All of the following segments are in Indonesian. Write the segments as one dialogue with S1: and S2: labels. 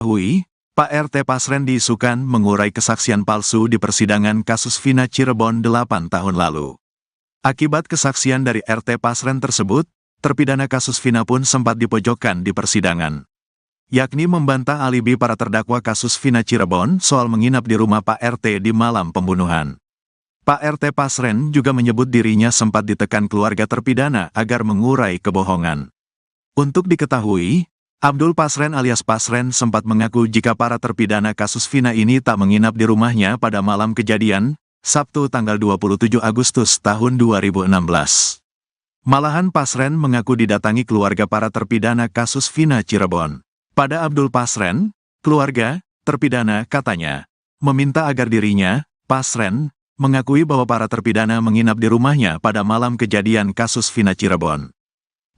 S1: Hui, Pak RT Pasren diisukan mengurai kesaksian palsu di persidangan kasus Vina Cirebon 8 tahun lalu. Akibat kesaksian dari RT Pasren tersebut, terpidana kasus Vina pun sempat dipojokkan di persidangan. Yakni membantah alibi para terdakwa kasus Vina Cirebon soal menginap di rumah Pak RT di malam pembunuhan. Pak RT Pasren juga menyebut dirinya sempat ditekan keluarga terpidana agar mengurai kebohongan. Untuk diketahui, Abdul Pasren alias Pasren sempat mengaku jika para terpidana kasus Vina ini tak menginap di rumahnya pada malam kejadian, Sabtu tanggal 27 Agustus tahun 2016. Malahan Pasren mengaku didatangi keluarga para terpidana kasus Vina Cirebon. Pada Abdul Pasren, keluarga terpidana katanya meminta agar dirinya, Pasren, mengakui bahwa para terpidana menginap di rumahnya pada malam kejadian kasus Vina Cirebon.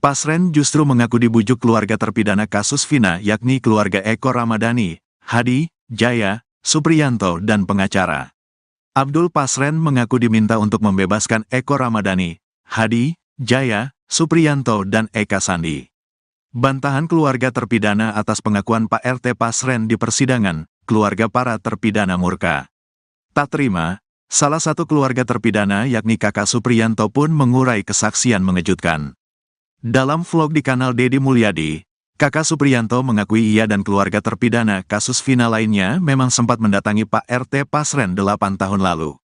S1: Pasren justru mengaku dibujuk keluarga terpidana kasus Vina yakni keluarga Eko Ramadhani, Hadi, Jaya, Supriyanto dan pengacara. Abdul Pasren mengaku diminta untuk membebaskan Eko Ramadhani, Hadi, Jaya, Supriyanto dan Eka Sandi. Bantahan keluarga terpidana atas pengakuan Pak RT Pasren di persidangan, keluarga para terpidana murka. Tak terima, salah satu keluarga terpidana yakni kakak Supriyanto pun mengurai kesaksian mengejutkan. Dalam vlog di kanal Deddy Mulyadi, kakak Supriyanto mengakui ia dan keluarga terpidana kasus Vina lainnya memang sempat mendatangi Pak RT Pasren 8 tahun lalu.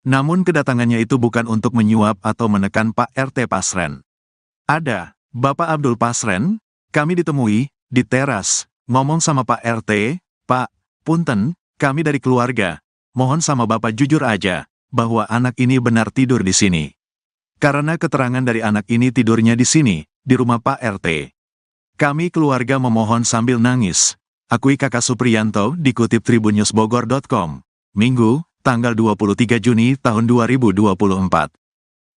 S1: Namun kedatangannya itu bukan untuk menyuap atau menekan Pak RT Pasren. Ada, Bapak Abdul Pasren, kami ditemui, di teras, ngomong sama Pak RT, Pak, punten, kami dari keluarga, mohon sama Bapak jujur aja, bahwa anak ini benar tidur di sini. Karena keterangan dari anak ini tidurnya di sini, di rumah Pak RT. Kami keluarga memohon sambil nangis, akui kakak Supriyanto dikutip tribunnewsbogor.com, Minggu, tanggal 23 Juni tahun 2024.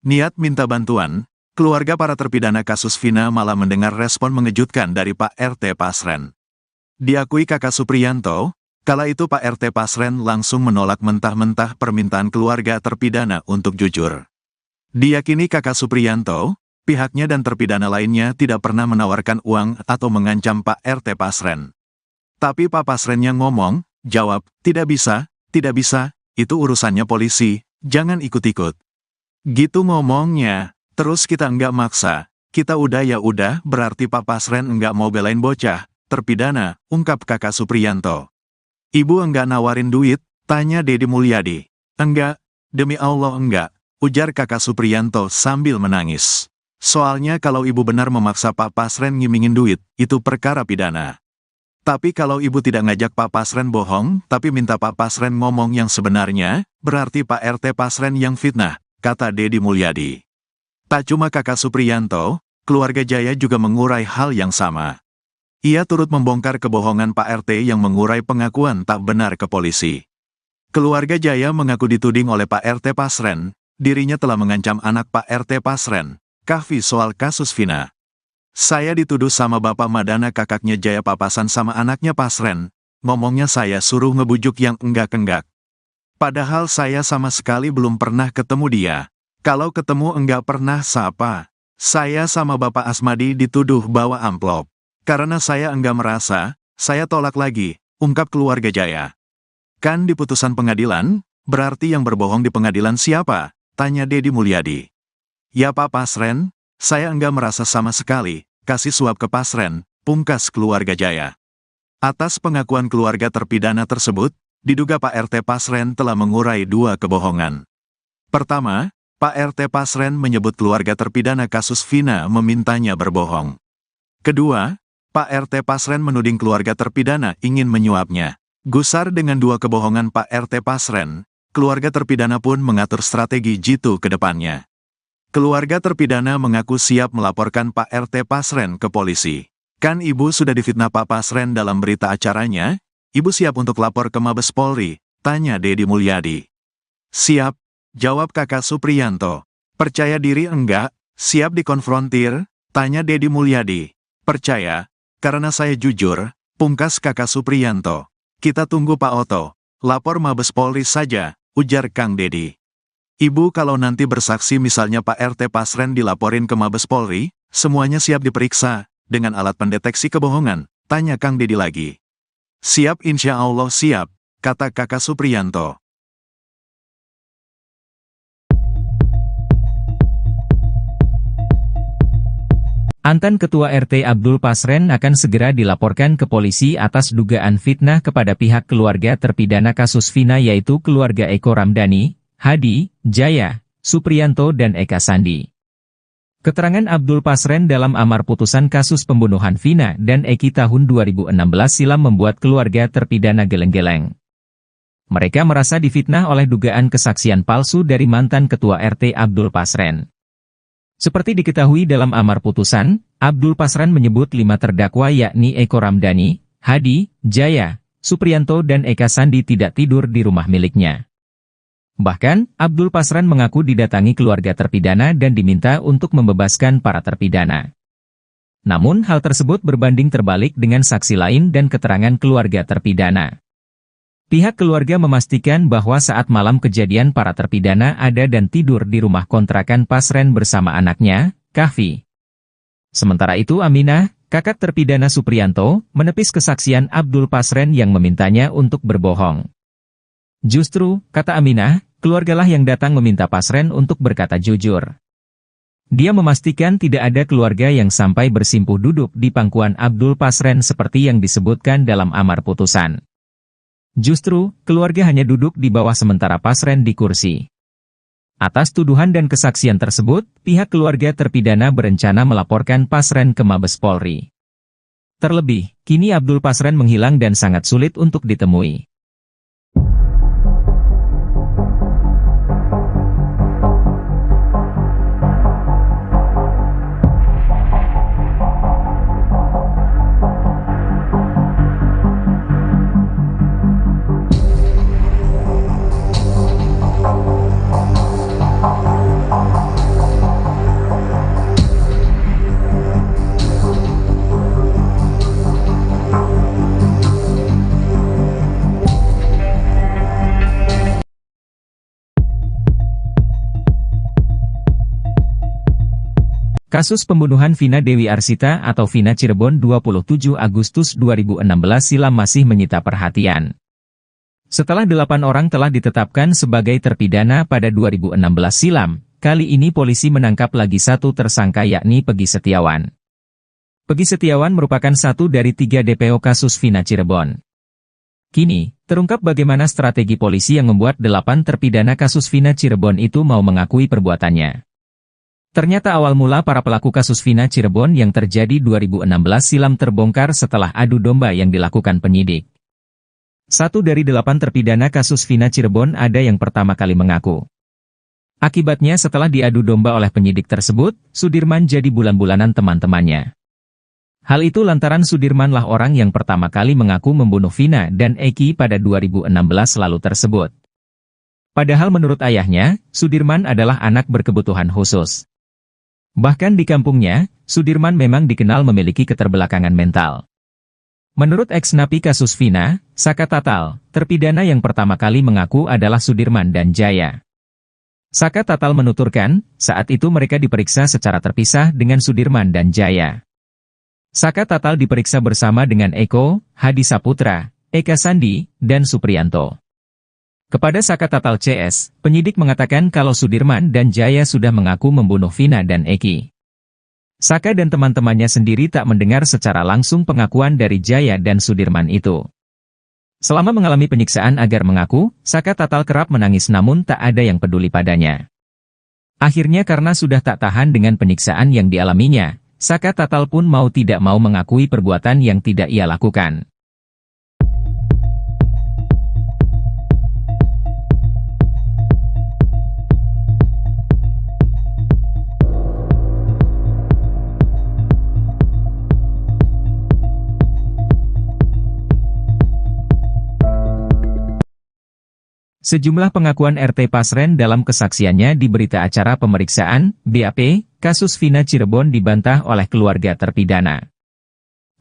S1: Niat minta bantuan, keluarga para terpidana kasus Vina malah mendengar respon mengejutkan dari Pak RT Pasren. Diakui kakak Supriyanto, kala itu Pak RT Pasren langsung menolak mentah-mentah permintaan keluarga terpidana untuk jujur. Diyakini kakak Supriyanto, pihaknya dan terpidana lainnya tidak pernah menawarkan uang atau mengancam Pak RT Pasren. Tapi Pak Pasrennya ngomong, jawab, tidak bisa, itu urusannya polisi, jangan ikut-ikut. Gitu ngomongnya, terus kita enggak maksa, kita udah ya udah berarti Pak Pasren enggak mau belain bocah, terpidana, ungkap kakak Supriyanto. Ibu enggak nawarin duit, tanya Deddy Mulyadi. Enggak, demi Allah enggak. Ujar kakak Supriyanto sambil menangis. Soalnya kalau ibu benar memaksa Pak Pasren ngimingin duit, itu perkara pidana. Tapi kalau ibu tidak ngajak Pak Pasren bohong, tapi minta Pak Pasren ngomong yang sebenarnya, berarti Pak RT Pasren yang fitnah, kata Deddy Mulyadi. Tak cuma kakak Supriyanto, keluarga Jaya juga mengurai hal yang sama. Ia turut membongkar kebohongan Pak RT yang mengurai pengakuan tak benar ke polisi. Keluarga Jaya mengaku dituding oleh Pak RT Pasren, dirinya telah mengancam anak Pak RT Pasren, Kahfi soal kasus Vina. Saya dituduh sama Bapak Madana kakaknya Jaya papasan sama anaknya Pasren, ngomongnya saya suruh ngebujuk yang enggak-enggak. Padahal saya sama sekali belum pernah ketemu dia. Kalau ketemu enggak pernah sapa. Saya sama Bapak Asmadi dituduh bawa amplop. Karena saya enggak merasa, saya tolak lagi, ungkap keluarga Jaya. Kan di putusan pengadilan, berarti yang berbohong di pengadilan siapa? Tanya Deddy Mulyadi. Ya Pak Pasren, saya enggak merasa sama sekali, kasih suap ke Pasren, pungkas keluarga Jaya. Atas pengakuan keluarga terpidana tersebut, diduga Pak RT Pasren telah mengurai dua kebohongan. Pertama, Pak RT Pasren menyebut keluarga terpidana kasus Vina memintanya berbohong. Kedua, Pak RT Pasren menuding keluarga terpidana ingin menyuapnya. Gusar dengan dua kebohongan Pak RT Pasren, keluarga terpidana pun mengatur strategi jitu ke depannya. Keluarga terpidana mengaku siap melaporkan Pak RT Pasren ke polisi. Kan ibu sudah difitnah Pak Pasren dalam berita acaranya? Ibu siap untuk lapor ke Mabes Polri? Tanya Deddy Mulyadi. Siap, jawab kakak Supriyanto. Percaya diri enggak? Siap dikonfrontir? Tanya Deddy Mulyadi. Percaya, karena saya jujur, pungkas kakak Supriyanto. Kita tunggu Pak Oto. Lapor Mabes Polri saja, ujar Kang Deddy. Ibu kalau nanti bersaksi misalnya Pak RT Pasren dilaporin ke Mabes Polri, semuanya siap diperiksa, dengan alat pendeteksi kebohongan, tanya Kang Deddy lagi. Siap, insya Allah siap, kata kakak Supriyanto.
S2: Mantan Ketua RT Abdul Pasren akan segera dilaporkan ke polisi atas dugaan fitnah kepada pihak keluarga terpidana kasus Vina yaitu keluarga Eko Ramdhani, Hadi, Jaya, Supriyanto dan Eka Sandi. Keterangan Abdul Pasren dalam amar putusan kasus pembunuhan Vina dan Eki tahun 2016 silam membuat keluarga terpidana geleng-geleng. Mereka merasa difitnah oleh dugaan kesaksian palsu dari mantan Ketua RT Abdul Pasren. Seperti diketahui dalam amar putusan, Abdul Pasren menyebut 5 terdakwa yakni Eko Ramdhani, Hadi, Jaya, Supriyanto dan Eka Sandi tidak tidur di rumah miliknya. Bahkan, Abdul Pasren mengaku didatangi keluarga terpidana dan diminta untuk membebaskan para terpidana. Namun hal tersebut berbanding terbalik dengan saksi lain dan keterangan keluarga terpidana. Pihak keluarga memastikan bahwa saat malam kejadian para terpidana ada dan tidur di rumah kontrakan Pasren bersama anaknya, Kahfi. Sementara itu Aminah, kakak terpidana Supriyanto, menepis kesaksian Abdul Pasren yang memintanya untuk berbohong. Justru, kata Aminah, keluargalah yang datang meminta Pasren untuk berkata jujur. Dia memastikan tidak ada keluarga yang sampai bersimpuh duduk di pangkuan Abdul Pasren seperti yang disebutkan dalam amar putusan. Justru, keluarga hanya duduk di bawah sementara Pasren di kursi. Atas tuduhan dan kesaksian tersebut, pihak keluarga terpidana berencana melaporkan Pasren ke Mabes Polri. Terlebih, kini Abdul Pasren menghilang dan sangat sulit untuk ditemui. Kasus pembunuhan Vina Dewi Arsita atau Vina Cirebon 27 Agustus 2016 silam masih menyita perhatian. Setelah 8 orang telah ditetapkan sebagai terpidana pada 2016 silam, kali ini polisi menangkap lagi satu tersangka yakni Peggy Setiawan. Peggy Setiawan merupakan satu dari 3 DPO kasus Vina Cirebon. Kini, terungkap bagaimana strategi polisi yang membuat 8 terpidana kasus Vina Cirebon itu mau mengakui perbuatannya. Ternyata awal mula para pelaku kasus Vina Cirebon yang terjadi 2016 silam terbongkar setelah adu domba yang dilakukan penyidik. 1 dari 8 terpidana kasus Vina Cirebon ada yang pertama kali mengaku. Akibatnya setelah diadu domba oleh penyidik tersebut, Sudirman jadi bulan-bulanan teman-temannya. Hal itu lantaran Sudirmanlah orang yang pertama kali mengaku membunuh Vina dan Eki pada 2016 lalu tersebut. Padahal menurut ayahnya, Sudirman adalah anak berkebutuhan khusus. Bahkan di kampungnya, Sudirman memang dikenal memiliki keterbelakangan mental. Menurut ex-napi kasus Vina, Saka Tatal, terpidana yang pertama kali mengaku adalah Sudirman dan Jaya. Saka Tatal menuturkan, saat itu mereka diperiksa secara terpisah dengan Sudirman dan Jaya. Saka Tatal diperiksa bersama dengan Eko, Hadi Saputra, Eka Sandi, dan Supriyanto. Kepada Saka Tatal CS, penyidik mengatakan kalau Sudirman dan Jaya sudah mengaku membunuh Vina dan Eki. Saka dan teman-temannya sendiri tak mendengar secara langsung pengakuan dari Jaya dan Sudirman itu. Selama mengalami penyiksaan agar mengaku, Saka Tatal kerap menangis namun tak ada yang peduli padanya. Akhirnya karena sudah tak tahan dengan penyiksaan yang dialaminya, Saka Tatal pun mau tidak mau mengakui perbuatan yang tidak ia lakukan. Sejumlah pengakuan RT Pasren dalam kesaksiannya di berita acara pemeriksaan, BAP, kasus Vina Cirebon dibantah oleh keluarga terpidana.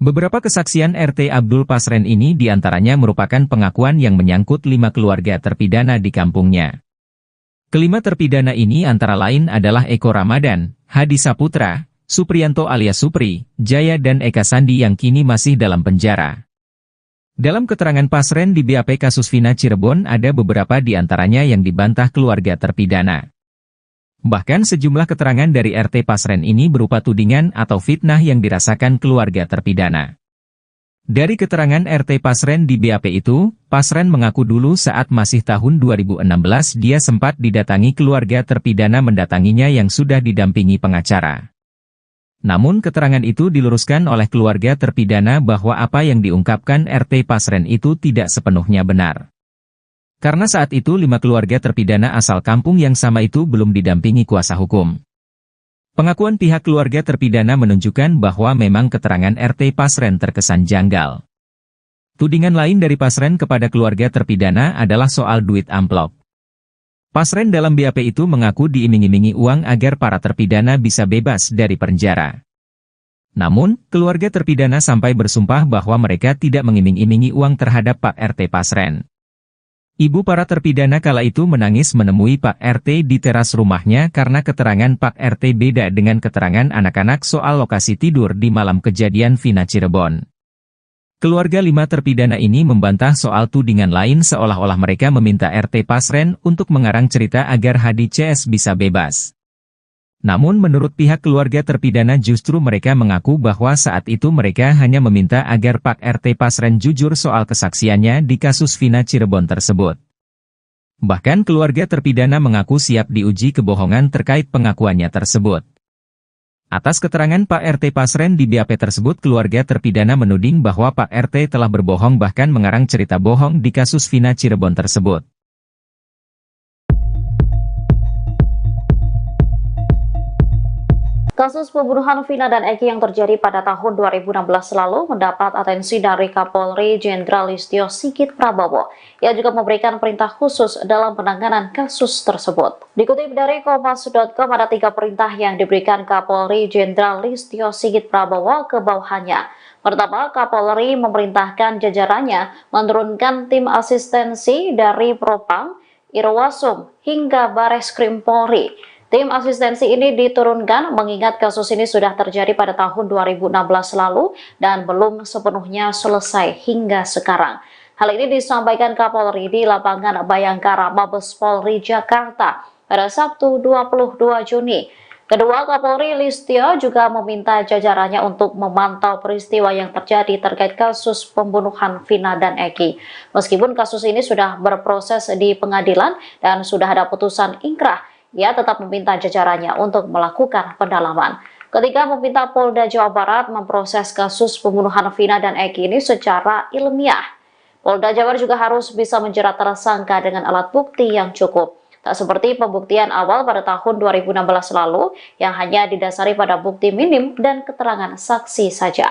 S2: Beberapa kesaksian RT Abdul Pasren ini diantaranya merupakan pengakuan yang menyangkut 5 keluarga terpidana di kampungnya. Kelima terpidana ini antara lain adalah Eko Ramadan, Hadi Saputra, Supriyanto alias Supri, Jaya dan Eka Sandi yang kini masih dalam penjara. Dalam keterangan Pasren di BAP kasus Vina Cirebon ada beberapa di antaranya yang dibantah keluarga terpidana. Bahkan sejumlah keterangan dari RT Pasren ini berupa tudingan atau fitnah yang dirasakan keluarga terpidana. Dari keterangan RT Pasren di BAP itu, Pasren mengaku dulu saat masih tahun 2016 dia sempat didatangi keluarga terpidana mendatanginya yang sudah didampingi pengacara. Namun keterangan itu diluruskan oleh keluarga terpidana bahwa apa yang diungkapkan RT Pasren itu tidak sepenuhnya benar. Karena saat itu 5 keluarga terpidana asal kampung yang sama itu belum didampingi kuasa hukum. Pengakuan pihak keluarga terpidana menunjukkan bahwa memang keterangan RT Pasren terkesan janggal. Tudingan lain dari Pasren kepada keluarga terpidana adalah soal duit amplop. Pasren dalam BAP itu mengaku diiming-imingi uang agar para terpidana bisa bebas dari penjara. Namun, keluarga terpidana sampai bersumpah bahwa mereka tidak mengiming-imingi uang terhadap Pak RT Pasren. Ibu para terpidana kala itu menangis menemui Pak RT di teras rumahnya karena keterangan Pak RT beda dengan keterangan anak-anak soal lokasi tidur di malam kejadian Vina Cirebon. Keluarga 5 terpidana ini membantah soal tudingan lain seolah-olah mereka meminta RT Pasren untuk mengarang cerita agar Hadi CS bisa bebas. Namun menurut pihak keluarga terpidana justru mereka mengaku bahwa saat itu mereka hanya meminta agar Pak RT Pasren jujur soal kesaksiannya di kasus Vina Cirebon tersebut. Bahkan keluarga terpidana mengaku siap diuji kebohongan terkait pengakuannya tersebut. Atas keterangan Pak RT Pasren di BAP tersebut keluarga terpidana menuding bahwa Pak RT telah berbohong bahkan mengarang cerita bohong di kasus Vina Cirebon tersebut.
S3: Kasus pembunuhan Vina dan Eki yang terjadi pada tahun 2016 lalu mendapat atensi dari Kapolri Jenderal Listio Sigit Prabowo, yang juga memberikan perintah khusus dalam penanganan kasus tersebut. Dikutip dari Kompas.com, ada 3 perintah yang diberikan Kapolri Jenderal Listio Sigit Prabowo ke bawahannya. Pertama, Kapolri memerintahkan jajarannya menurunkan tim asistensi dari Propam, Irwasum, hingga Bareskrim Polri. Tim asistensi ini diturunkan mengingat kasus ini sudah terjadi pada tahun 2016 lalu dan belum sepenuhnya selesai hingga sekarang. Hal ini disampaikan Kapolri di lapangan Bayangkara Mabes Polri Jakarta pada Sabtu 22 Juni. Kedua, Kapolri Listio juga meminta jajarannya untuk memantau peristiwa yang terjadi terkait kasus pembunuhan Vina dan Eki. Meskipun kasus ini sudah berproses di pengadilan dan sudah ada putusan ingkrah, ia tetap meminta jajarannya untuk melakukan pendalaman. Ketika meminta Polda Jawa Barat memproses kasus pembunuhan Vina dan Eki ini secara ilmiah. Polda Jawa Barat juga harus bisa menjerat tersangka dengan alat bukti yang cukup. Tak seperti pembuktian awal pada tahun 2016 lalu yang hanya didasari pada bukti minim dan keterangan saksi saja.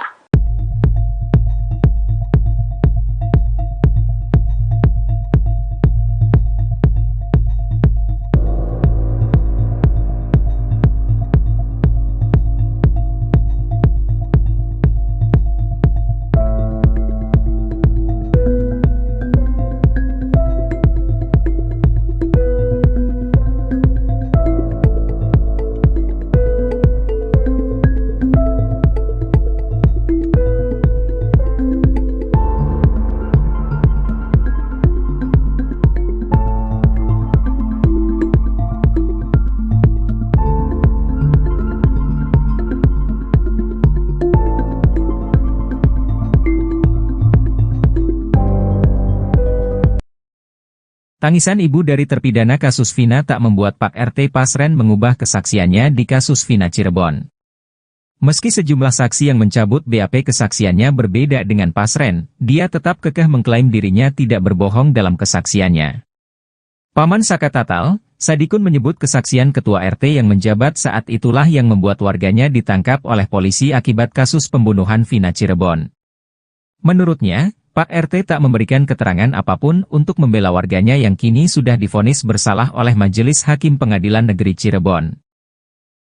S2: Tangisan ibu dari terpidana kasus Vina tak membuat Pak RT Pasren mengubah kesaksiannya di kasus Vina Cirebon. Meski sejumlah saksi yang mencabut BAP kesaksiannya berbeda dengan Pasren, dia tetap kekeh mengklaim dirinya tidak berbohong dalam kesaksiannya. Paman Saka Tatal, Sadikun menyebut kesaksian ketua RT yang menjabat saat itulah yang membuat warganya ditangkap oleh polisi akibat kasus pembunuhan Vina Cirebon. Menurutnya, Pak RT tak memberikan keterangan apapun untuk membela warganya yang kini sudah divonis bersalah oleh Majelis Hakim Pengadilan Negeri Cirebon.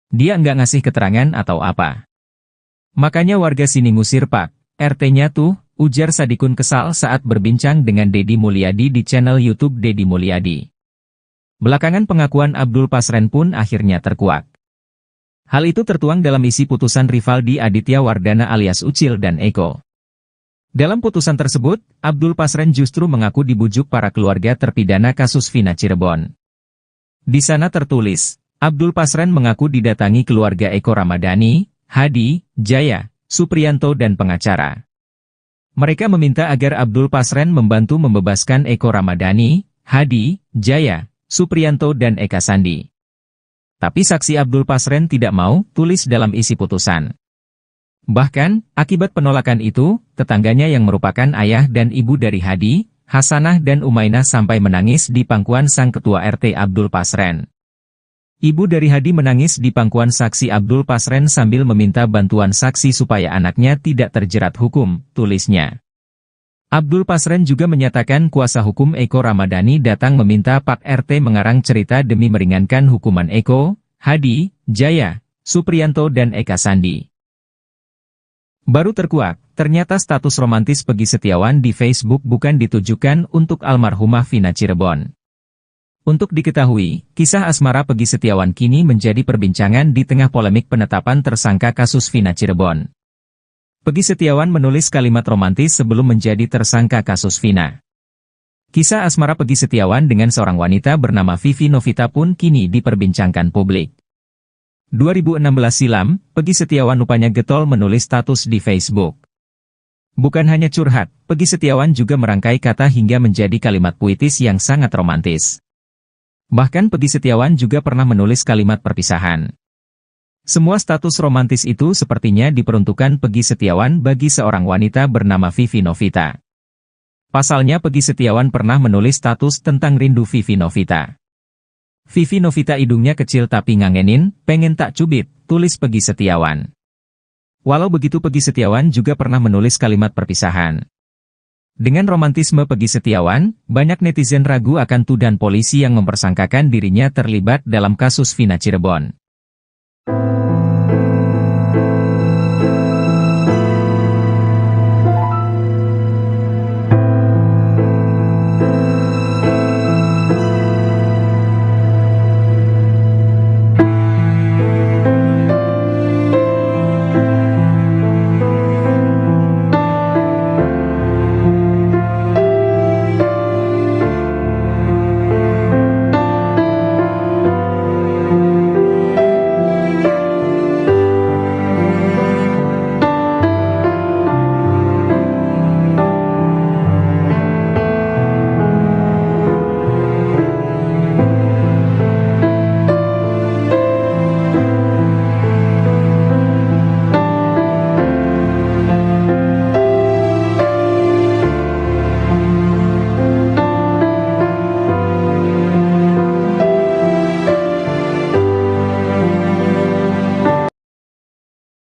S2: Dia enggak ngasih keterangan atau apa. Makanya warga sini ngusir Pak RT-nya tuh, ujar Sadikun kesal saat berbincang dengan Deddy Mulyadi di channel YouTube Deddy Mulyadi. Belakangan pengakuan Abdul Pasren pun akhirnya terkuak. Hal itu tertuang dalam isi putusan Rivaldi Aditya Wardana alias Ucil dan Eko. Dalam putusan tersebut, Abdul Pasren justru mengaku dibujuk para keluarga terpidana kasus Vina Cirebon. Di sana tertulis, Abdul Pasren mengaku didatangi keluarga Eko Ramadhani, Hadi, Jaya, Supriyanto dan pengacara. Mereka meminta agar Abdul Pasren membantu membebaskan Eko Ramadhani, Hadi, Jaya, Supriyanto dan Eka Sandi. Tapi saksi Abdul Pasren tidak mau, tulis dalam isi putusan. Bahkan, akibat penolakan itu, tetangganya yang merupakan ayah dan ibu dari Hadi, Hasanah dan Umainah sampai menangis di pangkuan sang ketua RT Abdul Pasren. Ibu dari Hadi menangis di pangkuan saksi Abdul Pasren sambil meminta bantuan saksi supaya anaknya tidak terjerat hukum, tulisnya. Abdul Pasren juga menyatakan kuasa hukum Eko Ramadhani datang meminta Pak RT mengarang cerita demi meringankan hukuman Eko, Hadi, Jaya, Supriyanto dan Eka Sandi. Baru terkuak, ternyata status romantis Peggy Setiawan di Facebook bukan ditujukan untuk almarhumah Vina Cirebon. Untuk diketahui, kisah asmara Peggy Setiawan kini menjadi perbincangan di tengah polemik penetapan tersangka kasus Vina Cirebon. Peggy Setiawan menulis kalimat romantis sebelum menjadi tersangka kasus Vina. Kisah asmara Peggy Setiawan dengan seorang wanita bernama Vivi Novita pun kini diperbincangkan publik. 2016 silam, Peggy Setiawan rupanya getol menulis status di Facebook. Bukan hanya curhat, Peggy Setiawan juga merangkai kata hingga menjadi kalimat puitis yang sangat romantis. Bahkan Peggy Setiawan juga pernah menulis kalimat perpisahan. Semua status romantis itu sepertinya diperuntukkan Peggy Setiawan bagi seorang wanita bernama Vivi Novita. Pasalnya Peggy Setiawan pernah menulis status tentang rindu Vivi Novita. Vivi Novita hidungnya kecil tapi ngangenin, pengen tak cubit, tulis Peggy Setiawan. Walau begitu Peggy Setiawan juga pernah menulis kalimat perpisahan. Dengan romantisme Peggy Setiawan, banyak netizen ragu akan tuduhan polisi yang mempersangkakan dirinya terlibat dalam kasus Vina Cirebon.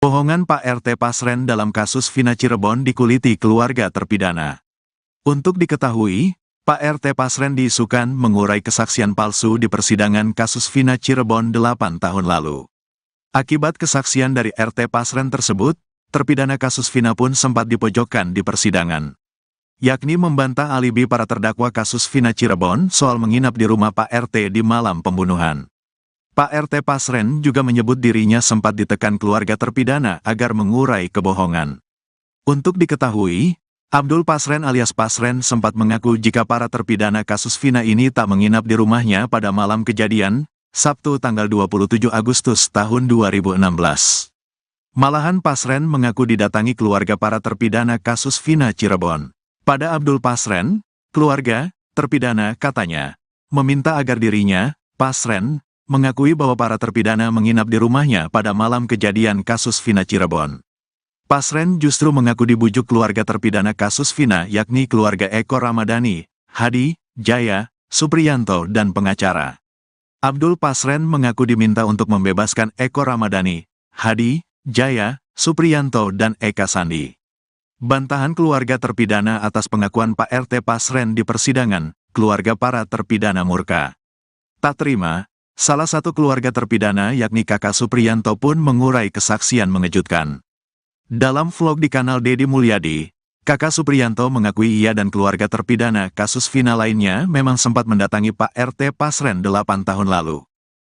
S1: Bohongan Pak RT Pasren dalam kasus Vina Cirebon dikuliti keluarga terpidana. Untuk diketahui, Pak RT Pasren diisukan mengurai kesaksian palsu di persidangan kasus Vina Cirebon 8 tahun lalu. Akibat kesaksian dari RT Pasren tersebut, terpidana kasus Vina pun sempat dipojokkan di persidangan. Yakni membantah alibi para terdakwa kasus Vina Cirebon soal menginap di rumah Pak RT di malam pembunuhan. Pak RT Pasren juga menyebut dirinya sempat ditekan keluarga terpidana agar mengurai kebohongan. Untuk diketahui, Abdul Pasren alias Pasren sempat mengaku jika para terpidana kasus Vina ini tak menginap di rumahnya pada malam kejadian, Sabtu tanggal 27 Agustus tahun 2016. Malahan Pasren mengaku didatangi keluarga para terpidana kasus Vina Cirebon. Pada Abdul Pasren, keluarga terpidana katanya meminta agar dirinya, Pasren, mengakui bahwa para terpidana menginap di rumahnya pada malam kejadian kasus Vina Cirebon. Pasren justru mengaku dibujuk keluarga terpidana kasus Vina yakni keluarga Eko Ramadhani, Hadi, Jaya, Supriyanto dan pengacara. Abdul Pasren mengaku diminta untuk membebaskan Eko Ramadhani, Hadi, Jaya, Supriyanto dan Eka Sandi. Bantahan keluarga terpidana atas pengakuan Pak RT Pasren di persidangan, keluarga para terpidana murka. Tak terima, salah satu keluarga terpidana yakni kakak Supriyanto pun mengurai kesaksian mengejutkan. Dalam vlog di kanal Deddy Mulyadi, kakak Supriyanto mengakui ia dan keluarga terpidana kasus Vina lainnya memang sempat mendatangi Pak RT Pasren 8 tahun lalu.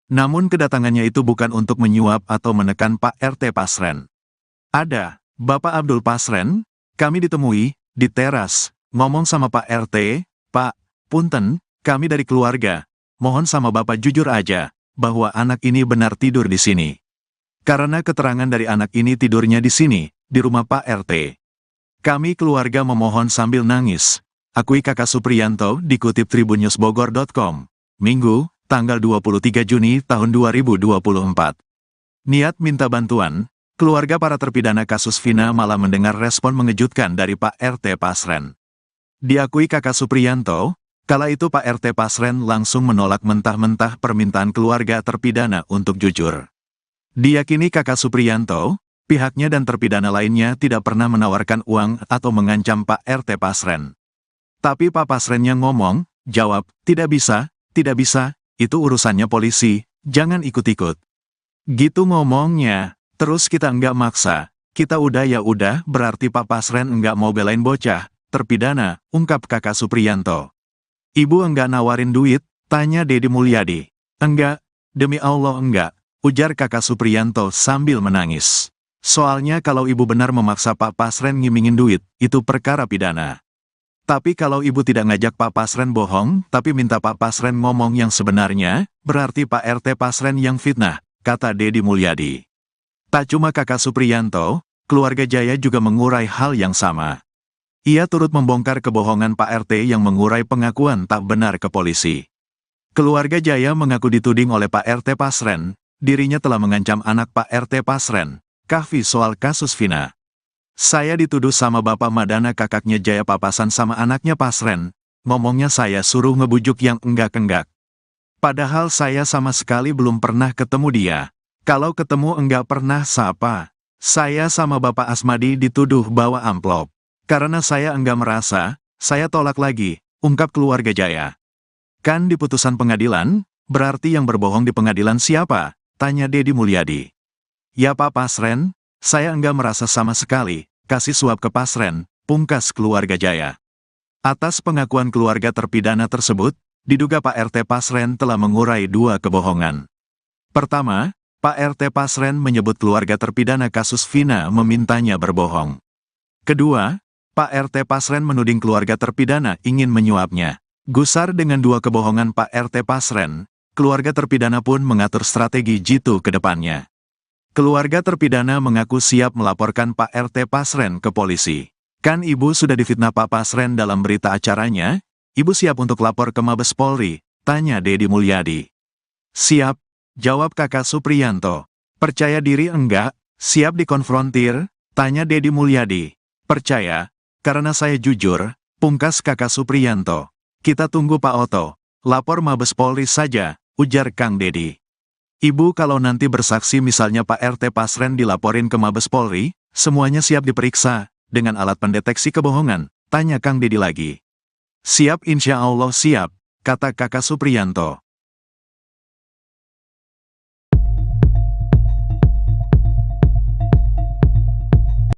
S1: Namun kedatangannya itu bukan untuk menyuap atau menekan Pak RT Pasren. Ada, Bapak Abdul Pasren, Kami ditemui di teras, ngomong sama Pak RT, Pak, punten, kami dari keluarga, mohon sama Bapak jujur aja, bahwa anak ini benar tidur di sini. Karena keterangan dari anak ini tidurnya di sini, di rumah Pak RT. Kami keluarga memohon sambil nangis. Akui Kakak Supriyanto dikutip tribunnews.bogor.com. Minggu, tanggal 23 Juni tahun 2024. Niat minta bantuan, keluarga para terpidana kasus Vina malah mendengar respon mengejutkan dari Pak RT Pasren. Diakui Kakak Supriyanto, kala itu Pak RT Pasren langsung menolak mentah-mentah permintaan keluarga terpidana untuk jujur. Diyakini Kakak Supriyanto, pihaknya dan terpidana lainnya tidak pernah menawarkan uang atau mengancam Pak RT Pasren. Tapi Pak Pasrennya ngomong, jawab, tidak bisa, itu urusannya polisi, jangan ikut-ikut. Gitu ngomongnya, terus kita enggak maksa, kita udah ya udah, berarti Pak Pasren enggak mau belain bocah, terpidana, ungkap Kakak Supriyanto. Ibu enggak nawarin duit, tanya Dedi Mulyadi. Enggak, demi Allah enggak, ujar Kakak Supriyanto sambil menangis. Soalnya kalau ibu benar memaksa Pak Pasren ngimingin duit, itu perkara pidana. Tapi kalau ibu tidak ngajak Pak Pasren bohong, tapi minta Pak Pasren ngomong yang sebenarnya, berarti Pak RT Pasren yang fitnah, kata Dedi Mulyadi. Tak cuma Kakak Supriyanto, keluarga Jaya juga mengurai hal yang sama. Ia turut membongkar kebohongan Pak RT yang mengurai pengakuan tak benar ke polisi. Keluarga Jaya mengaku dituding oleh Pak RT Pasren, dirinya telah mengancam anak Pak RT Pasren, Kahfi, soal kasus Vina. Saya dituduh sama Bapak Madana, kakaknya Jaya, papasan sama anaknya Pasren, ngomongnya saya suruh ngebujuk yang enggak-enggak. Padahal saya sama sekali belum pernah ketemu dia. Kalau ketemu enggak pernah sapa. Saya sama Bapak Asmadi dituduh bawa amplop. Karena saya enggak merasa, saya tolak lagi, ungkap keluarga Jaya. Kan di putusan pengadilan, berarti yang berbohong di pengadilan siapa? Tanya Dedi Mulyadi. Ya Pak Pasren, saya enggak merasa sama sekali, kasih suap ke Pasren, pungkas keluarga Jaya. Atas pengakuan keluarga terpidana tersebut, diduga Pak RT Pasren telah mengurai dua kebohongan. Pertama, Pak RT Pasren menyebut keluarga terpidana kasus Vina memintanya berbohong. Kedua, Pak RT Pasren menuding keluarga terpidana ingin menyuapnya. Gusar dengan dua kebohongan Pak RT Pasren, keluarga terpidana pun mengatur strategi jitu ke depannya. Keluarga terpidana mengaku siap melaporkan Pak RT Pasren ke polisi. Kan ibu sudah difitnah Pak Pasren dalam berita acaranya? Ibu siap untuk lapor ke Mabes Polri? Tanya Dedi Mulyadi. Siap, jawab Kakak Supriyanto. Percaya diri enggak? Siap dikonfrontir? Tanya Dedi Mulyadi. Percaya, karena saya jujur, pungkas Kakak Supriyanto. Kita tunggu Pak Oto. Lapor Mabes Polri saja, ujar Kang Dedi. Ibu kalau nanti bersaksi misalnya Pak RT Pasren dilaporin ke Mabes Polri, semuanya siap diperiksa, dengan alat pendeteksi kebohongan, tanya Kang Dedi lagi. Siap, insya Allah siap, kata Kakak Supriyanto.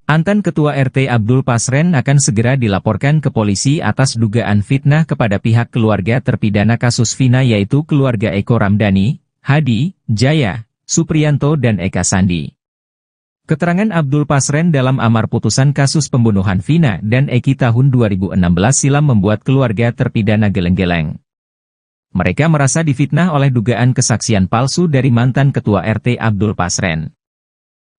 S2: Mantan Ketua RT Abdul Pasren akan segera dilaporkan ke polisi atas dugaan fitnah kepada pihak keluarga terpidana kasus Vina, yaitu keluarga Eko Ramdhani, Hadi, Jaya, Supriyanto dan Eka Sandi. Keterangan Abdul Pasren dalam amar putusan kasus pembunuhan Vina dan Eki tahun 2016 silam membuat keluarga terpidana geleng-geleng. Mereka merasa difitnah oleh dugaan kesaksian palsu dari mantan Ketua RT Abdul Pasren.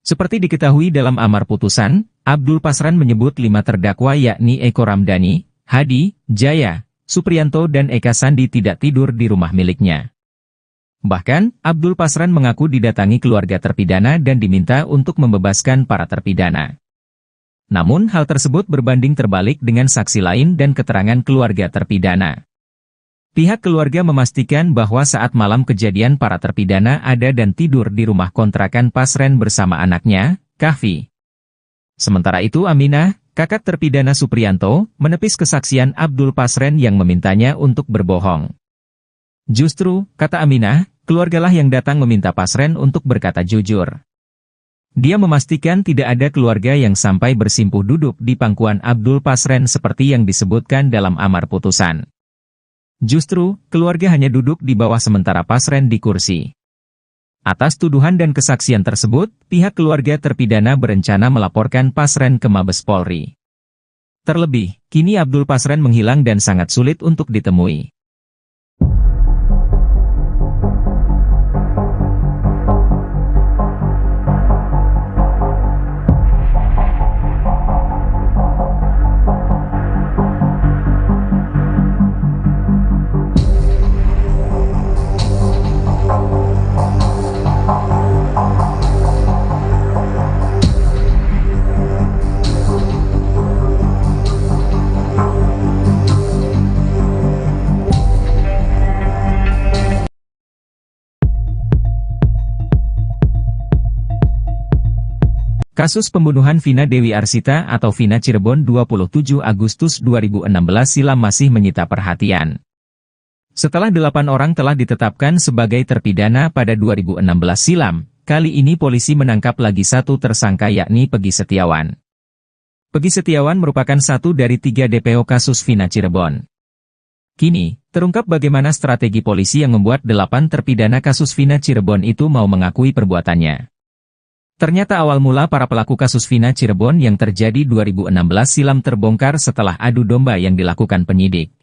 S2: Seperti diketahui dalam amar putusan, Abdul Pasren menyebut 5 terdakwa yakni Eko Ramdhani, Hadi, Jaya, Supriyanto dan Eka Sandi tidak tidur di rumah miliknya. Bahkan, Abdul Pasren mengaku didatangi keluarga terpidana dan diminta untuk membebaskan para terpidana. Namun hal tersebut berbanding terbalik dengan saksi lain dan keterangan keluarga terpidana. Pihak keluarga memastikan bahwa saat malam kejadian para terpidana ada dan tidur di rumah kontrakan Pasren bersama anaknya, Kahfi. Sementara itu Aminah, kakak terpidana Supriyanto, menepis kesaksian Abdul Pasren yang memintanya untuk berbohong. Justru, kata Aminah, keluargalah yang datang meminta Pasren untuk berkata jujur. Dia memastikan tidak ada keluarga yang sampai bersimpuh duduk di pangkuan Abdul Pasren seperti yang disebutkan dalam amar putusan. Justru, keluarga hanya duduk di bawah sementara Pasren di kursi. Atas tuduhan dan kesaksian tersebut, pihak keluarga terpidana berencana melaporkan Pasren ke Mabes Polri. Terlebih, kini Abdul Pasren menghilang dan sangat sulit untuk ditemui. Kasus pembunuhan Vina Dewi Arsita atau Vina Cirebon 27 Agustus 2016 silam masih menyita perhatian. Setelah 8 orang telah ditetapkan sebagai terpidana pada 2016 silam, kali ini polisi menangkap lagi satu tersangka yakni Peggy Setiawan. Peggy Setiawan merupakan satu dari 3 DPO kasus Vina Cirebon. Kini, terungkap bagaimana strategi polisi yang membuat 8 terpidana kasus Vina Cirebon itu mau mengakui perbuatannya. Ternyata awal mula para pelaku kasus Vina Cirebon yang terjadi 2016 silam terbongkar setelah adu domba yang dilakukan penyidik.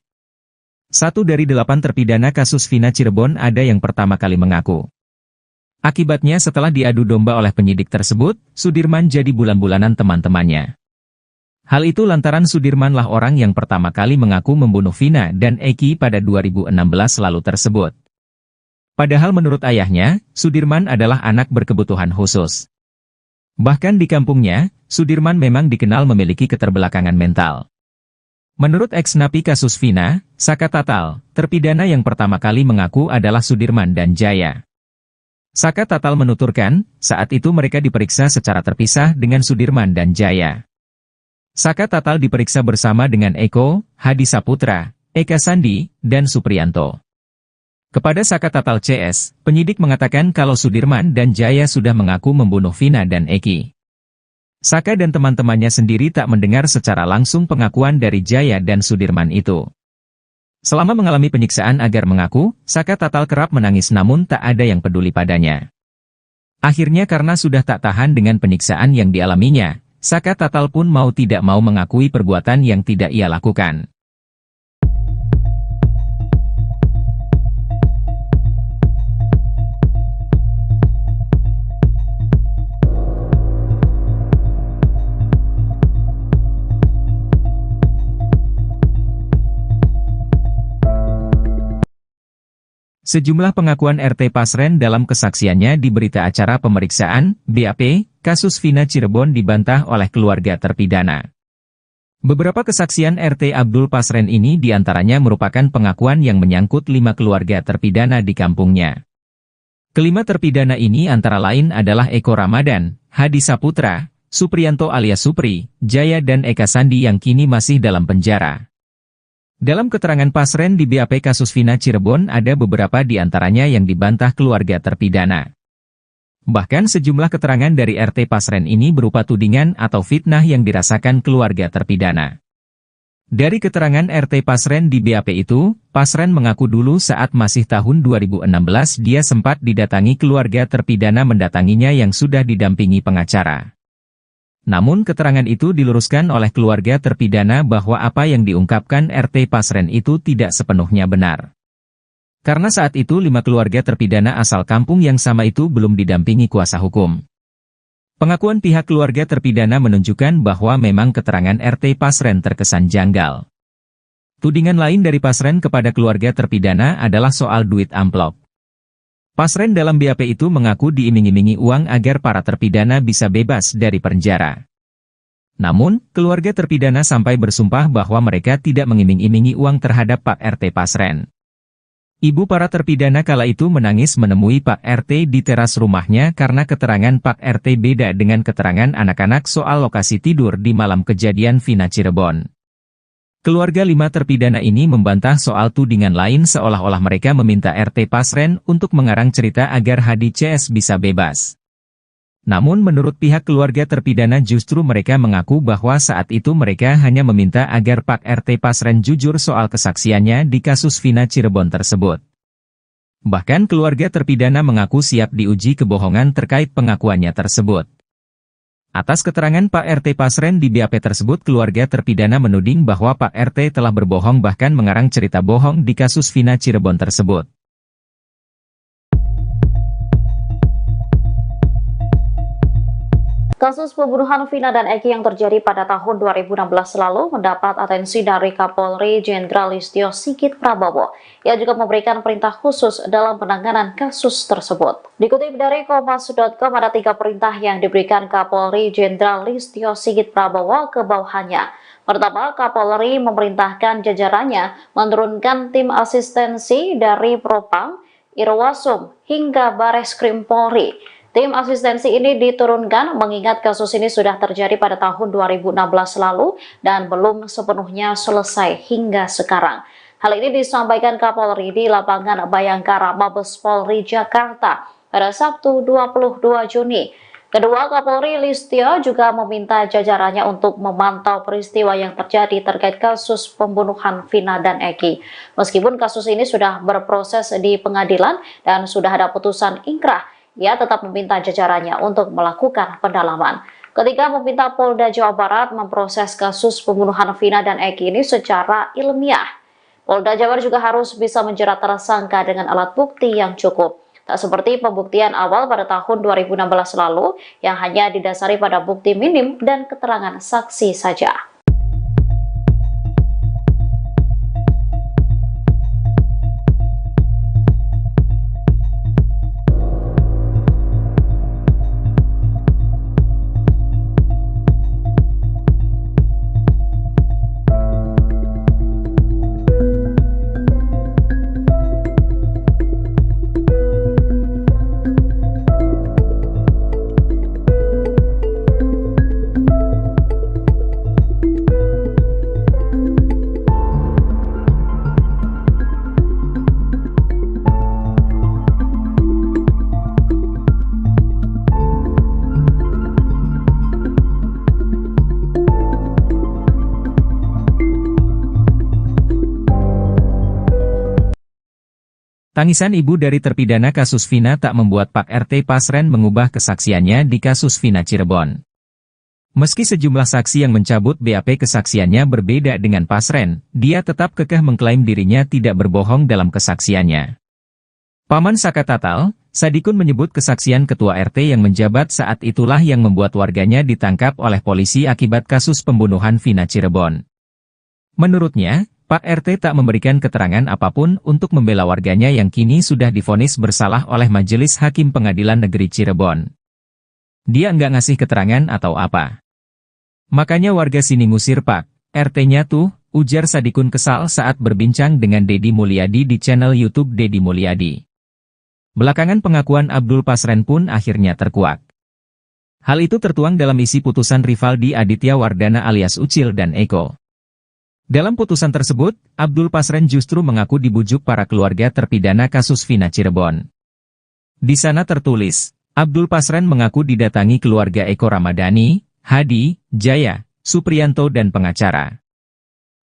S2: 1 dari 8 terpidana kasus Vina Cirebon ada yang pertama kali mengaku. Akibatnya setelah diadu domba oleh penyidik tersebut, Sudirman jadi bulan-bulanan teman-temannya. Hal itu lantaran Sudirman lah orang yang pertama kali mengaku membunuh Vina dan Eki pada 2016 lalu tersebut. Padahal menurut ayahnya, Sudirman adalah anak berkebutuhan khusus. Bahkan di kampungnya, Sudirman memang dikenal memiliki keterbelakangan mental. Menurut ex-napi kasus Vina, Saka Tatal, terpidana yang pertama kali mengaku adalah Sudirman dan Jaya. Saka Tatal menuturkan, saat itu mereka diperiksa secara terpisah dengan Sudirman dan Jaya. Saka Tatal diperiksa bersama dengan Eko, Hadi Saputra, Eka Sandi, dan Supriyanto. Kepada Saka Tatal CS, penyidik mengatakan kalau Sudirman dan Jaya sudah mengaku membunuh Vina dan Eki. Saka dan teman-temannya sendiri tak mendengar secara langsung pengakuan dari Jaya dan Sudirman itu. Selama mengalami penyiksaan agar mengaku, Saka Tatal kerap menangis namun tak ada yang peduli padanya. Akhirnya karena sudah tak tahan dengan penyiksaan yang dialaminya, Saka Tatal pun mau tidak mau mengakui perbuatan yang tidak ia lakukan. Sejumlah pengakuan RT Pasren dalam kesaksiannya di berita acara pemeriksaan, BAP, kasus Vina Cirebon dibantah oleh keluarga terpidana. Beberapa kesaksian RT Abdul Pasren ini diantaranya merupakan pengakuan yang menyangkut 5 keluarga terpidana di kampungnya. Kelima terpidana ini antara lain adalah Eko Ramadan, Hadi Saputra, Supriyanto alias Supri, Jaya dan Eka Sandi yang kini masih dalam penjara. Dalam keterangan Pasren di BAP kasus Vina Cirebon ada beberapa di antaranya yang dibantah keluarga terpidana. Bahkan sejumlah keterangan dari RT Pasren ini berupa tudingan atau fitnah yang dirasakan keluarga terpidana. Dari keterangan RT Pasren di BAP itu, Pasren mengaku dulu saat masih tahun 2016 dia sempat didatangi keluarga terpidana mendatanginya yang sudah didampingi pengacara. Namun keterangan itu diluruskan oleh keluarga terpidana bahwa apa yang diungkapkan RT Pasren itu tidak sepenuhnya benar. Karena saat itu 5 keluarga terpidana asal kampung yang sama itu belum didampingi kuasa hukum. Pengakuan pihak keluarga terpidana menunjukkan bahwa memang keterangan RT Pasren terkesan janggal. Tudingan lain dari Pasren kepada keluarga terpidana adalah soal duit amplop. Pasren dalam BAP itu mengaku diiming-imingi uang agar para terpidana bisa bebas dari penjara. Namun, keluarga terpidana sampai bersumpah bahwa mereka tidak mengiming-imingi uang terhadap Pak RT Pasren. Ibu para terpidana kala itu menangis menemui Pak RT di teras rumahnya karena keterangan Pak RT beda dengan keterangan anak-anak soal lokasi tidur di malam kejadian Vina Cirebon. Keluarga 5 terpidana ini membantah soal tudingan lain seolah-olah mereka meminta RT Pasren untuk mengarang cerita agar Hadi CS bisa bebas. Namun menurut pihak keluarga terpidana justru mereka mengaku bahwa saat itu mereka hanya meminta agar Pak RT Pasren jujur soal kesaksiannya di kasus Vina Cirebon tersebut. Bahkan keluarga terpidana mengaku siap diuji kebohongan terkait pengakuannya tersebut. Atas keterangan Pak RT Pasren di BAP tersebut, keluarga terpidana menuding bahwa Pak RT telah berbohong bahkan mengarang cerita bohong di kasus Vina Cirebon tersebut.
S3: Kasus pembunuhan Vina dan Eki yang terjadi pada tahun 2016 lalu mendapat atensi dari Kapolri Jenderal Listio Sigit Prabowo. Ia juga memberikan perintah khusus dalam penanganan kasus tersebut. Dikutip dari Kompas.com, ada 3 perintah yang diberikan Kapolri Jenderal Listio Sigit Prabowo ke bawahannya. Pertama, Kapolri memerintahkan jajarannya menurunkan tim asistensi dari Propam, Irwasum, hingga Bareskrim Polri. Tim asistensi ini diturunkan mengingat kasus ini sudah terjadi pada tahun 2016 lalu dan belum sepenuhnya selesai hingga sekarang. Hal ini disampaikan Kapolri di lapangan Bayangkara Mabes Polri Jakarta pada Sabtu 22 Juni. Kedua, Kapolri Listio juga meminta jajarannya untuk memantau peristiwa yang terjadi terkait kasus pembunuhan Vina dan Eki. Meskipun kasus ini sudah berproses di pengadilan dan sudah ada putusan ingkrah, ia tetap meminta jajarannya untuk melakukan pendalaman. Ketika meminta Polda Jawa Barat memproses kasus pembunuhan Vina dan Eki ini secara ilmiah, Polda Jabar juga harus bisa menjerat tersangka dengan alat bukti yang cukup. Tak seperti pembuktian awal pada tahun 2016 lalu yang hanya didasari pada bukti minim dan keterangan saksi saja.
S2: Tangisan ibu dari terpidana kasus Vina tak membuat Pak RT Pasren mengubah kesaksiannya di kasus Vina Cirebon. Meski sejumlah saksi yang mencabut BAP kesaksiannya berbeda dengan Pasren, dia tetap kekeh mengklaim dirinya tidak berbohong dalam kesaksiannya. Paman Saka Tatal, Sadikun menyebut kesaksian Ketua RT yang menjabat saat itulah yang membuat warganya ditangkap oleh polisi akibat kasus pembunuhan Vina Cirebon. Menurutnya, Pak RT tak memberikan keterangan apapun untuk membela warganya yang kini sudah divonis bersalah oleh Majelis Hakim Pengadilan Negeri Cirebon. Dia nggak ngasih keterangan atau apa. Makanya warga sini ngusir Pak RT-nya tuh, ujar Sadikun kesal saat berbincang dengan Deddy Mulyadi di channel YouTube Deddy Mulyadi. Belakangan pengakuan Abdul Pasren pun akhirnya terkuak. Hal itu tertuang dalam isi putusan Rivaldi Aditya Wardana alias Ucil dan Eko. Dalam putusan tersebut, Abdul Pasren justru mengaku dibujuk para keluarga terpidana kasus Vina Cirebon. Di sana tertulis, Abdul Pasren mengaku didatangi keluarga Eko Ramadhani, Hadi, Jaya, Supriyanto dan pengacara.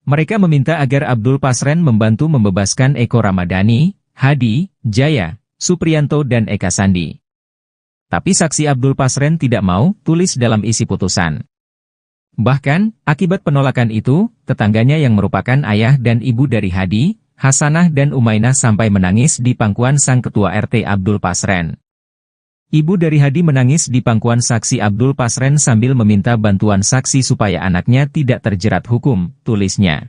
S2: Mereka meminta agar Abdul Pasren membantu membebaskan Eko Ramadhani, Hadi, Jaya, Supriyanto dan Eka Sandi. Tapi saksi Abdul Pasren tidak mau, tulis dalam isi putusan. Bahkan, akibat penolakan itu, tetangganya yang merupakan ayah dan ibu dari Hadi, Hasanah dan Umainah sampai menangis di pangkuan sang ketua RT Abdul Pasren. Ibu dari Hadi menangis di pangkuan saksi Abdul Pasren sambil meminta bantuan saksi supaya anaknya tidak terjerat hukum, tulisnya.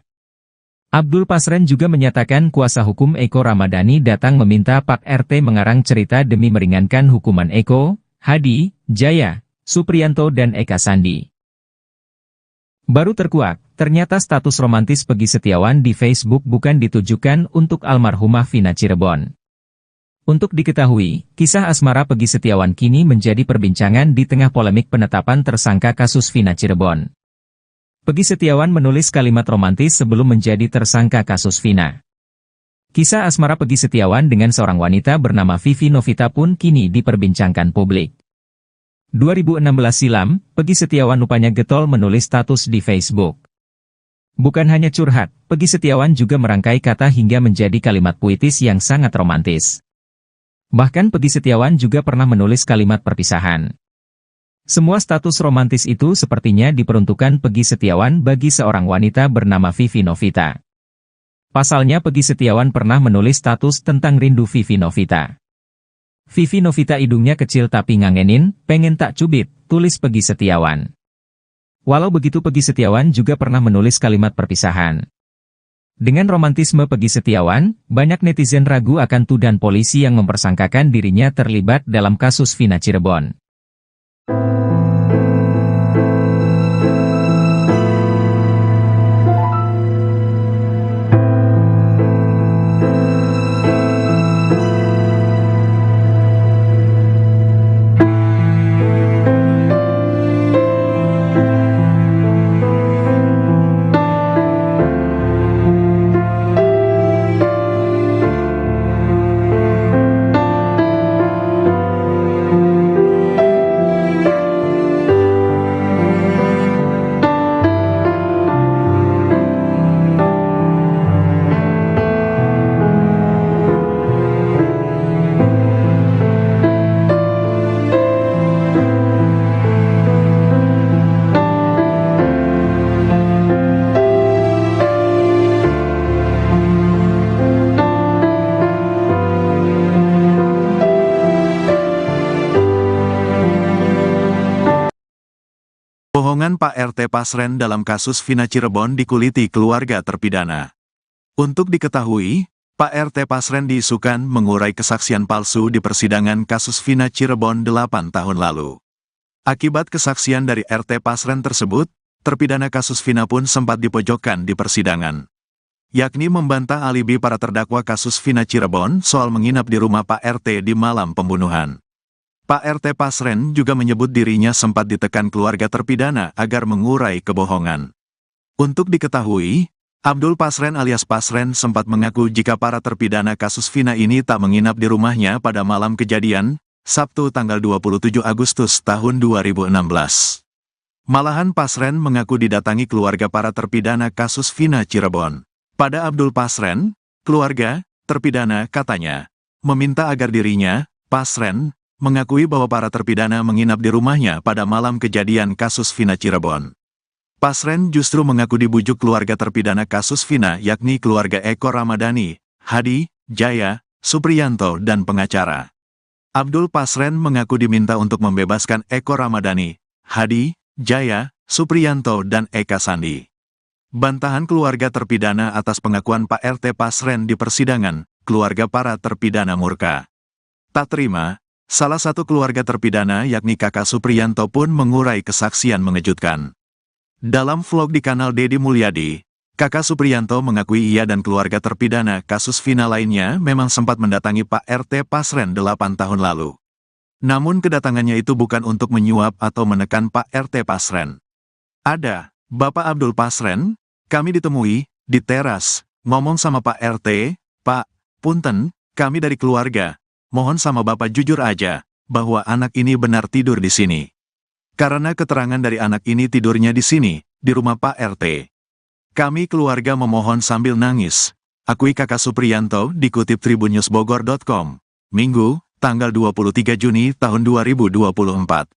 S2: Abdul Pasren juga menyatakan kuasa hukum Eko Ramadhani datang meminta Pak RT mengarang cerita demi meringankan hukuman Eko, Hadi, Jaya, Supriyanto dan Eka Sandi. Baru terkuak, ternyata status romantis Peggy Setiawan di Facebook bukan ditujukan untuk almarhumah Vina Cirebon. Untuk diketahui, kisah asmara Peggy Setiawan kini menjadi perbincangan di tengah polemik penetapan tersangka kasus Vina Cirebon. Peggy Setiawan menulis kalimat romantis sebelum menjadi tersangka kasus Vina. Kisah asmara Peggy Setiawan dengan seorang wanita bernama Vivi Novita pun kini diperbincangkan publik. 2016 silam, Peggy Setiawan rupanya getol menulis status di Facebook. Bukan hanya curhat, Peggy Setiawan juga merangkai kata hingga menjadi kalimat puitis yang sangat romantis. Bahkan Peggy Setiawan juga pernah menulis kalimat perpisahan. Semua status romantis itu sepertinya diperuntukkan Peggy Setiawan bagi seorang wanita bernama Vivi Novita. Pasalnya Peggy Setiawan pernah menulis status tentang rindu Vivi Novita. Vivi Novita hidungnya kecil tapi ngangenin, pengen tak cubit, tulis Peggy Setiawan. Walau begitu Peggy Setiawan juga pernah menulis kalimat perpisahan. Dengan romantisme Peggy Setiawan, banyak netizen ragu akan tuduhan polisi yang mempersangkakan dirinya terlibat dalam kasus Vina Cirebon.
S1: Bohongan Pak RT Pasren dalam kasus Vina Cirebon dikuliti keluarga terpidana. Untuk diketahui, Pak RT Pasren diisukan mengurai kesaksian palsu di persidangan kasus Vina Cirebon 8 tahun lalu. Akibat kesaksian dari RT Pasren tersebut, terpidana kasus Vina pun sempat dipojokkan di persidangan. Yakni membantah alibi para terdakwa kasus Vina Cirebon soal menginap di rumah Pak RT di malam pembunuhan. Pak RT Pasren juga menyebut dirinya sempat ditekan keluarga terpidana agar mengurai kebohongan. Untuk diketahui, Abdul Pasren alias Pasren sempat mengaku jika para terpidana kasus Vina ini tak menginap di rumahnya pada malam kejadian, Sabtu tanggal 27 Agustus tahun 2016. Malahan Pasren mengaku didatangi keluarga para terpidana kasus Vina Cirebon. Pada Abdul Pasren, keluarga terpidana katanya meminta agar dirinya, Pasren, mengakui bahwa para terpidana menginap di rumahnya pada malam kejadian kasus Vina Cirebon. Pasren justru mengaku dibujuk keluarga terpidana kasus Vina yakni keluarga Eko Ramadhani, Hadi, Jaya, Supriyanto dan pengacara. Abdul Pasren mengaku diminta untuk membebaskan Eko Ramadhani, Hadi, Jaya, Supriyanto dan Eka Sandi. Bantahan keluarga terpidana atas pengakuan Pak RT Pasren di persidangan, keluarga para terpidana murka. Tak terima, salah satu keluarga terpidana yakni kakak Supriyanto pun mengurai kesaksian mengejutkan. Dalam vlog di kanal Deddy Mulyadi, kakak Supriyanto mengakui ia dan keluarga terpidana kasus Vina lainnya memang sempat mendatangi Pak RT Pasren 8 tahun lalu. Namun kedatangannya itu bukan untuk menyuap atau menekan Pak RT Pasren. Ada, Bapak Abdul Pasren, kami ditemui di teras, ngomong sama Pak RT, Pak, punten, kami dari keluarga. Mohon sama Bapak jujur aja, bahwa anak ini benar tidur di sini. Karena keterangan dari anak ini tidurnya di sini, di rumah Pak RT. Kami keluarga memohon sambil nangis. Akui kakak Supriyanto dikutip tribunnews.bogor.com. Minggu, tanggal 23 Juni tahun 2024.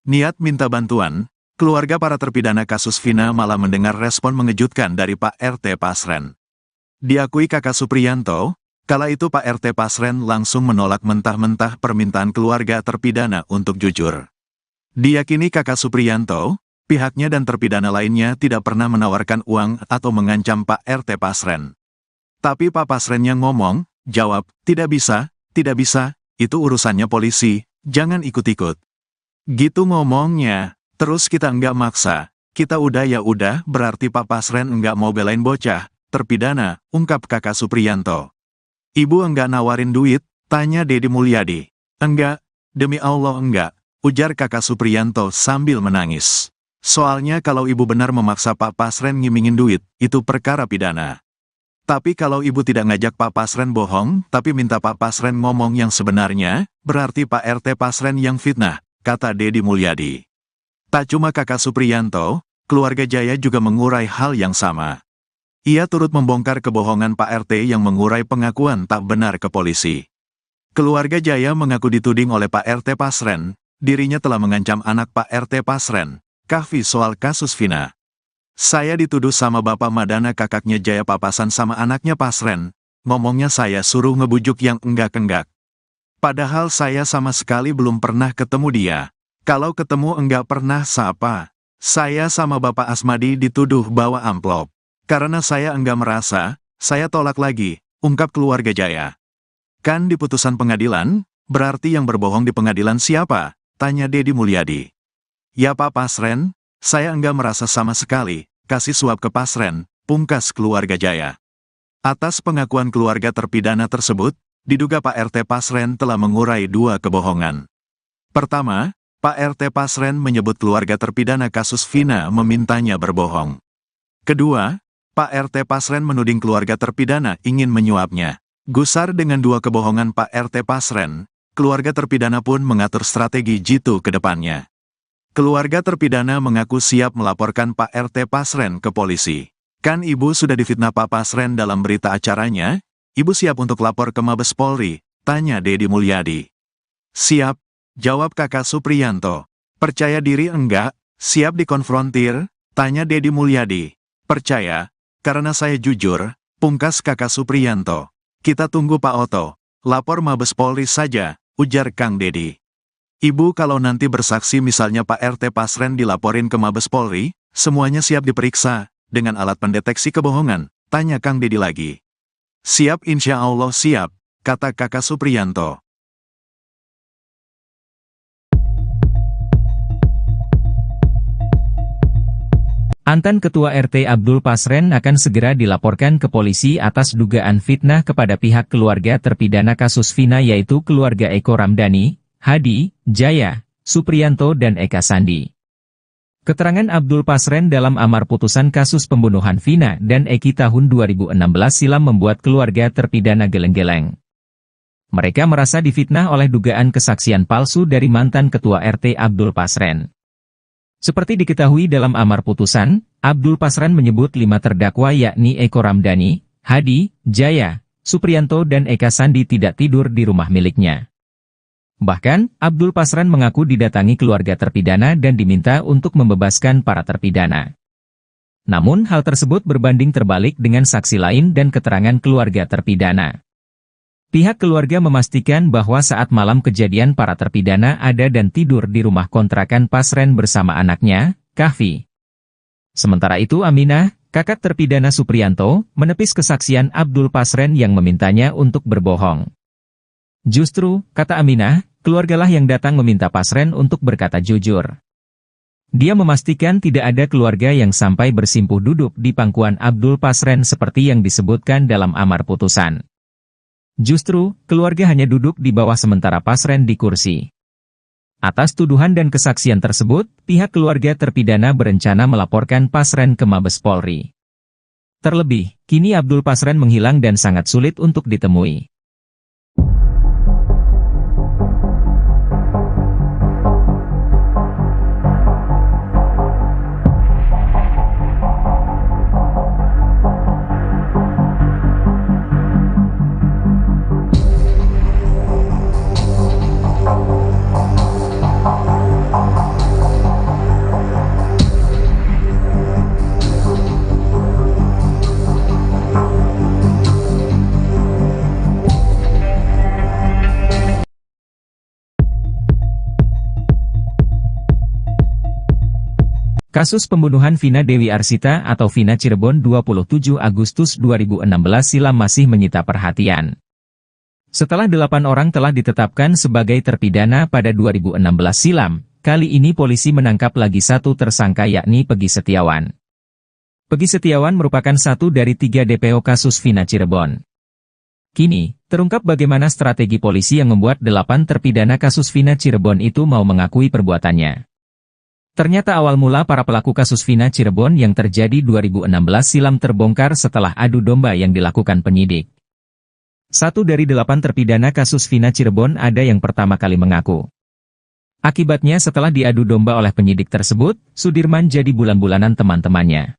S1: Niat minta bantuan, keluarga para terpidana kasus Vina malah mendengar respon mengejutkan dari Pak RT Pasren. Diakui kakak Supriyanto, kala itu Pak RT Pasren langsung menolak mentah-mentah permintaan keluarga terpidana untuk jujur. Diyakini kakak Supriyanto, pihaknya dan terpidana lainnya tidak pernah menawarkan uang atau mengancam Pak RT Pasren. Tapi Pak Pasren yang ngomong, jawab, tidak bisa, itu urusannya polisi, jangan ikut-ikut. Gitu ngomongnya, terus kita enggak maksa, kita udah ya udah berarti Pak Pasren enggak mau belain bocah, terpidana, ungkap kakak Supriyanto. Ibu enggak nawarin duit, tanya Deddy Mulyadi. Enggak, demi Allah enggak, ujar kakak Supriyanto sambil menangis. Soalnya kalau ibu benar memaksa Pak Pasren ngimingin duit, itu perkara pidana. Tapi kalau ibu tidak ngajak Pak Pasren bohong, tapi minta Pak Pasren ngomong yang sebenarnya, berarti Pak RT Pasren yang fitnah, kata Deddy Mulyadi. Tak cuma kakak Supriyanto, keluarga Jaya juga mengurai hal yang sama. Ia turut membongkar kebohongan Pak RT yang mengurai pengakuan tak benar ke polisi. Keluarga Jaya mengaku dituding oleh Pak RT Pasren, dirinya telah mengancam anak Pak RT Pasren, Kahfi soal kasus Vina. Saya dituduh sama Bapak Madana kakaknya Jaya papasan sama anaknya Pasren, ngomongnya saya suruh ngebujuk yang enggak-enggak. Padahal saya sama sekali belum pernah ketemu dia. Kalau ketemu enggak pernah sapa. Saya sama Bapak Asmadi dituduh bawa amplop. Karena saya enggak merasa, saya tolak lagi, ungkap keluarga Jaya. Kan di putusan pengadilan, berarti yang berbohong di pengadilan siapa? Tanya Dedi Mulyadi. Ya Pak Pasren, saya enggak merasa sama sekali, kasih suap ke Pasren, pungkas keluarga Jaya. Atas pengakuan keluarga terpidana tersebut, diduga Pak RT Pasren telah mengurai dua kebohongan. Pertama, Pak RT Pasren menyebut keluarga terpidana kasus Vina memintanya berbohong. Kedua, Pak RT Pasren menuding keluarga terpidana ingin menyuapnya. Gusar dengan dua kebohongan Pak RT Pasren, keluarga terpidana pun mengatur strategi jitu ke depannya. Keluarga terpidana mengaku siap melaporkan Pak RT Pasren ke polisi. Kan ibu sudah difitnah Pak Pasren dalam berita acaranya? Ibu siap untuk lapor ke Mabes Polri? Tanya Dedi Mulyadi. Siap, jawab kakak Supriyanto. Percaya diri enggak? Siap dikonfrontir? Tanya Dedi Mulyadi. Percaya, karena saya jujur, pungkas kakak Supriyanto. Kita tunggu Pak Oto, lapor Mabes Polri saja, ujar Kang Dedi. Ibu kalau nanti bersaksi misalnya Pak RT Pasren dilaporin ke Mabes Polri, semuanya siap diperiksa, dengan alat pendeteksi kebohongan, tanya Kang Dedi lagi. Siap insya Allah siap, kata kakak Supriyanto.
S2: Mantan Ketua RT Abdul Pasren akan segera dilaporkan ke polisi atas dugaan fitnah kepada pihak keluarga terpidana kasus Vina yaitu keluarga Eko Ramdhani, Hadi, Jaya, Supriyanto dan Eka Sandi. Keterangan Abdul Pasren dalam amar putusan kasus pembunuhan Vina dan Eki tahun 2016 silam membuat keluarga terpidana geleng-geleng. Mereka merasa difitnah oleh dugaan kesaksian palsu dari mantan Ketua RT Abdul Pasren. Seperti diketahui dalam amar putusan, Abdul Pasren menyebut 5 terdakwa yakni Eko Ramdhani, Hadi, Jaya, Supriyanto dan Eka Sandi tidak tidur di rumah miliknya. Bahkan, Abdul Pasren mengaku didatangi keluarga terpidana dan diminta untuk membebaskan para terpidana. Namun hal tersebut berbanding terbalik dengan saksi lain dan keterangan keluarga terpidana. Pihak keluarga memastikan bahwa saat malam kejadian para terpidana ada dan tidur di rumah kontrakan Pasren bersama anaknya, Kahfi. Sementara itu Aminah, kakak terpidana Supriyanto, menepis kesaksian Abdul Pasren yang memintanya untuk berbohong. Justru, kata Aminah, keluargalah yang datang meminta Pasren untuk berkata jujur. Dia memastikan tidak ada keluarga yang sampai bersimpuh duduk di pangkuan Abdul Pasren seperti yang disebutkan dalam amar putusan. Justru, keluarga hanya duduk di bawah sementara Pasren di kursi. Atas tuduhan dan kesaksian tersebut, pihak keluarga terpidana berencana melaporkan Pasren ke Mabes Polri. Terlebih, kini Abdul Pasren menghilang dan sangat sulit untuk ditemui. Kasus pembunuhan Vina Dewi Arsita atau Vina Cirebon 27 Agustus 2016 silam masih menyita perhatian. Setelah 8 orang telah ditetapkan sebagai terpidana pada 2016 silam, kali ini polisi menangkap lagi satu tersangka yakni Peggy Setiawan. Peggy Setiawan merupakan satu dari 3 DPO kasus Vina Cirebon. Kini, terungkap bagaimana strategi polisi yang membuat 8 terpidana kasus Vina Cirebon itu mau mengakui perbuatannya. Ternyata awal mula para pelaku kasus Vina Cirebon yang terjadi 2016 silam terbongkar setelah adu domba yang dilakukan penyidik. Satu dari 8 terpidana kasus Vina Cirebon ada yang pertama kali mengaku. Akibatnya setelah diadu domba oleh penyidik tersebut, Sudirman jadi bulan-bulanan teman-temannya.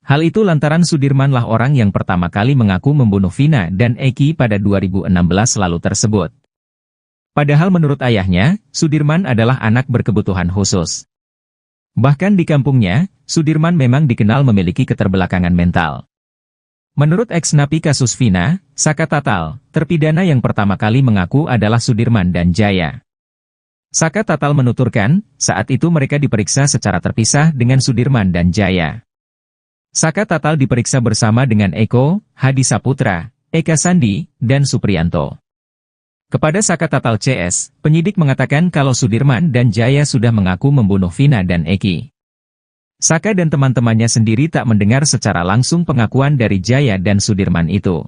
S2: Hal itu lantaran Sudirmanlah orang yang pertama kali mengaku membunuh Vina dan Eki pada 2016 lalu tersebut. Padahal menurut ayahnya, Sudirman adalah anak berkebutuhan khusus. Bahkan di kampungnya, Sudirman memang dikenal memiliki keterbelakangan mental. Menurut ex-napi kasus Vina, Saka Tatal, terpidana yang pertama kali mengaku adalah Sudirman dan Jaya. Saka Tatal menuturkan, saat itu mereka diperiksa secara terpisah dengan Sudirman dan Jaya. Saka Tatal diperiksa bersama dengan Eko, Hadi Saputra, Eka Sandi, dan Supriyanto. Kepada Saka Tatal CS, penyidik mengatakan kalau Sudirman dan Jaya sudah mengaku membunuh Vina dan Eki. Saka dan teman-temannya sendiri tak mendengar secara langsung pengakuan dari Jaya dan Sudirman itu.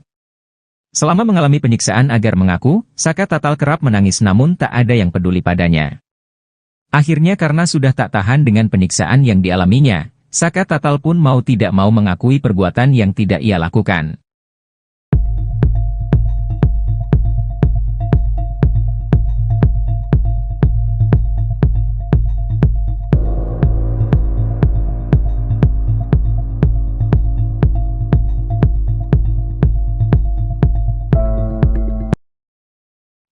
S2: Selama mengalami penyiksaan agar mengaku, Saka Tatal kerap menangis namun tak ada yang peduli padanya. Akhirnya karena sudah tak tahan dengan penyiksaan yang dialaminya, Saka Tatal pun mau tidak mau mengakui perbuatan yang tidak ia lakukan.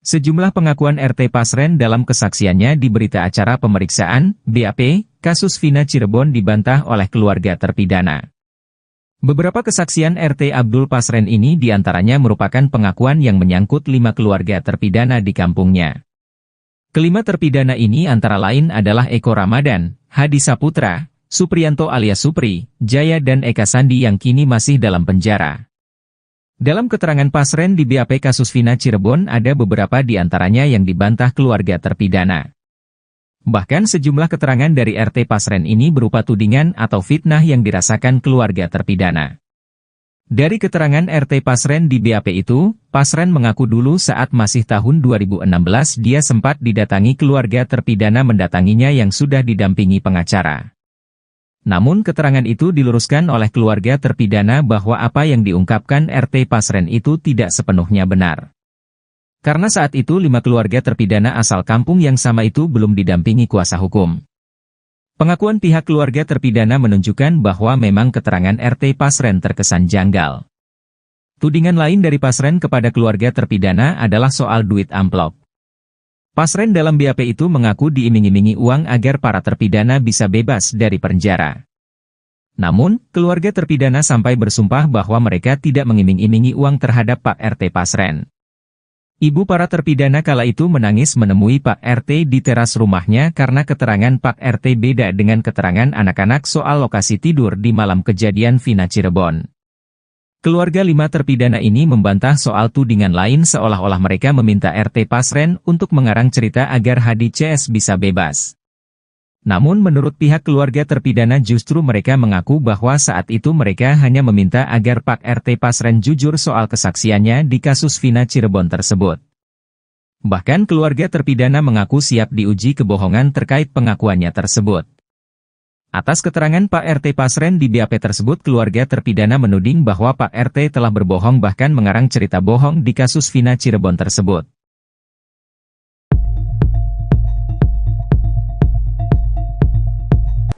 S2: Sejumlah pengakuan RT Pasren dalam kesaksiannya di berita acara pemeriksaan, BAP, kasus Vina Cirebon dibantah oleh keluarga terpidana. Beberapa kesaksian RT Abdul Pasren ini diantaranya merupakan pengakuan yang menyangkut 5 keluarga terpidana di kampungnya. Kelima terpidana ini antara lain adalah Eko Ramadan, Hadi Saputra, Supriyanto alias Supri, Jaya dan Eka Sandi yang kini masih dalam penjara. Dalam keterangan Pasren di BAP kasus Vina Cirebon ada beberapa di antaranya yang dibantah keluarga terpidana. Bahkan sejumlah keterangan dari RT Pasren ini berupa tudingan atau fitnah yang dirasakan keluarga terpidana. Dari keterangan RT Pasren di BAP itu, Pasren mengaku dulu saat masih tahun 2016 dia sempat didatangi keluarga terpidana mendatanginya yang sudah didampingi pengacara. Namun keterangan itu diluruskan oleh keluarga terpidana bahwa apa yang diungkapkan RT Pasren itu tidak sepenuhnya benar. Karena saat itu 5 keluarga terpidana asal kampung yang sama itu belum didampingi kuasa hukum. Pengakuan pihak keluarga terpidana menunjukkan bahwa memang keterangan RT Pasren terkesan janggal. Tudingan lain dari Pasren kepada keluarga terpidana adalah soal duit amplop. Pasren dalam BAP itu mengaku diiming-imingi uang agar para terpidana bisa bebas dari penjara. Namun, keluarga terpidana sampai bersumpah bahwa mereka tidak mengiming-imingi uang terhadap Pak RT Pasren. Ibu para terpidana kala itu menangis menemui Pak RT di teras rumahnya karena keterangan Pak RT beda dengan keterangan anak-anak soal lokasi tidur di malam kejadian Vina Cirebon. Keluarga 5 terpidana ini membantah soal tudingan lain seolah-olah mereka meminta RT Pasren untuk mengarang cerita agar Hadi CS bisa bebas. Namun menurut pihak keluarga terpidana justru mereka mengaku bahwa saat itu mereka hanya meminta agar Pak RT Pasren jujur soal kesaksiannya di kasus Vina Cirebon tersebut. Bahkan keluarga terpidana mengaku siap diuji kebohongan terkait pengakuannya tersebut. Atas keterangan Pak RT Pasren di BAP tersebut keluarga terpidana menuding bahwa Pak RT telah berbohong bahkan mengarang cerita bohong di kasus Vina Cirebon tersebut.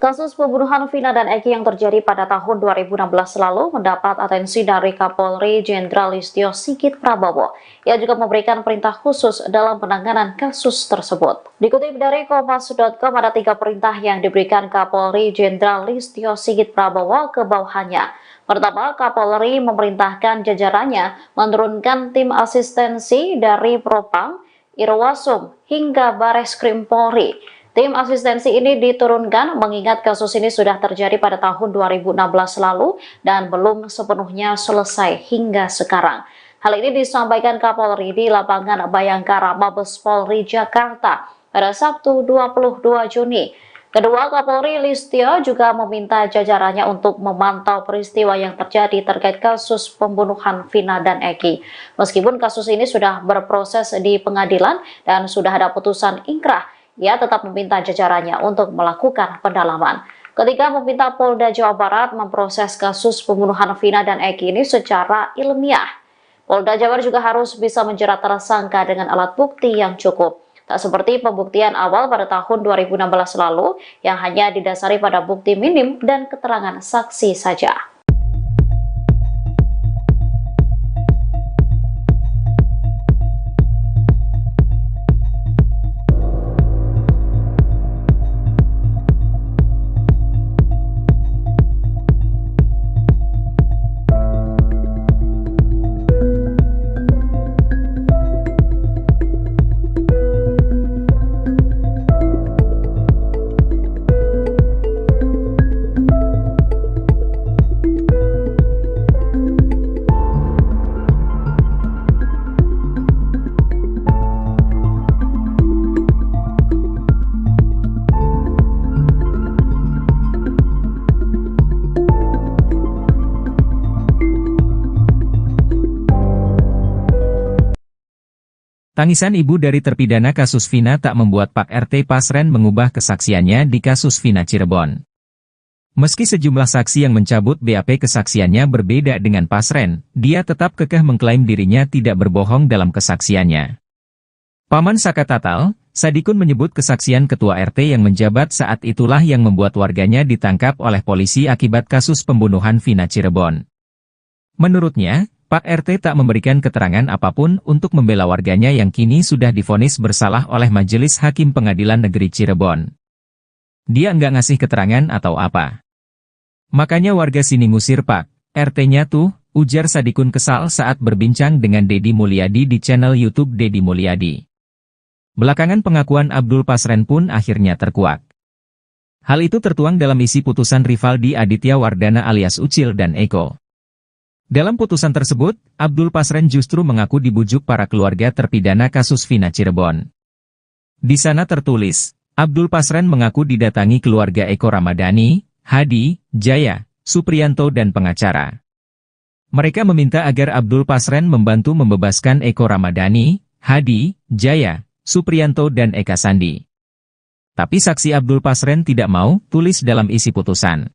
S3: Kasus pembunuhan Vina dan Eki yang terjadi pada tahun 2016 lalu mendapat atensi dari Kapolri Jenderal Listio Sigit Prabowo. Ia juga memberikan perintah khusus dalam penanganan kasus tersebut. Dikutip dari Kompas.com ada 3 perintah yang diberikan Kapolri Jenderal Listio Sigit Prabowo ke bawahannya. Pertama, Kapolri memerintahkan jajarannya menurunkan tim asistensi dari Propam, Irwasum, hingga Bareskrim Polri. Tim asistensi ini diturunkan mengingat kasus ini sudah terjadi pada tahun 2016 lalu dan belum sepenuhnya selesai hingga sekarang. Hal ini disampaikan Kapolri di lapangan Bayangkara Mabes Polri Jakarta pada Sabtu 22 Juni. Kedua, Kapolri Listio juga meminta jajarannya untuk memantau peristiwa yang terjadi terkait kasus pembunuhan Vina dan Eki. Meskipun kasus ini sudah berproses di pengadilan dan sudah ada putusan ingkrah, ia tetap meminta jajarannya untuk melakukan pendalaman. Ketika meminta Polda Jawa Barat memproses kasus pembunuhan Vina dan Eki ini secara ilmiah. Polda Jabar juga harus bisa menjerat tersangka dengan alat bukti yang cukup. Tak seperti pembuktian awal pada tahun 2016 lalu yang hanya didasari pada bukti minim dan keterangan saksi saja.
S2: Tangisan ibu dari terpidana kasus Vina tak membuat Pak RT Pasren mengubah kesaksiannya di kasus Vina Cirebon. Meski sejumlah saksi yang mencabut BAP kesaksiannya berbeda dengan Pasren, dia tetap kekeh mengklaim dirinya tidak berbohong dalam kesaksiannya. Paman Saka Tatal, Sadikun menyebut kesaksian ketua RT yang menjabat saat itulah yang membuat warganya ditangkap oleh polisi akibat kasus pembunuhan Vina Cirebon. Menurutnya, Pak RT tak memberikan keterangan apapun untuk membela warganya yang kini sudah divonis bersalah oleh Majelis Hakim Pengadilan Negeri Cirebon. Dia nggak ngasih keterangan atau apa. Makanya warga sini ngusir Pak RT-nya tuh, ujar Sadikun kesal saat berbincang dengan Deddy Mulyadi di channel YouTube Deddy Mulyadi. Belakangan pengakuan Abdul Pasren pun akhirnya terkuak. Hal itu tertuang dalam isi putusan Rivaldi Aditya Wardana alias Ucil dan Eko. Dalam putusan tersebut, Abdul Pasren justru mengaku dibujuk para keluarga terpidana kasus Vina Cirebon. Di sana tertulis, Abdul Pasren mengaku didatangi keluarga Eko Ramadhani, Hadi, Jaya, Supriyanto dan pengacara. Mereka meminta agar Abdul Pasren membantu membebaskan Eko Ramadhani, Hadi, Jaya, Supriyanto dan Eka Sandi. Tapi saksi Abdul Pasren tidak mau, tulis dalam isi putusan.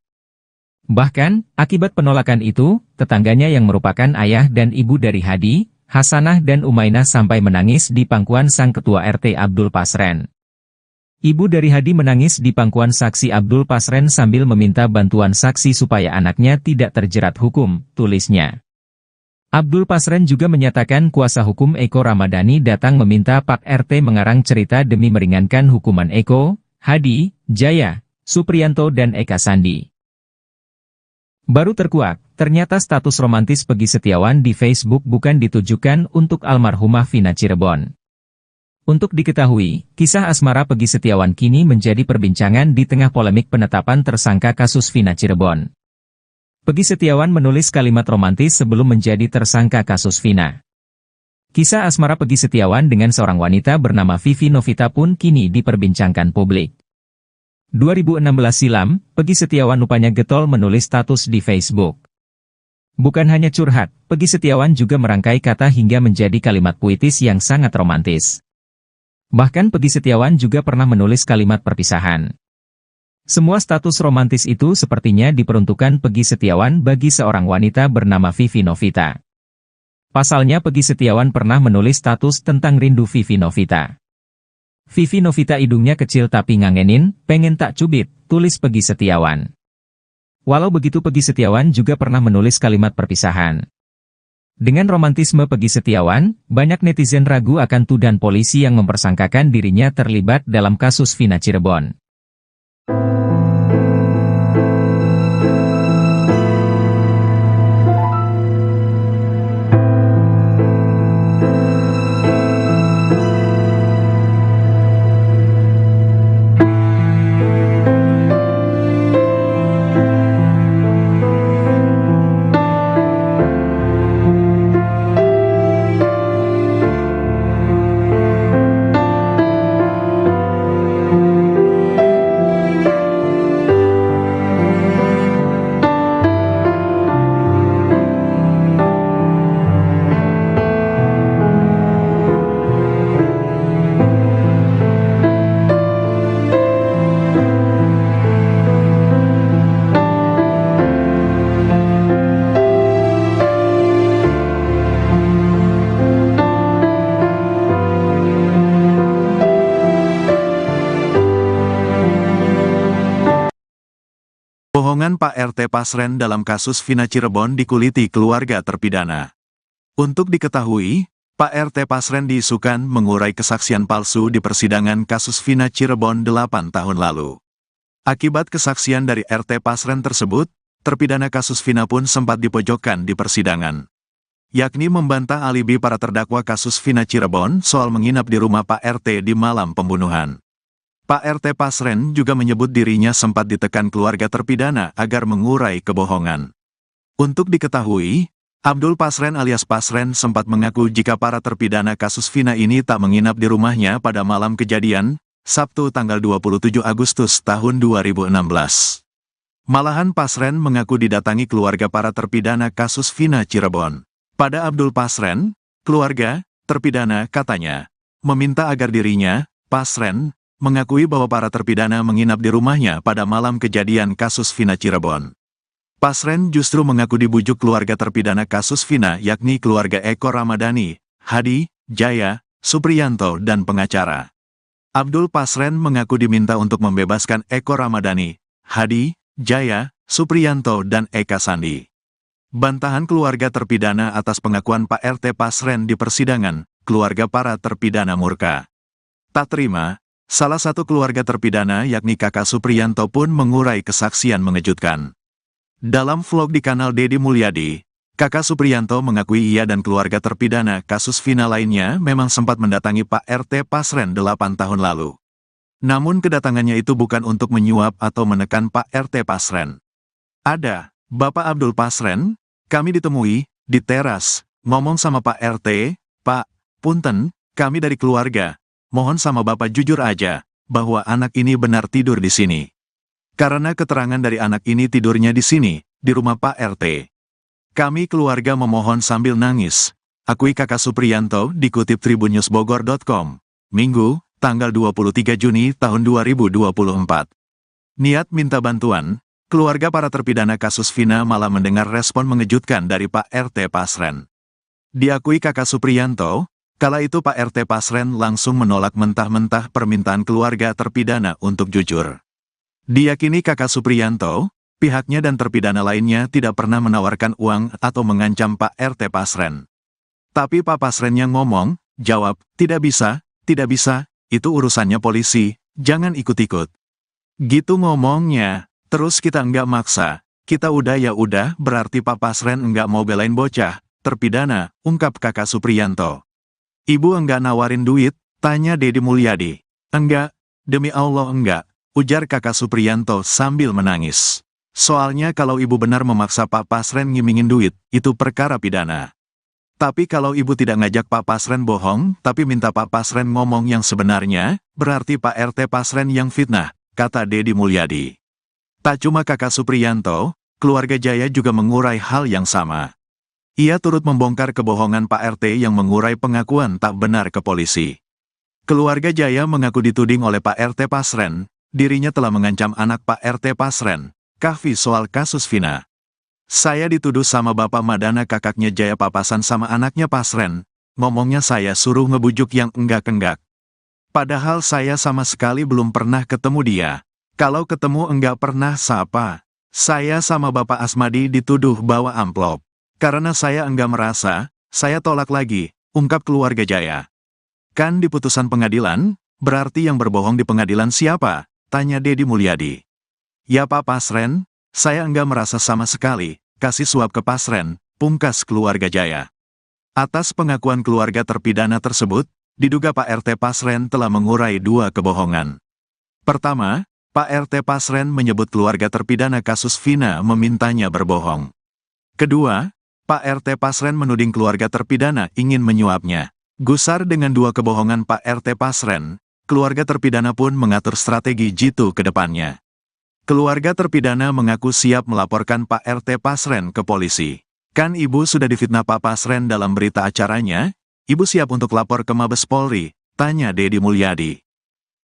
S2: Bahkan, akibat penolakan itu, tetangganya yang merupakan ayah dan ibu dari Hadi, Hasanah dan Umainah sampai menangis di pangkuan sang ketua RT Abdul Pasren. Ibu dari Hadi menangis di pangkuan saksi Abdul Pasren sambil meminta bantuan saksi supaya anaknya tidak terjerat hukum, tulisnya. Abdul Pasren juga menyatakan kuasa hukum Eko Ramadhani datang meminta Pak RT mengarang cerita demi meringankan hukuman Eko, Hadi, Jaya, Supriyanto dan Eka Sandi. Baru terkuak, ternyata status romantis Peggy Setiawan di Facebook bukan ditujukan untuk almarhumah Vina Cirebon. Untuk diketahui, kisah asmara Peggy Setiawan kini menjadi perbincangan di tengah polemik penetapan tersangka kasus Vina Cirebon. Peggy Setiawan menulis kalimat romantis sebelum menjadi tersangka kasus Vina. Kisah asmara Peggy Setiawan dengan seorang wanita bernama Vivi Novita pun kini diperbincangkan publik. 2016 silam, Peggy Setiawan rupanya getol menulis status di Facebook. Bukan hanya curhat, Peggy Setiawan juga merangkai kata hingga menjadi kalimat puitis yang sangat romantis. Bahkan Peggy Setiawan juga pernah menulis kalimat perpisahan. Semua status romantis itu sepertinya diperuntukkan Peggy Setiawan bagi seorang wanita bernama Vivi Novita. Pasalnya Peggy Setiawan pernah menulis status tentang rindu Vivi Novita. Vivi Novita hidungnya kecil tapi ngangenin, pengen tak cubit, tulis Peggy Setiawan. Walau begitu Peggy Setiawan juga pernah menulis kalimat perpisahan. Dengan romantisme Peggy Setiawan, banyak netizen ragu akan tuduhan polisi yang mempersangkakan dirinya terlibat dalam kasus Vina Cirebon.
S1: Bohongan Pak RT Pasren dalam kasus Vina Cirebon dikuliti keluarga terpidana. Untuk diketahui, Pak RT Pasren diisukan mengurai kesaksian palsu di persidangan kasus Vina Cirebon 8 tahun lalu. Akibat kesaksian dari RT Pasren tersebut, terpidana kasus Vina pun sempat dipojokkan di persidangan. Yakni membantah alibi para terdakwa kasus Vina Cirebon soal menginap di rumah Pak RT di malam pembunuhan. Pak RT Pasren juga menyebut dirinya sempat ditekan keluarga terpidana agar mengurai kebohongan. Untuk diketahui, Abdul Pasren alias Pasren sempat mengaku jika para terpidana kasus Vina ini tak menginap di rumahnya pada malam kejadian, Sabtu tanggal 27 Agustus tahun 2016. Malahan Pasren mengaku didatangi keluarga para terpidana kasus Vina Cirebon. Pada Abdul Pasren, keluarga, terpidana katanya, meminta agar dirinya, Pasren, mengakui bahwa para terpidana menginap di rumahnya pada malam kejadian kasus Vina Cirebon. Pasren justru mengaku dibujuk keluarga terpidana kasus Vina yakni keluarga Eko Ramadhani, Hadi, Jaya, Supriyanto dan pengacara. Abdul Pasren mengaku diminta untuk membebaskan Eko Ramadhani, Hadi, Jaya, Supriyanto dan Eka Sandi. Bantahan keluarga terpidana atas pengakuan Pak RT Pasren di persidangan, keluarga para terpidana murka. Tak terima, salah satu keluarga terpidana yakni kakak Supriyanto pun mengurai kesaksian mengejutkan. Dalam vlog di kanal Deddy Mulyadi, kakak Supriyanto mengakui ia dan keluarga terpidana kasus Vina lainnya memang sempat mendatangi Pak RT Pasren 8 tahun lalu. Namun kedatangannya itu bukan untuk menyuap atau menekan Pak RT Pasren. Ada, Bapak Abdul Pasren, kami ditemui, di teras, ngomong sama Pak RT, Pak, punten, kami dari keluarga, mohon sama Bapak jujur aja, bahwa anak ini benar tidur di sini. Karena keterangan dari anak ini tidurnya di sini, di rumah Pak RT. Kami keluarga memohon sambil nangis, akui kakak Supriyanto dikutip tribunnewsbogor.com, Minggu, tanggal 23 Juni tahun 2024. Niat minta bantuan, keluarga para terpidana kasus Vina malah mendengar respon mengejutkan dari Pak RT Pasren. Diakui kakak Supriyanto, kala itu Pak RT Pasren langsung menolak mentah-mentah permintaan keluarga terpidana untuk jujur. Diyakini kakak Supriyanto, pihaknya dan terpidana lainnya tidak pernah menawarkan uang atau mengancam Pak RT Pasren. Tapi Pak Pasren yang ngomong, jawab, tidak bisa, itu urusannya polisi, jangan ikut-ikut. Gitu ngomongnya, terus kita enggak maksa, kita udah ya udah berarti Pak Pasren enggak mau belain bocah, terpidana, ungkap kakak Supriyanto. Ibu enggak nawarin duit, tanya Deddy Mulyadi. Enggak, demi Allah enggak, ujar kakak Supriyanto sambil menangis. Soalnya kalau ibu benar memaksa Pak Pasren ngimingin duit, itu perkara pidana. Tapi kalau ibu tidak ngajak Pak Pasren bohong, tapi minta Pak Pasren ngomong yang sebenarnya, berarti Pak RT Pasren yang fitnah, kata Deddy Mulyadi. Tak cuma kakak Supriyanto, keluarga Jaya juga mengurai hal yang sama. Ia turut membongkar kebohongan Pak RT yang mengurai pengakuan tak benar ke polisi. Keluarga Jaya mengaku dituding oleh Pak RT Pasren, dirinya telah mengancam anak Pak RT Pasren, Kahfi soal kasus Vina. Saya dituduh sama Bapak Madana kakaknya Jaya papasan sama anaknya Pasren, ngomongnya saya suruh ngebujuk yang enggak-enggak. Padahal saya sama sekali belum pernah ketemu dia. Kalau ketemu enggak pernah sapa. Saya sama Bapak Asmadi dituduh bawa amplop. Karena saya enggak merasa, saya tolak lagi, ungkap keluarga Jaya. Kan di putusan pengadilan, berarti yang berbohong di pengadilan siapa? Tanya Deddy Mulyadi. Ya Pak Pasren, saya enggak merasa sama sekali, kasih suap ke Pasren, pungkas keluarga Jaya. Atas pengakuan keluarga terpidana tersebut, diduga Pak RT Pasren telah mengurai dua kebohongan. Pertama, Pak RT Pasren menyebut keluarga terpidana kasus Vina memintanya berbohong. Kedua, Pak RT Pasren menuding keluarga terpidana ingin menyuapnya. Gusar dengan dua kebohongan Pak RT Pasren, keluarga terpidana pun mengatur strategi jitu ke depannya. Keluarga terpidana mengaku siap melaporkan Pak RT Pasren ke polisi. Kan ibu sudah difitnah Pak Pasren dalam berita acaranya? Ibu siap untuk lapor ke Mabes Polri? Tanya Deddy Mulyadi.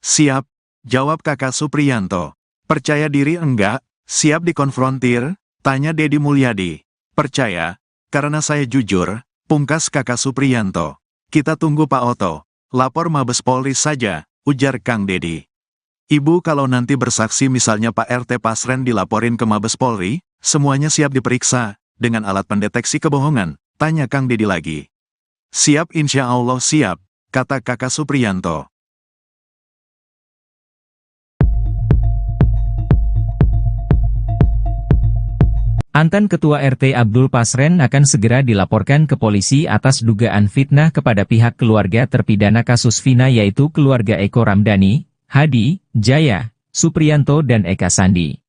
S1: Siap, jawab kakak Supriyanto. Percaya diri enggak? Siap dikonfrontir? Tanya Deddy Mulyadi. Percaya, karena saya jujur, pungkas kakak Supriyanto. Kita tunggu Pak Oto, lapor Mabes Polri saja, ujar Kang Deddy. Ibu kalau nanti bersaksi misalnya Pak RT Pasren dilaporin ke Mabes Polri, semuanya siap diperiksa, dengan alat pendeteksi kebohongan, tanya Kang Deddy lagi. Siap insya Allah siap, kata kakak Supriyanto.
S2: Mantan Ketua RT Abdul Pasren akan segera dilaporkan ke polisi atas dugaan fitnah kepada pihak keluarga terpidana kasus Vina yaitu keluarga Eko Ramadhani, Hadi, Jaya, Supriyanto dan Eka Sandi.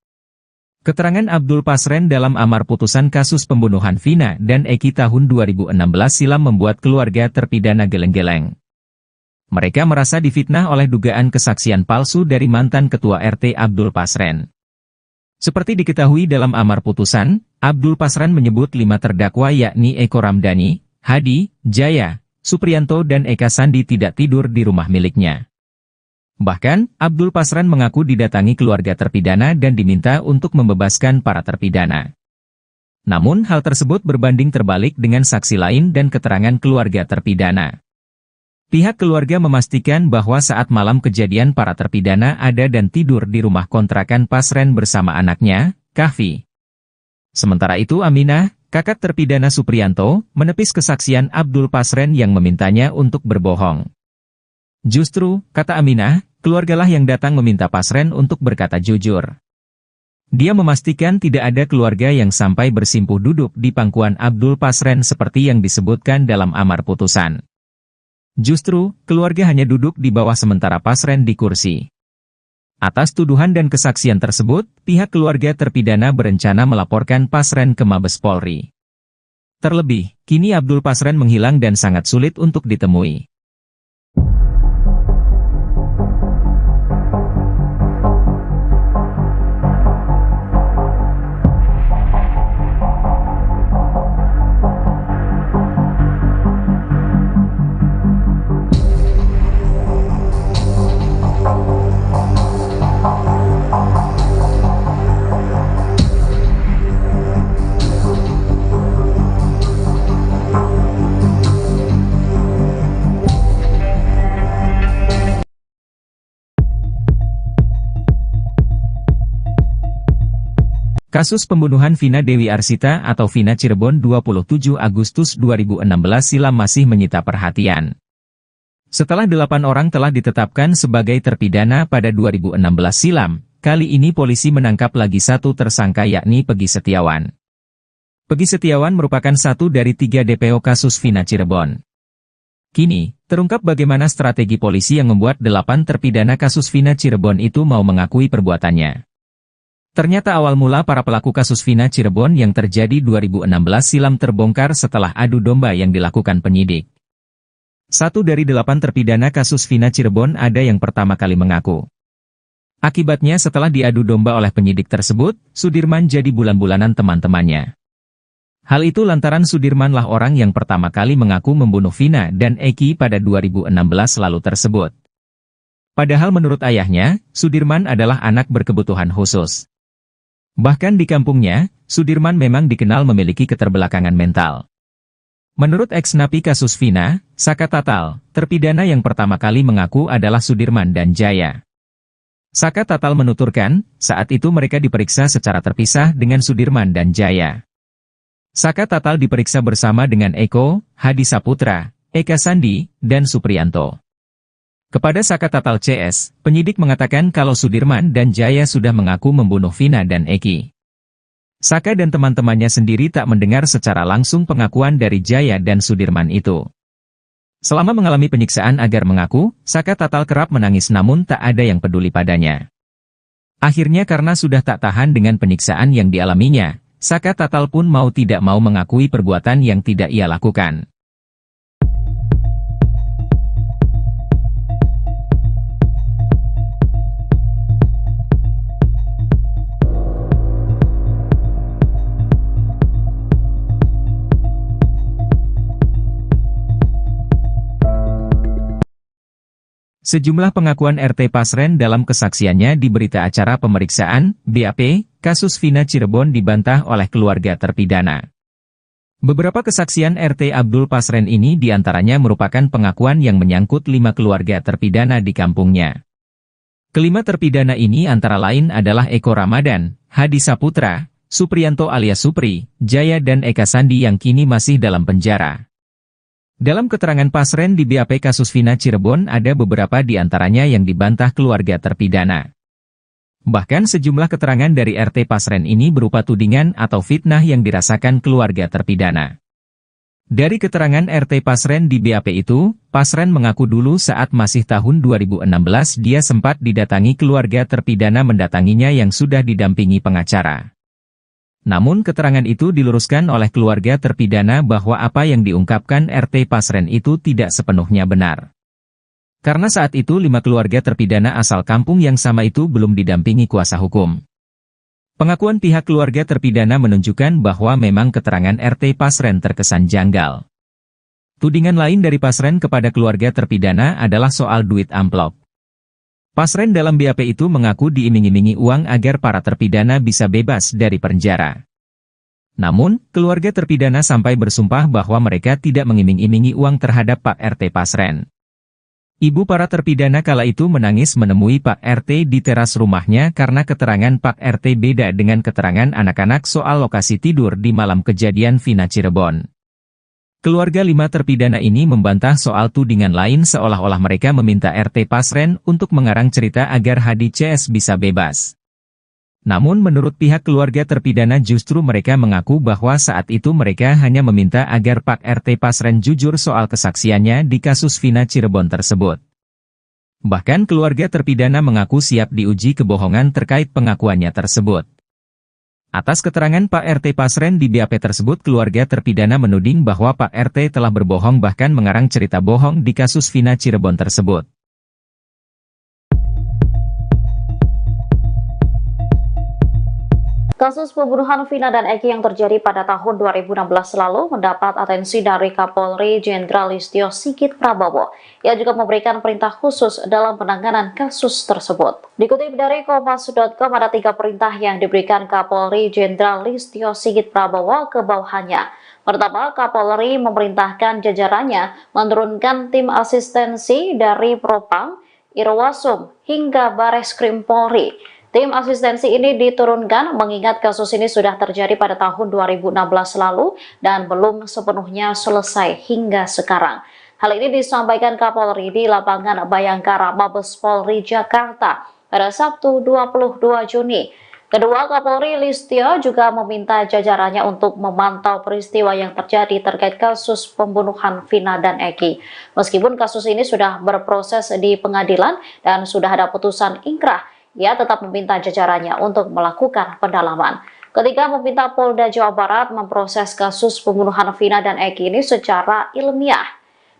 S2: Keterangan Abdul Pasren dalam amar putusan kasus pembunuhan Vina dan Eki tahun 2016 silam membuat keluarga terpidana geleng-geleng. Mereka merasa difitnah oleh dugaan kesaksian palsu dari mantan Ketua RT Abdul Pasren. Seperti diketahui dalam amar putusan, Abdul Pasren menyebut 5 terdakwa yakni Eko Ramadhani, Hadi, Jaya, Supriyanto dan Eka Sandi tidak tidur di rumah miliknya. Bahkan, Abdul Pasren mengaku didatangi keluarga terpidana dan diminta untuk membebaskan para terpidana. Namun hal tersebut berbanding terbalik dengan saksi lain dan keterangan keluarga terpidana. Pihak keluarga memastikan bahwa saat malam kejadian para terpidana ada dan tidur di rumah kontrakan Pasren bersama anaknya, Kahfi. Sementara itu Aminah, kakak terpidana Supriyanto, menepis kesaksian Abdul Pasren yang memintanya untuk berbohong. Justru, kata Aminah, keluargalah yang datang meminta Pasren untuk berkata jujur. Dia memastikan tidak ada keluarga yang sampai bersimpuh duduk di pangkuan Abdul Pasren seperti yang disebutkan dalam amar putusan. Justru, keluarga hanya duduk di bawah sementara Pasren di kursi. Atas tuduhan dan kesaksian tersebut, pihak keluarga terpidana berencana melaporkan Pasren ke Mabes Polri. Terlebih, kini Abdul Pasren menghilang dan sangat sulit untuk ditemui. Kasus pembunuhan Vina Dewi Arsita atau Vina Cirebon 27 Agustus 2016 silam masih menyita perhatian. Setelah 8 orang telah ditetapkan sebagai terpidana pada 2016 silam, kali ini polisi menangkap lagi satu tersangka yakni Peggy Setiawan. Peggy Setiawan merupakan satu dari 3 DPO kasus Vina Cirebon. Kini, terungkap bagaimana strategi polisi yang membuat 8 terpidana kasus Vina Cirebon itu mau mengakui perbuatannya. Ternyata awal mula para pelaku kasus Vina Cirebon yang terjadi 2016 silam terbongkar setelah adu domba yang dilakukan penyidik. 1 dari 8 terpidana kasus Vina Cirebon ada yang pertama kali mengaku. Akibatnya setelah diadu domba oleh penyidik tersebut, Sudirman jadi bulan-bulanan teman-temannya. Hal itu lantaran Sudirmanlah orang yang pertama kali mengaku membunuh Vina dan Eki pada 2016 lalu tersebut. Padahal menurut ayahnya, Sudirman adalah anak berkebutuhan khusus. Bahkan di kampungnya, Sudirman memang dikenal memiliki keterbelakangan mental. Menurut ex-napi kasus Vina, Saka Tatal, terpidana yang pertama kali mengaku adalah Sudirman dan Jaya. Saka Tatal menuturkan, saat itu mereka diperiksa secara terpisah dengan Sudirman dan Jaya. Saka Tatal diperiksa bersama dengan Eko, Hadi Saputra, Eka Sandi, dan Supriyanto. Kepada Saka Tatal CS, penyidik mengatakan kalau Sudirman dan Jaya sudah mengaku membunuh Vina dan Eki. Saka dan teman-temannya sendiri tak mendengar secara langsung pengakuan dari Jaya dan Sudirman itu. Selama mengalami penyiksaan agar mengaku, Saka Tatal kerap menangis namun tak ada yang peduli padanya. Akhirnya karena sudah tak tahan dengan penyiksaan yang dialaminya, Saka Tatal pun mau tidak mau mengakui perbuatan yang tidak ia lakukan. Sejumlah pengakuan RT Pasren dalam kesaksiannya di berita acara pemeriksaan, BAP, kasus Vina Cirebon dibantah oleh keluarga terpidana. Beberapa kesaksian RT Abdul Pasren ini diantaranya merupakan pengakuan yang menyangkut 5 keluarga terpidana di kampungnya. Kelima terpidana ini antara lain adalah Eko Ramadan, Hadi Saputra, Supriyanto alias Supri, Jaya dan Eka Sandi yang kini masih dalam penjara. Dalam keterangan Pasren di BAP kasus Vina Cirebon ada beberapa di antaranya yang dibantah keluarga terpidana. Bahkan sejumlah keterangan dari RT Pasren ini berupa tudingan atau fitnah yang dirasakan keluarga terpidana. Dari keterangan RT Pasren di BAP itu, Pasren mengaku dulu saat masih tahun 2016 dia sempat didatangi keluarga terpidana mendatanginya yang sudah didampingi pengacara. Namun keterangan itu diluruskan oleh keluarga terpidana bahwa apa yang diungkapkan RT Pasren itu tidak sepenuhnya benar. Karena saat itu 5 keluarga terpidana asal kampung yang sama itu belum didampingi kuasa hukum. Pengakuan pihak keluarga terpidana menunjukkan bahwa memang keterangan RT Pasren terkesan janggal. Tudingan lain dari Pasren kepada keluarga terpidana adalah soal duit amplop. Pasren dalam BAP itu mengaku diiming-imingi uang agar para terpidana bisa bebas dari penjara. Namun, keluarga terpidana sampai bersumpah bahwa mereka tidak mengiming-imingi uang terhadap Pak RT Pasren. Ibu para terpidana kala itu menangis menemui Pak RT di teras rumahnya karena keterangan Pak RT beda dengan keterangan anak-anak soal lokasi tidur di malam kejadian Vina Cirebon. Keluarga 5 terpidana ini membantah soal tudingan lain seolah-olah mereka meminta RT Pasren untuk mengarang cerita agar Hadi CS bisa bebas. Namun menurut pihak keluarga terpidana justru mereka mengaku bahwa saat itu mereka hanya meminta agar Pak RT Pasren jujur soal kesaksiannya di kasus Vina Cirebon tersebut. Bahkan keluarga terpidana mengaku siap diuji kebohongan terkait pengakuannya tersebut. Atas keterangan Pak RT Pasren di BAP tersebut, keluarga terpidana menuding bahwa Pak RT telah berbohong bahkan mengarang cerita bohong di kasus Vina Cirebon tersebut.
S3: Kasus pembunuhan Vina dan Eki yang terjadi pada tahun 2016 lalu mendapat atensi dari Kapolri Jenderal Listio Sigit Prabowo. Ia juga memberikan perintah khusus dalam penanganan kasus tersebut. Dikutip dari Kompas.com, ada 3 perintah yang diberikan Kapolri Jenderal Listio Sigit Prabowo ke bawahannya. Pertama, Kapolri memerintahkan jajarannya menurunkan tim asistensi dari Propam, Irwasum, hingga Bareskrim Polri. Tim asistensi ini diturunkan mengingat kasus ini sudah terjadi pada tahun 2016 lalu dan belum sepenuhnya selesai hingga sekarang. Hal ini disampaikan Kapolri di lapangan Bayangkara Mabes Polri Jakarta pada Sabtu 22 Juni. Kedua, Kapolri Listio juga meminta jajarannya untuk memantau peristiwa yang terjadi terkait kasus pembunuhan Vina dan Eki. Meskipun kasus ini sudah berproses di pengadilan dan sudah ada putusan ingkrah, ia tetap meminta jajarannya untuk melakukan pendalaman. Ketika meminta Polda Jawa Barat memproses kasus pembunuhan Vina dan Eki ini secara ilmiah,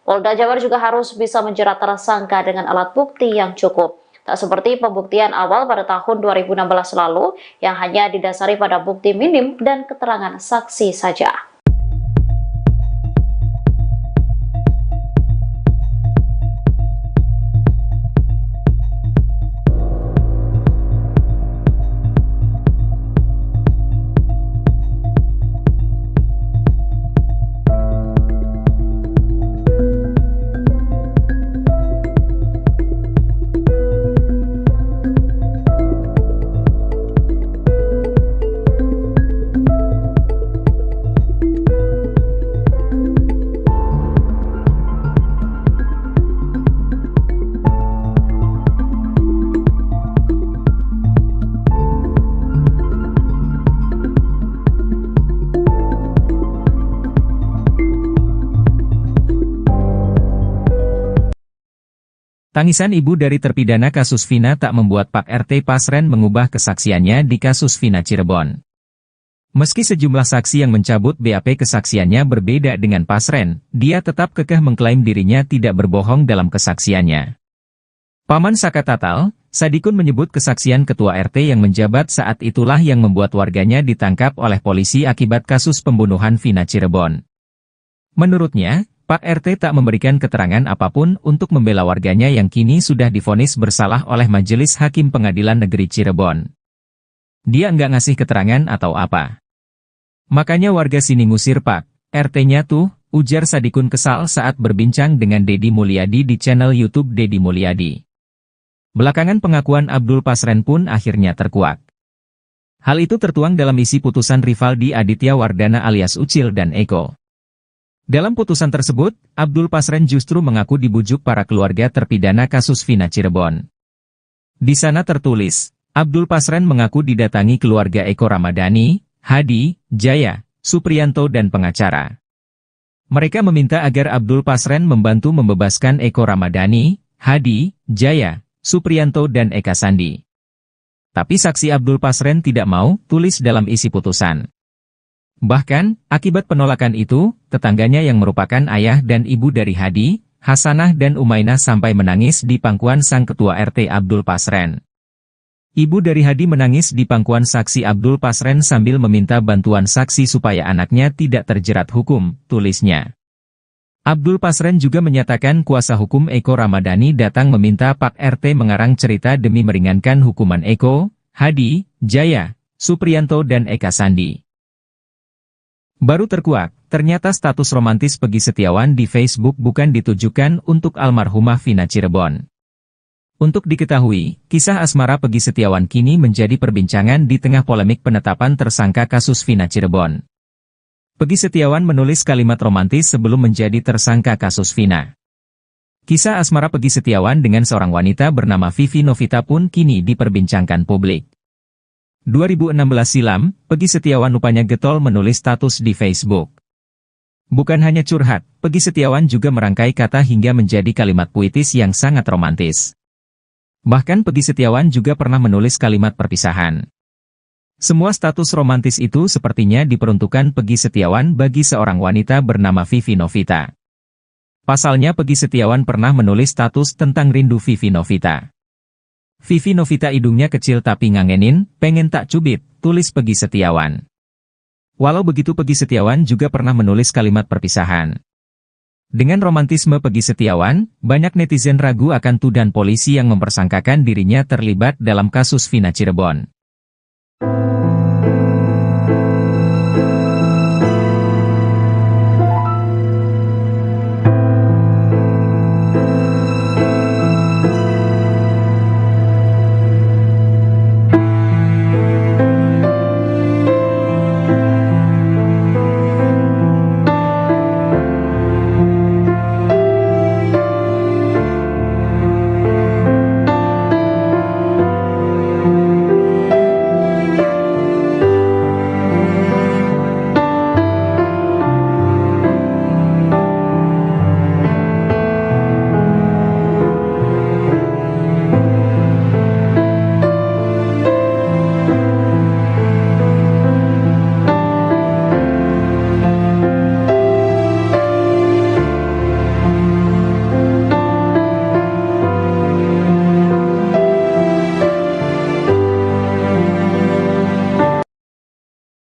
S3: Polda Jawa Barat juga harus bisa menjerat tersangka dengan alat bukti yang cukup. Tak seperti pembuktian awal pada tahun 2016 lalu yang hanya didasari pada bukti minim dan keterangan saksi saja.
S2: Tangisan ibu dari terpidana kasus Vina tak membuat Pak RT Pasren mengubah kesaksiannya di kasus Vina Cirebon. Meski sejumlah saksi yang mencabut BAP kesaksiannya berbeda dengan Pasren, dia tetap kekeh mengklaim dirinya tidak berbohong dalam kesaksiannya. Paman Saka Tatal, Sadikun menyebut kesaksian ketua RT yang menjabat saat itulah yang membuat warganya ditangkap oleh polisi akibat kasus pembunuhan Vina Cirebon. Menurutnya, Pak RT tak memberikan keterangan apapun untuk membela warganya yang kini sudah divonis bersalah oleh Majelis Hakim Pengadilan Negeri Cirebon. Dia nggak ngasih keterangan atau apa. Makanya warga sini ngusir Pak RT-nya tuh, ujar Sadikun kesal saat berbincang dengan Deddy Mulyadi di channel YouTube Deddy Mulyadi. Belakangan pengakuan Abdul Pasren pun akhirnya terkuak. Hal itu tertuang dalam isi putusan Rivaldi Aditya Wardana alias Ucil dan Eko. Dalam putusan tersebut, Abdul Pasren justru mengaku dibujuk para keluarga terpidana kasus Vina Cirebon. Di sana tertulis, Abdul Pasren mengaku didatangi keluarga Eko Ramadhani, Hadi, Jaya, Supriyanto dan pengacara. Mereka meminta agar Abdul Pasren membantu membebaskan Eko Ramadhani, Hadi, Jaya, Supriyanto dan Eka Sandi. Tapi saksi Abdul Pasren tidak mau, tulis dalam isi putusan. Bahkan, akibat penolakan itu, tetangganya yang merupakan ayah dan ibu dari Hadi, Hasanah dan Umainah sampai menangis di pangkuan sang ketua RT Abdul Pasren. Ibu dari Hadi menangis di pangkuan saksi Abdul Pasren sambil meminta bantuan saksi supaya anaknya tidak terjerat hukum, tulisnya. Abdul Pasren juga menyatakan kuasa hukum Eko Ramadhani datang meminta Pak RT mengarang cerita demi meringankan hukuman Eko, Hadi, Jaya, Supriyanto dan Eka Sandi. Baru terkuak, ternyata status romantis Peggy Setiawan di Facebook bukan ditujukan untuk almarhumah Vina Cirebon. Untuk diketahui, kisah asmara Peggy Setiawan kini menjadi perbincangan di tengah polemik penetapan tersangka kasus Vina Cirebon. Peggy Setiawan menulis kalimat romantis sebelum menjadi tersangka kasus Vina. Kisah asmara Peggy Setiawan dengan seorang wanita bernama Vivi Novita pun kini diperbincangkan publik. 2016 silam, Peggy Setiawan rupanya getol menulis status di Facebook. Bukan hanya curhat, Peggy Setiawan juga merangkai kata hingga menjadi kalimat puitis yang sangat romantis. Bahkan Peggy Setiawan juga pernah menulis kalimat perpisahan. Semua status romantis itu sepertinya diperuntukkan Peggy Setiawan bagi seorang wanita bernama Vivi Novita. Pasalnya Peggy Setiawan pernah menulis status tentang rindu Vivi Novita. Vivi Novita hidungnya kecil tapi ngangenin, pengen tak cubit, tulis Peggy Setiawan. Walau begitu Peggy Setiawan juga pernah menulis kalimat perpisahan. Dengan romantisme Peggy Setiawan, banyak netizen ragu akan tuduhan polisi yang mempersangkakan dirinya terlibat dalam kasus Vina Cirebon.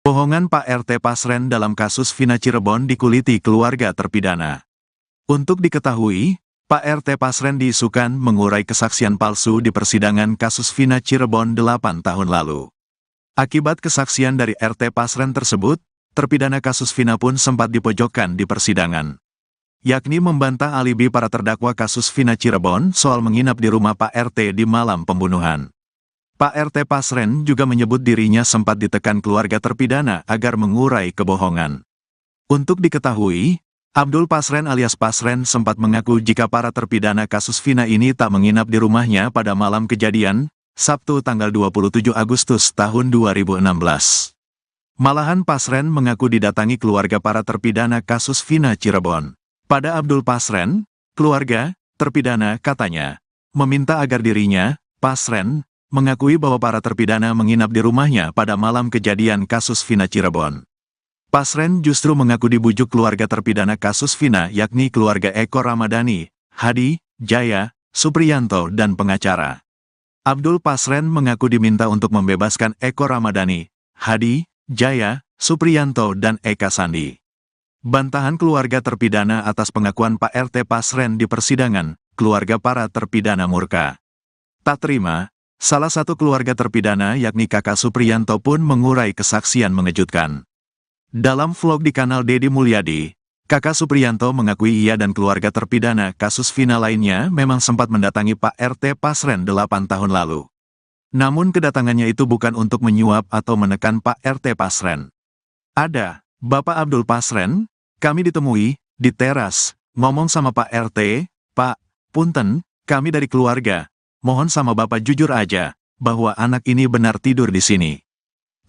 S1: Bohongan Pak RT Pasren dalam kasus Vina Cirebon dikuliti keluarga terpidana. Untuk diketahui, Pak RT Pasren diisukan mengurai kesaksian palsu di persidangan kasus Vina Cirebon 8 tahun lalu. Akibat kesaksian dari RT Pasren tersebut, terpidana kasus Vina pun sempat dipojokkan di persidangan. Yakni membantah alibi para terdakwa kasus Vina Cirebon soal menginap di rumah Pak RT di malam pembunuhan. Pak RT Pasren juga menyebut dirinya sempat ditekan keluarga terpidana agar mengurai kebohongan. Untuk diketahui, Abdul Pasren alias Pasren sempat mengaku jika para terpidana kasus Vina ini tak menginap di rumahnya pada malam kejadian, Sabtu tanggal 27 Agustus tahun 2016. Malahan Pasren mengaku didatangi keluarga para terpidana kasus Vina Cirebon. Pada Abdul Pasren, keluarga terpidana katanya meminta agar dirinya, Pasren, mengakui bahwa para terpidana menginap di rumahnya pada malam kejadian kasus Vina Cirebon. Pasren justru mengaku dibujuk keluarga terpidana kasus Vina yakni keluarga Eko Ramadhani, Hadi, Jaya, Supriyanto dan pengacara. Abdul Pasren mengaku diminta untuk membebaskan Eko Ramadhani, Hadi, Jaya, Supriyanto dan Eka Sandi. Bantahan keluarga terpidana atas pengakuan Pak RT Pasren di persidangan, keluarga para terpidana murka. Tak terima, salah satu keluarga terpidana yakni kakak Supriyanto pun mengurai kesaksian mengejutkan. Dalam vlog di kanal Deddy Mulyadi, kakak Supriyanto mengakui ia dan keluarga terpidana kasus Vina lainnya memang sempat mendatangi Pak RT Pasren 8 tahun lalu. Namun kedatangannya itu bukan untuk menyuap atau menekan Pak RT Pasren. Ada, Bapak Abdul Pasren, kami ditemui di teras, ngomong sama Pak RT, Pak, punten, kami dari keluarga. Mohon sama Bapak jujur aja, bahwa anak ini benar tidur di sini.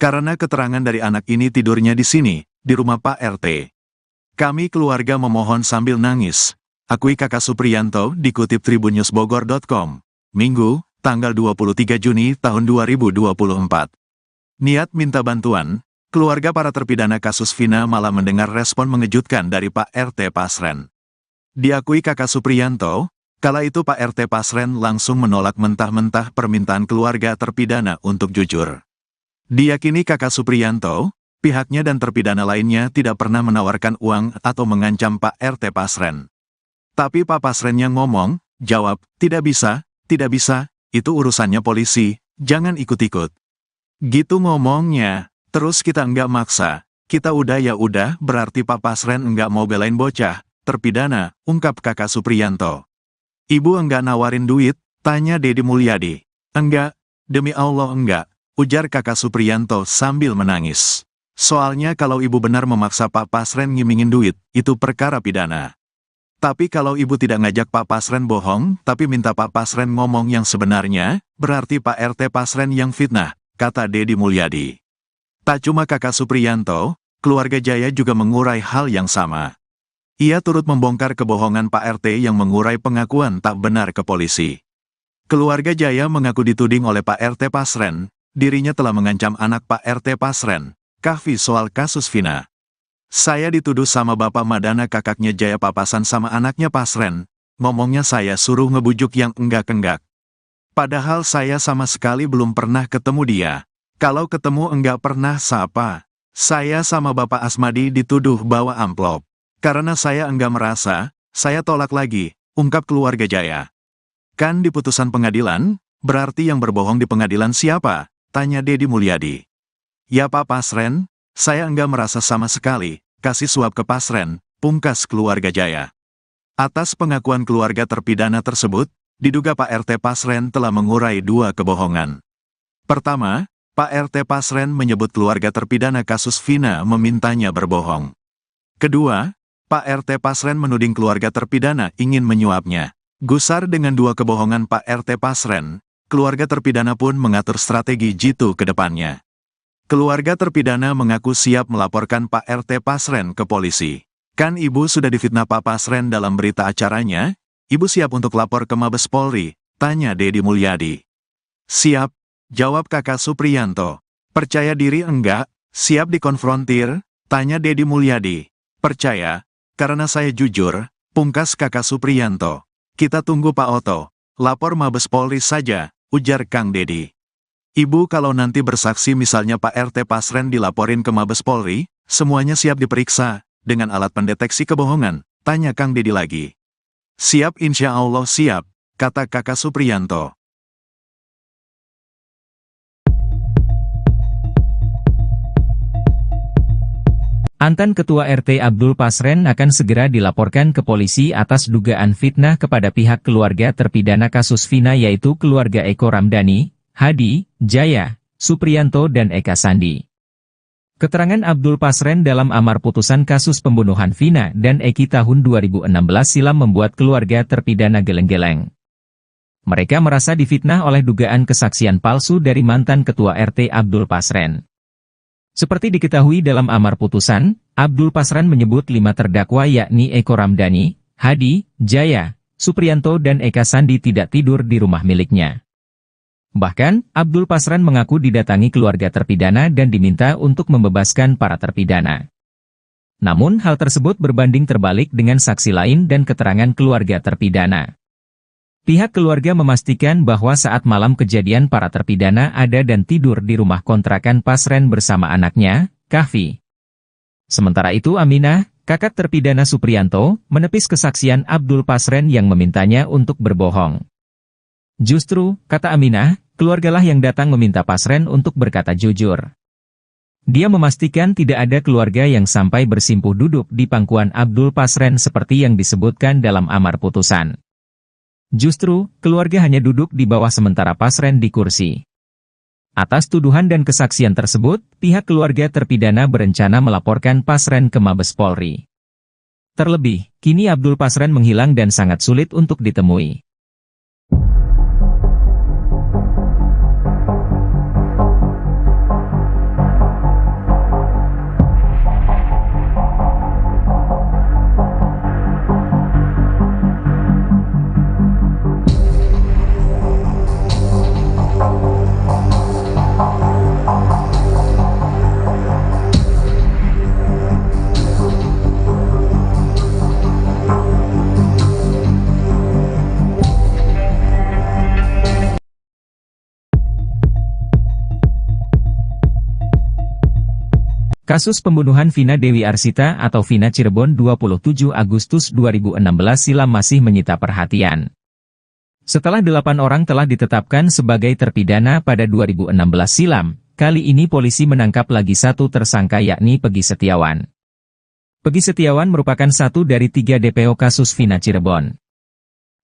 S1: Karena keterangan dari anak ini tidurnya di sini, di rumah Pak RT. Kami keluarga memohon sambil nangis, akui kakak Supriyanto dikutip tribunnews.bogor.com, Minggu, tanggal 23 Juni tahun 2024. Niat minta bantuan, keluarga para terpidana kasus Vina malah mendengar respon mengejutkan dari Pak RT Pasren. Diakui kakak Supriyanto, kala itu Pak RT Pasren langsung menolak mentah-mentah permintaan keluarga terpidana untuk jujur. Diyakini kakak Supriyanto, Pihaknya dan terpidana lainnya tidak pernah menawarkan uang atau mengancam Pak RT Pasren. Tapi Pak Pasrennya ngomong, jawab, tidak bisa, itu urusannya polisi, jangan ikut-ikut. Gitu ngomongnya, terus kita enggak maksa, kita udah ya udah, berarti Pak Pasren enggak mau belain bocah, terpidana, ungkap Kakak Supriyanto. Ibu enggak nawarin duit, tanya Dedi Mulyadi. Enggak, demi Allah enggak, ujar Kakak Supriyanto sambil menangis. Soalnya kalau ibu benar memaksa Pak Pasren ngimingin duit, itu perkara pidana. Tapi kalau ibu tidak ngajak Pak Pasren bohong, tapi minta Pak Pasren ngomong yang sebenarnya, berarti Pak RT Pasren yang fitnah, kata Dedi Mulyadi. Tak cuma Kakak Supriyanto, keluarga Jaya juga mengurai hal yang sama. Ia turut membongkar kebohongan Pak RT yang mengurai pengakuan tak benar ke polisi. Keluarga Jaya mengaku dituding oleh Pak RT Pasren, dirinya telah mengancam anak Pak RT Pasren, Kahfi, soal kasus Vina. Saya dituduh sama Bapak Madana, kakaknya Jaya, papasan sama anaknya Pasren, ngomongnya saya suruh ngebujuk yang enggak-enggak. Padahal saya sama sekali belum pernah ketemu dia. Kalau ketemu enggak pernah sapa. Saya sama Bapak Asmadi dituduh bawa amplop. Karena saya enggak merasa, saya tolak lagi, ungkap keluarga Jaya. Kan di putusan pengadilan, berarti yang berbohong di pengadilan siapa? Tanya Dedi Mulyadi. Ya Pak Pasren, saya enggak merasa sama sekali, kasih suap ke Pasren, pungkas keluarga Jaya. Atas pengakuan keluarga terpidana tersebut, diduga Pak RT Pasren telah mengurai dua kebohongan. Pertama, Pak RT Pasren menyebut keluarga terpidana kasus Vina memintanya berbohong. Kedua, Pak RT Pasren menuding keluarga terpidana ingin menyuapnya. Gusar dengan dua kebohongan Pak RT Pasren, keluarga terpidana pun mengatur strategi jitu ke depannya. Keluarga terpidana mengaku siap melaporkan Pak RT Pasren ke polisi. Kan ibu sudah difitnah Pak Pasren dalam berita acaranya? Ibu siap untuk lapor ke Mabes Polri? Tanya Dedi Mulyadi. Siap, jawab Kakak Supriyanto. Percaya diri enggak? Siap dikonfrontir? Tanya Dedi Mulyadi. Percaya, karena saya jujur, pungkas Kakak Supriyanto. Kita tunggu Pak Oto. Lapor Mabes Polri saja, ujar Kang Dedi. Ibu kalau nanti bersaksi misalnya Pak RT Pasren dilaporin ke Mabes Polri, semuanya siap diperiksa, dengan alat pendeteksi kebohongan, tanya Kang Dedi lagi. Siap, insya Allah siap, kata Kakak Supriyanto.
S2: Mantan Ketua RT Abdul Pasren akan segera dilaporkan ke polisi atas dugaan fitnah kepada pihak keluarga terpidana kasus Vina, yaitu keluarga Eko Ramdhani, Hadi, Jaya, Supriyanto dan Eka Sandi. Keterangan Abdul Pasren dalam amar putusan kasus pembunuhan Vina dan Eki tahun 2016 silam membuat keluarga terpidana geleng-geleng. Mereka merasa difitnah oleh dugaan kesaksian palsu dari mantan Ketua RT Abdul Pasren. Seperti diketahui dalam amar putusan, Abdul Pasren menyebut 5 terdakwa yakni Eko Ramdhani, Hadi, Jaya, Supriyanto dan Eka Sandi tidak tidur di rumah miliknya. Bahkan, Abdul Pasren mengaku didatangi keluarga terpidana dan diminta untuk membebaskan para terpidana. Namun hal tersebut berbanding terbalik dengan saksi lain dan keterangan keluarga terpidana. Pihak keluarga memastikan bahwa saat malam kejadian para terpidana ada dan tidur di rumah kontrakan Pasren bersama anaknya, Kahfi. Sementara itu Aminah, kakak terpidana Supriyanto, menepis kesaksian Abdul Pasren yang memintanya untuk berbohong. Justru, kata Aminah, keluargalah yang datang meminta Pasren untuk berkata jujur. Dia memastikan tidak ada keluarga yang sampai bersimpuh duduk di pangkuan Abdul Pasren seperti yang disebutkan dalam amar putusan. Justru, keluarga hanya duduk di bawah sementara Pasren di kursi. Atas tuduhan dan kesaksian tersebut, pihak keluarga terpidana berencana melaporkan Pasren ke Mabes Polri. Terlebih, kini Abdul Pasren menghilang dan sangat sulit untuk ditemui. Kasus pembunuhan Vina Dewi Arsita atau Vina Cirebon 27 Agustus 2016 silam masih menyita perhatian. Setelah 8 orang telah ditetapkan sebagai terpidana pada 2016 silam, kali ini polisi menangkap lagi satu tersangka yakni Peggy Setiawan. Peggy Setiawan merupakan satu dari 3 DPO kasus Vina Cirebon.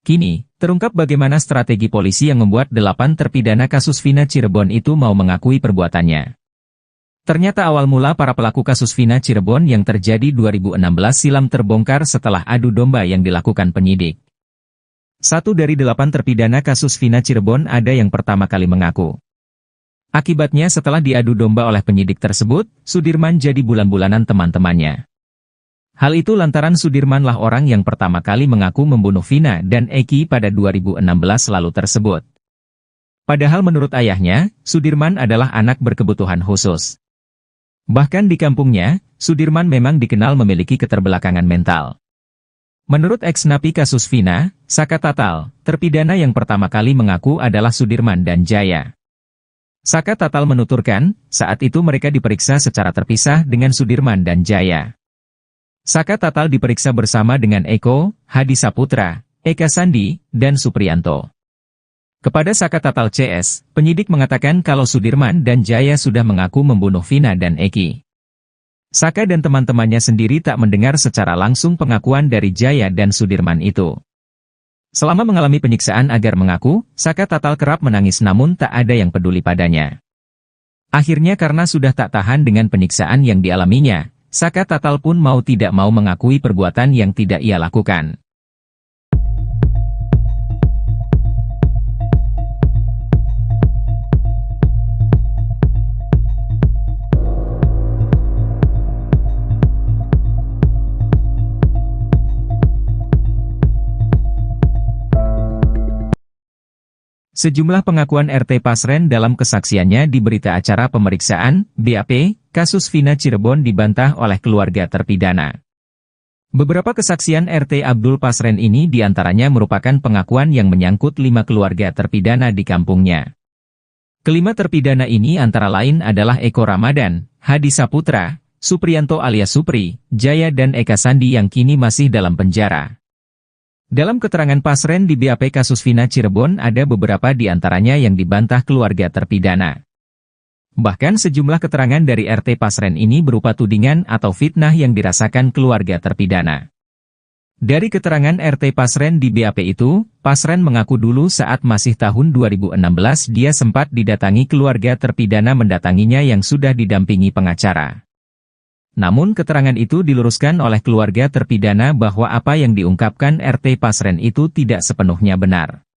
S2: Kini, terungkap bagaimana strategi polisi yang membuat 8 terpidana kasus Vina Cirebon itu mau mengakui perbuatannya. Ternyata awal mula para pelaku kasus Vina Cirebon yang terjadi 2016 silam terbongkar setelah adu domba yang dilakukan penyidik. Satu dari 8 terpidana kasus Vina Cirebon ada yang pertama kali mengaku. Akibatnya setelah diadu domba oleh penyidik tersebut, Sudirman jadi bulan-bulanan teman-temannya. Hal itu lantaran Sudirmanlah orang yang pertama kali mengaku membunuh Vina dan Eki pada 2016 lalu tersebut. Padahal menurut ayahnya, Sudirman adalah anak berkebutuhan khusus. Bahkan di kampungnya, Sudirman memang dikenal memiliki keterbelakangan mental. Menurut ex-napi kasus Vina, Saka Tatal, terpidana yang pertama kali mengaku adalah Sudirman dan Jaya. Saka Tatal menuturkan, saat itu mereka diperiksa secara terpisah dengan Sudirman dan Jaya. Saka Tatal diperiksa bersama dengan Eko, Hadi Saputra, Eka Sandi, dan Supriyanto. Kepada Saka Tatal CS, penyidik mengatakan kalau Sudirman dan Jaya sudah mengaku membunuh Vina dan Eki. Saka dan teman-temannya sendiri tak mendengar secara langsung pengakuan dari Jaya dan Sudirman itu. Selama mengalami penyiksaan agar mengaku, Saka Tatal kerap menangis namun tak ada yang peduli padanya. Akhirnya karena sudah tak tahan dengan penyiksaan yang dialaminya, Saka Tatal pun mau tidak mau mengakui perbuatan yang tidak ia lakukan. Sejumlah pengakuan RT Pasren dalam kesaksiannya di berita acara pemeriksaan, BAP, kasus Vina Cirebon dibantah oleh keluarga terpidana. Beberapa kesaksian RT Abdul Pasren ini diantaranya merupakan pengakuan yang menyangkut 5 keluarga terpidana di kampungnya. Kelima terpidana ini antara lain adalah Eko Ramadan, Hadi Saputra, Supriyanto alias Supri, Jaya dan Eka Sandi yang kini masih dalam penjara. Dalam keterangan Pasren di BAP kasus Vina Cirebon ada beberapa di antaranya yang dibantah keluarga terpidana. Bahkan sejumlah keterangan dari RT Pasren ini berupa tudingan atau fitnah yang dirasakan keluarga terpidana. Dari keterangan RT Pasren di BAP itu, Pasren mengaku dulu saat masih tahun 2016 dia sempat didatangi keluarga terpidana mendatanginya yang sudah didampingi pengacara. Namun keterangan itu diluruskan oleh keluarga terpidana bahwa apa yang diungkapkan RT Pasren itu tidak sepenuhnya benar.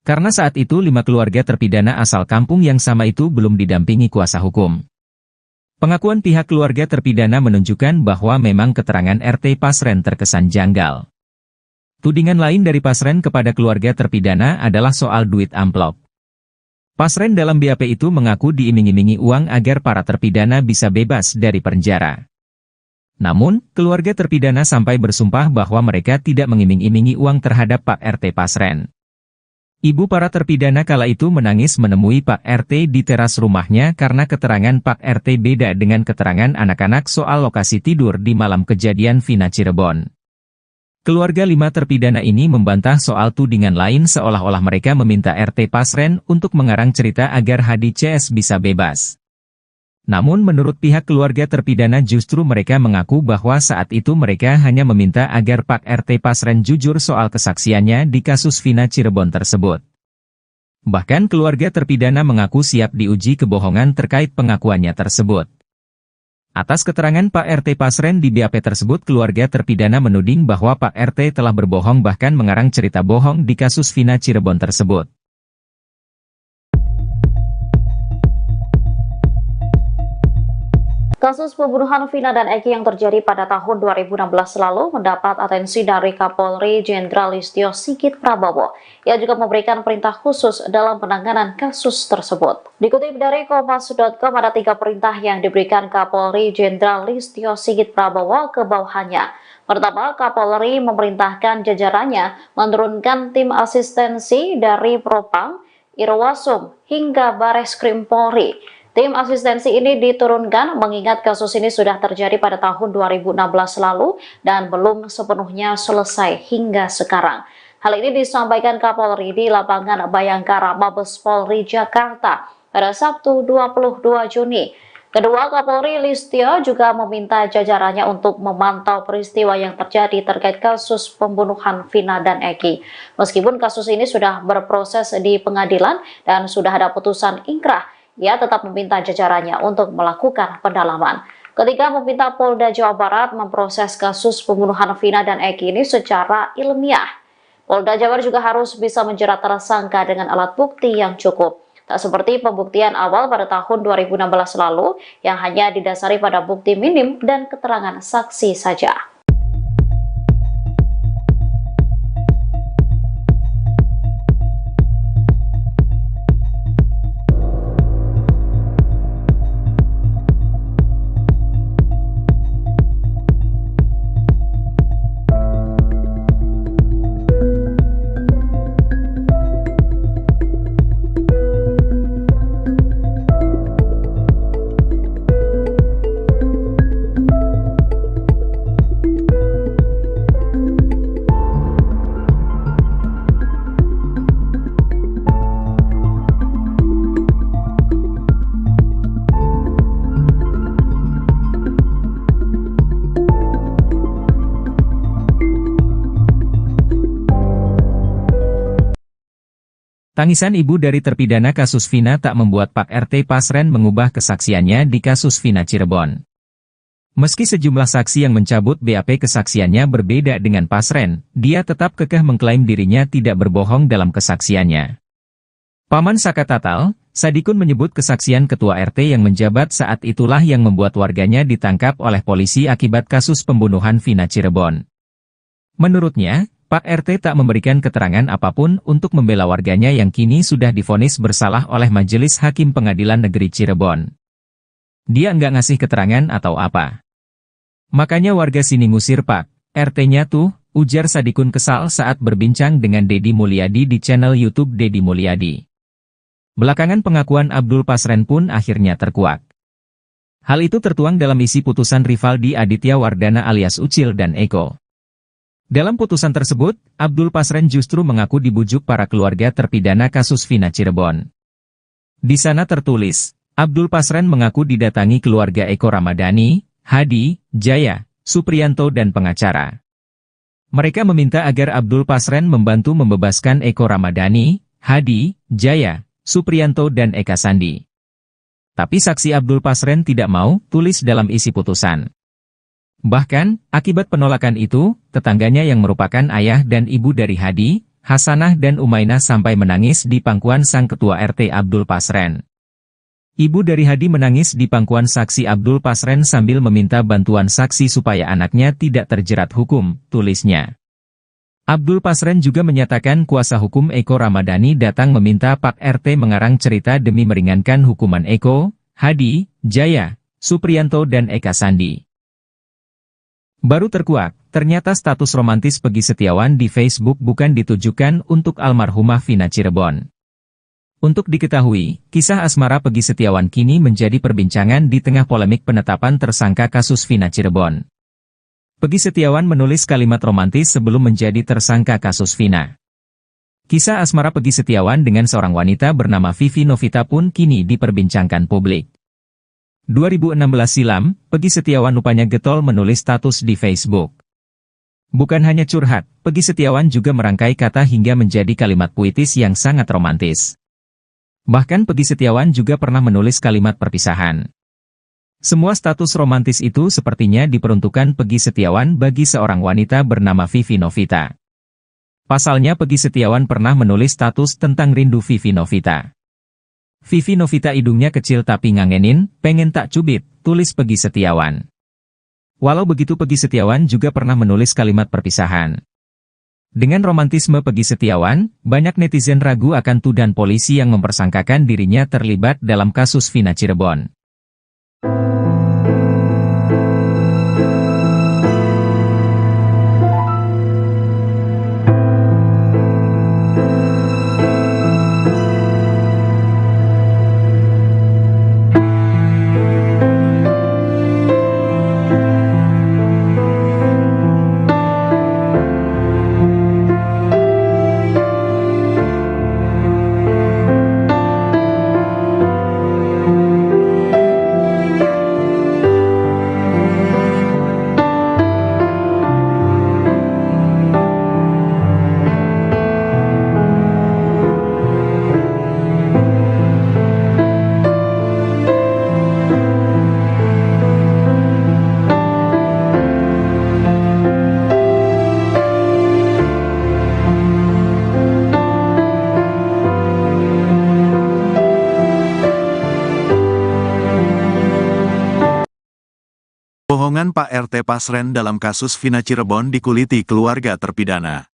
S2: Karena saat itu 5 keluarga terpidana asal kampung yang sama itu belum didampingi kuasa hukum. Pengakuan pihak keluarga terpidana menunjukkan bahwa memang keterangan RT Pasren terkesan janggal. Tudingan lain dari Pasren kepada keluarga terpidana adalah soal duit amplop. Pasren dalam BAP itu mengaku diiming-imingi uang agar para terpidana bisa bebas dari penjara. Namun, keluarga terpidana sampai bersumpah bahwa mereka tidak mengiming-imingi uang terhadap Pak RT Pasren. Ibu para terpidana kala itu menangis menemui Pak RT di teras rumahnya karena keterangan Pak RT beda dengan keterangan anak-anak soal lokasi tidur di malam kejadian Vina Cirebon. Keluarga 5 terpidana ini membantah soal tudingan lain seolah-olah mereka meminta RT Pasren untuk mengarang cerita agar Hadi CS bisa bebas. Namun menurut pihak keluarga terpidana justru mereka mengaku bahwa saat itu mereka hanya meminta agar Pak RT Pasren jujur soal kesaksiannya di kasus Vina Cirebon tersebut. Bahkan keluarga terpidana mengaku siap diuji kebohongan terkait pengakuannya tersebut. Atas keterangan Pak RT Pasren di BAP tersebut keluarga terpidana menuding bahwa Pak RT telah berbohong bahkan mengarang cerita bohong di kasus Vina Cirebon tersebut.
S3: Kasus pembunuhan Vina dan Eki yang terjadi pada tahun 2016 lalu mendapat atensi dari Kapolri Jenderal Listio Sigit Prabowo. Ia juga memberikan perintah khusus dalam penanganan kasus tersebut. Dikutip dari Kompas.com ada 3 perintah yang diberikan Kapolri Jenderal Listio Sigit Prabowo ke bawahannya. Pertama, Kapolri memerintahkan jajarannya menurunkan tim asistensi dari Propam, Irwasum, hingga Bareskrim Polri Tim asistensi ini diturunkan mengingat kasus ini sudah terjadi pada tahun 2016 lalu dan belum sepenuhnya selesai hingga sekarang. Hal ini disampaikan Kapolri di lapangan Bayangkara Mabes Polri Jakarta pada Sabtu 22 Juni. Kedua Kapolri Listio juga meminta jajarannya untuk memantau peristiwa yang terjadi terkait kasus pembunuhan Vina dan Eki. Meskipun kasus ini sudah berproses di pengadilan dan sudah ada putusan ingkrah, ia tetap meminta jajarannya untuk melakukan pendalaman. Ketika meminta Polda Jawa Barat memproses kasus pembunuhan Vina dan Eki ini secara ilmiah. Polda Jabar juga harus bisa menjerat tersangka dengan alat bukti yang cukup. Tak seperti pembuktian awal pada tahun 2016 lalu yang hanya didasari pada bukti minim dan keterangan saksi saja.
S2: Tangisan ibu dari terpidana kasus Vina tak membuat Pak RT Pasren mengubah kesaksiannya di kasus Vina Cirebon. Meski sejumlah saksi yang mencabut BAP kesaksiannya berbeda dengan Pasren, dia tetap kekeh mengklaim dirinya tidak berbohong dalam kesaksiannya. Paman Saka Tatal, Sadikun menyebut kesaksian Ketua RT yang menjabat saat itulah yang membuat warganya ditangkap oleh polisi akibat kasus pembunuhan Vina Cirebon. Menurutnya, Pak RT tak memberikan keterangan apapun untuk membela warganya yang kini sudah divonis bersalah oleh Majelis Hakim Pengadilan Negeri Cirebon. Dia enggak ngasih keterangan atau apa. Makanya warga sini ngusir Pak RT-nya tuh, ujar Sadikun kesal saat berbincang dengan Deddy Mulyadi di channel YouTube Deddy Mulyadi. Belakangan pengakuan Abdul Pasren pun akhirnya terkuak. Hal itu tertuang dalam isi putusan Rivaldi Aditya Wardana alias Ucil dan Eko. Dalam putusan tersebut, Abdul Pasren justru mengaku dibujuk para keluarga terpidana kasus Vina Cirebon. Di sana tertulis, Abdul Pasren mengaku didatangi keluarga Eko Ramadhani, Hadi, Jaya, Supriyanto dan pengacara. Mereka meminta agar Abdul Pasren membantu membebaskan Eko Ramadhani, Hadi, Jaya, Supriyanto dan Eka Sandi. Tapi saksi Abdul Pasren tidak mau, tulis dalam isi putusan. Bahkan, akibat penolakan itu, tetangganya yang merupakan ayah dan ibu dari Hadi, Hasanah dan Umainah sampai menangis di pangkuan sang ketua RT Abdul Pasren. Ibu dari Hadi menangis di pangkuan saksi Abdul Pasren sambil meminta bantuan saksi supaya anaknya tidak terjerat hukum, tulisnya. Abdul Pasren juga menyatakan kuasa hukum Eko Ramadhani datang meminta Pak RT mengarang cerita demi meringankan hukuman Eko, Hadi, Jaya, Supriyanto dan Eka Sandi. Baru terkuak, ternyata status romantis Peggy Setiawan di Facebook bukan ditujukan untuk almarhumah Vina Cirebon. Untuk diketahui, kisah asmara Peggy Setiawan kini menjadi perbincangan di tengah polemik penetapan tersangka kasus Vina Cirebon. Peggy Setiawan menulis kalimat romantis sebelum menjadi tersangka kasus Vina. Kisah asmara Peggy Setiawan dengan seorang wanita bernama Vivi Novita pun kini diperbincangkan publik. 2016 silam, Peggy Setiawan rupanya getol menulis status di Facebook. Bukan hanya curhat, Peggy Setiawan juga merangkai kata hingga menjadi kalimat puitis yang sangat romantis. Bahkan Peggy Setiawan juga pernah menulis kalimat perpisahan. Semua status romantis itu sepertinya diperuntukkan Peggy Setiawan bagi seorang wanita bernama Vivi Novita. Pasalnya Peggy Setiawan pernah menulis status tentang rindu Vivi Novita. Vivi Novita hidungnya kecil tapi ngangenin, pengen tak cubit, tulis Peggy Setiawan. Walau begitu Peggy Setiawan juga pernah menulis kalimat perpisahan. Dengan romantisme Peggy Setiawan, banyak netizen ragu akan tuduhan polisi yang mempersangkakan dirinya terlibat dalam kasus Vina Cirebon.
S1: Kebohongan Pak RT Pasren dalam kasus Vina Cirebon dikuliti keluarga terpidana.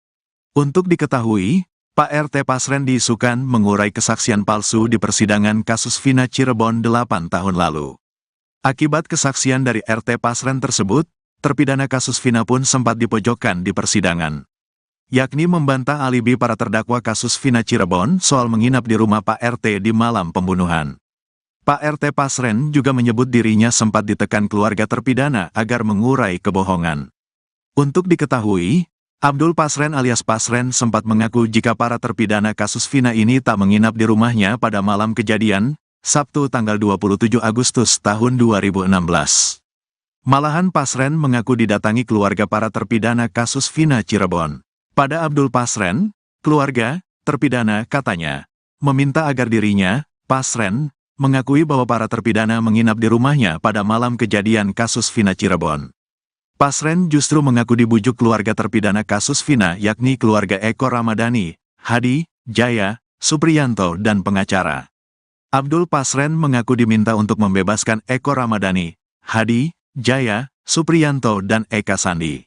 S1: Untuk diketahui, Pak RT Pasren diisukan mengurai kesaksian palsu di persidangan kasus Vina Cirebon 8 tahun lalu. Akibat kesaksian dari RT Pasren tersebut, terpidana kasus Vina pun sempat dipojokkan di persidangan, yakni membantah alibi para terdakwa kasus Vina Cirebon soal menginap di rumah Pak RT di malam pembunuhan. Pak RT Pasren juga menyebut dirinya sempat ditekan keluarga terpidana agar mengurai kebohongan. Untuk diketahui, Abdul Pasren alias Pasren sempat mengaku jika para terpidana kasus Vina ini tak menginap di rumahnya pada malam kejadian, Sabtu tanggal 27 Agustus tahun 2016. Malahan Pasren mengaku didatangi keluarga para terpidana kasus Vina Cirebon. Pada Abdul Pasren, keluarga terpidana katanya meminta agar dirinya, Pasren, mengakui bahwa para terpidana menginap di rumahnya pada malam kejadian kasus Vina Cirebon. Pasren justru mengaku dibujuk keluarga terpidana kasus Vina yakni keluarga Eko Ramadhani, Hadi, Jaya, Supriyanto dan pengacara. Abdul Pasren mengaku diminta untuk membebaskan Eko Ramadhani, Hadi, Jaya, Supriyanto dan Eka Sandi.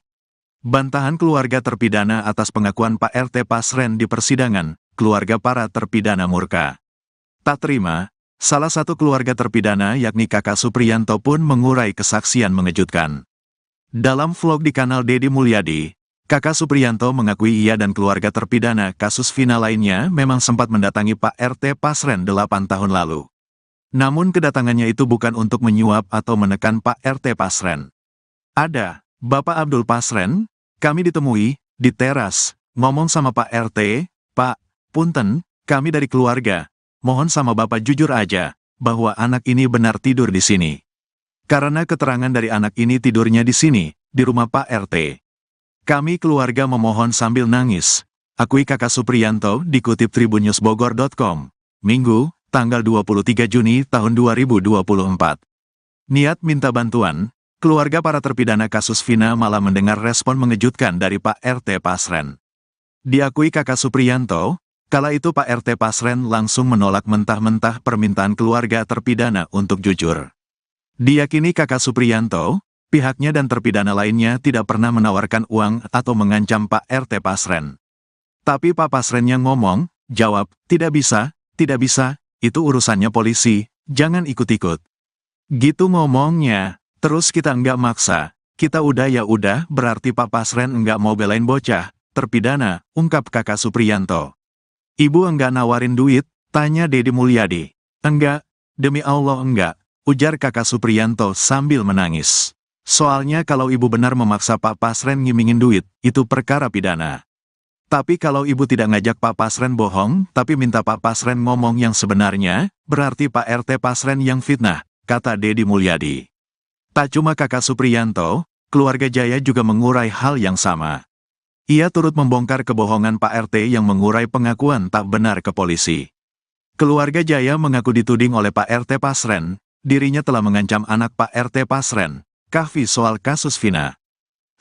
S1: Bantahan keluarga terpidana atas pengakuan Pak RT Pasren di persidangan, keluarga para terpidana murka. Tak terima, salah satu keluarga terpidana yakni kakak Supriyanto pun mengurai kesaksian mengejutkan. Dalam vlog di kanal Deddy Mulyadi, kakak Supriyanto mengakui ia dan keluarga terpidana kasus Vina lainnya memang sempat mendatangi Pak RT Pasren 8 tahun lalu. Namun kedatangannya itu bukan untuk menyuap atau menekan Pak RT Pasren. Ada, Bapak Abdul Pasren, kami ditemui di teras, ngomong sama Pak RT, Pak, punten, kami dari keluarga. Mohon sama Bapak jujur aja, bahwa anak ini benar tidur di sini. Karena keterangan dari anak ini tidurnya di sini, di rumah Pak RT. Kami keluarga memohon sambil nangis. Akui kakak Supriyanto dikutip tribunnews.bogor.com, Minggu, tanggal 23 Juni tahun 2024. Niat minta bantuan, keluarga para terpidana kasus Vina malah mendengar respon mengejutkan dari Pak RT Pasren. Diakui kakak Supriyanto, kala itu Pak RT Pasren langsung menolak mentah-mentah permintaan keluarga terpidana untuk jujur. Diyakini kakak Supriyanto, pihaknya dan terpidana lainnya tidak pernah menawarkan uang atau mengancam Pak RT Pasren. Tapi Pak Pasren yang ngomong, jawab, tidak bisa, itu urusannya polisi, jangan ikut-ikut. Gitu ngomongnya, terus kita enggak maksa, kita udah ya udah berarti Pak Pasren enggak mau belain bocah, terpidana, ungkap kakak Supriyanto. Ibu enggak nawarin duit, tanya Deddy Mulyadi. Enggak, demi Allah enggak, ujar kakak Supriyanto sambil menangis. Soalnya kalau ibu benar memaksa Pak Pasren ngimingin duit, itu perkara pidana. Tapi kalau ibu tidak ngajak Pak Pasren bohong, tapi minta Pak Pasren ngomong yang sebenarnya, berarti Pak RT Pasren yang fitnah, kata Deddy Mulyadi. Tak cuma kakak Supriyanto, keluarga Jaya juga mengurai hal yang sama. Ia turut membongkar kebohongan Pak RT yang mengurai pengakuan tak benar ke polisi. Keluarga Jaya mengaku dituding oleh Pak RT Pasren, dirinya telah mengancam anak Pak RT Pasren, Kahfi soal kasus Vina.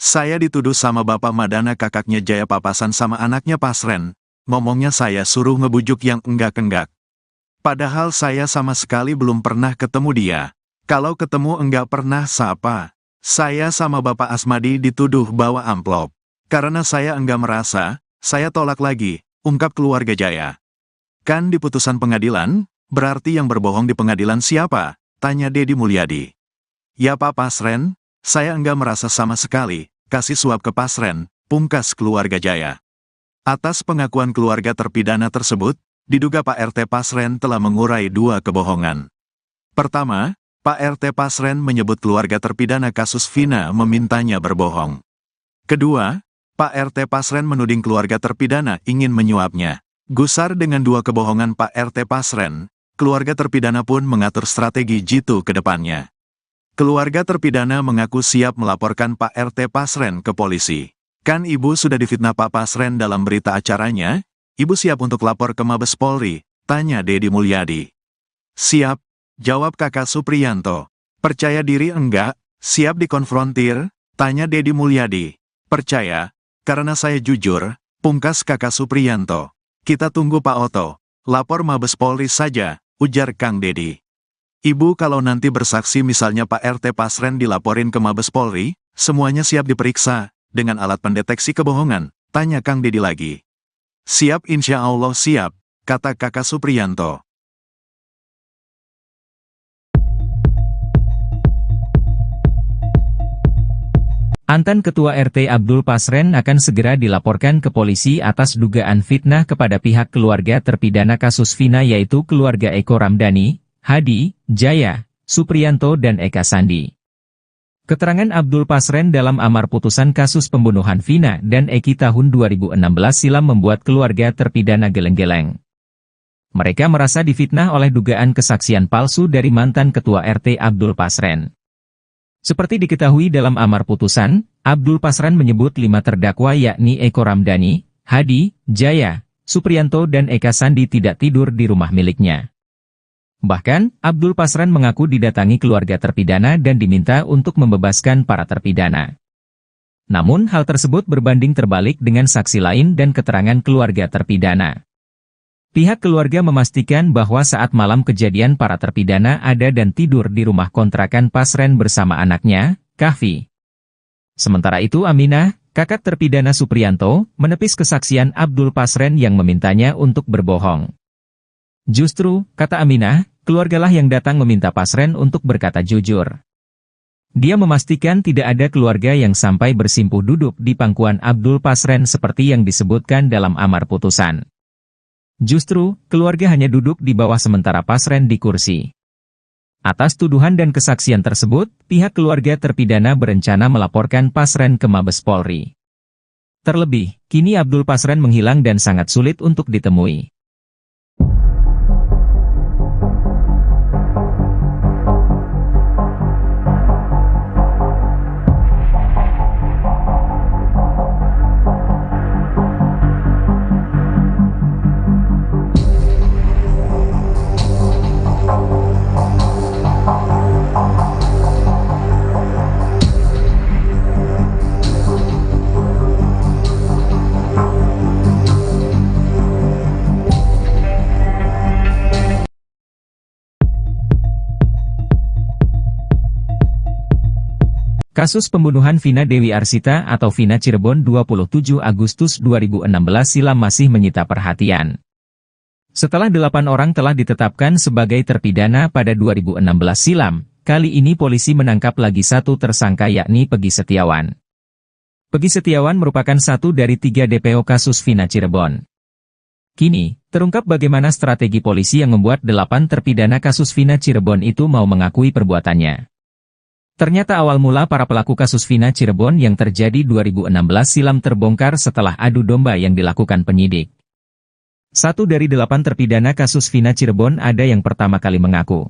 S1: Saya dituduh sama Bapak Madana kakaknya Jaya papasan sama anaknya Pasren, ngomongnya saya suruh ngebujuk yang enggak-enggak. Padahal saya sama sekali belum pernah ketemu dia. Kalau ketemu enggak pernah sapa. Saya sama Bapak Asmadi dituduh bawa amplop. Karena saya enggak merasa, saya tolak lagi, ungkap keluarga Jaya. Kan di putusan pengadilan, berarti yang berbohong di pengadilan siapa? Tanya Deddy Mulyadi. Ya Pak Pasren, saya enggak merasa sama sekali, kasih suap ke Pasren, pungkas keluarga Jaya. Atas pengakuan keluarga terpidana tersebut, diduga Pak RT Pasren telah mengurai dua kebohongan. Pertama, Pak RT Pasren menyebut keluarga terpidana kasus Vina memintanya berbohong. Kedua, Pak RT Pasren menuding keluarga terpidana ingin menyuapnya. Gusar dengan dua kebohongan Pak RT Pasren, keluarga terpidana pun mengatur strategi jitu ke depannya. Keluarga terpidana mengaku siap melaporkan Pak RT Pasren ke polisi. Kan ibu sudah difitnah Pak Pasren dalam berita acaranya? Ibu siap untuk lapor ke Mabes Polri? Tanya Deddy Mulyadi. Siap, jawab kakak Supriyanto. Percaya diri enggak? Siap dikonfrontir? Tanya Deddy Mulyadi. Percaya, karena saya jujur, pungkas kakak Supriyanto. Kita tunggu Pak Oto, lapor Mabes Polri saja, ujar Kang Deddy. Ibu kalau nanti bersaksi misalnya Pak RT Pasren dilaporin ke Mabes Polri, semuanya siap diperiksa, dengan alat pendeteksi kebohongan, tanya Kang Dedi lagi. Siap insya Allah siap, kata Kakak Supriyanto.
S2: Mantan Ketua RT Abdul Pasren akan segera dilaporkan ke polisi atas dugaan fitnah kepada pihak keluarga terpidana kasus Vina yaitu keluarga Eko Ramdhani, Hadi, Jaya, Supriyanto dan Eka Sandi. Keterangan Abdul Pasren dalam amar putusan kasus pembunuhan Vina dan Eki tahun 2016 silam membuat keluarga terpidana geleng-geleng. Mereka merasa difitnah oleh dugaan kesaksian palsu dari mantan Ketua RT Abdul Pasren. Seperti diketahui dalam amar putusan, Abdul Pasren menyebut 5 terdakwa yakni Eko Ramdhani, Hadi, Jaya, Supriyanto dan Eka Sandi tidak tidur di rumah miliknya. Bahkan, Abdul Pasren mengaku didatangi keluarga terpidana dan diminta untuk membebaskan para terpidana. Namun hal tersebut berbanding terbalik dengan saksi lain dan keterangan keluarga terpidana. Pihak keluarga memastikan bahwa saat malam kejadian para terpidana ada dan tidur di rumah kontrakan Pasren bersama anaknya, Kahfi. Sementara itu Aminah, kakak terpidana Supriyanto, menepis kesaksian Abdul Pasren yang memintanya untuk berbohong. Justru, kata Aminah, keluargalah yang datang meminta Pasren untuk berkata jujur. Dia memastikan tidak ada keluarga yang sampai bersimpuh duduk di pangkuan Abdul Pasren seperti yang disebutkan dalam amar putusan. Justru, keluarga hanya duduk di bawah sementara Pasren di kursi. Atas tuduhan dan kesaksian tersebut, pihak keluarga terpidana berencana melaporkan Pasren ke Mabes Polri. Terlebih, kini Abdul Pasren menghilang dan sangat sulit untuk ditemui. Kasus pembunuhan Vina Dewi Arsita atau Vina Cirebon 27 Agustus 2016 silam masih menyita perhatian. Setelah 8 orang telah ditetapkan sebagai terpidana pada 2016 silam, kali ini polisi menangkap lagi satu tersangka yakni Peggy Setiawan. Peggy Setiawan merupakan satu dari 3 DPO kasus Vina Cirebon. Kini, terungkap bagaimana strategi polisi yang membuat 8 terpidana kasus Vina Cirebon itu mau mengakui perbuatannya. Ternyata awal mula para pelaku kasus Vina Cirebon yang terjadi 2016 silam terbongkar setelah adu domba yang dilakukan penyidik. 1 dari 8 terpidana kasus Vina Cirebon ada yang pertama kali mengaku.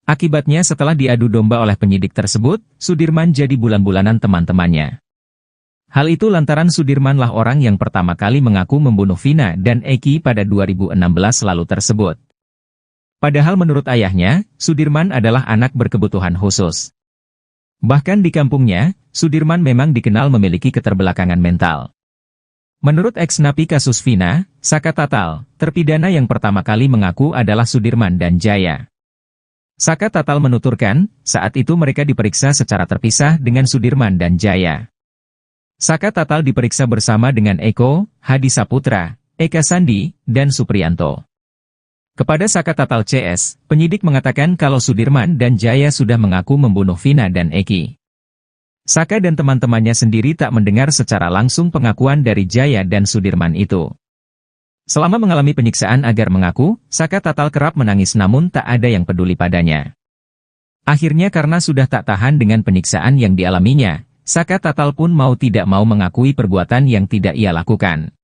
S2: Akibatnya setelah diadu domba oleh penyidik tersebut, Sudirman jadi bulan-bulanan teman-temannya. Hal itu lantaran Sudirmanlah orang yang pertama kali mengaku membunuh Vina dan Eki pada 2016 lalu tersebut. Padahal menurut ayahnya, Sudirman adalah anak berkebutuhan khusus. Bahkan di kampungnya, Sudirman memang dikenal memiliki keterbelakangan mental. Menurut ex-napi kasus Vina, Saka Tatal, terpidana yang pertama kali mengaku adalah Sudirman dan Jaya. Saka Tatal menuturkan, saat itu mereka diperiksa secara terpisah dengan Sudirman dan Jaya. Saka Tatal diperiksa bersama dengan Eko, Hadi Saputra, Eka Sandi, dan Supriyanto. Kepada Saka Tatal CS, penyidik mengatakan kalau Sudirman dan Jaya sudah mengaku membunuh Vina dan Eki. Saka dan teman-temannya sendiri tak mendengar secara langsung pengakuan dari Jaya dan Sudirman itu. Selama mengalami penyiksaan agar mengaku, Saka Tatal kerap menangis namun tak ada yang peduli padanya. Akhirnya karena sudah tak tahan dengan penyiksaan yang dialaminya, Saka Tatal pun mau tidak mau mengakui perbuatan yang tidak ia lakukan.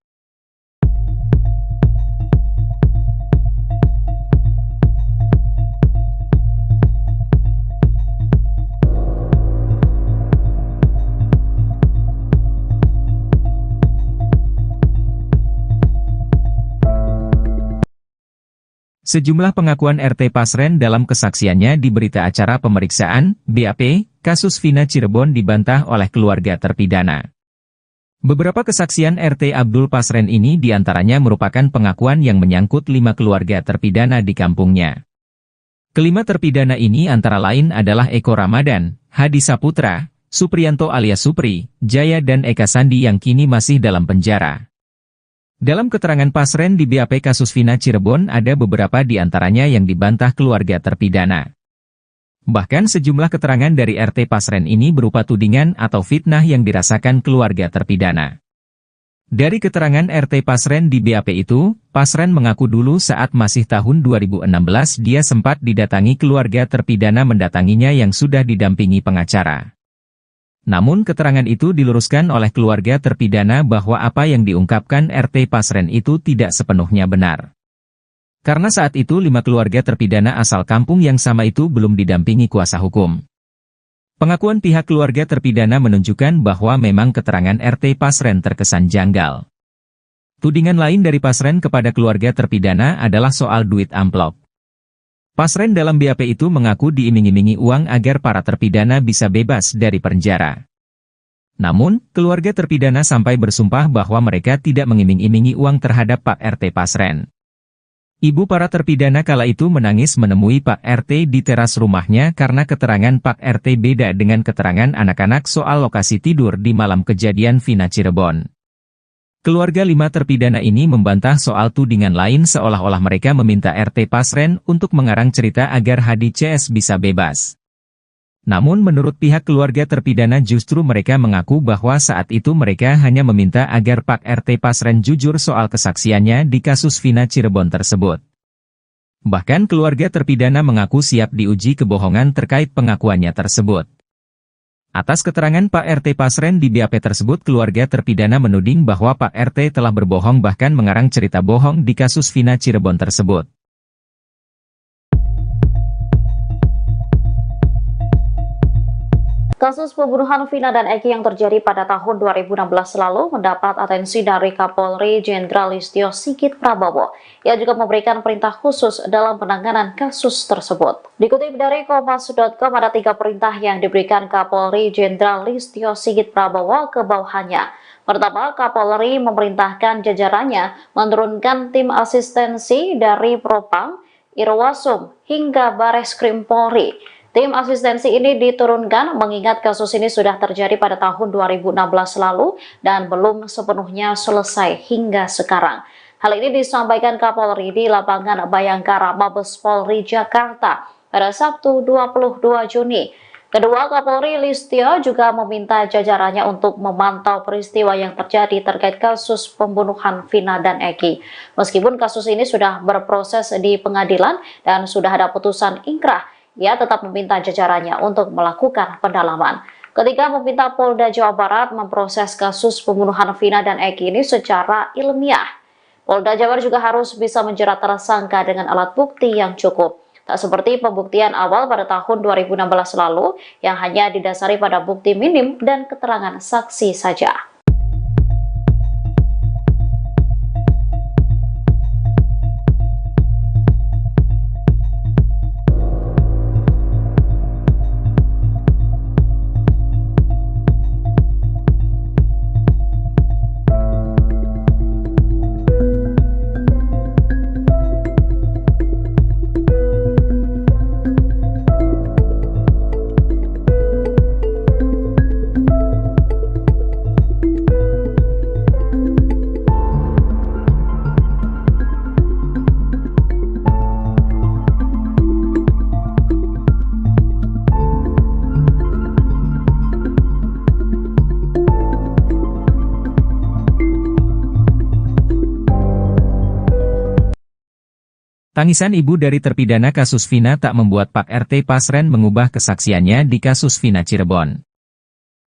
S2: Sejumlah pengakuan RT Pasren dalam kesaksiannya di berita acara pemeriksaan, BAP, kasus Vina Cirebon dibantah oleh keluarga terpidana. Beberapa kesaksian RT Abdul Pasren ini diantaranya merupakan pengakuan yang menyangkut 5 keluarga terpidana di kampungnya. Kelima terpidana ini antara lain adalah Eko Ramadan, Hadi Saputra, Supriyanto alias Supri, Jaya dan Eka Sandi yang kini masih dalam penjara. Dalam keterangan Pasren di BAP kasus Vina Cirebon ada beberapa di antaranya yang dibantah keluarga terpidana. Bahkan sejumlah keterangan dari RT Pasren ini berupa tudingan atau fitnah yang dirasakan keluarga terpidana. Dari keterangan RT Pasren di BAP itu, Pasren mengaku dulu saat masih tahun 2016 dia sempat didatangi keluarga terpidana mendatanginya yang sudah didampingi pengacara. Namun keterangan itu diluruskan oleh keluarga terpidana bahwa apa yang diungkapkan RT Pasren itu tidak sepenuhnya benar. Karena saat itu 5 keluarga terpidana asal kampung yang sama itu belum didampingi kuasa hukum. Pengakuan pihak keluarga terpidana menunjukkan bahwa memang keterangan RT Pasren terkesan janggal. Tudingan lain dari Pasren kepada keluarga terpidana adalah soal duit amplop. Pasren dalam BAP itu mengaku diiming-imingi uang agar para terpidana bisa bebas dari penjara. Namun, keluarga terpidana sampai bersumpah bahwa mereka tidak mengiming-imingi uang terhadap Pak RT Pasren. Ibu para terpidana kala itu menangis menemui Pak RT di teras rumahnya karena keterangan Pak RT beda dengan keterangan anak-anak soal lokasi tidur di malam kejadian Vina Cirebon. Keluarga 5 terpidana ini membantah soal tudingan lain seolah-olah mereka meminta RT Pasren untuk mengarang cerita agar Hadi CS bisa bebas. Namun menurut pihak keluarga terpidana justru mereka mengaku bahwa saat itu mereka hanya meminta agar Pak RT Pasren jujur soal kesaksiannya di kasus Vina Cirebon tersebut. Bahkan keluarga terpidana mengaku siap diuji kebohongan terkait pengakuannya tersebut. Atas keterangan Pak RT Pasren di BAP tersebut, keluarga terpidana menuding bahwa Pak RT telah berbohong bahkan mengarang cerita bohong di kasus Vina Cirebon tersebut.
S3: Kasus pembunuhan Vina dan Eki yang terjadi pada tahun 2016 lalu mendapat atensi dari Kapolri Jenderal Listio Sigit Prabowo. Ia juga memberikan perintah khusus dalam penanganan kasus tersebut. Dikutip dari Kompas.com, ada 3 perintah yang diberikan Kapolri Jenderal Listio Sigit Prabowo ke bawahannya. Pertama, Kapolri memerintahkan jajarannya menurunkan tim asistensi dari Propam, Irwasum, hingga Bareskrim Polri. Tim asistensi ini diturunkan mengingat kasus ini sudah terjadi pada tahun 2016 lalu dan belum sepenuhnya selesai hingga sekarang. Hal ini disampaikan Kapolri di lapangan Bayangkara Mabes Polri Jakarta pada Sabtu 22 Juni. Kedua, Kapolri Listio juga meminta jajarannya untuk memantau peristiwa yang terjadi terkait kasus pembunuhan Vina dan Eki. Meskipun kasus ini sudah berproses di pengadilan dan sudah ada putusan ingkrah, ia tetap meminta jajarannya untuk melakukan pendalaman. Ketika meminta Polda Jawa Barat memproses kasus pembunuhan Vina dan Eki ini secara ilmiah, Polda Jawa Barat juga harus bisa menjerat tersangka dengan alat bukti yang cukup. Tak seperti pembuktian awal pada tahun 2016 lalu yang hanya didasari pada bukti minim dan keterangan saksi saja.
S2: Tangisan ibu dari terpidana kasus Vina tak membuat Pak RT Pasren mengubah kesaksiannya di kasus Vina Cirebon.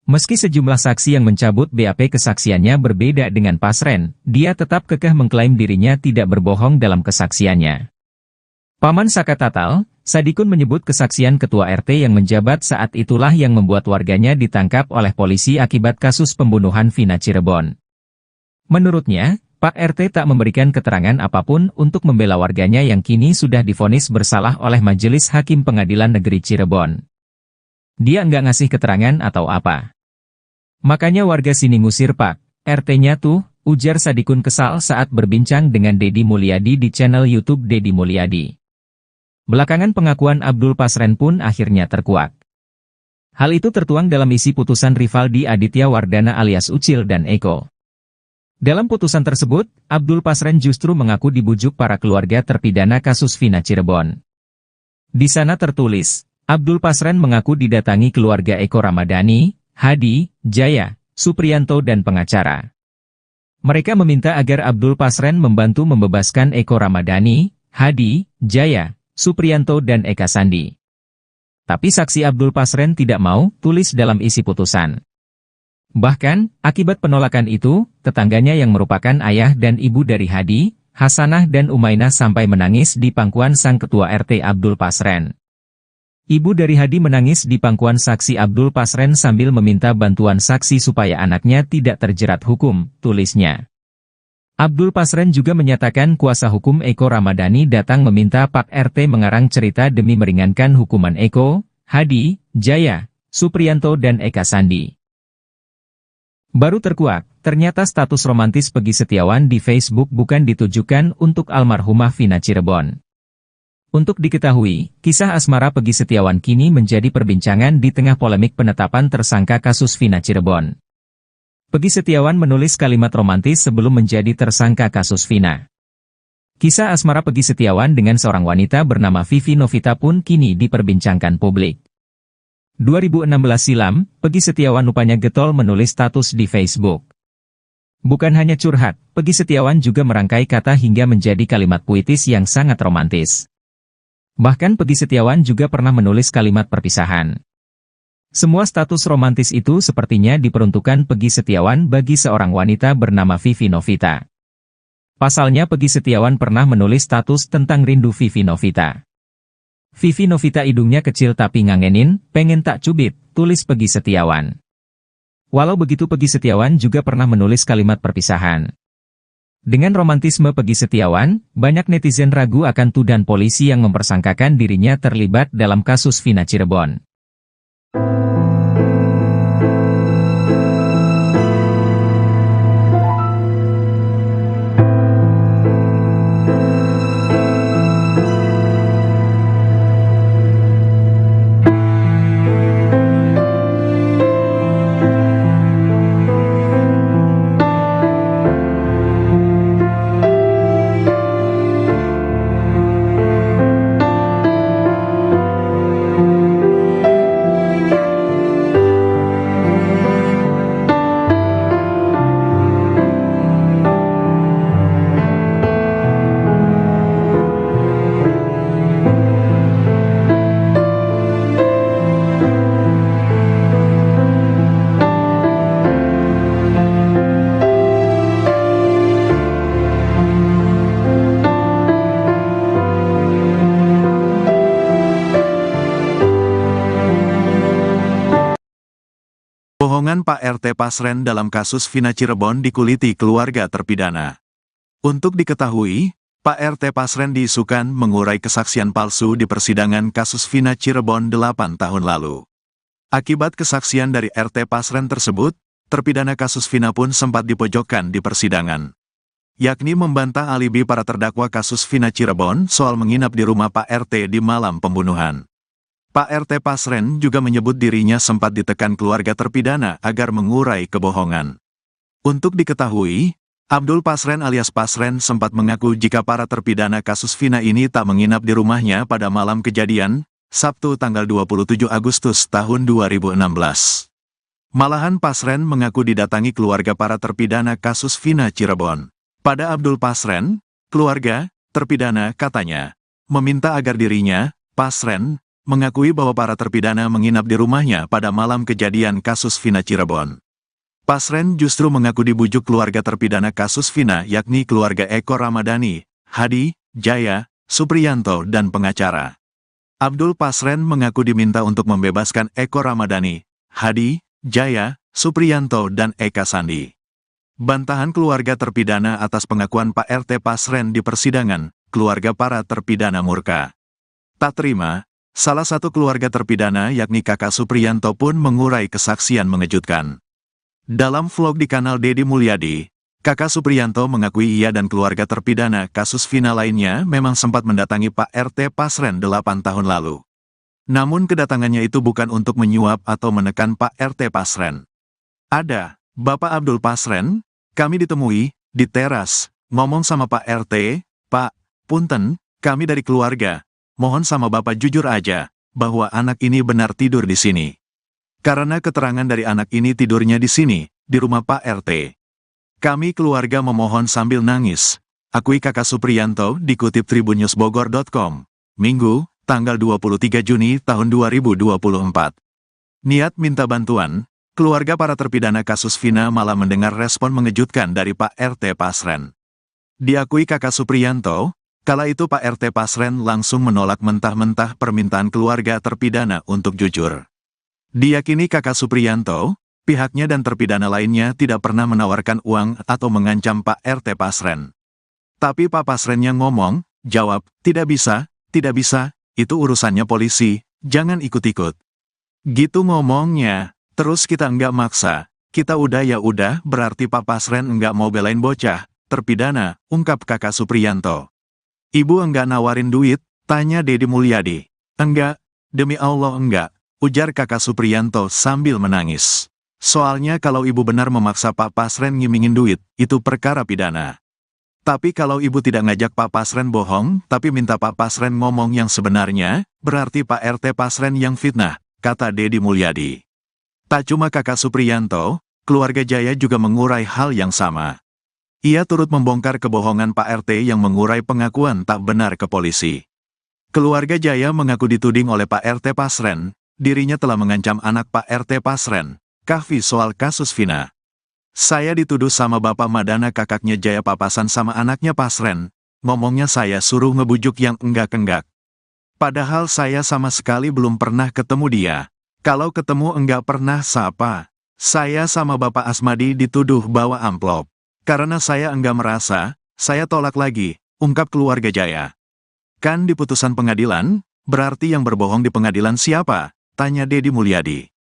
S2: Meski sejumlah saksi yang mencabut BAP kesaksiannya berbeda dengan Pasren, dia tetap kekeh mengklaim dirinya tidak berbohong dalam kesaksiannya. Paman Saka Tatal, Sadikun menyebut kesaksian ketua RT yang menjabat saat itulah yang membuat warganya ditangkap oleh polisi akibat kasus pembunuhan Vina Cirebon. Menurutnya, Pak RT tak memberikan keterangan apapun untuk membela warganya yang kini sudah divonis bersalah oleh Majelis Hakim Pengadilan Negeri Cirebon. Dia nggak ngasih keterangan atau apa. Makanya warga sini ngusir Pak RT-nya tuh, ujar Sadikun kesal saat berbincang dengan Deddy Mulyadi di channel YouTube Deddy Mulyadi. Belakangan pengakuan Abdul Pasren pun akhirnya terkuak. Hal itu tertuang dalam isi putusan Rivaldi Aditya Wardana alias Ucil dan Eko. Dalam putusan tersebut, Abdul Pasren justru mengaku dibujuk para keluarga terpidana kasus Vina Cirebon. Di sana tertulis, Abdul Pasren mengaku didatangi keluarga Eko Ramadhani, Hadi, Jaya, Supriyanto dan pengacara. Mereka meminta agar Abdul Pasren membantu membebaskan Eko Ramadhani, Hadi, Jaya, Supriyanto dan Eka Sandi. Tapi saksi Abdul Pasren tidak mau, tulis dalam isi putusan. Bahkan, akibat penolakan itu, tetangganya yang merupakan ayah dan ibu dari Hadi, Hasanah dan Umainah sampai menangis di pangkuan sang ketua RT Abdul Pasren. Ibu dari Hadi menangis di pangkuan saksi Abdul Pasren sambil meminta bantuan saksi supaya anaknya tidak terjerat hukum, tulisnya. Abdul Pasren juga menyatakan kuasa hukum Eko Ramadhani datang meminta Pak RT mengarang cerita demi meringankan hukuman Eko, Hadi, Jaya, Supriyanto dan Eka Sandi. Baru terkuak, ternyata status romantis Peggy Setiawan di Facebook bukan ditujukan untuk almarhumah Vina Cirebon. Untuk diketahui, kisah asmara Peggy Setiawan kini menjadi perbincangan di tengah polemik penetapan tersangka kasus Vina Cirebon. Peggy Setiawan menulis kalimat romantis sebelum menjadi tersangka kasus Vina. Kisah asmara Peggy Setiawan dengan seorang wanita bernama Vivi Novita pun kini diperbincangkan publik. 2016 silam, Peggy Setiawan rupanya getol menulis status di Facebook. Bukan hanya curhat, Peggy Setiawan juga merangkai kata hingga menjadi kalimat puitis yang sangat romantis. Bahkan Peggy Setiawan juga pernah menulis kalimat perpisahan. Semua status romantis itu sepertinya diperuntukkan Peggy Setiawan bagi seorang wanita bernama Vivi Novita. Pasalnya Peggy Setiawan pernah menulis status tentang rindu Vivi Novita. Vivi Novita hidungnya kecil tapi ngangenin, pengen tak cubit, tulis Peggy Setiawan. Walau begitu Peggy Setiawan juga pernah menulis kalimat perpisahan. Dengan romantisme Peggy Setiawan, banyak netizen ragu akan tuduhan polisi yang mempersangkakan dirinya terlibat dalam kasus Vina Cirebon.
S1: Bohongan Pak RT Pasren dalam kasus Vina Cirebon dikuliti keluarga terpidana. Untuk diketahui, Pak RT Pasren diisukan mengurai kesaksian palsu di persidangan kasus Vina Cirebon 8 tahun lalu. Akibat kesaksian dari RT Pasren tersebut, terpidana kasus Vina pun sempat dipojokkan di persidangan. Yakni membantah alibi para terdakwa kasus Vina Cirebon soal menginap di rumah Pak RT di malam pembunuhan. Pak RT Pasren juga menyebut dirinya sempat ditekan keluarga terpidana agar mengurai kebohongan. Untuk diketahui, Abdul Pasren alias Pasren sempat mengaku jika para terpidana kasus Vina ini tak menginap di rumahnya pada malam kejadian, Sabtu tanggal 27 Agustus tahun 2016. Malahan Pasren mengaku didatangi keluarga para terpidana kasus Vina Cirebon. Pada Abdul Pasren, keluarga terpidana katanya meminta agar dirinya, Pasren, mengakui bahwa para terpidana menginap di rumahnya pada malam kejadian kasus Vina Cirebon. Pasren justru mengaku dibujuk keluarga terpidana kasus Vina yakni keluarga Eko Ramadhani, Hadi, Jaya, Supriyanto dan pengacara. Abdul Pasren mengaku diminta untuk membebaskan Eko Ramadhani, Hadi, Jaya, Supriyanto dan Eka Sandi. Bantahan keluarga terpidana atas pengakuan Pak RT Pasren di persidangan, keluarga para terpidana murka. Tak terima, salah satu keluarga terpidana yakni kakak Supriyanto pun mengurai kesaksian mengejutkan. Dalam vlog di kanal Deddy Mulyadi, Kakak Supriyanto mengakui ia dan keluarga terpidana kasus Vina lainnya memang sempat mendatangi Pak RT Pasren 8 tahun lalu. Namun kedatangannya itu bukan untuk menyuap atau menekan Pak RT Pasren. Ada, Bapak Abdul Pasren, kami ditemui, di teras, ngomong sama Pak RT, Pak, punten, kami dari keluarga, mohon sama Bapak jujur aja, bahwa anak ini benar tidur di sini. Karena keterangan dari anak ini tidurnya di sini, di rumah Pak RT. Kami keluarga memohon sambil nangis, akui Kakak Supriyanto dikutip tribunnewsbogor.com, Minggu, tanggal 23 Juni tahun 2024. Niat minta bantuan, keluarga para terpidana kasus Vina malah mendengar respon mengejutkan dari Pak RT Pasren. Diakui Kakak Supriyanto, kala itu Pak RT Pasren langsung menolak mentah-mentah permintaan keluarga terpidana untuk jujur. Diyakini Kakak Supriyanto, pihaknya dan terpidana lainnya tidak pernah menawarkan uang atau mengancam Pak RT Pasren. Tapi Pak Pasren yang ngomong, jawab, tidak bisa, itu urusannya polisi, jangan ikut-ikut. Gitu ngomongnya, terus kita enggak maksa, kita udah ya udah, berarti Pak Pasren enggak mau belain bocah, terpidana, ungkap Kakak Supriyanto. Ibu enggak nawarin duit, tanya Dedi Mulyadi. Enggak, demi Allah enggak, ujar Kakak Supriyanto sambil menangis. Soalnya kalau ibu benar memaksa Pak Pasren ngimingin duit, itu perkara pidana. Tapi kalau ibu tidak ngajak Pak Pasren bohong, tapi minta Pak Pasren ngomong yang sebenarnya, berarti Pak RT Pasren yang fitnah, kata Dedi Mulyadi. Tak cuma Kakak Supriyanto, keluarga Jaya juga mengurai hal yang sama. Ia turut membongkar kebohongan Pak RT yang mengurai pengakuan tak benar ke polisi. Keluarga Jaya mengaku dituding oleh Pak RT Pasren, dirinya telah mengancam anak Pak RT Pasren, Kahfi, soal kasus Vina. Saya dituduh sama Bapak Madana, kakaknya Jaya, papasan sama anaknya Pasren, ngomongnya saya suruh ngebujuk yang enggak-enggak. Padahal saya sama sekali belum pernah ketemu dia. Kalau ketemu enggak pernah sapa. Saya sama Bapak Asmadi dituduh bawa amplop. Karena saya enggak merasa, saya tolak lagi, ungkap keluarga Jaya. Kan di putusan pengadilan, berarti yang berbohong di pengadilan siapa? Tanya Dedi Mulyadi.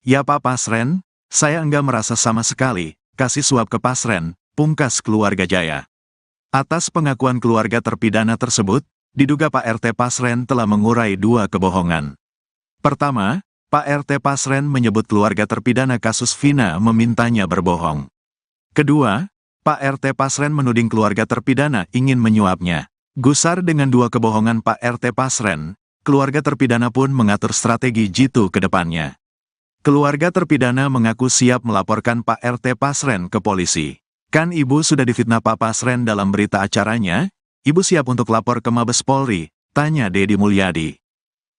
S1: Ya Pak Pasren, saya enggak merasa sama sekali, kasih suap ke Pasren, pungkas keluarga Jaya. Atas pengakuan keluarga terpidana tersebut, diduga Pak RT Pasren telah mengurai dua kebohongan. Pertama, Pak RT Pasren menyebut keluarga terpidana kasus Vina memintanya berbohong. Kedua, Pak RT Pasren menuding keluarga terpidana ingin menyuapnya. Gusar dengan dua kebohongan Pak RT Pasren, keluarga terpidana pun mengatur strategi jitu ke depannya. Keluarga terpidana mengaku siap melaporkan Pak RT Pasren ke polisi. Kan ibu sudah difitnah Pak Pasren dalam berita acaranya, ibu siap untuk lapor ke Mabes Polri, tanya Dedi Mulyadi.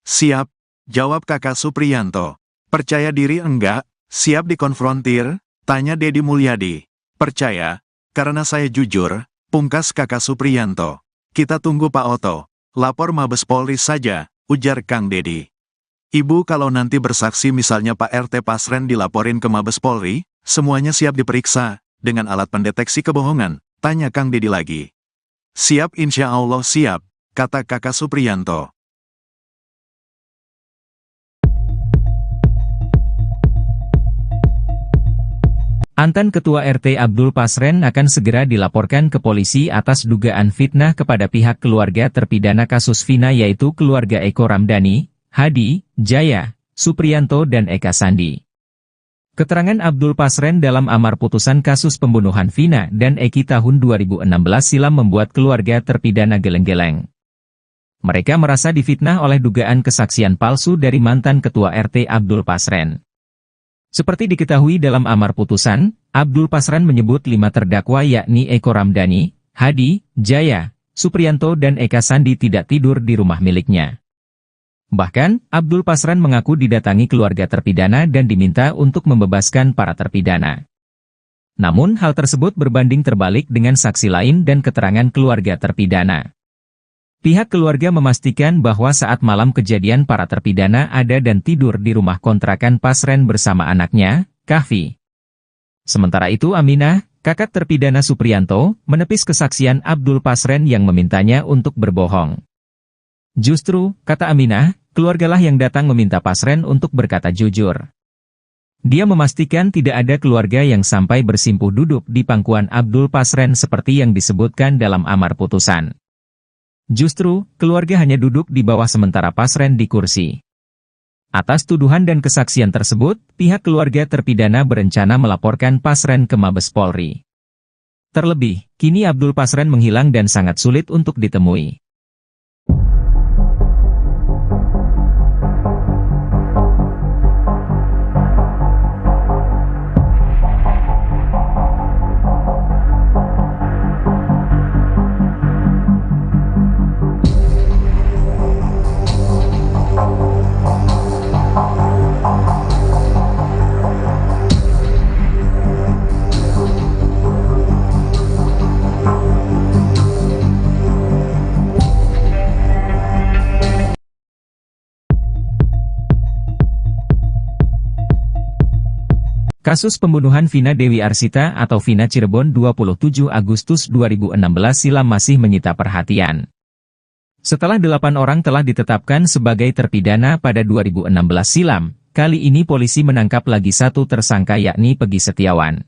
S1: Siap, jawab Kakak Supriyanto. Percaya diri enggak, siap dikonfrontir, tanya Dedi Mulyadi. Percaya, karena saya jujur, pungkas Kakak Supriyanto. Kita tunggu Pak Oto, lapor Mabes Polri saja, ujar Kang Dedi. Ibu kalau nanti bersaksi misalnya Pak RT Pasren dilaporin ke Mabes Polri, semuanya siap diperiksa, dengan alat pendeteksi kebohongan, tanya Kang Dedi lagi. Siap, insya Allah siap, kata Kakak Supriyanto.
S2: Mantan Ketua RT Abdul Pasren akan segera dilaporkan ke polisi atas dugaan fitnah kepada pihak keluarga terpidana kasus Vina, yaitu keluarga Eko Ramdhani, Hadi, Jaya, Supriyanto dan Eka Sandi. Keterangan Abdul Pasren dalam amar putusan kasus pembunuhan Vina dan Eki tahun 2016 silam membuat keluarga terpidana geleng-geleng. Mereka merasa difitnah oleh dugaan kesaksian palsu dari mantan Ketua RT Abdul Pasren. Seperti diketahui dalam amar putusan, Abdul Pasren menyebut 5 terdakwa yakni Eko Ramdhani, Hadi, Jaya, Supriyanto dan Eka Sandi tidak tidur di rumah miliknya. Bahkan, Abdul Pasren mengaku didatangi keluarga terpidana dan diminta untuk membebaskan para terpidana. Namun hal tersebut berbanding terbalik dengan saksi lain dan keterangan keluarga terpidana. Pihak keluarga memastikan bahwa saat malam kejadian para terpidana ada dan tidur di rumah kontrakan Pasren bersama anaknya, Kahfi. Sementara itu Aminah, kakak terpidana Supriyanto, menepis kesaksian Abdul Pasren yang memintanya untuk berbohong. Justru, kata Aminah, keluargalah yang datang meminta Pasren untuk berkata jujur. Dia memastikan tidak ada keluarga yang sampai bersimpuh duduk di pangkuan Abdul Pasren seperti yang disebutkan dalam amar putusan. Justru, keluarga hanya duduk di bawah sementara Pasren di kursi. Atas tuduhan dan kesaksian tersebut, pihak keluarga terpidana berencana melaporkan Pasren ke Mabes Polri. Terlebih, kini Abdul Pasren menghilang dan sangat sulit untuk ditemui. Kasus pembunuhan Vina Dewi Arsita atau Vina Cirebon 27 Agustus 2016 silam masih menyita perhatian. Setelah 8 orang telah ditetapkan sebagai terpidana pada 2016 silam, kali ini polisi menangkap lagi satu tersangka yakni Peggy Setiawan.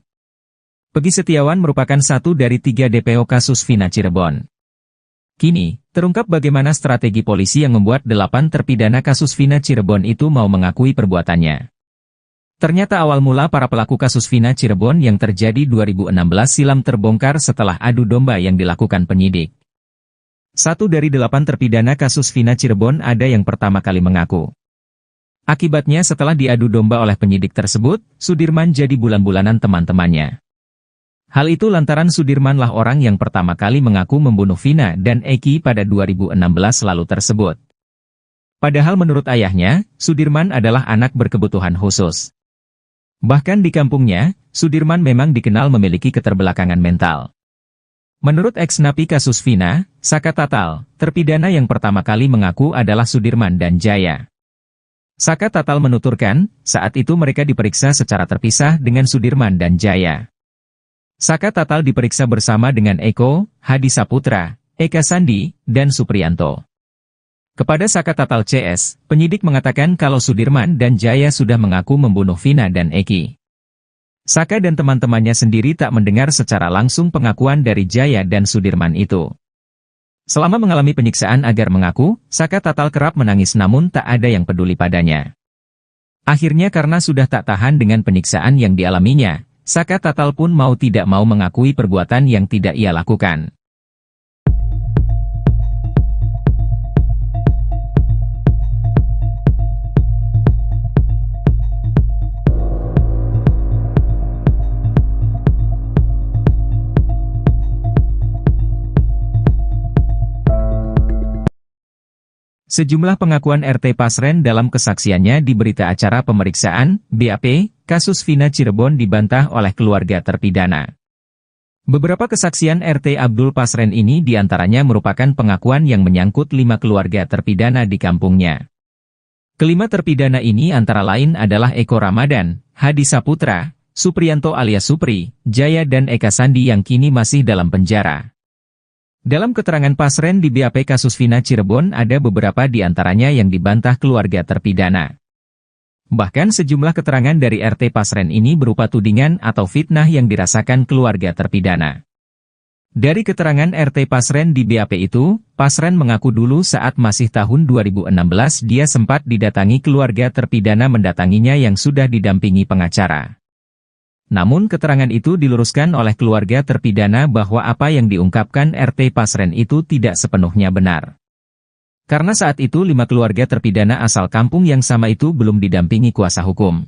S2: Peggy Setiawan merupakan satu dari 3 DPO kasus Vina Cirebon. Kini, terungkap bagaimana strategi polisi yang membuat 8 terpidana kasus Vina Cirebon itu mau mengakui perbuatannya. Ternyata awal mula para pelaku kasus Vina Cirebon yang terjadi 2016 silam terbongkar setelah adu domba yang dilakukan penyidik. 1 dari 8 terpidana kasus Vina Cirebon ada yang pertama kali mengaku. Akibatnya setelah diadu domba oleh penyidik tersebut, Sudirman jadi bulan-bulanan teman-temannya. Hal itu lantaran Sudirman lah orang yang pertama kali mengaku membunuh Vina dan Eki pada 2016 lalu tersebut. Padahal menurut ayahnya, Sudirman adalah anak berkebutuhan khusus. Bahkan di kampungnya, Sudirman memang dikenal memiliki keterbelakangan mental. Menurut ex-napi kasus Vina, Saka Tatal, terpidana yang pertama kali mengaku adalah Sudirman dan Jaya. Saka Tatal menuturkan, saat itu mereka diperiksa secara terpisah dengan Sudirman dan Jaya. Saka Tatal diperiksa bersama dengan Eko, Hadi Saputra, Eka Sandi, dan Supriyanto. Kepada Saka Tatal CS, penyidik mengatakan kalau Sudirman dan Jaya sudah mengaku membunuh Vina dan Eki. Saka dan teman-temannya sendiri tak mendengar secara langsung pengakuan dari Jaya dan Sudirman itu. Selama mengalami penyiksaan agar mengaku, Saka Tatal kerap menangis namun tak ada yang peduli padanya. Akhirnya karena sudah tak tahan dengan penyiksaan yang dialaminya, Saka Tatal pun mau tidak mau mengakui perbuatan yang tidak ia lakukan. Sejumlah pengakuan RT Pasren dalam kesaksiannya di berita acara pemeriksaan, BAP, kasus Vina Cirebon dibantah oleh keluarga terpidana. Beberapa kesaksian RT Abdul Pasren ini diantaranya merupakan pengakuan yang menyangkut 5 keluarga terpidana di kampungnya. Kelima terpidana ini antara lain adalah Eko Ramadan, Hadi Saputra, Supriyanto alias Supri, Jaya dan Eka Sandi yang kini masih dalam penjara. Dalam keterangan Pasren di BAP kasus Vina Cirebon ada beberapa di antaranya yang dibantah keluarga terpidana. Bahkan sejumlah keterangan dari RT Pasren ini berupa tudingan atau fitnah yang dirasakan keluarga terpidana. Dari keterangan RT Pasren di BAP itu, Pasren mengaku dulu saat masih tahun 2016 dia sempat didatangi keluarga terpidana mendatanginya yang sudah didampingi pengacara. Namun keterangan itu diluruskan oleh keluarga terpidana bahwa apa yang diungkapkan RT Pasren itu tidak sepenuhnya benar. Karena saat itu 5 keluarga terpidana asal kampung yang sama itu belum didampingi kuasa hukum.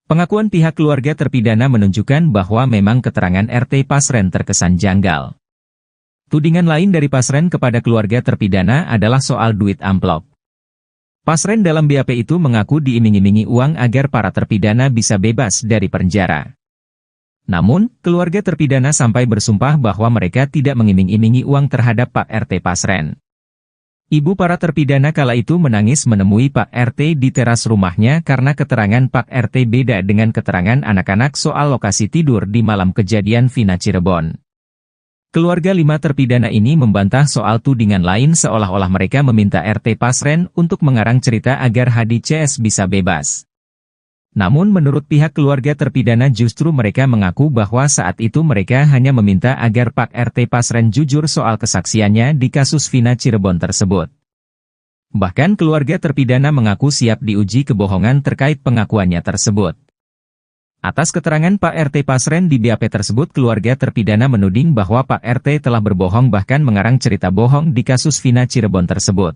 S2: Pengakuan pihak keluarga terpidana menunjukkan bahwa memang keterangan RT Pasren terkesan janggal. Tudingan lain dari Pasren kepada keluarga terpidana adalah soal duit amplop. Pasren dalam BAP itu mengaku diiming-imingi uang agar para terpidana bisa bebas dari penjara. Namun, keluarga terpidana sampai bersumpah bahwa mereka tidak mengiming-imingi uang terhadap Pak RT Pasren. Ibu para terpidana kala itu menangis menemui Pak RT di teras rumahnya karena keterangan Pak RT beda dengan keterangan anak-anak soal lokasi tidur di malam kejadian Vina Cirebon. Keluarga 5 terpidana ini membantah soal tudingan lain seolah-olah mereka meminta RT Pasren untuk mengarang cerita agar Hadi CS bisa bebas. Namun menurut pihak keluarga terpidana justru mereka mengaku bahwa saat itu mereka hanya meminta agar Pak RT Pasren jujur soal kesaksiannya di kasus Vina Cirebon tersebut. Bahkan keluarga terpidana mengaku siap diuji kebohongan terkait pengakuannya tersebut. Atas keterangan Pak RT Pasren di BAP tersebut, keluarga terpidana menuding bahwa Pak RT telah berbohong bahkan mengarang cerita bohong di kasus Vina Cirebon tersebut.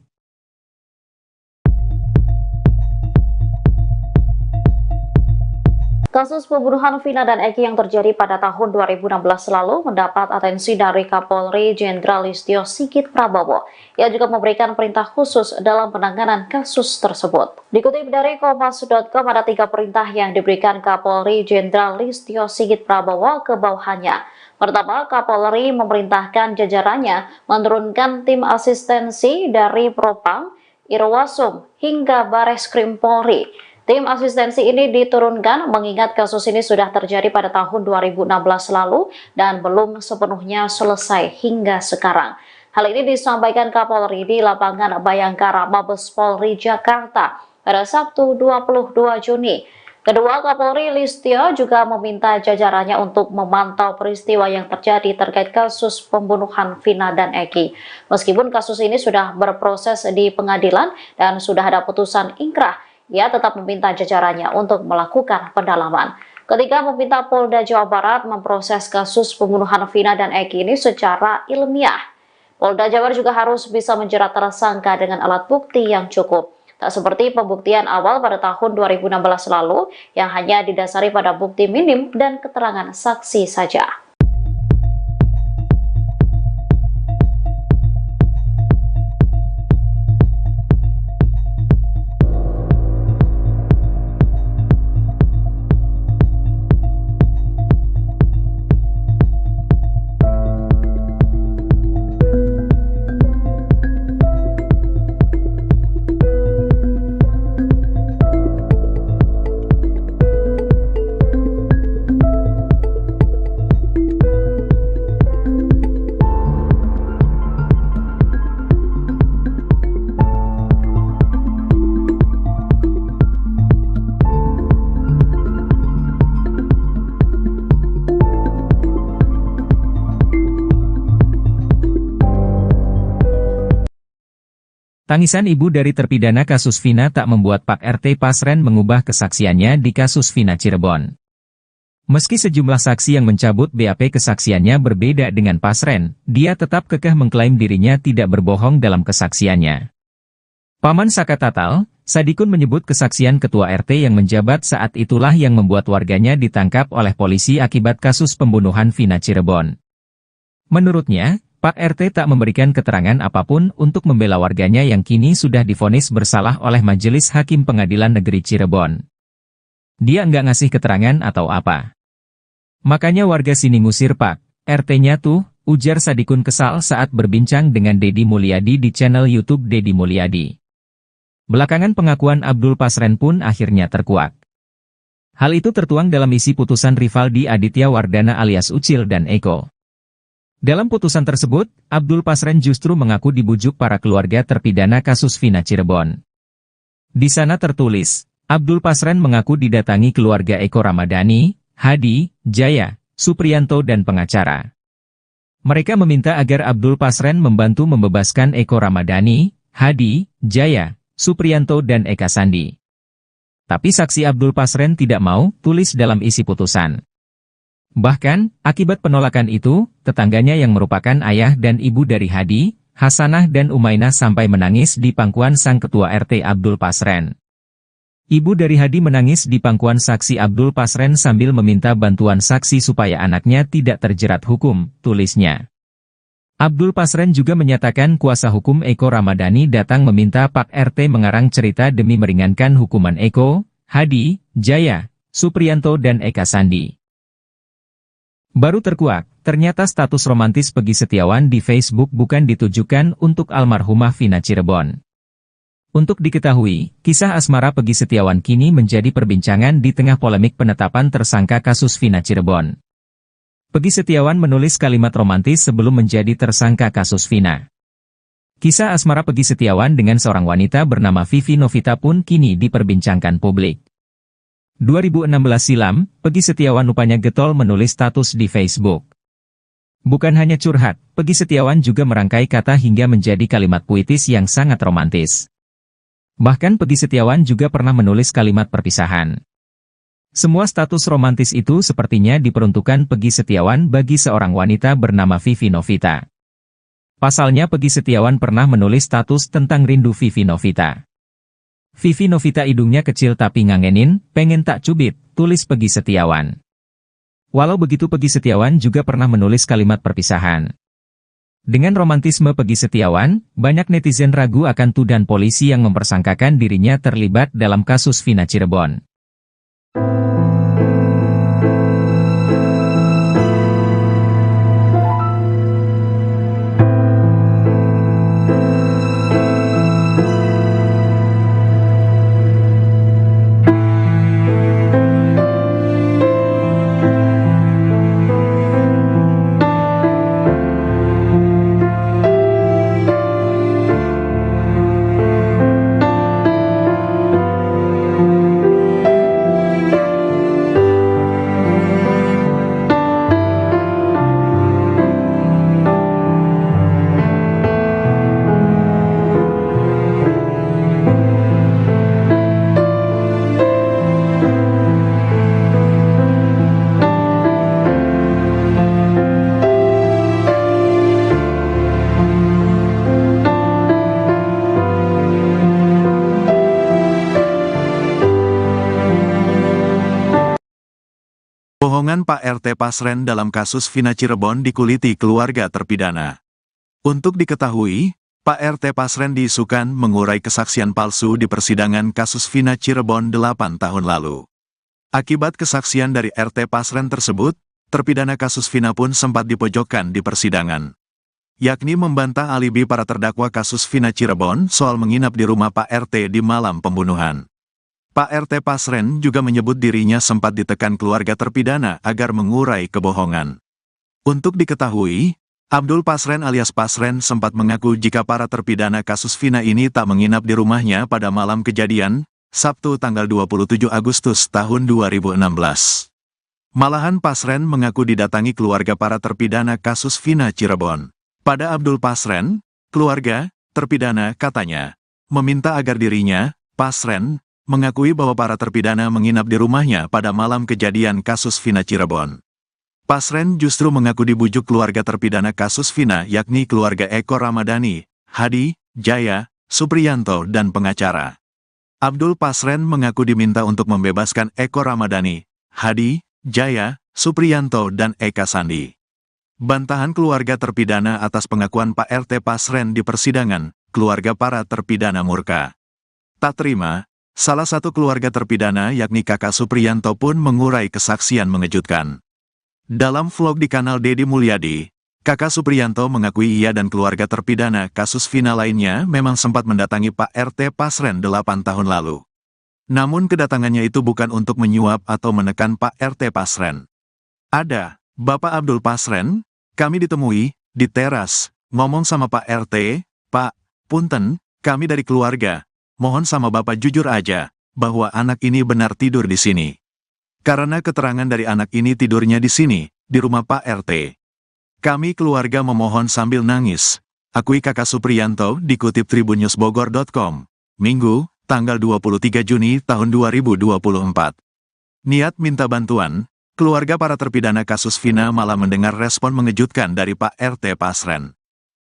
S3: Kasus pembunuhan Vina dan Eki yang terjadi pada tahun 2016 lalu mendapat atensi dari Kapolri Jenderal Listio Sigit Prabowo. Ia juga memberikan perintah khusus dalam penanganan kasus tersebut. Dikutip dari Kompas.com, ada 3 perintah yang diberikan Kapolri Jenderal Listio Sigit Prabowo ke bawahannya. Pertama, Kapolri memerintahkan jajarannya menurunkan tim asistensi dari Propam, Irwasum, hingga Bareskrim Polri. Tim asistensi ini diturunkan mengingat kasus ini sudah terjadi pada tahun 2016 lalu dan belum sepenuhnya selesai hingga sekarang. Hal ini disampaikan Kapolri di lapangan Bayangkara Mabes Polri Jakarta pada Sabtu 22 Juni. Kedua, Kapolri Listio juga meminta jajarannya untuk memantau peristiwa yang terjadi terkait kasus pembunuhan Vina dan Eki. Meskipun kasus ini sudah berproses di pengadilan dan sudah ada putusan ingkrah, ia tetap meminta jajarannya untuk melakukan pendalaman. Ketika meminta Polda Jawa Barat memproses kasus pembunuhan Vina dan Eki ini secara ilmiah. Polda Jabar juga harus bisa menjerat tersangka dengan alat bukti yang cukup. Tak seperti pembuktian awal pada tahun 2016 lalu yang hanya didasari pada bukti minim dan keterangan saksi saja.
S2: Tangisan ibu dari terpidana kasus Vina tak membuat Pak RT Pasren mengubah kesaksiannya di kasus Vina Cirebon. Meski sejumlah saksi yang mencabut BAP kesaksiannya berbeda dengan Pasren, dia tetap kekeh mengklaim dirinya tidak berbohong dalam kesaksiannya. Paman Saka Tatal, Sadikun menyebut kesaksian ketua RT yang menjabat saat itulah yang membuat warganya ditangkap oleh polisi akibat kasus pembunuhan Vina Cirebon. Menurutnya, Pak RT tak memberikan keterangan apapun untuk membela warganya yang kini sudah divonis bersalah oleh Majelis Hakim Pengadilan Negeri Cirebon. Dia nggak ngasih keterangan atau apa. Makanya warga sini ngusir Pak RT-nya tuh, ujar Sadikun kesal saat berbincang dengan Deddy Mulyadi di channel YouTube Deddy Mulyadi. Belakangan pengakuan Abdul Pasren pun akhirnya terkuak. Hal itu tertuang dalam isi putusan Rivaldi Aditya Wardana alias Ucil dan Eko. Dalam putusan tersebut, Abdul Pasren justru mengaku dibujuk para keluarga terpidana kasus Vina Cirebon. Di sana tertulis, Abdul Pasren mengaku didatangi keluarga Eko Ramadhani, Hadi, Jaya, Supriyanto dan pengacara. Mereka meminta agar Abdul Pasren membantu membebaskan Eko Ramadhani, Hadi, Jaya, Supriyanto dan Eka Sandi. Tapi saksi Abdul Pasren tidak mau, tulis dalam isi putusan. Bahkan, akibat penolakan itu, tetangganya yang merupakan ayah dan ibu dari Hadi, Hasanah dan Umainah sampai menangis di pangkuan sang ketua RT Abdul Pasren. Ibu dari Hadi menangis di pangkuan saksi Abdul Pasren sambil meminta bantuan saksi supaya anaknya tidak terjerat hukum, tulisnya. Abdul Pasren juga menyatakan kuasa hukum Eko Ramadhani datang meminta Pak RT mengarang cerita demi meringankan hukuman Eko, Hadi, Jaya, Supriyanto dan Eka Sandi. Baru terkuak, ternyata status romantis Peggy Setiawan di Facebook bukan ditujukan untuk almarhumah Vina Cirebon. Untuk diketahui, kisah asmara Peggy Setiawan kini menjadi perbincangan di tengah polemik penetapan tersangka kasus Vina Cirebon. Peggy Setiawan menulis kalimat romantis sebelum menjadi tersangka kasus Vina. Kisah asmara Peggy Setiawan dengan seorang wanita bernama Vivi Novita pun kini diperbincangkan publik. 2016 silam, Peggy Setiawan rupanya getol menulis status di Facebook. Bukan hanya curhat, Peggy Setiawan juga merangkai kata hingga menjadi kalimat puitis yang sangat romantis. Bahkan Peggy Setiawan juga pernah menulis kalimat perpisahan. Semua status romantis itu sepertinya diperuntukkan Peggy Setiawan bagi seorang wanita bernama Vivi Novita. Pasalnya Peggy Setiawan pernah menulis status tentang rindu Vivi Novita. Vivi Novita hidungnya kecil tapi ngangenin, pengen tak cubit, tulis Peggy Setiawan. Walau begitu Peggy Setiawan juga pernah menulis kalimat perpisahan. Dengan romantisme Peggy Setiawan, banyak netizen ragu akan tuduhan polisi yang mempersangkakan dirinya terlibat dalam kasus Vina Cirebon.
S1: Bohongan Pak RT Pasren dalam kasus Vina Cirebon dikuliti keluarga terpidana. Untuk diketahui, Pak RT Pasren diisukan mengurai kesaksian palsu di persidangan kasus Vina Cirebon 8 tahun lalu. Akibat kesaksian dari RT Pasren tersebut, terpidana kasus Vina pun sempat dipojokkan di persidangan. Yakni membantah alibi para terdakwa kasus Vina Cirebon soal menginap di rumah Pak RT di malam pembunuhan. Pak RT Pasren juga menyebut dirinya sempat ditekan keluarga terpidana agar mengurai kebohongan. Untuk diketahui, Abdul Pasren alias Pasren sempat mengaku jika para terpidana kasus Vina ini tak menginap di rumahnya pada malam kejadian, Sabtu tanggal 27 Agustus tahun 2016. Malahan Pasren mengaku didatangi keluarga para terpidana kasus Vina Cirebon. Pada Abdul Pasren, keluarga terpidana katanya meminta agar dirinya, Pasren, mengakui bahwa para terpidana menginap di rumahnya pada malam kejadian kasus Vina Cirebon. Pasren justru mengaku dibujuk keluarga terpidana kasus Vina yakni keluarga Eko Ramadhani, Hadi, Jaya, Supriyanto dan pengacara. Abdul Pasren mengaku diminta untuk membebaskan Eko Ramadhani, Hadi, Jaya, Supriyanto dan Eka Sandi. Bantahan keluarga terpidana atas pengakuan Pak RT Pasren di persidangan, keluarga para terpidana murka. Tak terima, salah satu keluarga terpidana yakni kakak Supriyanto pun mengurai kesaksian mengejutkan. Dalam vlog di kanal Deddy Mulyadi, kakak Supriyanto mengakui ia dan keluarga terpidana kasus Vina lainnya memang sempat mendatangi Pak RT Pasren 8 tahun lalu. Namun kedatangannya itu bukan untuk menyuap atau menekan Pak RT Pasren. Ada, Bapak Abdul Pasren, kami ditemui di teras, ngomong sama Pak RT, Pak, punten, kami dari keluarga. Mohon sama Bapak jujur aja, bahwa anak ini benar tidur di sini. Karena keterangan dari anak ini tidurnya di sini, di rumah Pak RT. Kami keluarga memohon sambil nangis, akui kakak Supriyanto dikutip tribunnews.bogor.com, Minggu, tanggal 23 Juni tahun 2024. Niat minta bantuan, keluarga para terpidana kasus Vina malah mendengar respon mengejutkan dari Pak RT Pasren.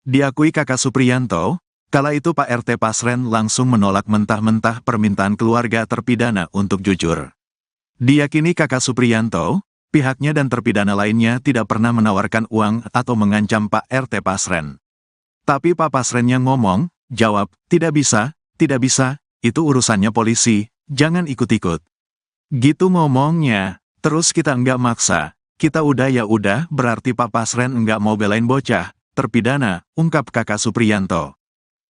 S1: Diakui kakak Supriyanto, kala itu Pak RT Pasren langsung menolak mentah-mentah permintaan keluarga terpidana untuk jujur. Diyakini kakak Supriyanto, pihaknya dan terpidana lainnya tidak pernah menawarkan uang atau mengancam Pak RT Pasren. Tapi Pak Pasren yang ngomong, jawab, tidak bisa, itu urusannya polisi, jangan ikut-ikut. Gitu ngomongnya, terus kita enggak maksa, kita udah ya udah berarti Pak Pasren enggak mau belain bocah, terpidana, ungkap kakak Supriyanto.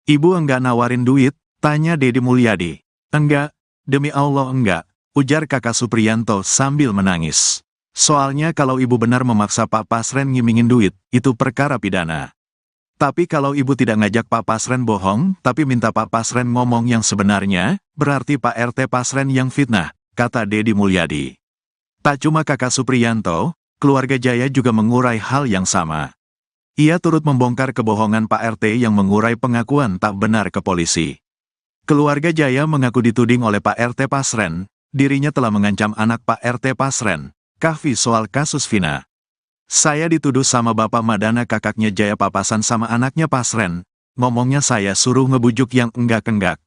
S1: Ibu enggak nawarin duit, tanya Deddy Mulyadi. Enggak, demi Allah enggak, ujar kakak Supriyanto sambil menangis. Soalnya kalau ibu benar memaksa Pak Pasren ngimingin duit, itu perkara pidana. Tapi kalau ibu tidak ngajak Pak Pasren bohong, tapi minta Pak Pasren ngomong yang sebenarnya, berarti Pak RT Pasren yang fitnah, kata Dedi Mulyadi. Tak cuma kakak Supriyanto, keluarga Jaya juga mengurai hal yang sama. Ia turut membongkar kebohongan Pak RT yang mengurai pengakuan tak benar ke polisi. Keluarga Jaya mengaku dituding oleh Pak RT Pasren, dirinya telah mengancam anak Pak RT Pasren, Kahfi, soal kasus Vina. Saya dituduh sama Bapak Madana, kakaknya Jaya, papasan sama anaknya Pasren, ngomongnya saya suruh ngebujuk yang enggak-enggak.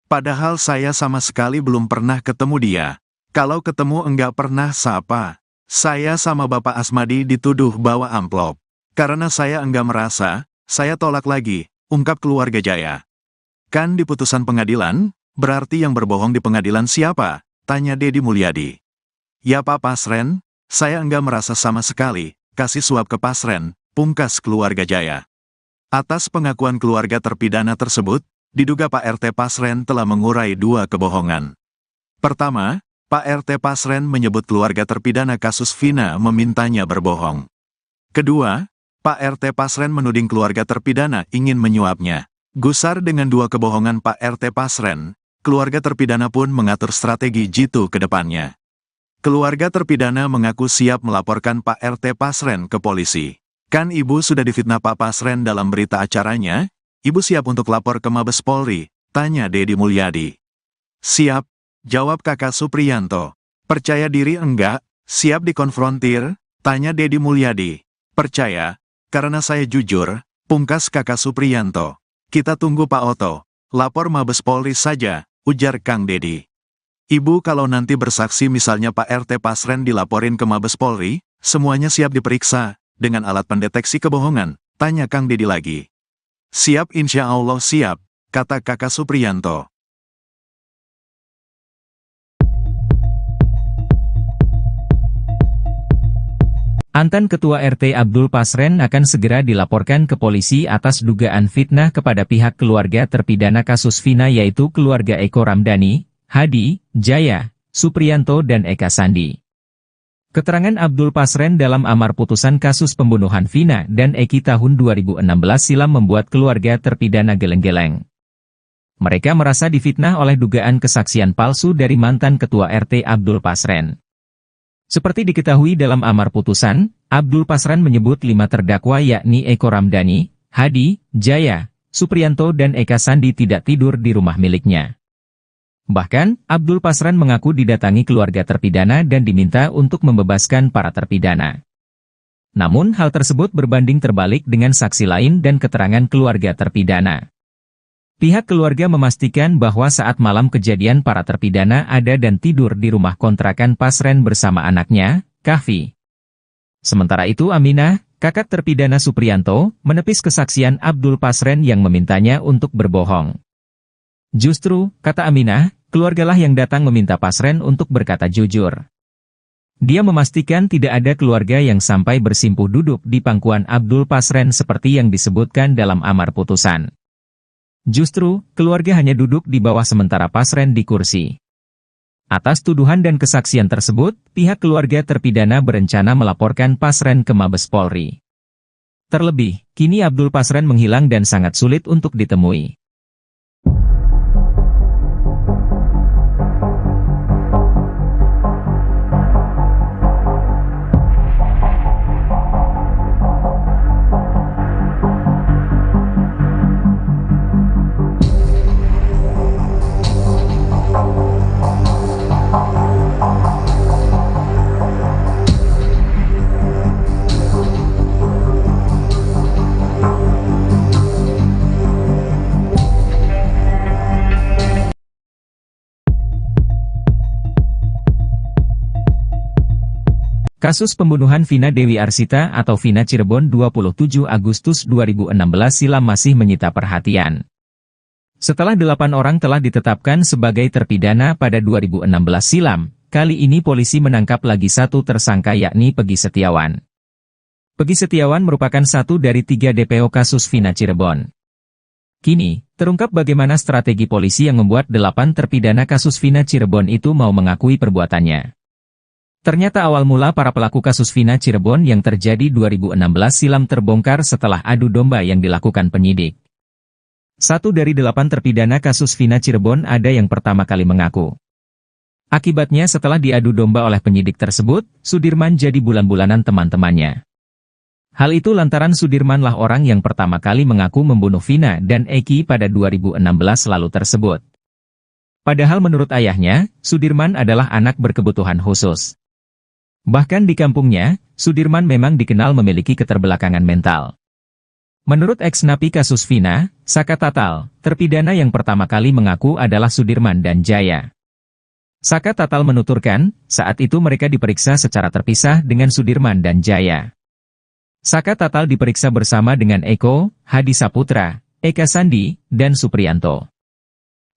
S1: Padahal saya sama sekali belum pernah ketemu dia. Kalau ketemu enggak pernah sapa. Saya sama Bapak Asmadi dituduh bawa amplop. Karena saya enggak merasa, saya tolak lagi, ungkap keluarga Jaya. Kan di putusan pengadilan, berarti yang berbohong di pengadilan siapa? Tanya Dedi Mulyadi. Ya Pak Pasren, saya enggak merasa sama sekali, kasih suap ke Pasren, pungkas keluarga Jaya. Atas pengakuan keluarga terpidana tersebut, diduga Pak RT Pasren telah mengurai dua kebohongan. Pertama, Pak RT Pasren menyebut keluarga terpidana kasus Vina memintanya berbohong. Kedua, Pak RT Pasren menuding keluarga terpidana ingin menyuapnya. Gusar dengan dua kebohongan Pak RT Pasren, keluarga terpidana pun mengatur strategi jitu ke depannya. Keluarga terpidana mengaku siap melaporkan Pak RT Pasren ke polisi. Kan ibu sudah difitnah Pak Pasren dalam berita acaranya? Ibu siap untuk lapor ke Mabes Polri? Tanya Dedi Mulyadi. Siap, jawab kakak Supriyanto. Percaya diri enggak? Siap dikonfrontir? Tanya Dedi Mulyadi. Percaya, karena saya jujur, pungkas kakak Supriyanto. Kita tunggu Pak Oto, lapor Mabes Polri saja, ujar Kang Dedi. Ibu kalau nanti bersaksi misalnya Pak RT Pasren dilaporin ke Mabes Polri, semuanya siap diperiksa, dengan alat pendeteksi kebohongan? Tanya Kang Dedi lagi. Siap, insya Allah siap, kata kakak Supriyanto.
S2: Mantan Ketua RT Abdul Pasren akan segera dilaporkan ke polisi atas dugaan fitnah kepada pihak keluarga terpidana kasus Vina, yaitu keluarga Eko Ramdhani, Hadi, Jaya, Supriyanto dan Eka Sandi. Keterangan Abdul Pasren dalam amar putusan kasus pembunuhan Vina dan Eki tahun 2016 silam membuat keluarga terpidana geleng-geleng. Mereka merasa difitnah oleh dugaan kesaksian palsu dari mantan Ketua RT Abdul Pasren. Seperti diketahui dalam amar putusan, Abdul Pasren menyebut 5 terdakwa yakni Eko Ramdhani, Hadi, Jaya, Supriyanto dan Eka Sandi tidak tidur di rumah miliknya. Bahkan, Abdul Pasren mengaku didatangi keluarga terpidana dan diminta untuk membebaskan para terpidana. Namun hal tersebut berbanding terbalik dengan saksi lain dan keterangan keluarga terpidana. Pihak keluarga memastikan bahwa saat malam kejadian para terpidana ada dan tidur di rumah kontrakan Pasren bersama anaknya, Kahfi. Sementara itu Aminah, kakak terpidana Supriyanto, menepis kesaksian Abdul Pasren yang memintanya untuk berbohong. Justru, kata Aminah, keluargalah yang datang meminta Pasren untuk berkata jujur. Dia memastikan tidak ada keluarga yang sampai bersimpuh duduk di pangkuan Abdul Pasren seperti yang disebutkan dalam amar putusan. Justru, keluarga hanya duduk di bawah sementara Pasren di kursi. Atas tuduhan dan kesaksian tersebut, pihak keluarga terpidana berencana melaporkan Pasren ke Mabes Polri. Terlebih, kini Abdul Pasren menghilang dan sangat sulit untuk ditemui. Kasus pembunuhan Vina Dewi Arsita atau Vina Cirebon 27 Agustus 2016 silam masih menyita perhatian. Setelah 8 orang telah ditetapkan sebagai terpidana pada 2016 silam, kali ini polisi menangkap lagi satu tersangka yakni Peggy Setiawan. Peggy Setiawan merupakan satu dari 3 DPO kasus Vina Cirebon. Kini, terungkap bagaimana strategi polisi yang membuat 8 terpidana kasus Vina Cirebon itu mau mengakui perbuatannya. Ternyata awal mula para pelaku kasus Vina Cirebon yang terjadi 2016 silam terbongkar setelah adu domba yang dilakukan penyidik. 1 dari 8 terpidana kasus Vina Cirebon ada yang pertama kali mengaku. Akibatnya setelah diadu domba oleh penyidik tersebut, Sudirman jadi bulan-bulanan teman-temannya. Hal itu lantaran Sudirmanlah orang yang pertama kali mengaku membunuh Vina dan Eki pada 2016 lalu tersebut. Padahal menurut ayahnya, Sudirman adalah anak berkebutuhan khusus. Bahkan di kampungnya, Sudirman memang dikenal memiliki keterbelakangan mental. Menurut ex-napi kasus Vina, Saka Tatal, terpidana yang pertama kali mengaku adalah Sudirman dan Jaya. Saka Tatal menuturkan, saat itu mereka diperiksa secara terpisah dengan Sudirman dan Jaya. Saka Tatal diperiksa bersama dengan Eko, Hadi Saputra, Eka Sandi, dan Supriyanto.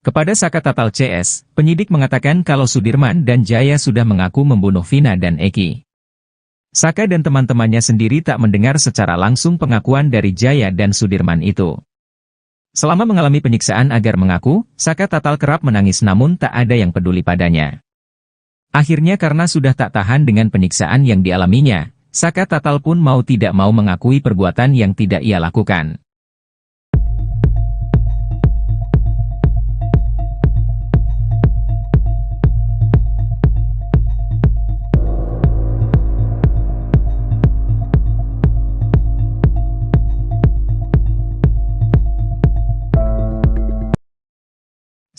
S2: Kepada Saka Tatal CS, penyidik mengatakan kalau Sudirman dan Jaya sudah mengaku membunuh Vina dan Eki. Saka dan teman-temannya sendiri tak mendengar secara langsung pengakuan dari Jaya dan Sudirman itu. Selama mengalami penyiksaan agar mengaku, Saka Tatal kerap menangis namun tak ada yang peduli padanya. Akhirnya karena sudah tak tahan dengan penyiksaan yang dialaminya, Saka Tatal pun mau tidak mau mengakui perbuatan yang tidak ia lakukan.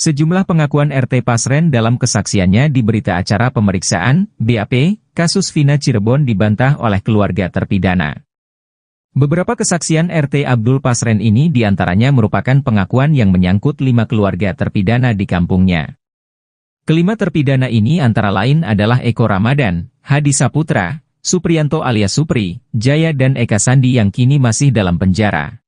S2: Sejumlah pengakuan RT Pasren dalam kesaksiannya di berita acara pemeriksaan, BAP, kasus Vina Cirebon dibantah oleh keluarga terpidana. Beberapa kesaksian RT Abdul Pasren ini diantaranya merupakan pengakuan yang menyangkut 5 keluarga terpidana di kampungnya. Kelima terpidana ini antara lain adalah Eko Ramadan, Hadi Saputra, Supriyanto alias Supri, Jaya dan Eka Sandi yang kini masih dalam penjara.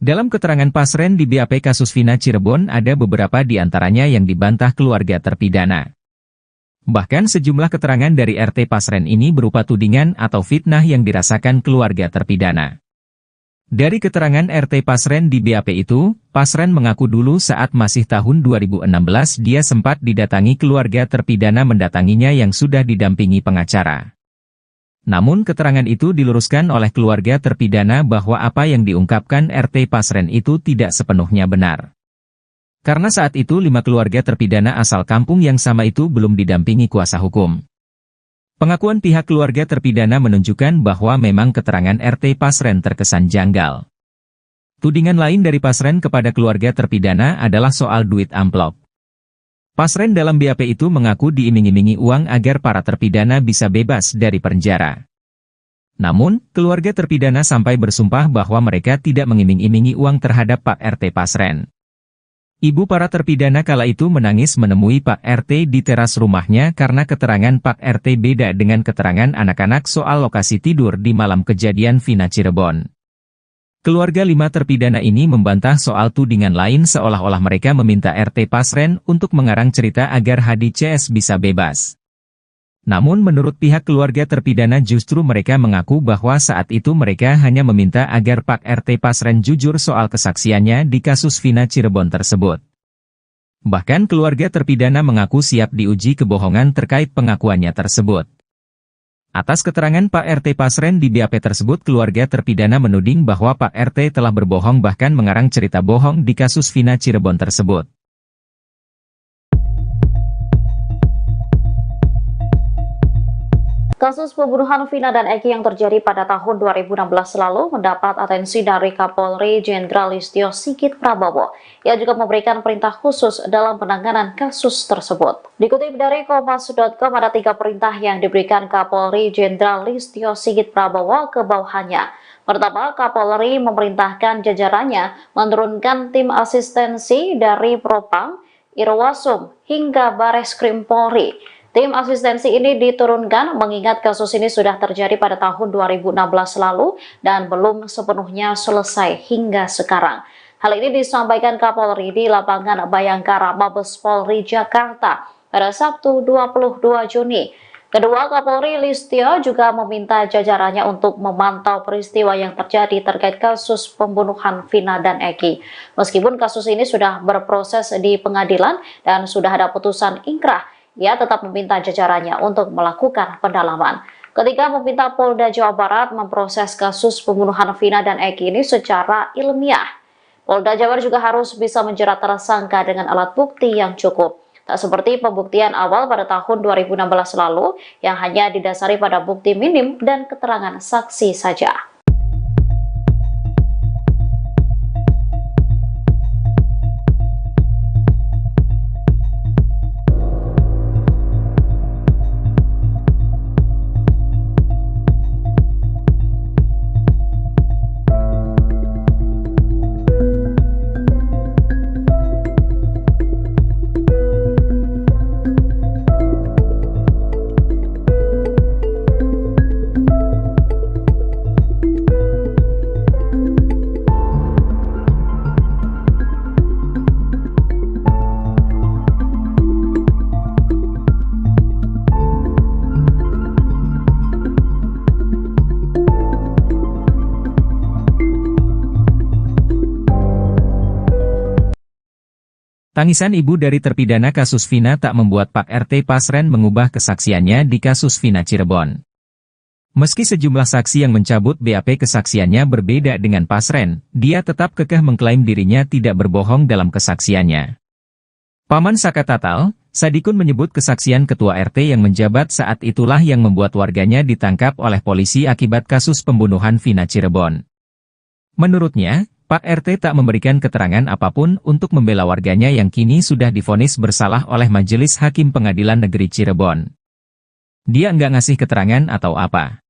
S2: Dalam keterangan Pasren di BAP kasus Vina Cirebon ada beberapa di antaranya yang dibantah keluarga terpidana. Bahkan sejumlah keterangan dari RT Pasren ini berupa tudingan atau fitnah yang dirasakan keluarga terpidana. Dari keterangan RT Pasren di BAP itu, Pasren mengaku dulu saat masih tahun 2016 dia sempat didatangi keluarga terpidana mendatanginya yang sudah didampingi pengacara. Namun keterangan itu diluruskan oleh keluarga terpidana bahwa apa yang diungkapkan RT Pasren itu tidak sepenuhnya benar. Karena saat itu 5 keluarga terpidana asal kampung yang sama itu belum didampingi kuasa hukum. Pengakuan pihak keluarga terpidana menunjukkan bahwa memang keterangan RT Pasren terkesan janggal. Tudingan lain dari Pasren kepada keluarga terpidana adalah soal duit amplop. Pasren dalam BAP itu mengaku diiming-imingi uang agar para terpidana bisa bebas dari penjara. Namun, keluarga terpidana sampai bersumpah bahwa mereka tidak mengiming-imingi uang terhadap Pak RT Pasren. Ibu para terpidana kala itu menangis menemui Pak RT di teras rumahnya karena keterangan Pak RT beda dengan keterangan anak-anak soal lokasi tidur di malam kejadian Vina Cirebon. Keluarga 5 terpidana ini membantah soal tudingan lain seolah-olah mereka meminta RT Pasren untuk mengarang cerita agar Hadi CS bisa bebas. Namun menurut pihak keluarga terpidana justru mereka mengaku bahwa saat itu mereka hanya meminta agar Pak RT Pasren jujur soal kesaksiannya di kasus Vina Cirebon tersebut. Bahkan keluarga terpidana mengaku siap diuji kebohongan terkait pengakuannya tersebut. Atas keterangan Pak RT Pasren di BAP tersebut keluarga terpidana menuding bahwa Pak RT telah berbohong bahkan mengarang cerita bohong di kasus Vina Cirebon tersebut.
S3: Kasus pembunuhan Vina dan Eki yang terjadi pada tahun 2016 lalu mendapat atensi dari Kapolri Jenderal Listio Sigit Prabowo. Ia juga memberikan perintah khusus dalam penanganan kasus tersebut. Dikutip dari Kompas.com ada 3 perintah yang diberikan Kapolri Jenderal Listio Sigit Prabowo ke bawahannya. Pertama, Kapolri memerintahkan jajarannya menurunkan tim asistensi dari Propam, Irwasum, hingga Bareskrim Polri. Tim asistensi ini diturunkan mengingat kasus ini sudah terjadi pada tahun 2016 lalu dan belum sepenuhnya selesai hingga sekarang. Hal ini disampaikan Kapolri di lapangan Bayangkara Mabes Polri Jakarta pada Sabtu 22 Juni. Kedua, Kapolri Listio juga meminta jajarannya untuk memantau peristiwa yang terjadi terkait kasus pembunuhan Vina dan Eki. Meskipun kasus ini sudah berproses di pengadilan dan sudah ada putusan ingkrah, ia tetap meminta jajarannya untuk melakukan pendalaman. Ketika meminta Polda Jawa Barat memproses kasus pembunuhan Vina dan Eki ini secara ilmiah. Polda Jawa Barat juga harus bisa menjerat tersangka dengan alat bukti yang cukup. Tak seperti pembuktian awal pada tahun 2016 lalu yang hanya didasari pada bukti minim dan keterangan saksi saja.
S2: Tangisan ibu dari terpidana kasus Vina tak membuat Pak RT Pasren mengubah kesaksiannya di kasus Vina Cirebon. Meski sejumlah saksi yang mencabut BAP kesaksiannya berbeda dengan Pasren, dia tetap kekeh mengklaim dirinya tidak berbohong dalam kesaksiannya. Paman Saka Tatal, Sadikun menyebut kesaksian Ketua RT yang menjabat saat itulah yang membuat warganya ditangkap oleh polisi akibat kasus pembunuhan Vina Cirebon. Menurutnya, Pak RT tak memberikan keterangan apapun untuk membela warganya yang kini sudah divonis bersalah oleh Majelis Hakim Pengadilan Negeri Cirebon. Dia enggak ngasih keterangan atau apa.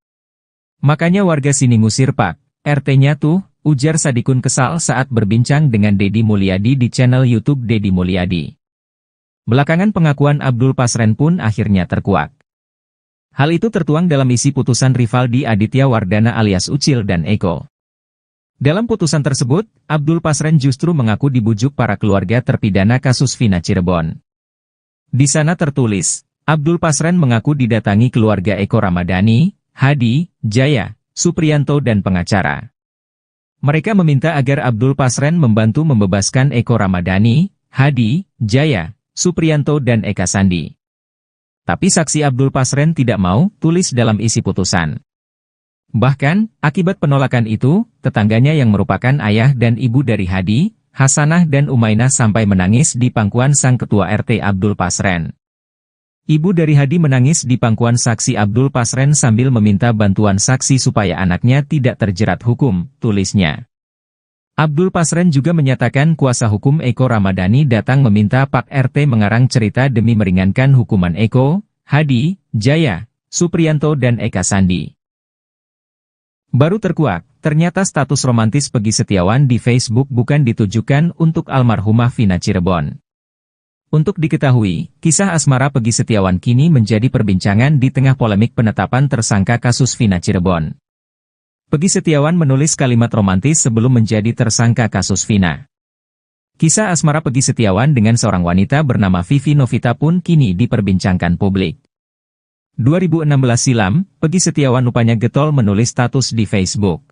S2: Makanya warga sini ngusir Pak RT-nya tuh, ujar Sadikun kesal saat berbincang dengan Deddy Mulyadi di channel YouTube Deddy Mulyadi. Belakangan pengakuan Abdul Pasren pun akhirnya terkuak. Hal itu tertuang dalam isi putusan Rivaldi Aditya Wardana alias Ucil dan Eko. Dalam putusan tersebut, Abdul Pasren justru mengaku dibujuk para keluarga terpidana kasus Vina Cirebon. Di sana tertulis, Abdul Pasren mengaku didatangi keluarga Eko Ramadhani, Hadi, Jaya, Supriyanto dan pengacara. Mereka meminta agar Abdul Pasren membantu membebaskan Eko Ramadhani, Hadi, Jaya, Supriyanto dan Eka Sandi. Tapi saksi Abdul Pasren tidak mau, tulis dalam isi putusan. Bahkan, akibat penolakan itu, tetangganya yang merupakan ayah dan ibu dari Hadi, Hasanah dan Umainah sampai menangis di pangkuan sang ketua RT Abdul Pasren. Ibu dari Hadi menangis di pangkuan saksi Abdul Pasren sambil meminta bantuan saksi supaya anaknya tidak terjerat hukum, tulisnya. Abdul Pasren juga menyatakan kuasa hukum Eko Ramadhani datang meminta Pak RT mengarang cerita demi meringankan hukuman Eko, Hadi, Jaya, Supriyanto dan Eka Sandi. Baru terkuak, ternyata status romantis Peggy Setiawan di Facebook bukan ditujukan untuk almarhumah Vina Cirebon. Untuk diketahui, kisah asmara Peggy Setiawan kini menjadi perbincangan di tengah polemik penetapan tersangka kasus Vina Cirebon. Peggy Setiawan menulis kalimat romantis sebelum menjadi tersangka kasus Vina. Kisah asmara Peggy Setiawan dengan seorang wanita bernama Vivi Novita pun kini diperbincangkan publik. 2016 silam, Peggy Setiawan rupanya getol menulis status di Facebook.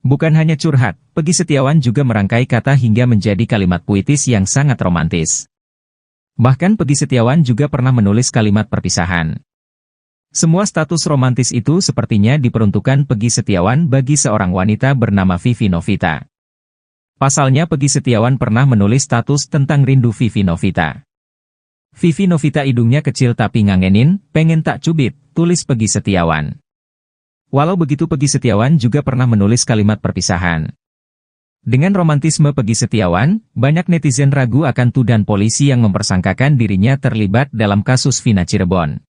S2: Bukan hanya curhat, Peggy Setiawan juga merangkai kata hingga menjadi kalimat puitis yang sangat romantis. Bahkan Peggy Setiawan juga pernah menulis kalimat perpisahan. Semua status romantis itu sepertinya diperuntukkan Peggy Setiawan bagi seorang wanita bernama Vivi Novita. Pasalnya Peggy Setiawan pernah menulis status tentang rindu Vivi Novita. Vivi Novita hidungnya kecil tapi ngangenin, pengen tak cubit, tulis Peggy Setiawan. Walau begitu Peggy Setiawan juga pernah menulis kalimat perpisahan. Dengan romantisme Peggy Setiawan, banyak netizen ragu akan tuduhan polisi yang mempersangkakan dirinya terlibat dalam kasus Vina Cirebon.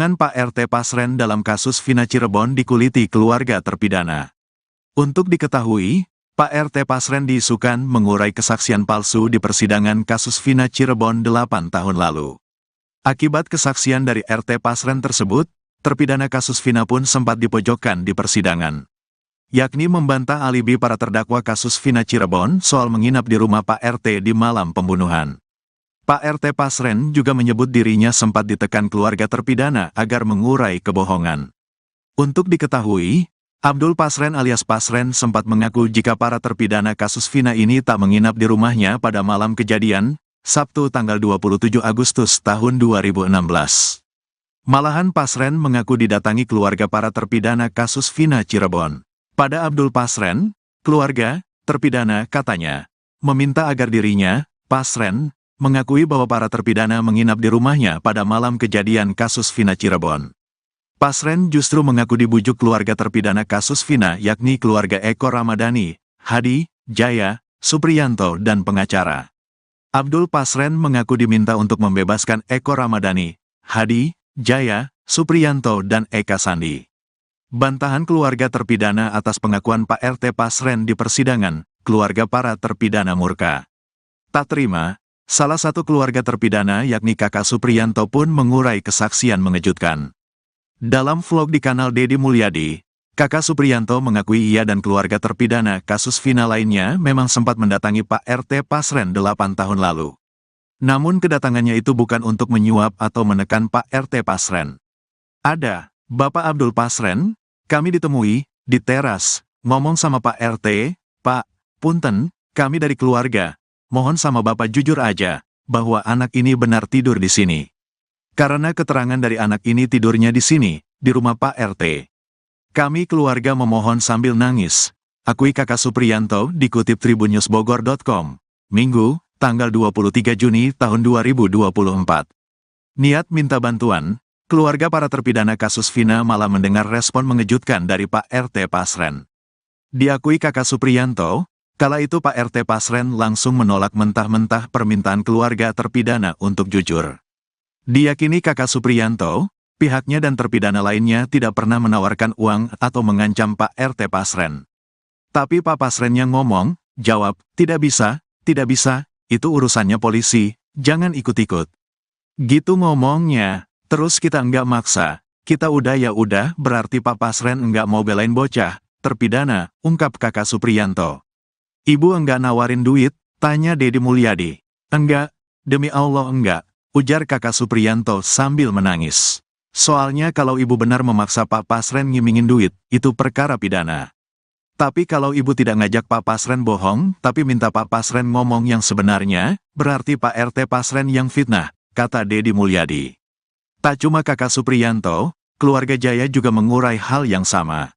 S1: Kebohongan Pak RT Pasren dalam kasus Vina Cirebon dikuliti keluarga terpidana. Untuk diketahui, Pak RT Pasren diisukan mengurai kesaksian palsu di persidangan kasus Vina Cirebon 8 tahun lalu. Akibat kesaksian dari RT Pasren tersebut, terpidana kasus Vina pun sempat dipojokkan di persidangan, yakni membantah alibi para terdakwa kasus Vina Cirebon soal menginap di rumah Pak RT di malam pembunuhan. Pak RT Pasren juga menyebut dirinya sempat ditekan keluarga terpidana agar mengurai kebohongan. Untuk diketahui, Abdul Pasren alias Pasren sempat mengaku jika para terpidana kasus Vina ini tak menginap di rumahnya pada malam kejadian, Sabtu tanggal 27 Agustus tahun 2016. Malahan Pasren mengaku didatangi keluarga para terpidana kasus Vina Cirebon. Pada Abdul Pasren, keluarga terpidana katanya meminta agar dirinya, Pasren, mengakui bahwa para terpidana menginap di rumahnya pada malam kejadian kasus Vina Cirebon. Pasren justru mengaku dibujuk keluarga terpidana kasus Vina yakni keluarga Eko Ramadhani, Hadi, Jaya, Supriyanto dan pengacara. Abdul Pasren mengaku diminta untuk membebaskan Eko Ramadhani, Hadi, Jaya, Supriyanto dan Eka Sandi. Bantahan keluarga terpidana atas pengakuan Pak RT Pasren di persidangan, keluarga para terpidana murka. Tak terima, salah satu keluarga terpidana yakni kakak Supriyanto pun mengurai kesaksian mengejutkan. Dalam vlog di kanal Deddy Mulyadi, kakak Supriyanto mengakui ia dan keluarga terpidana kasus Vina lainnya memang sempat mendatangi Pak RT Pasren 8 tahun lalu. Namun kedatangannya itu bukan untuk menyuap atau menekan Pak RT Pasren. Ada, Bapak Abdul Pasren, kami ditemui di teras, ngomong sama Pak RT, Pak, punten, kami dari keluarga, mohon sama Bapak jujur aja, bahwa anak ini benar tidur di sini. Karena keterangan dari anak ini tidurnya di sini, di rumah Pak RT. Kami keluarga memohon sambil nangis, akui kakak Supriyanto dikutip tribunnews.bogor.com, Minggu, tanggal 23 Juni tahun 2024. Niat minta bantuan, keluarga para terpidana kasus Vina malah mendengar respon mengejutkan dari Pak RT Pasren. Diakui kakak Supriyanto, kala itu Pak RT Pasren langsung menolak mentah-mentah permintaan keluarga terpidana untuk jujur. Diyakini kakak Supriyanto, pihaknya dan terpidana lainnya tidak pernah menawarkan uang atau mengancam Pak RT Pasren. Tapi Pak Pasren yang ngomong, jawab, tidak bisa, itu urusannya polisi, jangan ikut-ikut. Gitu ngomongnya, terus kita enggak maksa, kita udah ya udah, berarti Pak Pasren enggak mau belain bocah, terpidana, ungkap kakak Supriyanto. Ibu enggak nawarin duit, tanya Deddy Mulyadi. Enggak, demi Allah enggak, ujar kakak Supriyanto sambil menangis. Soalnya kalau ibu benar memaksa Pak Pasren ngimingin duit, itu perkara pidana. Tapi kalau ibu tidak ngajak Pak Pasren bohong, tapi minta Pak Pasren ngomong yang sebenarnya, berarti Pak RT Pasren yang fitnah, kata Deddy Mulyadi. Tak cuma kakak Supriyanto, keluarga Jaya juga mengurai hal yang sama.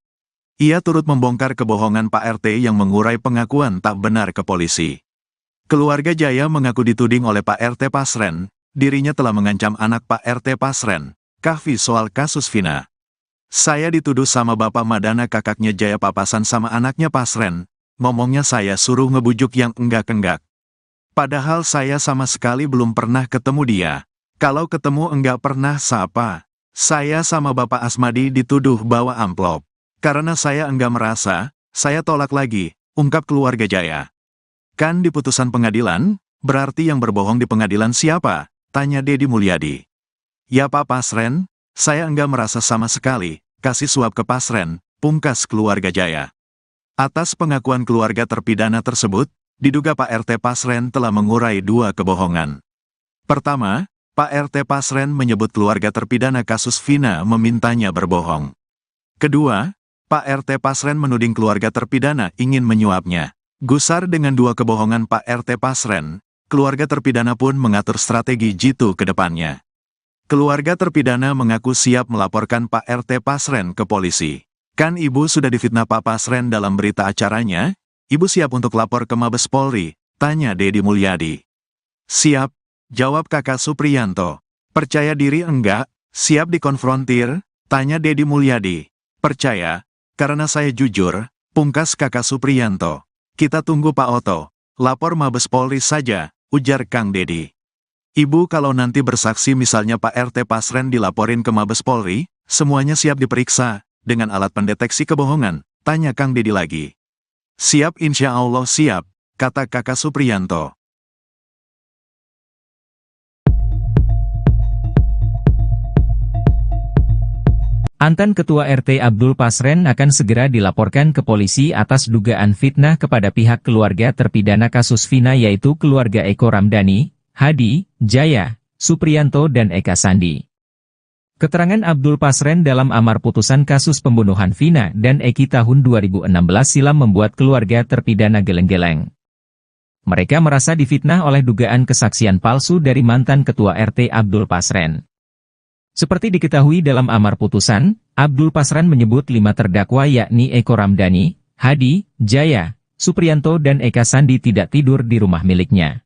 S1: Ia turut membongkar kebohongan Pak RT yang mengurai pengakuan tak benar ke polisi. Keluarga Jaya mengaku dituding oleh Pak RT Pasren, dirinya telah mengancam anak Pak RT Pasren, Kahfi soal kasus Vina. Saya dituduh sama Bapak Madana kakaknya Jaya papasan sama anaknya Pasren, ngomongnya saya suruh ngebujuk yang enggak-enggak. Padahal saya sama sekali belum pernah ketemu dia. Kalau ketemu enggak pernah sapa. Saya sama Bapak Asmadi dituduh bawa amplop. Karena saya enggak merasa, saya tolak lagi, ungkap keluarga Jaya. Kan di putusan pengadilan, berarti yang berbohong di pengadilan siapa? Tanya Deddy Mulyadi. Ya Pak Pasren, saya enggak merasa sama sekali, kasih suap ke Pasren, pungkas keluarga Jaya. Atas pengakuan keluarga terpidana tersebut, diduga Pak RT Pasren telah mengurai dua kebohongan. Pertama, Pak RT Pasren menyebut keluarga terpidana kasus Vina memintanya berbohong. Kedua, Pak RT Pasren menuding keluarga terpidana ingin menyuapnya. Gusar dengan dua kebohongan Pak RT Pasren, keluarga terpidana pun mengatur strategi jitu ke depannya. Keluarga terpidana mengaku siap melaporkan Pak RT Pasren ke polisi. Kan ibu sudah difitnah Pak Pasren dalam berita acaranya? Ibu siap untuk lapor ke Mabes Polri? Tanya Deddy Mulyadi. Siap, jawab kakak Supriyanto. Percaya diri enggak? Siap dikonfrontir? Tanya Deddy Mulyadi. Percaya, karena saya jujur, pungkas kakak Supriyanto. Kita tunggu Pak Oto, lapor Mabes Polri saja, ujar Kang Deddy. Ibu kalau nanti bersaksi misalnya Pak RT Pasren dilaporin ke Mabes Polri, semuanya siap diperiksa, dengan alat pendeteksi kebohongan, tanya Kang Dedi lagi. Siap insya Allah siap, kata Kakak Supriyanto.
S2: Mantan Ketua RT Abdul Pasren akan segera dilaporkan ke polisi atas dugaan fitnah kepada pihak keluarga terpidana kasus Vina yaitu keluarga Eko Ramdhani, Hadi, Jaya, Supriyanto dan Eka Sandi. Keterangan Abdul Pasren dalam amar putusan kasus pembunuhan Vina dan Eki tahun 2016 silam membuat keluarga terpidana geleng-geleng. Mereka merasa difitnah oleh dugaan kesaksian palsu dari mantan Ketua RT Abdul Pasren. Seperti diketahui dalam amar putusan, Abdul Pasren menyebut 5 terdakwa yakni Eko Ramdhani, Hadi, Jaya, Supriyanto dan Eka Sandi tidak tidur di rumah miliknya.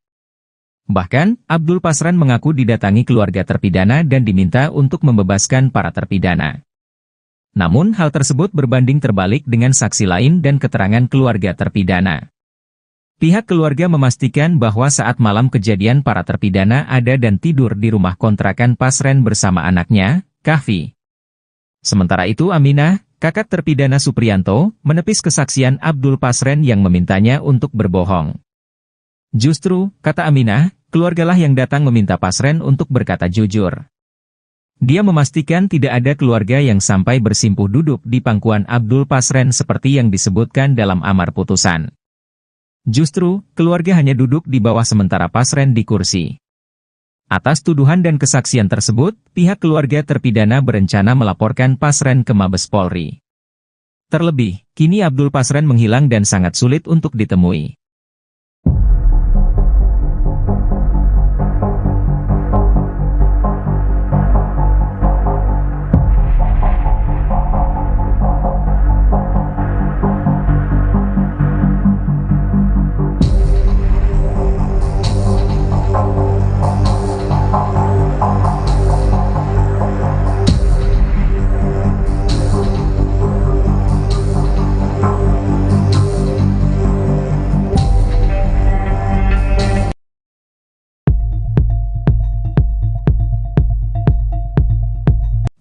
S2: Bahkan, Abdul Pasren mengaku didatangi keluarga terpidana dan diminta untuk membebaskan para terpidana. Namun hal tersebut berbanding terbalik dengan saksi lain dan keterangan keluarga terpidana. Pihak keluarga memastikan bahwa saat malam kejadian para terpidana ada dan tidur di rumah kontrakan Pasren bersama anaknya, Kahfi. Sementara itu Aminah, kakak terpidana Supriyanto, menepis kesaksian Abdul Pasren yang memintanya untuk berbohong. Justru, kata Aminah, keluargalah yang datang meminta Pasren untuk berkata jujur. Dia memastikan tidak ada keluarga yang sampai bersimpuh duduk di pangkuan Abdul Pasren seperti yang disebutkan dalam amar putusan. Justru, keluarga hanya duduk di bawah sementara Pasren di kursi. Atas tuduhan dan kesaksian tersebut, pihak keluarga terpidana berencana melaporkan Pasren ke Mabes Polri. Terlebih, kini Abdul Pasren menghilang dan sangat sulit untuk ditemui.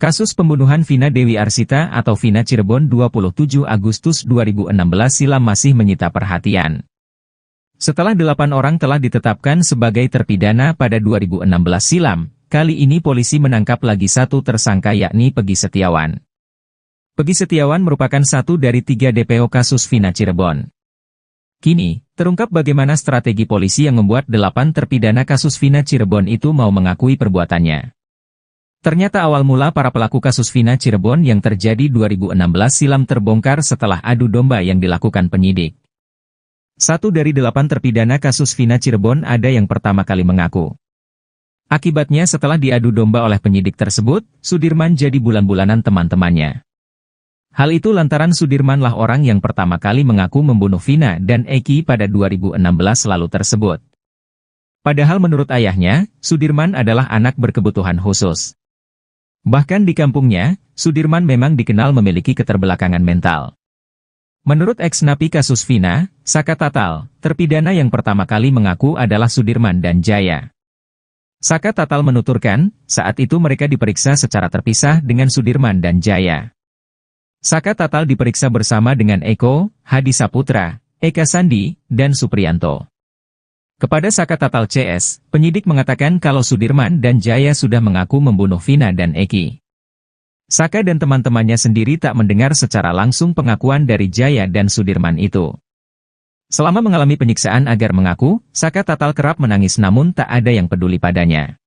S2: Kasus pembunuhan Vina Dewi Arsita atau Vina Cirebon 27 Agustus 2016 silam masih menyita perhatian. Setelah 8 orang telah ditetapkan sebagai terpidana pada 2016 silam, kali ini polisi menangkap lagi satu tersangka yakni Pegi Setiawan. Pegi Setiawan merupakan satu dari 3 DPO kasus Vina Cirebon. Kini, terungkap bagaimana strategi polisi yang membuat 8 terpidana kasus Vina Cirebon itu mau mengakui perbuatannya. Ternyata awal mula para pelaku kasus Vina Cirebon yang terjadi 2016 silam terbongkar setelah adu domba yang dilakukan penyidik. 1 dari 8 terpidana kasus Vina Cirebon ada yang pertama kali mengaku. Akibatnya setelah diadu domba oleh penyidik tersebut, Sudirman jadi bulan-bulanan teman-temannya. Hal itu lantaran Sudirmanlah orang yang pertama kali mengaku membunuh Vina dan Eki pada 2016 lalu tersebut. Padahal menurut ayahnya, Sudirman adalah anak berkebutuhan khusus. Bahkan di kampungnya, Sudirman memang dikenal memiliki keterbelakangan mental. Menurut ex-napi kasus Vina, Saka Tatal, terpidana yang pertama kali mengaku adalah Sudirman dan Jaya. Saka Tatal menuturkan, saat itu mereka diperiksa secara terpisah dengan Sudirman dan Jaya. Saka Tatal diperiksa bersama dengan Eko, Hadi Saputra, Eka Sandi, dan Supriyanto. Kepada Saka Tatal CS, penyidik mengatakan kalau Sudirman dan Jaya sudah mengaku membunuh Vina dan Eki. Saka dan teman-temannya sendiri tak mendengar secara langsung pengakuan dari Jaya dan Sudirman itu. Selama mengalami penyiksaan agar mengaku, Saka Tatal kerap menangis namun tak ada yang peduli padanya.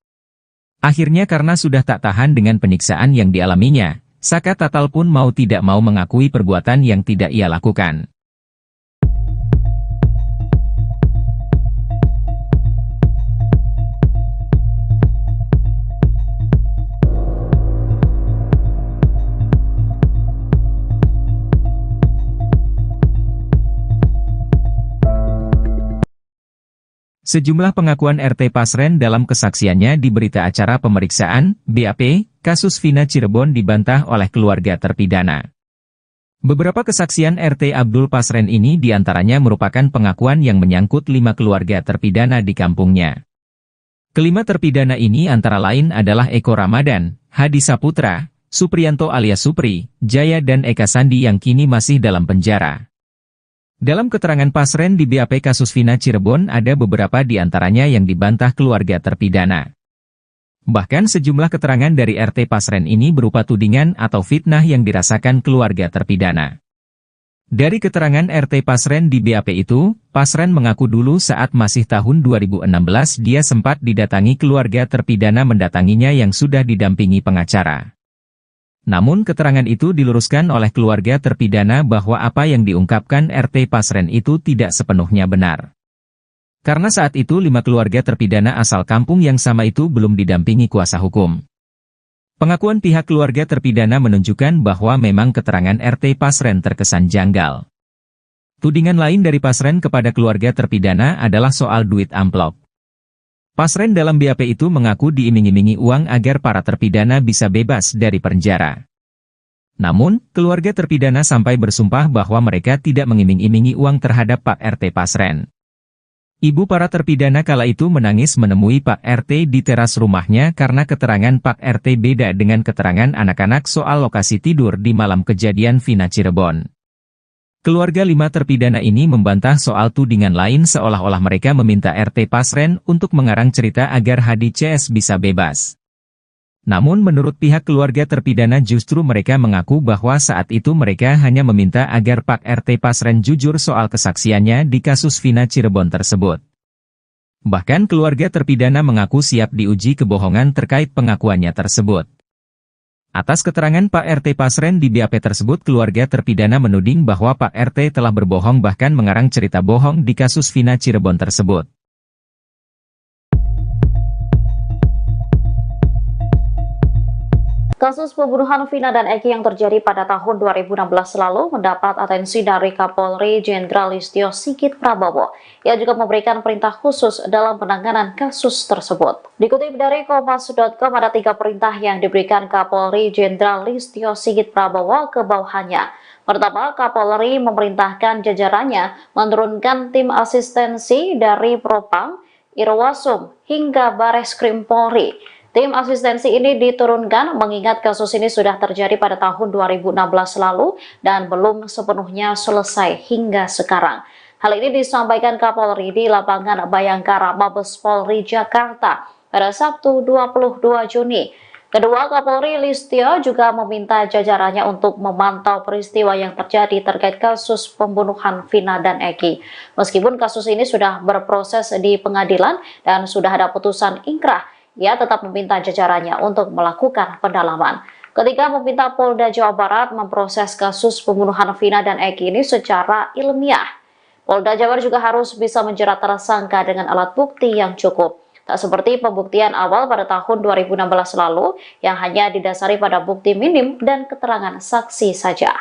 S2: Akhirnya karena sudah tak tahan dengan penyiksaan yang dialaminya, Saka Tatal pun mau tidak mau mengakui perbuatan yang tidak ia lakukan. Sejumlah pengakuan RT Pasren dalam kesaksiannya di berita acara pemeriksaan, BAP, kasus Vina Cirebon dibantah oleh keluarga terpidana. Beberapa kesaksian RT Abdul Pasren ini diantaranya merupakan pengakuan yang menyangkut 5 keluarga terpidana di kampungnya. Kelima terpidana ini antara lain adalah Eko Ramadan, Hadi Saputra, Supriyanto alias Supri, Jaya dan Eka Sandi yang kini masih dalam penjara. Dalam keterangan Pasren di BAP kasus Vina Cirebon ada beberapa di antaranya yang dibantah keluarga terpidana. Bahkan sejumlah keterangan dari RT Pasren ini berupa tudingan atau fitnah yang dirasakan keluarga terpidana. Dari keterangan RT Pasren di BAP itu, Pasren mengaku dulu saat masih tahun 2016 dia sempat didatangi keluarga terpidana mendatanginya yang sudah didampingi pengacara. Namun keterangan itu diluruskan oleh keluarga terpidana bahwa apa yang diungkapkan RT Pasren itu tidak sepenuhnya benar. Karena saat itu 5 keluarga terpidana asal kampung yang sama itu belum didampingi kuasa hukum. Pengakuan pihak keluarga terpidana menunjukkan bahwa memang keterangan RT Pasren terkesan janggal. Tudingan lain dari Pasren kepada keluarga terpidana adalah soal duit amplop. Pasren dalam BAP itu mengaku diiming-imingi uang agar para terpidana bisa bebas dari penjara. Namun, keluarga terpidana sampai bersumpah bahwa mereka tidak mengiming-imingi uang terhadap Pak RT Pasren. Ibu para terpidana kala itu menangis menemui Pak RT di teras rumahnya karena keterangan Pak RT beda dengan keterangan anak-anak soal lokasi tidur di malam kejadian Vina Cirebon. Keluarga 5 terpidana ini membantah soal tudingan lain seolah-olah mereka meminta RT Pasren untuk mengarang cerita agar Hadi CS bisa bebas. Namun menurut pihak keluarga terpidana justru mereka mengaku bahwa saat itu mereka hanya meminta agar Pak RT Pasren jujur soal kesaksiannya di kasus Vina Cirebon tersebut. Bahkan keluarga terpidana mengaku siap diuji kebohongan terkait pengakuannya tersebut. Atas keterangan Pak RT Pasren di BAP tersebut keluarga terpidana menuding bahwa Pak RT telah berbohong bahkan mengarang cerita bohong di kasus Vina Cirebon tersebut.
S3: Kasus pembunuhan Vina dan Eki yang terjadi pada tahun 2016 lalu mendapat atensi dari Kapolri Jenderal Listio Sigit Prabowo. Ia juga memberikan perintah khusus dalam penanganan kasus tersebut. Dikutip dari Kompas.com ada 3 perintah yang diberikan Kapolri Jenderal Listio Sigit Prabowo ke bawahannya. Pertama, Kapolri memerintahkan jajarannya menurunkan tim asistensi dari Propam, Irwasum, hingga Bareskrim Polri. Tim asistensi ini diturunkan mengingat kasus ini sudah terjadi pada tahun 2016 lalu dan belum sepenuhnya selesai hingga sekarang. Hal ini disampaikan Kapolri di lapangan Bayangkara Mabes Polri Jakarta pada Sabtu 22 Juni. Kedua, Kapolri Listio juga meminta jajarannya untuk memantau peristiwa yang terjadi terkait kasus pembunuhan Vina dan Eki. Meskipun kasus ini sudah berproses di pengadilan dan sudah ada putusan ingkrah, ia tetap meminta jajarannya untuk melakukan pendalaman. Ketika meminta Polda Jawa Barat memproses kasus pembunuhan Vina dan Eki ini secara ilmiah, Polda Jabar juga harus bisa menjerat tersangka dengan alat bukti yang cukup. Tak seperti pembuktian awal pada tahun 2016 lalu yang hanya didasari pada bukti minim dan keterangan saksi saja.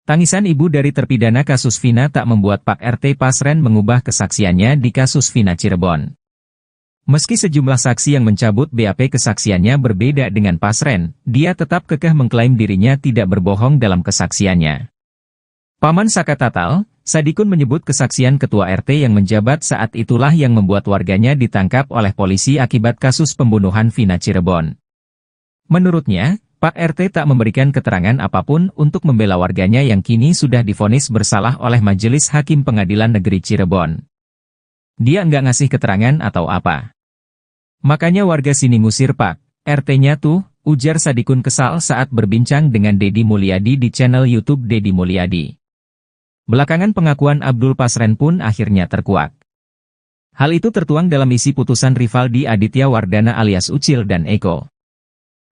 S2: Tangisan ibu dari terpidana kasus Vina tak membuat Pak RT Pasren mengubah kesaksiannya di kasus Vina Cirebon. Meski sejumlah saksi yang mencabut BAP kesaksiannya berbeda dengan Pasren, dia tetap kekeh mengklaim dirinya tidak berbohong dalam kesaksiannya. Paman Saka Tatal, Sadikun menyebut kesaksian ketua RT yang menjabat saat itulah yang membuat warganya ditangkap oleh polisi akibat kasus pembunuhan Vina Cirebon. Menurutnya, Pak RT tak memberikan keterangan apapun untuk membela warganya yang kini sudah divonis bersalah oleh Majelis Hakim Pengadilan Negeri Cirebon. Dia nggak ngasih keterangan atau apa. Makanya warga sini ngusir Pak RT-nya tuh, ujar Sadikun kesal saat berbincang dengan Deddy Mulyadi di channel YouTube Deddy Mulyadi. Belakangan pengakuan Abdul Pasren pun akhirnya terkuak. Hal itu tertuang dalam isi putusan Rivaldi Aditya Wardana alias Ucil dan Eko.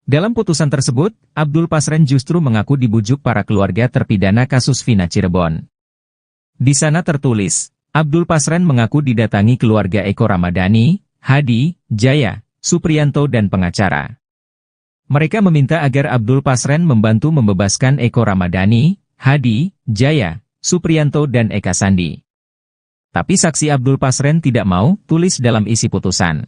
S2: Dalam putusan tersebut, Abdul Pasren justru mengaku dibujuk para keluarga terpidana kasus Vina Cirebon. Di sana tertulis, Abdul Pasren mengaku didatangi keluarga Eko Ramadhani, Hadi, Jaya, Supriyanto dan pengacara. Mereka meminta agar Abdul Pasren membantu membebaskan Eko Ramadhani, Hadi, Jaya, Supriyanto dan Eka Sandi. Tapi saksi Abdul Pasren tidak mau, tulis dalam isi putusan.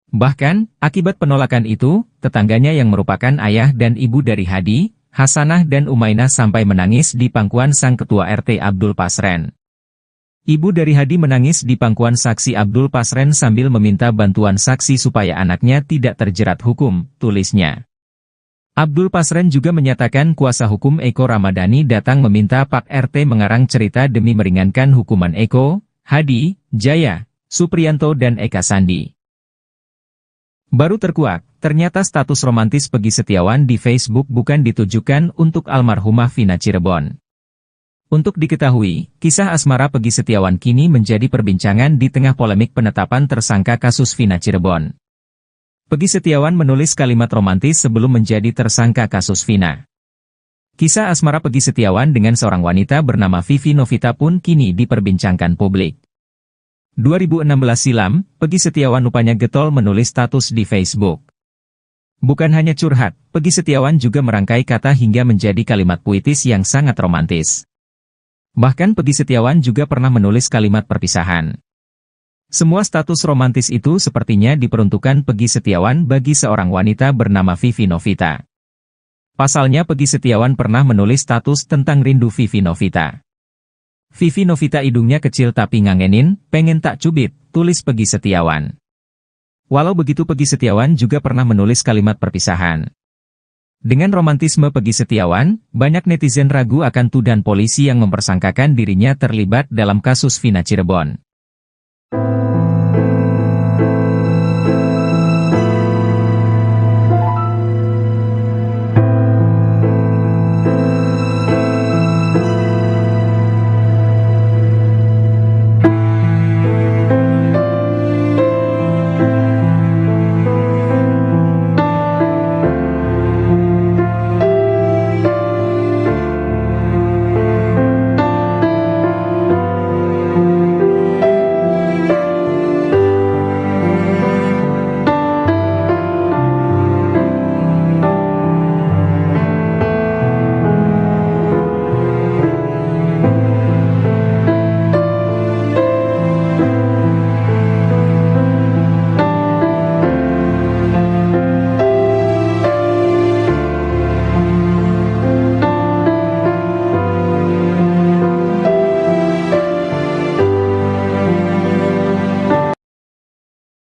S2: Bahkan, akibat penolakan itu, tetangganya yang merupakan ayah dan ibu dari Hadi, Hasanah dan Umainah sampai menangis di pangkuan sang ketua RT Abdul Pasren. Ibu dari Hadi menangis di pangkuan saksi Abdul Pasren sambil meminta bantuan saksi supaya anaknya tidak terjerat hukum, tulisnya. Abdul Pasren juga menyatakan kuasa hukum Eko Ramadhani datang meminta Pak RT mengarang cerita demi meringankan hukuman Eko, Hadi, Jaya, Supriyanto dan Eka Sandi. Baru terkuak, ternyata status romantis Peggy Setiawan di Facebook bukan ditujukan untuk almarhumah Vina Cirebon. Untuk diketahui, kisah asmara Peggy Setiawan kini menjadi perbincangan di tengah polemik penetapan tersangka kasus Vina Cirebon. Peggy Setiawan menulis kalimat romantis sebelum menjadi tersangka kasus Vina. Kisah asmara Peggy Setiawan dengan seorang wanita bernama Vivi Novita pun kini diperbincangkan publik. 2016 silam, Peggy Setiawan rupanya getol menulis status di Facebook. Bukan hanya curhat, Peggy Setiawan juga merangkai kata hingga menjadi kalimat puitis yang sangat romantis. Bahkan Peggy Setiawan juga pernah menulis kalimat perpisahan. Semua status romantis itu sepertinya diperuntukkan Peggy Setiawan bagi seorang wanita bernama Vivi Novita. Pasalnya Peggy Setiawan pernah menulis status tentang rindu Vivi Novita. Vivi Novita hidungnya kecil tapi ngangenin, pengen tak cubit, tulis Peggy Setiawan. Walau begitu Peggy Setiawan juga pernah menulis kalimat perpisahan. Dengan romantisme Peggy Setiawan, banyak netizen ragu akan tuduhan polisi yang mempersangkakan dirinya terlibat dalam kasus Vina Cirebon.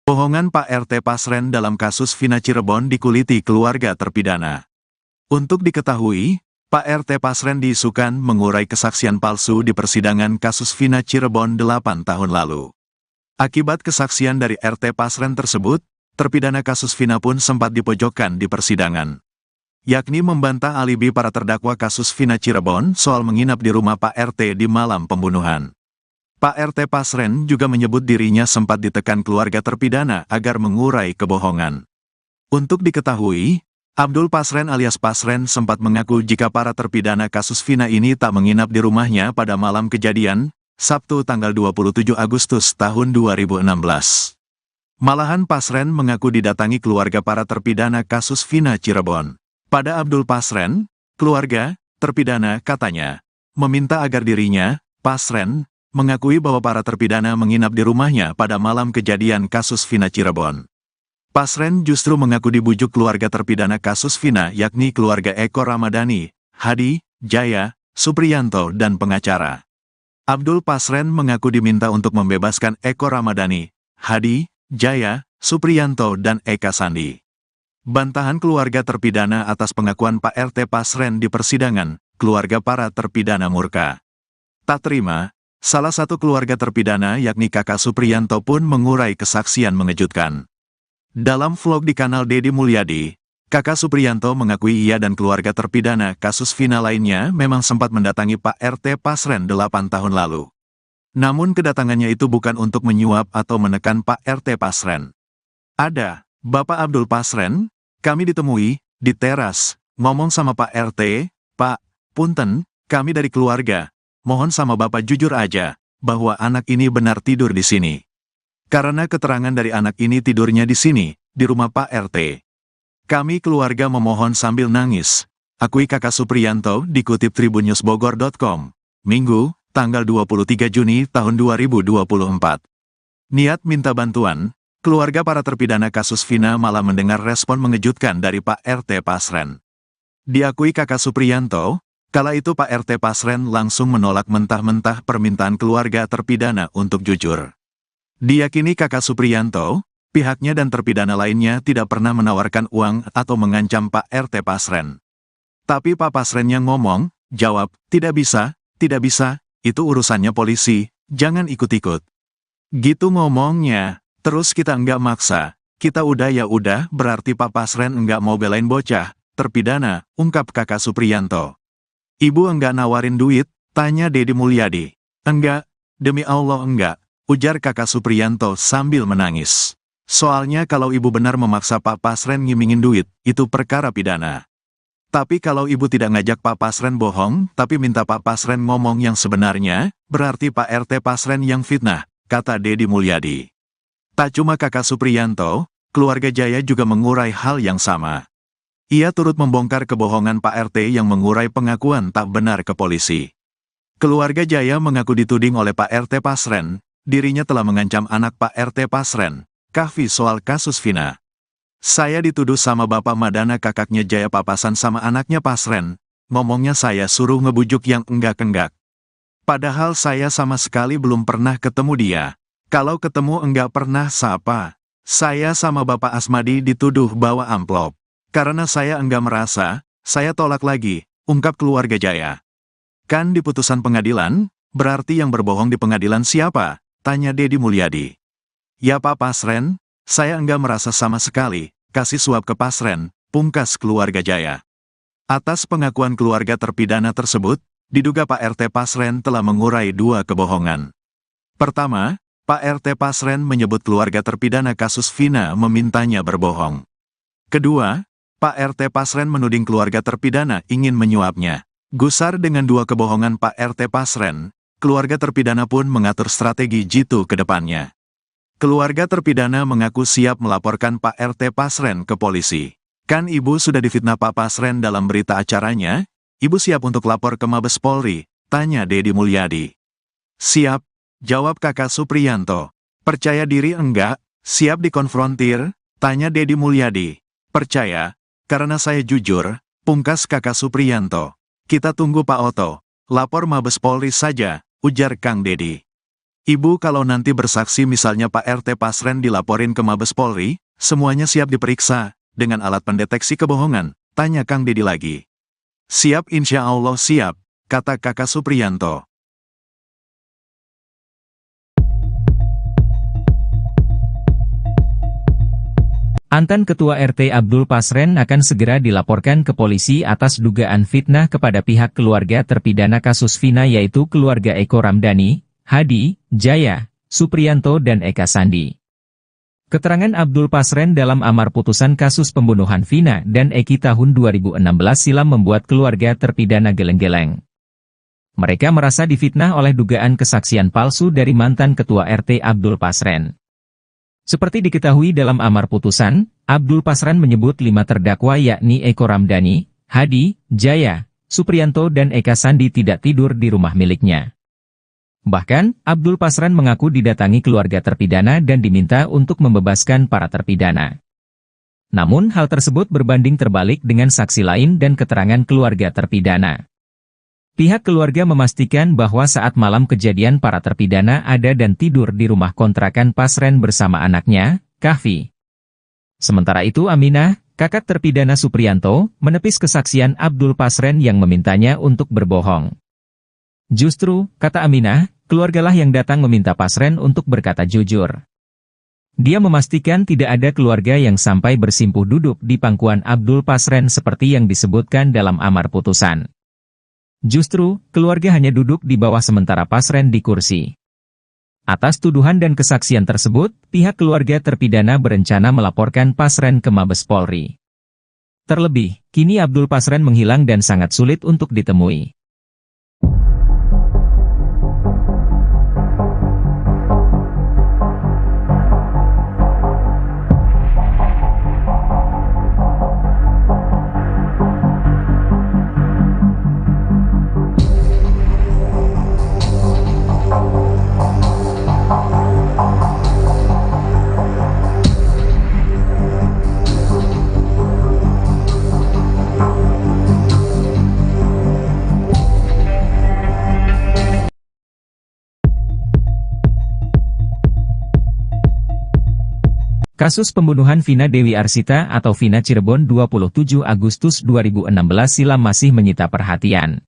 S1: Bohongan Pak RT Pasren dalam kasus Vina Cirebon dikuliti keluarga terpidana. Untuk diketahui, Pak RT Pasren diisukan mengurai kesaksian palsu di persidangan kasus Vina Cirebon 8 tahun lalu. Akibat kesaksian dari RT Pasren tersebut, terpidana kasus Vina pun sempat dipojokkan di persidangan. Yakni membantah alibi para terdakwa kasus Vina Cirebon soal menginap di rumah Pak RT di malam pembunuhan. Pak RT Pasren juga menyebut dirinya sempat ditekan keluarga terpidana agar mengurai kebohongan. Untuk diketahui, Abdul Pasren alias Pasren sempat mengaku jika para terpidana kasus Vina ini tak menginap di rumahnya pada malam kejadian, Sabtu tanggal 27 Agustus tahun 2016. Malahan Pasren mengaku didatangi keluarga para terpidana kasus Vina Cirebon. Pada Abdul Pasren, keluarga terpidana katanya meminta agar dirinya, Pasren, mengakui bahwa para terpidana menginap di rumahnya pada malam kejadian kasus Vina Cirebon. Pasren justru mengaku dibujuk keluarga terpidana kasus Vina yakni keluarga Eko Ramadhani, Hadi, Jaya, Supriyanto dan pengacara. Abdul Pasren mengaku diminta untuk membebaskan Eko Ramadhani, Hadi, Jaya, Supriyanto dan Eka Sandi. Bantahan keluarga terpidana atas pengakuan Pak RT Pasren di persidangan, keluarga para terpidana murka. Tak terima, salah satu keluarga terpidana yakni kakak Supriyanto pun mengurai kesaksian mengejutkan. Dalam vlog di kanal Deddy Mulyadi, Kakak Supriyanto mengakui ia dan keluarga terpidana kasus Vina lainnya memang sempat mendatangi Pak RT Pasren 8 tahun lalu. Namun kedatangannya itu bukan untuk menyuap atau menekan Pak RT Pasren. Ada, Bapak Abdul Pasren, kami ditemui, di teras, ngomong sama Pak RT, Pak, punten, kami dari keluarga, mohon sama Bapak jujur aja, bahwa anak ini benar tidur di sini. Karena keterangan dari anak ini tidurnya di sini, di rumah Pak RT. Kami keluarga memohon sambil nangis, akui Kakak Supriyanto dikutip tribunnews.bogor.com, Minggu, tanggal 23 Juni tahun 2024. Niat minta bantuan, keluarga para terpidana kasus Vina malah mendengar respon mengejutkan dari Pak RT Pasren. Diakui Kakak Supriyanto, kala itu Pak RT Pasren langsung menolak mentah-mentah permintaan keluarga terpidana untuk jujur. Diyakini Kakak Supriyanto, pihaknya dan terpidana lainnya tidak pernah menawarkan uang atau mengancam Pak RT Pasren. Tapi Pak Pasren yang ngomong, jawab, tidak bisa, itu urusannya polisi, jangan ikut-ikut. Gitu ngomongnya, terus kita enggak maksa, kita udah ya udah berarti Pak Pasren enggak mau belain bocah, terpidana, ungkap Kakak Supriyanto. Ibu enggak nawarin duit, tanya Dedi Mulyadi. Enggak, demi Allah enggak, ujar Kakak Supriyanto sambil menangis. Soalnya kalau ibu benar memaksa Pak Pasren ngimingin duit, itu perkara pidana. Tapi kalau ibu tidak ngajak Pak Pasren bohong, tapi minta Pak Pasren ngomong yang sebenarnya, berarti Pak RT Pasren yang fitnah, kata Dedi Mulyadi. Tak cuma Kakak Supriyanto, keluarga Jaya juga mengurai hal yang sama. Ia turut membongkar kebohongan Pak RT yang mengurai pengakuan tak benar ke polisi. Keluarga Jaya mengaku dituding oleh Pak RT Pasren, dirinya telah mengancam anak Pak RT Pasren, Kahfi soal kasus Vina. Saya dituduh sama Bapak Madana kakaknya Jaya papasan sama anaknya Pasren, ngomongnya saya suruh ngebujuk yang enggak-enggak. Padahal saya sama sekali belum pernah ketemu dia. Kalau ketemu enggak pernah sapa. Saya sama Bapak Asmadi dituduh bawa amplop. Karena saya enggak merasa, saya tolak lagi, ungkap keluarga Jaya. Kan di putusan pengadilan, berarti yang berbohong di pengadilan siapa? Tanya Dedi Mulyadi. Ya Pak Pasren, saya enggak merasa sama sekali, kasih suap ke Pasren, pungkas keluarga Jaya. Atas pengakuan keluarga terpidana tersebut, diduga Pak RT Pasren telah mengurai dua kebohongan. Pertama, Pak RT Pasren menyebut keluarga terpidana kasus Vina memintanya berbohong. Kedua, Pak RT Pasren menuding keluarga terpidana ingin menyuapnya. Gusar dengan dua kebohongan Pak RT Pasren, keluarga terpidana pun mengatur strategi jitu ke depannya. Keluarga terpidana mengaku siap melaporkan Pak RT Pasren ke polisi. Kan ibu sudah difitnah Pak Pasren dalam berita acaranya? Ibu siap untuk lapor ke Mabes Polri? Tanya Dedi Mulyadi. Siap, jawab Kakak Supriyanto. Percaya diri enggak? Siap dikonfrontir? Tanya Dedi Mulyadi. Percaya, karena saya jujur, pungkas Kakak Supriyanto. Kita tunggu Pak Oto. Lapor Mabes Polri saja, ujar Kang Dedi. Ibu kalau nanti bersaksi misalnya Pak RT Pasren dilaporin ke Mabes Polri, semuanya siap diperiksa, dengan alat pendeteksi kebohongan, tanya Kang Dedi lagi. Siap insya Allah siap, kata Kakak Supriyanto.
S2: Mantan Ketua RT Abdul Pasren akan segera dilaporkan ke polisi atas dugaan fitnah kepada pihak keluarga terpidana kasus Vina yaitu keluarga Eko Ramdhani, Hadi, Jaya, Supriyanto dan Eka Sandi. Keterangan Abdul Pasren dalam amar putusan kasus pembunuhan Vina dan Eki tahun 2016 silam membuat keluarga terpidana geleng-geleng. Mereka merasa difitnah oleh dugaan kesaksian palsu dari mantan Ketua RT Abdul Pasren. Seperti diketahui dalam amar putusan, Abdul Pasren menyebut 5 terdakwa yakni Eko Ramdhani, Hadi, Jaya, Supriyanto dan Eka Sandi tidak tidur di rumah miliknya. Bahkan, Abdul Pasren mengaku didatangi keluarga terpidana dan diminta untuk membebaskan para terpidana. Namun hal tersebut berbanding terbalik dengan saksi lain dan keterangan keluarga terpidana. Pihak keluarga memastikan bahwa saat malam kejadian para terpidana ada dan tidur di rumah kontrakan Pasren bersama anaknya, Kahfi. Sementara itu Aminah, kakak terpidana Supriyanto, menepis kesaksian Abdul Pasren yang memintanya untuk berbohong. Justru, kata Aminah, keluargalah yang datang meminta Pasren untuk berkata jujur. Dia memastikan tidak ada keluarga yang sampai bersimpuh duduk di pangkuan Abdul Pasren seperti yang disebutkan dalam amar putusan. Justru, keluarga hanya duduk di bawah sementara Pasren di kursi. Atas tuduhan dan kesaksian tersebut, pihak keluarga terpidana berencana melaporkan Pasren ke Mabes Polri. Terlebih, kini Abdul Pasren menghilang dan sangat sulit untuk ditemui. Kasus pembunuhan Vina Dewi Arsita atau Vina Cirebon 27 Agustus 2016 silam masih menyita perhatian.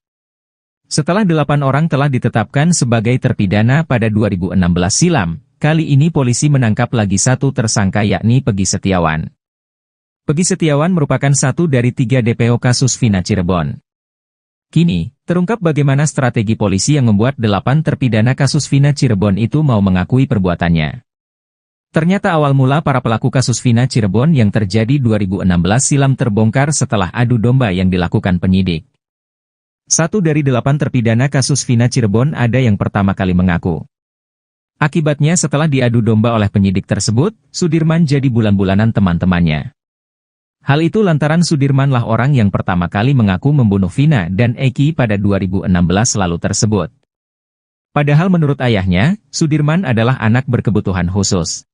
S2: Setelah 8 orang telah ditetapkan sebagai terpidana pada 2016 silam, kali ini polisi menangkap lagi satu tersangka yakni Peggy Setiawan. Peggy Setiawan merupakan satu dari 3 DPO kasus Vina Cirebon. Kini, terungkap bagaimana strategi polisi yang membuat 8 terpidana kasus Vina Cirebon itu mau mengakui perbuatannya. Ternyata awal mula para pelaku kasus Vina Cirebon yang terjadi 2016 silam terbongkar setelah adu domba yang dilakukan penyidik. 1 dari 8 terpidana kasus Vina Cirebon ada yang pertama kali mengaku. Akibatnya setelah diadu domba oleh penyidik tersebut, Sudirman jadi bulan-bulanan teman-temannya. Hal itu lantaran Sudirmanlah orang yang pertama kali mengaku membunuh Vina dan Eki pada 2016 lalu tersebut. Padahal menurut ayahnya, Sudirman adalah anak berkebutuhan khusus.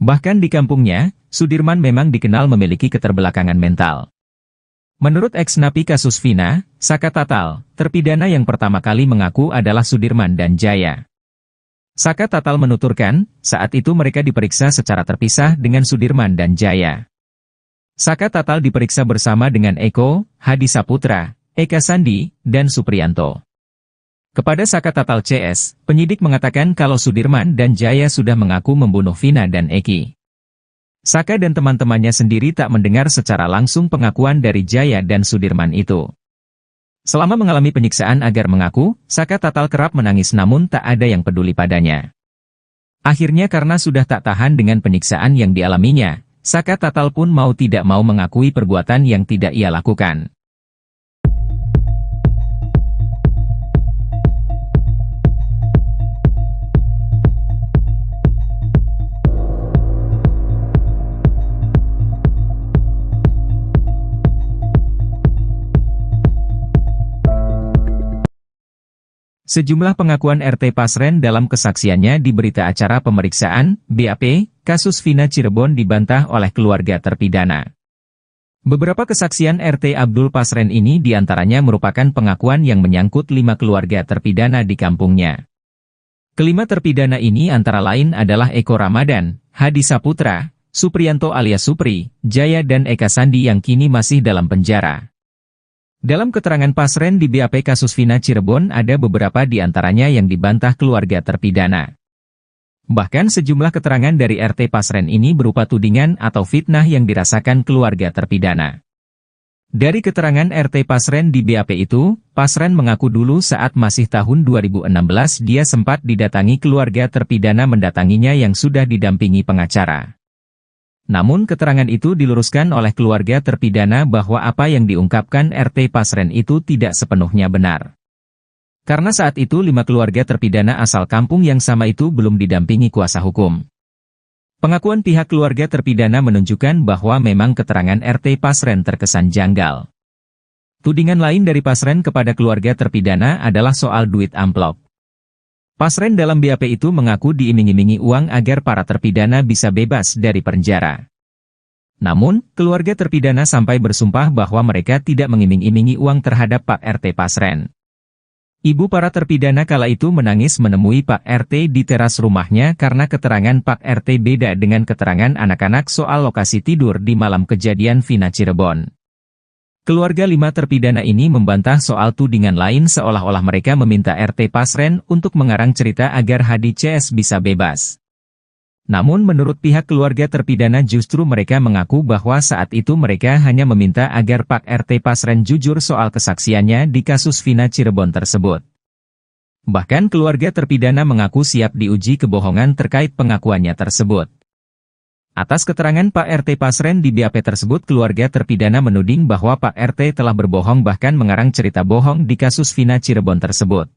S2: Bahkan di kampungnya, Sudirman memang dikenal memiliki keterbelakangan mental. Menurut ex-napi kasus Vina, Saka Tatal, terpidana yang pertama kali mengaku adalah Sudirman dan Jaya. Saka Tatal menuturkan, saat itu mereka diperiksa secara terpisah dengan Sudirman dan Jaya. Saka Tatal diperiksa bersama dengan Eko, Hadi Saputra, Eka Sandi, dan Supriyanto. Kepada Saka Tatal CS, penyidik mengatakan kalau Sudirman dan Jaya sudah mengaku membunuh Vina dan Eki. Saka dan teman-temannya sendiri tak mendengar secara langsung pengakuan dari Jaya dan Sudirman itu. Selama mengalami penyiksaan agar mengaku, Saka Tatal kerap menangis namun tak ada yang peduli padanya. Akhirnya karena sudah tak tahan dengan penyiksaan yang dialaminya, Saka Tatal pun mau tidak mau mengakui perbuatan yang tidak ia lakukan. Sejumlah pengakuan RT Pasren dalam kesaksiannya di berita acara pemeriksaan, BAP, kasus Vina Cirebon dibantah oleh keluarga terpidana. Beberapa kesaksian RT Abdul Pasren ini diantaranya merupakan pengakuan yang menyangkut 5 keluarga terpidana di kampungnya. Kelima terpidana ini antara lain adalah Eko Ramadan, Hadi Saputra, Supriyanto alias Supri, Jaya dan Eka Sandi yang kini masih dalam penjara. Dalam keterangan Pasren di BAP kasus Vina Cirebon ada beberapa di antaranya yang dibantah keluarga terpidana. Bahkan sejumlah keterangan dari RT Pasren ini berupa tudingan atau fitnah yang dirasakan keluarga terpidana. Dari keterangan RT Pasren di BAP itu, Pasren mengaku dulu saat masih tahun 2016 dia sempat didatangi keluarga terpidana mendatanginya yang sudah didampingi pengacara. Namun keterangan itu diluruskan oleh keluarga terpidana bahwa apa yang diungkapkan RT Pasren itu tidak sepenuhnya benar. Karena saat itu 5 keluarga terpidana asal kampung yang sama itu belum didampingi kuasa hukum. Pengakuan pihak keluarga terpidana menunjukkan bahwa memang keterangan RT Pasren terkesan janggal. Tudingan lain dari Pasren kepada keluarga terpidana adalah soal duit amplop. Pasren dalam BAP itu mengaku diiming-imingi uang agar para terpidana bisa bebas dari penjara. Namun, keluarga terpidana sampai bersumpah bahwa mereka tidak mengiming-imingi uang terhadap Pak RT Pasren. Ibu para terpidana kala itu menangis menemui Pak RT di teras rumahnya karena keterangan Pak RT beda dengan keterangan anak-anak soal lokasi tidur di malam kejadian Vina Cirebon. Keluarga 5 terpidana ini membantah soal tudingan lain seolah-olah mereka meminta RT Pasren untuk mengarang cerita agar Hadi CS bisa bebas. Namun menurut pihak keluarga terpidana justru mereka mengaku bahwa saat itu mereka hanya meminta agar Pak RT Pasren jujur soal kesaksiannya di kasus Vina Cirebon tersebut. Bahkan keluarga terpidana mengaku siap diuji kebohongan terkait pengakuannya tersebut. Atas keterangan Pak RT Pasren di BAP tersebut, keluarga terpidana menuding bahwa Pak RT telah berbohong bahkan mengarang cerita bohong di kasus Vina Cirebon tersebut.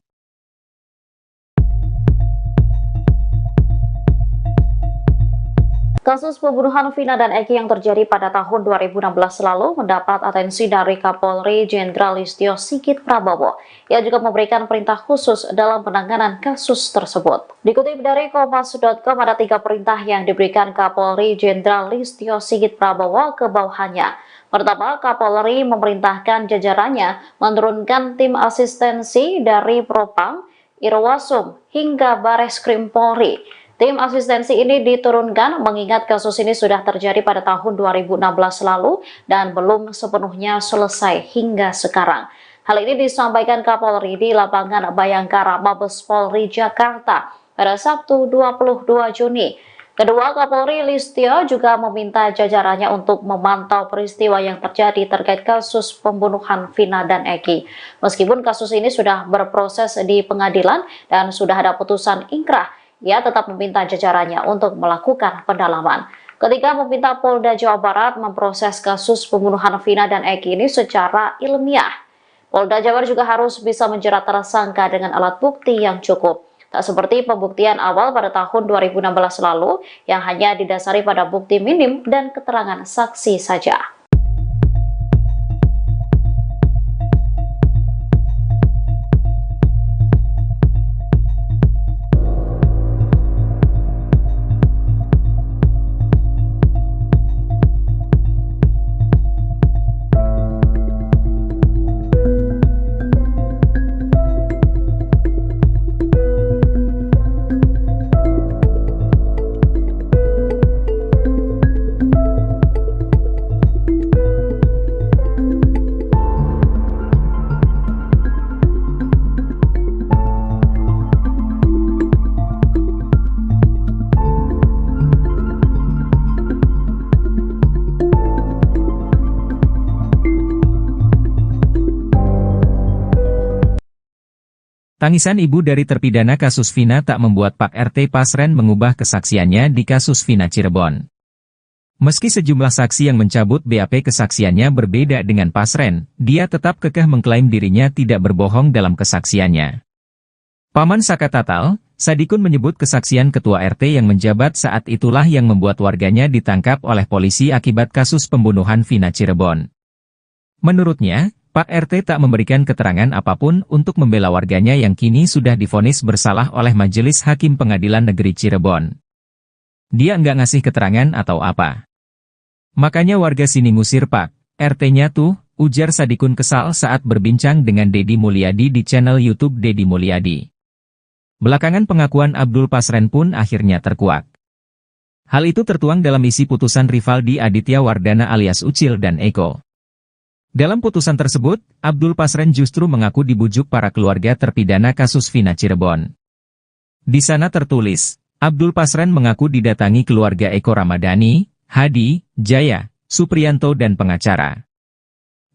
S3: Kasus pembunuhan Vina dan Eki yang terjadi pada tahun 2016 lalu mendapat atensi dari Kapolri Jenderal Listio Sigit Prabowo. Ia juga memberikan perintah khusus dalam penanganan kasus tersebut. Dikutip dari Kompas.com, ada 3 perintah yang diberikan Kapolri Jenderal Listio Sigit Prabowo ke bawahannya. Pertama, Kapolri memerintahkan jajarannya menurunkan tim asistensi dari Propam, Irwasum, hingga Bareskrim Polri. Tim asistensi ini diturunkan mengingat kasus ini sudah terjadi pada tahun 2016 lalu dan belum sepenuhnya selesai hingga sekarang. Hal ini disampaikan Kapolri di lapangan Bayangkara, Mabes Polri, Jakarta pada Sabtu 22 Juni. Kedua, Kapolri Listio juga meminta jajarannya untuk memantau peristiwa yang terjadi terkait kasus pembunuhan Vina dan Eki. Meskipun kasus ini sudah berproses di pengadilan dan sudah ada putusan ingkrah, ia tetap meminta jajarannya untuk melakukan pendalaman. Ketika meminta Polda Jawa Barat memproses kasus pembunuhan Vina dan Eki ini secara ilmiah, Polda Jawa Barat juga harus bisa menjerat tersangka dengan alat bukti yang cukup. Tak seperti pembuktian awal pada tahun 2016 lalu yang hanya didasari pada bukti minim dan keterangan saksi saja.
S2: Tangisan ibu dari terpidana kasus Vina tak membuat Pak RT Pasren mengubah kesaksiannya di kasus Vina Cirebon. Meski sejumlah saksi yang mencabut BAP kesaksiannya berbeda dengan Pasren, dia tetap kekeh mengklaim dirinya tidak berbohong dalam kesaksiannya. Paman Saka Tatal, Sadikun menyebut kesaksian Ketua RT yang menjabat saat itulah yang membuat warganya ditangkap oleh polisi akibat kasus pembunuhan Vina Cirebon. Menurutnya, Pak RT tak memberikan keterangan apapun untuk membela warganya yang kini sudah divonis bersalah oleh Majelis Hakim Pengadilan Negeri Cirebon. Dia enggak ngasih keterangan atau apa. Makanya warga sini ngusir Pak RT-nya tuh, ujar Sadikun kesal saat berbincang dengan Deddy Mulyadi di channel YouTube Deddy Mulyadi. Belakangan pengakuan Abdul Pasren pun akhirnya terkuak. Hal itu tertuang dalam isi putusan Rivaldi Aditya Wardana alias Ucil dan Eko. Dalam putusan tersebut, Abdul Pasren justru mengaku dibujuk para keluarga terpidana kasus Vina Cirebon. Di sana tertulis, Abdul Pasren mengaku didatangi keluarga Eko Ramadhani, Hadi, Jaya, Supriyanto dan pengacara.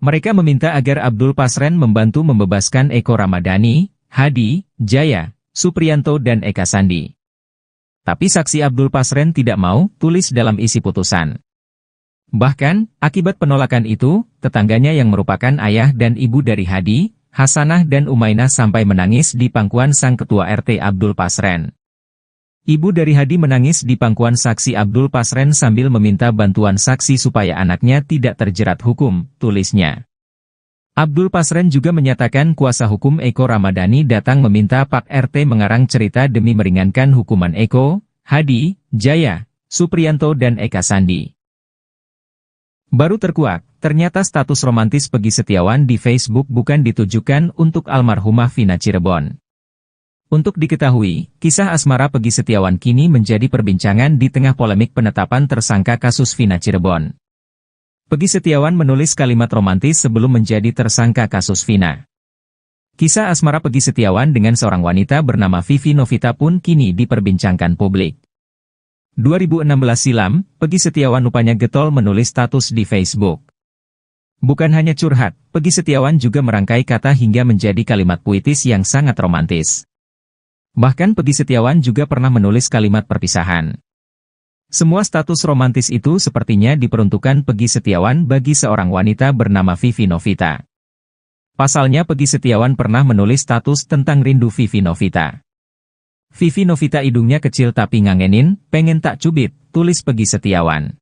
S2: Mereka meminta agar Abdul Pasren membantu membebaskan Eko Ramadhani, Hadi, Jaya, Supriyanto dan Eka Sandi. Tapi saksi Abdul Pasren tidak mau, tulis dalam isi putusan. Bahkan, akibat penolakan itu, tetangganya yang merupakan ayah dan ibu dari Hadi, Hasanah dan Umainah sampai menangis di pangkuan sang ketua RT Abdul Pasren. Ibu dari Hadi menangis di pangkuan saksi Abdul Pasren sambil meminta bantuan saksi supaya anaknya tidak terjerat hukum, tulisnya. Abdul Pasren juga menyatakan kuasa hukum Eko Ramadhani datang meminta Pak RT mengarang cerita demi meringankan hukuman Eko, Hadi, Jaya, Supriyanto dan Eka Sandi. Baru terkuak, ternyata status romantis Peggy Setiawan di Facebook bukan ditujukan untuk almarhumah Vina Cirebon. Untuk diketahui, kisah asmara Peggy Setiawan kini menjadi perbincangan di tengah polemik penetapan tersangka kasus Vina Cirebon. Peggy Setiawan menulis kalimat romantis sebelum menjadi tersangka kasus Vina. Kisah asmara Peggy Setiawan dengan seorang wanita bernama Vivi Novita pun kini diperbincangkan publik. 2016 silam, Peggy Setiawan rupanya getol menulis status di Facebook. Bukan hanya curhat, Peggy Setiawan juga merangkai kata hingga menjadi kalimat puitis yang sangat romantis. Bahkan Peggy Setiawan juga pernah menulis kalimat perpisahan. Semua status romantis itu sepertinya diperuntukkan Peggy Setiawan bagi seorang wanita bernama Vivi Novita. Pasalnya Peggy Setiawan pernah menulis status tentang rindu Vivi Novita. Vivi Novita hidungnya kecil tapi ngangenin, pengen tak cubit, tulis Peggy Setiawan.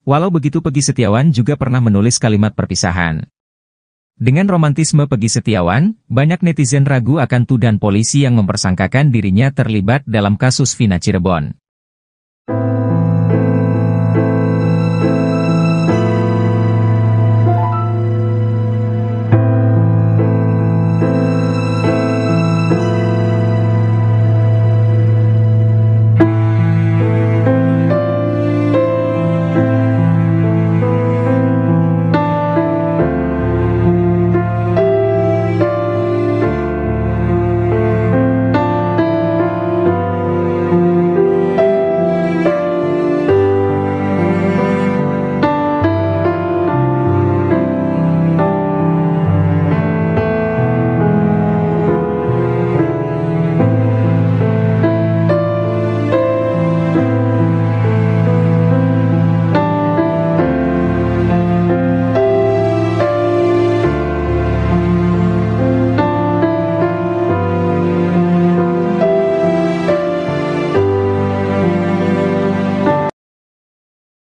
S2: Walau begitu Peggy Setiawan juga pernah menulis kalimat perpisahan. Dengan romantisme Peggy Setiawan, banyak netizen ragu akan tuduhan polisi yang mempersangkakan dirinya terlibat dalam kasus Vina Cirebon.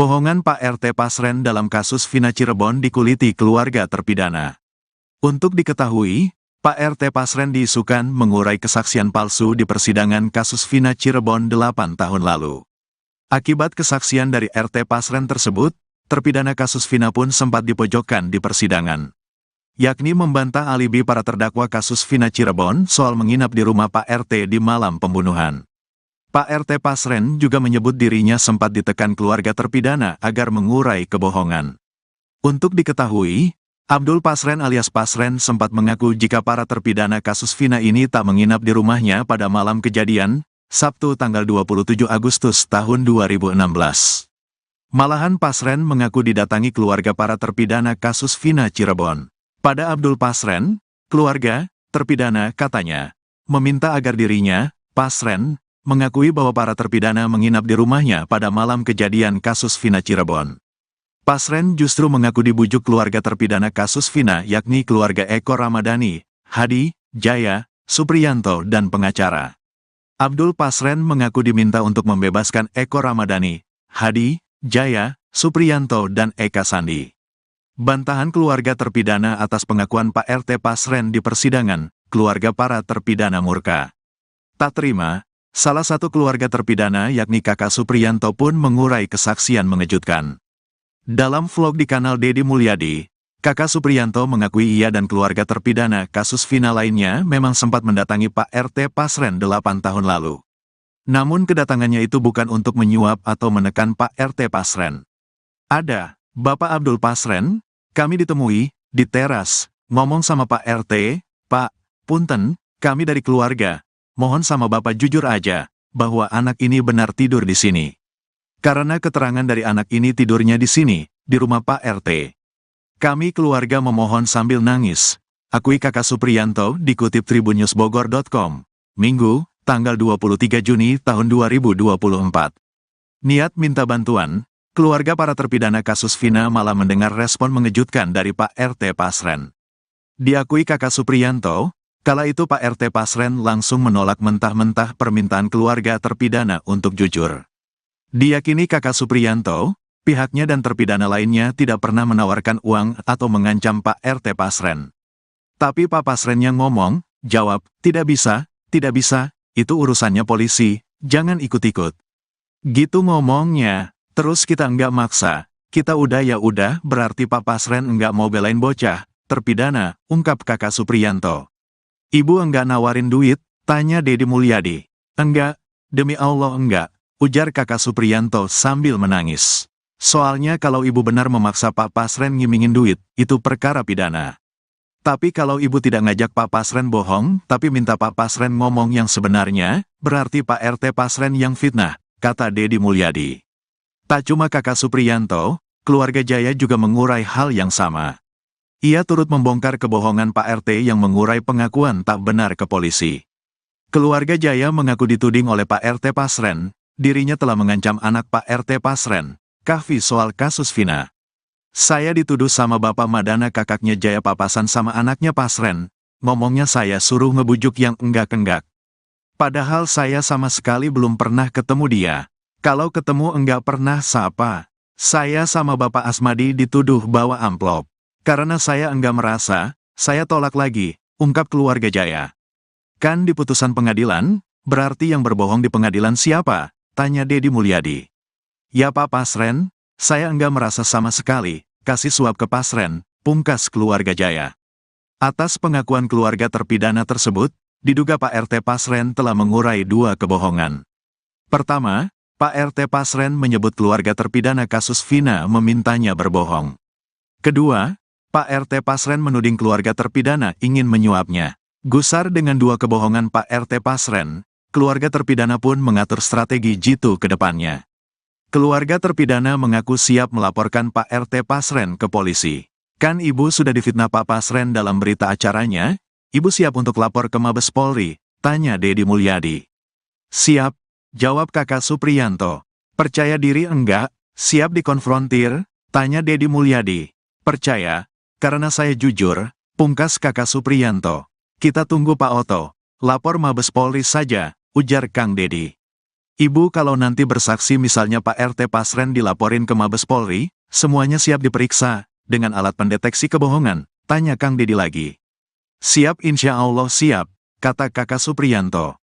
S1: Bohongan Pak RT Pasren dalam kasus Vina Cirebon dikuliti keluarga terpidana. Untuk diketahui, Pak RT Pasren diisukan mengurai kesaksian palsu di persidangan kasus Vina Cirebon 8 tahun lalu. Akibat kesaksian dari RT Pasren tersebut, terpidana kasus Vina pun sempat dipojokkan di persidangan. Yakni membantah alibi para terdakwa kasus Vina Cirebon soal menginap di rumah Pak RT di malam pembunuhan. Pak RT Pasren juga menyebut dirinya sempat ditekan keluarga terpidana agar mengurai kebohongan. Untuk diketahui, Abdul Pasren alias Pasren sempat mengaku jika para terpidana kasus Vina ini tak menginap di rumahnya pada malam kejadian, Sabtu tanggal 27 Agustus tahun 2016. Malahan Pasren mengaku didatangi keluarga para terpidana kasus Vina Cirebon. Pada Abdul Pasren, keluarga terpidana katanya meminta agar dirinya, Pasren, mengakui bahwa para terpidana menginap di rumahnya pada malam kejadian kasus Vina Cirebon. Pasren justru mengaku dibujuk keluarga terpidana kasus Vina yakni keluarga Eko Ramadhani, Hadi, Jaya, Supriyanto dan pengacara. Abdul Pasren mengaku diminta untuk membebaskan Eko Ramadhani, Hadi, Jaya, Supriyanto dan Eka Sandi. Bantahan keluarga terpidana atas pengakuan Pak RT Pasren di persidangan, keluarga para terpidana murka. Tak terima, salah satu keluarga terpidana yakni kakak Supriyanto pun mengurai kesaksian mengejutkan. Dalam vlog di kanal Deddy Mulyadi, kakak Supriyanto mengakui ia dan keluarga terpidana kasus Vina lainnya memang sempat mendatangi Pak RT Pasren 8 tahun lalu. Namun kedatangannya itu bukan untuk menyuap atau menekan Pak RT Pasren. Ada, Bapak Abdul Pasren, kami ditemui di teras, ngomong sama Pak RT, Pak, punten, kami dari keluarga. Mohon sama Bapak jujur aja, bahwa anak ini benar tidur di sini. Karena keterangan dari anak ini tidurnya di sini, di rumah Pak RT. Kami keluarga memohon sambil nangis. Akui kakak Supriyanto dikutip tribunnews.bogor.com. Minggu, tanggal 23 Juni tahun 2024. Niat minta bantuan, keluarga para terpidana kasus Vina malah mendengar respon mengejutkan dari Pak RT Pasren. Diakui kakak Supriyanto, kala itu Pak RT Pasren langsung menolak mentah-mentah permintaan keluarga terpidana untuk jujur. Diyakini kakak Supriyanto, pihaknya dan terpidana lainnya tidak pernah menawarkan uang atau mengancam Pak RT Pasren. Tapi Pak Pasren yang ngomong, jawab, tidak bisa, itu urusannya polisi, jangan ikut-ikut. Gitu ngomongnya, terus kita enggak maksa, kita udah ya udah berarti Pak Pasren enggak mau belain bocah, terpidana, ungkap kakak Supriyanto. Ibu enggak nawarin duit, tanya Deddy Mulyadi. Enggak, demi Allah enggak, ujar kakak Supriyanto sambil menangis. Soalnya kalau ibu benar memaksa Pak Pasren ngimingin duit, itu perkara pidana. Tapi kalau ibu tidak ngajak Pak Pasren bohong, tapi minta Pak Pasren ngomong yang sebenarnya, berarti Pak RT Pasren yang fitnah, kata Dedi Mulyadi. Tak cuma kakak Supriyanto, keluarga Jaya juga mengurai hal yang sama. Ia turut membongkar kebohongan Pak RT yang mengurai pengakuan tak benar ke polisi. Keluarga Jaya mengaku dituding oleh Pak RT Pasren, dirinya telah mengancam anak Pak RT Pasren, Kahfi, soal kasus Vina. Saya dituduh sama Bapak Madana, kakaknya Jaya, papasan sama anaknya Pasren, ngomongnya saya suruh ngebujuk yang enggak-enggak. Padahal saya sama sekali belum pernah ketemu dia. Kalau ketemu enggak pernah sapa. Saya sama Bapak Asmadi dituduh bawa amplop. Karena saya enggak merasa, saya tolak lagi, ungkap keluarga Jaya. Kan di putusan pengadilan, berarti yang berbohong di pengadilan siapa? Tanya Dedi Mulyadi. Ya Pak Pasren, saya enggak merasa sama sekali, kasih suap ke Pasren, pungkas keluarga Jaya. Atas pengakuan keluarga terpidana tersebut, diduga Pak RT Pasren telah mengurai dua kebohongan. Pertama, Pak RT Pasren menyebut keluarga terpidana kasus Vina memintanya berbohong. Kedua, Pak RT Pasren menuding keluarga terpidana ingin menyuapnya. Gusar dengan dua kebohongan Pak RT Pasren, keluarga terpidana pun mengatur strategi jitu ke depannya. Keluarga terpidana mengaku siap melaporkan Pak RT Pasren ke polisi. Kan Ibu sudah difitnah Pak Pasren dalam berita acaranya? Ibu siap untuk lapor ke Mabes Polri? Tanya Dedi Mulyadi. Siap, jawab kakak Supriyanto. Percaya diri enggak? Siap dikonfrontir? Tanya Dedi Mulyadi. Percaya, karena saya jujur, pungkas kakak Supriyanto. Kita tunggu Pak Oto, lapor Mabes Polri saja, ujar Kang Dedi. Ibu kalau nanti bersaksi misalnya Pak RT Pasren dilaporin ke Mabes Polri, semuanya siap diperiksa, dengan alat pendeteksi kebohongan, tanya Kang Dedi lagi. Siap, insya Allah siap, kata kakak Supriyanto.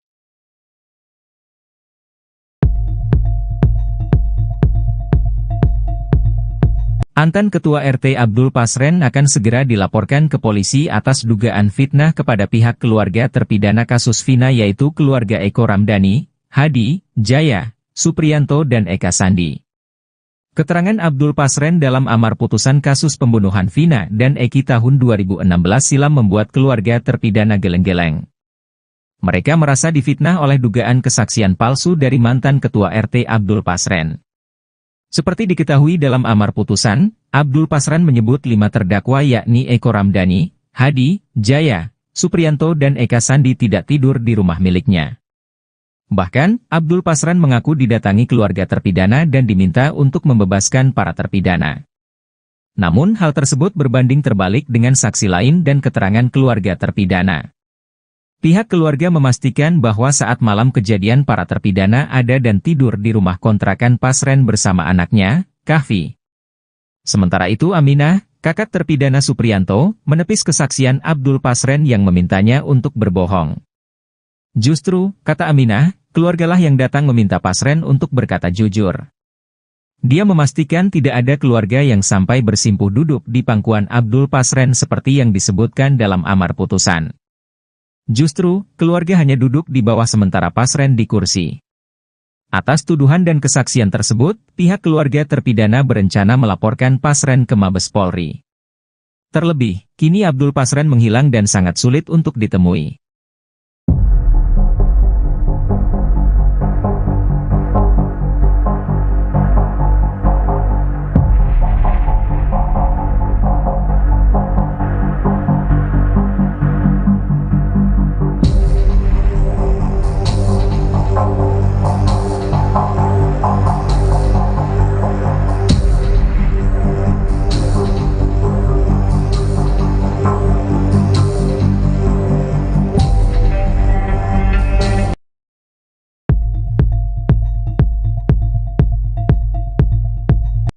S2: Mantan Ketua RT Abdul Pasren akan segera dilaporkan ke polisi atas dugaan fitnah kepada pihak keluarga terpidana kasus Vina, yaitu keluarga Eko Ramdhani, Hadi, Jaya, Supriyanto dan Eka Sandi. Keterangan Abdul Pasren dalam amar putusan kasus pembunuhan Vina dan Eki tahun 2016 silam membuat keluarga terpidana geleng-geleng. Mereka merasa difitnah oleh dugaan kesaksian palsu dari mantan Ketua RT Abdul Pasren. Seperti diketahui dalam amar putusan, Abdul Pasren menyebut 5 terdakwa yakni Eko Ramdhani, Hadi, Jaya, Supriyanto dan Eka Sandi tidak tidur di rumah miliknya. Bahkan, Abdul Pasren mengaku didatangi keluarga terpidana dan diminta untuk membebaskan para terpidana. Namun hal tersebut berbanding terbalik dengan saksi lain dan keterangan keluarga terpidana. Pihak keluarga memastikan bahwa saat malam kejadian para terpidana ada dan tidur di rumah kontrakan Pasren bersama anaknya, Kahfi. Sementara itu Aminah, kakak terpidana Supriyanto, menepis kesaksian Abdul Pasren yang memintanya untuk berbohong. Justru, kata Aminah, keluargalah yang datang meminta Pasren untuk berkata jujur. Dia memastikan tidak ada keluarga yang sampai bersimpuh duduk di pangkuan Abdul Pasren seperti yang disebutkan dalam amar putusan. Justru, keluarga hanya duduk di bawah sementara Pasren di kursi. Atas tuduhan dan kesaksian tersebut, pihak keluarga terpidana berencana melaporkan Pasren ke Mabes Polri. Terlebih, kini Abdul Pasren menghilang dan sangat sulit untuk ditemui.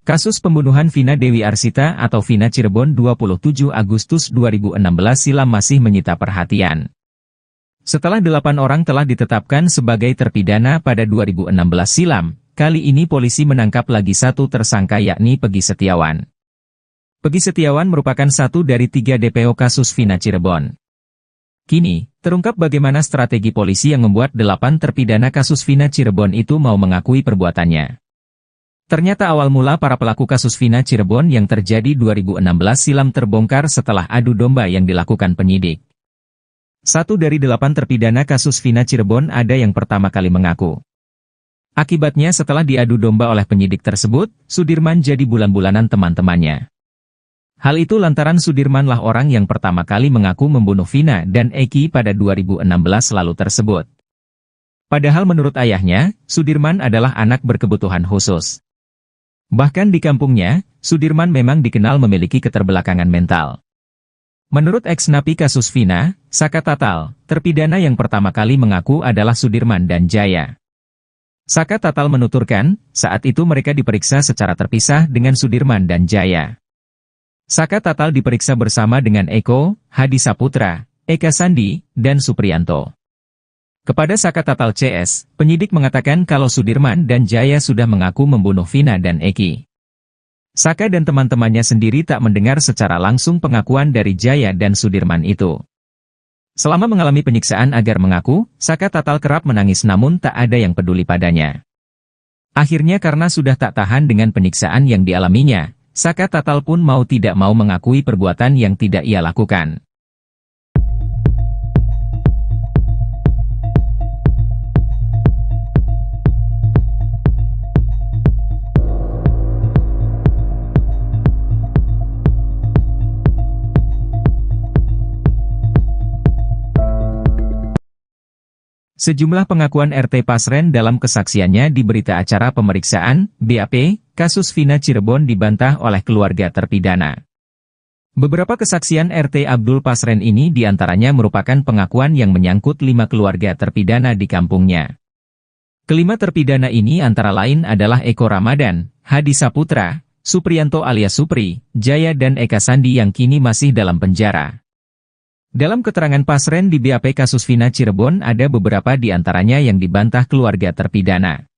S2: Kasus pembunuhan Vina Dewi Arsita atau Vina Cirebon 27 Agustus 2016 silam masih menyita perhatian. Setelah 8 orang telah ditetapkan sebagai terpidana pada 2016 silam, kali ini polisi menangkap lagi satu tersangka yakni Peggy Setiawan. Peggy Setiawan merupakan satu dari 3 DPO kasus Vina Cirebon. Kini, terungkap bagaimana strategi polisi yang membuat 8 terpidana kasus Vina Cirebon itu mau mengakui perbuatannya. Ternyata awal mula para pelaku kasus Vina Cirebon yang terjadi 2016 silam terbongkar setelah adu domba yang dilakukan penyidik. 1 dari 8 terpidana kasus Vina Cirebon ada yang pertama kali mengaku. Akibatnya setelah diadu domba oleh penyidik tersebut, Sudirman jadi bulan-bulanan teman-temannya. Hal itu lantaran Sudirmanlah orang yang pertama kali mengaku membunuh Vina dan Eki pada 2016 lalu tersebut. Padahal menurut ayahnya, Sudirman adalah anak berkebutuhan khusus. Bahkan di kampungnya, Sudirman memang dikenal memiliki keterbelakangan mental. Menurut ex-napi kasus Vina, Saka Tatal, terpidana yang pertama kali mengaku adalah Sudirman dan Jaya. Saka Tatal menuturkan, saat itu mereka diperiksa secara terpisah dengan Sudirman dan Jaya. Saka Tatal diperiksa bersama dengan Eko, Hadi Saputra, Eka Sandi, dan Supriyanto. Kepada Saka Tatal CS, penyidik mengatakan kalau Sudirman dan Jaya sudah mengaku membunuh Vina dan Eki. Saka dan teman-temannya sendiri tak mendengar secara langsung pengakuan dari Jaya dan Sudirman itu. Selama mengalami penyiksaan agar mengaku, Saka Tatal kerap menangis namun tak ada yang peduli padanya. Akhirnya karena sudah tak tahan dengan penyiksaan yang dialaminya, Saka Tatal pun mau tidak mau mengakui perbuatan yang tidak ia lakukan. Sejumlah pengakuan RT Pasren dalam kesaksiannya di berita acara pemeriksaan, BAP, kasus Vina Cirebon dibantah oleh keluarga terpidana. Beberapa kesaksian RT Abdul Pasren ini diantaranya merupakan pengakuan yang menyangkut 5 keluarga terpidana di kampungnya. Kelima terpidana ini antara lain adalah Eko Ramadan, Hadi Saputra, Supriyanto alias Supri, Jaya dan Eka Sandi yang kini masih dalam penjara. Dalam keterangan Pasren di BAP kasus Vina Cirebon ada beberapa di antaranya yang dibantah keluarga terpidana.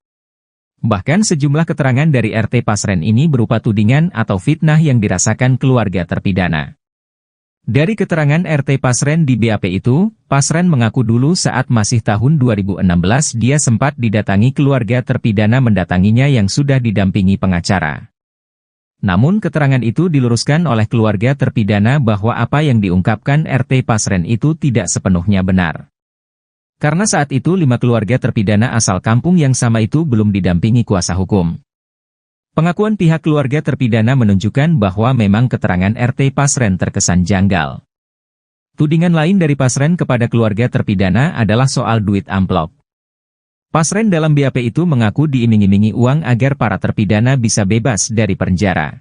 S2: Bahkan sejumlah keterangan dari RT Pasren ini berupa tudingan atau fitnah yang dirasakan keluarga terpidana. Dari keterangan RT Pasren di BAP itu, Pasren mengaku dulu saat masih tahun 2016 dia sempat didatangi keluarga terpidana mendatanginya yang sudah didampingi pengacara. Namun keterangan itu diluruskan oleh keluarga terpidana bahwa apa yang diungkapkan RT Pasren itu tidak sepenuhnya benar. Karena saat itu 5 keluarga terpidana asal kampung yang sama itu belum didampingi kuasa hukum. Pengakuan pihak keluarga terpidana menunjukkan bahwa memang keterangan RT Pasren terkesan janggal. Tudingan lain dari Pasren kepada keluarga terpidana adalah soal duit amplop. Pasren dalam BAP itu mengaku diiming-imingi uang agar para terpidana bisa bebas dari penjara.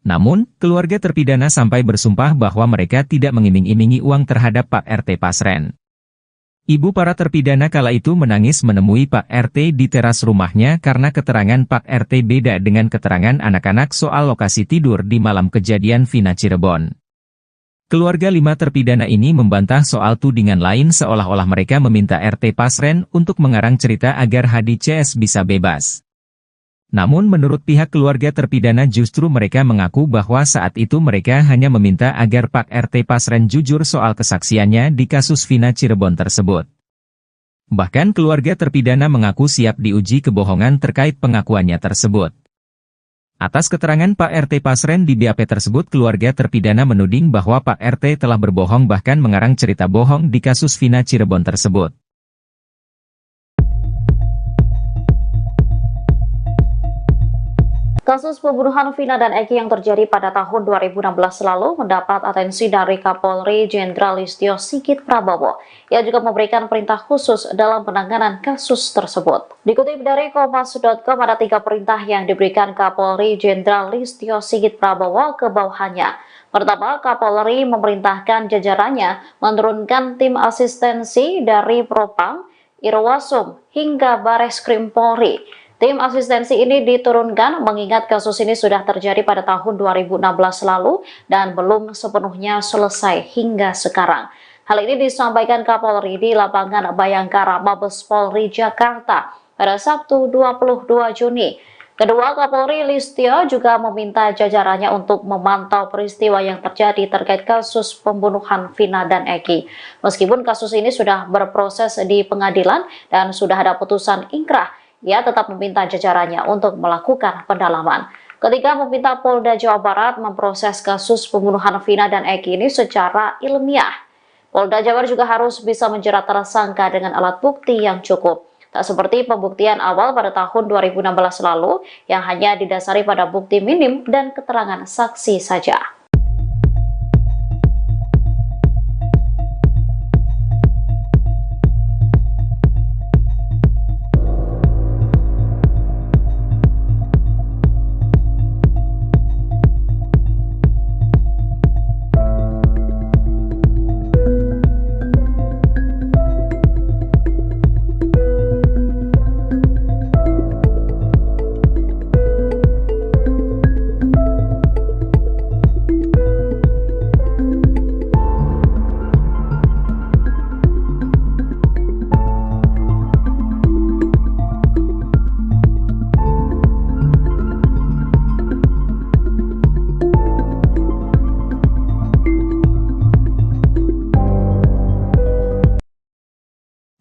S2: Namun, keluarga terpidana sampai bersumpah bahwa mereka tidak mengiming-imingi uang terhadap Pak RT Pasren. Ibu para terpidana kala itu menangis menemui Pak RT di teras rumahnya karena keterangan Pak RT beda dengan keterangan anak-anak soal lokasi tidur di malam kejadian Vina Cirebon. Keluarga 5 terpidana ini membantah soal tudingan lain seolah-olah mereka meminta RT Pasren untuk mengarang cerita agar Hadi CS bisa bebas. Namun menurut pihak keluarga terpidana justru mereka mengaku bahwa saat itu mereka hanya meminta agar Pak RT Pasren jujur soal kesaksiannya di kasus Vina Cirebon tersebut. Bahkan keluarga terpidana mengaku siap diuji kebohongan terkait pengakuannya tersebut. Atas keterangan Pak RT Pasren di BAP tersebut keluarga terpidana menuding bahwa Pak RT telah berbohong bahkan mengarang cerita bohong di kasus Vina Cirebon tersebut.
S3: Kasus pembunuhan Vina dan Eki yang terjadi pada tahun 2016 lalu mendapat atensi dari Kapolri Jenderal Listio Sigit Prabowo. Ia juga memberikan perintah khusus dalam penanganan kasus tersebut. Dikutip dari Kompas.com ada 3 perintah yang diberikan Kapolri Jenderal Listio Sigit Prabowo ke bawahannya. Pertama, Kapolri memerintahkan jajarannya menurunkan tim asistensi dari Propam, Irwasum, hingga Bareskrim Polri. Tim asistensi ini diturunkan mengingat kasus ini sudah terjadi pada tahun 2016 lalu dan belum sepenuhnya selesai hingga sekarang. Hal ini disampaikan Kapolri di lapangan Bayangkara Mabes Polri Jakarta pada Sabtu 22 Juni. Kedua, Kapolri Listio juga meminta jajarannya untuk memantau peristiwa yang terjadi terkait kasus pembunuhan Vina dan Eki. Meskipun kasus ini sudah berproses di pengadilan dan sudah ada putusan ingkrah, ia tetap meminta jajarannya untuk melakukan pendalaman. Ketika meminta Polda Jawa Barat memproses kasus pembunuhan Vina dan Eki ini secara ilmiah. Polda Jabar juga harus bisa menjerat tersangka dengan alat bukti yang cukup. Tak seperti pembuktian awal pada tahun 2016 lalu yang hanya didasari pada bukti minim dan keterangan saksi saja.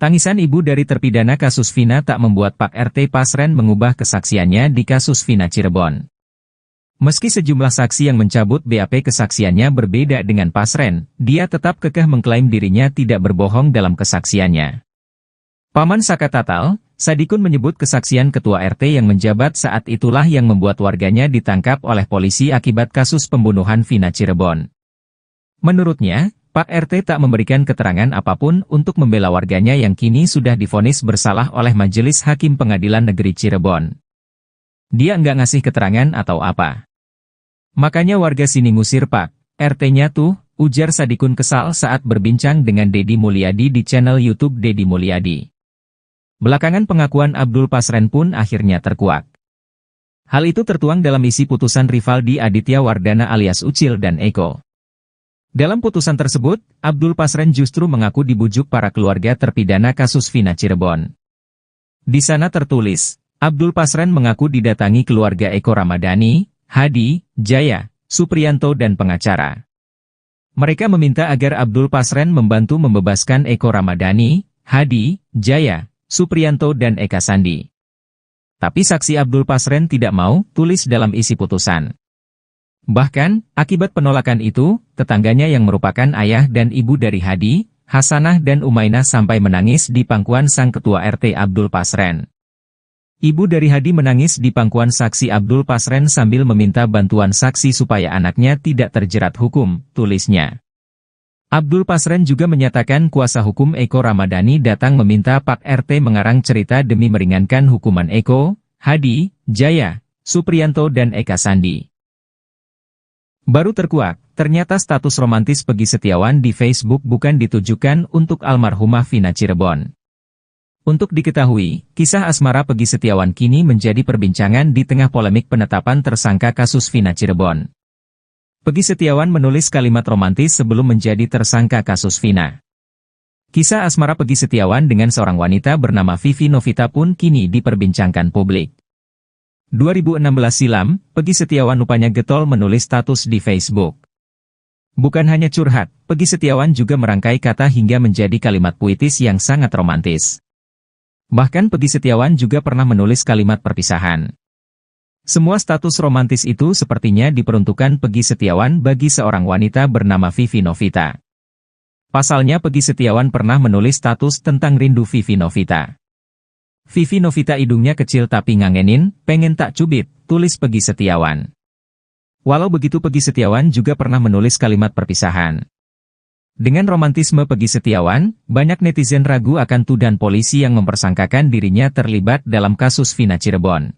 S2: Tangisan ibu dari terpidana kasus Vina tak membuat Pak RT Pasren mengubah kesaksiannya di kasus Vina Cirebon. Meski sejumlah saksi yang mencabut BAP kesaksiannya berbeda dengan Pasren, dia tetap kekeh mengklaim dirinya tidak berbohong dalam kesaksiannya. Paman Saka Tatal, Sadikun menyebut kesaksian Ketua RT yang menjabat saat itulah yang membuat warganya ditangkap oleh polisi akibat kasus pembunuhan Vina Cirebon. Menurutnya, Pak RT tak memberikan keterangan apapun untuk membela warganya yang kini sudah divonis bersalah oleh Majelis Hakim Pengadilan Negeri Cirebon. Dia nggak ngasih keterangan atau apa. Makanya warga sini ngusir Pak RT-nya tuh, ujar Sadikun kesal saat berbincang dengan Deddy Mulyadi di channel YouTube Deddy Mulyadi. Belakangan pengakuan Abdul Pasren pun akhirnya terkuak. Hal itu tertuang dalam isi putusan Rivaldi Aditya Wardana alias Ucil dan Eko. Dalam putusan tersebut, Abdul Pasren justru mengaku dibujuk para keluarga terpidana kasus Vina Cirebon. Di sana tertulis, Abdul Pasren mengaku didatangi keluarga Eko Ramadhani, Hadi, Jaya, Supriyanto dan pengacara. Mereka meminta agar Abdul Pasren membantu membebaskan Eko Ramadhani, Hadi, Jaya, Supriyanto dan Eka Sandi. Tapi saksi Abdul Pasren tidak mau, tulis dalam isi putusan. Bahkan, akibat penolakan itu, tetangganya yang merupakan ayah dan ibu dari Hadi, Hasanah dan Umainah sampai menangis di pangkuan sang ketua RT Abdul Pasren. Ibu dari Hadi menangis di pangkuan saksi Abdul Pasren sambil meminta bantuan saksi supaya anaknya tidak terjerat hukum, tulisnya. Abdul Pasren juga menyatakan kuasa hukum Eko Ramadhani datang meminta Pak RT mengarang cerita demi meringankan hukuman Eko, Hadi, Jaya, Supriyanto dan Eka Sandi. Baru terkuak, ternyata status romantis Peggy Setiawan di Facebook bukan ditujukan untuk almarhumah Vina Cirebon. Untuk diketahui, kisah asmara Peggy Setiawan kini menjadi perbincangan di tengah polemik penetapan tersangka kasus Vina Cirebon. Peggy Setiawan menulis kalimat romantis sebelum menjadi tersangka kasus Vina. Kisah asmara Peggy Setiawan dengan seorang wanita bernama Vivi Novita pun kini diperbincangkan publik. 2016 silam, Peggy Setiawan rupanya getol menulis status di Facebook. Bukan hanya curhat, Peggy Setiawan juga merangkai kata hingga menjadi kalimat puitis yang sangat romantis. Bahkan Peggy Setiawan juga pernah menulis kalimat perpisahan. Semua status romantis itu sepertinya diperuntukkan Peggy Setiawan bagi seorang wanita bernama Vivi Novita. Pasalnya Peggy Setiawan pernah menulis status tentang rindu Vivi Novita. Vivi Novita hidungnya kecil tapi ngangenin, pengen tak cubit, tulis Peggy Setiawan. Walau begitu Peggy Setiawan juga pernah menulis kalimat perpisahan. Dengan romantisme Peggy Setiawan, banyak netizen ragu akan tuduhan polisi yang mempersangkakan dirinya terlibat dalam kasus Vina Cirebon.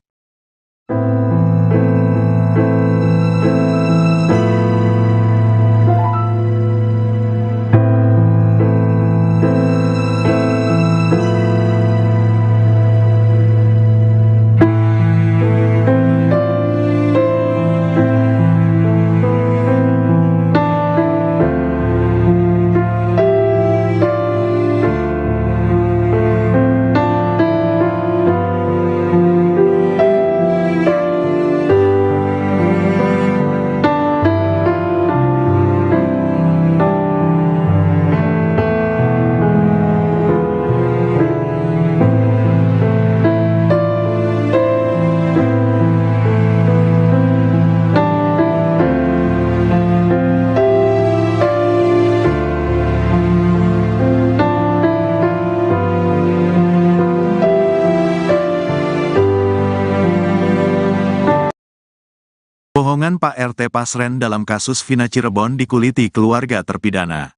S1: Bohongan Pak RT Pasren dalam kasus Vina Cirebon dikuliti keluarga terpidana.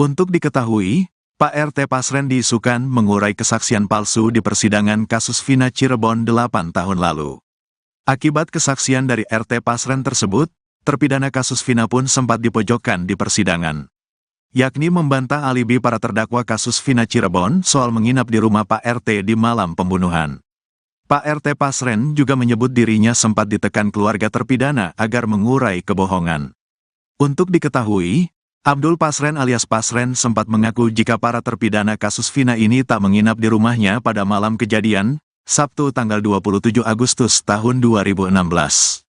S1: Untuk diketahui, Pak RT Pasren diisukan mengurai kesaksian palsu di persidangan kasus Vina Cirebon 8 tahun lalu. Akibat kesaksian dari RT Pasren tersebut, terpidana kasus Vina pun sempat dipojokkan di persidangan. Yakni membantah alibi para terdakwa kasus Vina Cirebon soal menginap di rumah Pak RT di malam pembunuhan. Pak RT Pasren juga menyebut dirinya sempat ditekan keluarga terpidana agar mengurai kebohongan. Untuk diketahui, Abdul Pasren alias Pasren sempat mengaku jika para terpidana kasus Vina ini tak menginap di rumahnya pada malam kejadian, Sabtu tanggal 27 Agustus tahun 2016.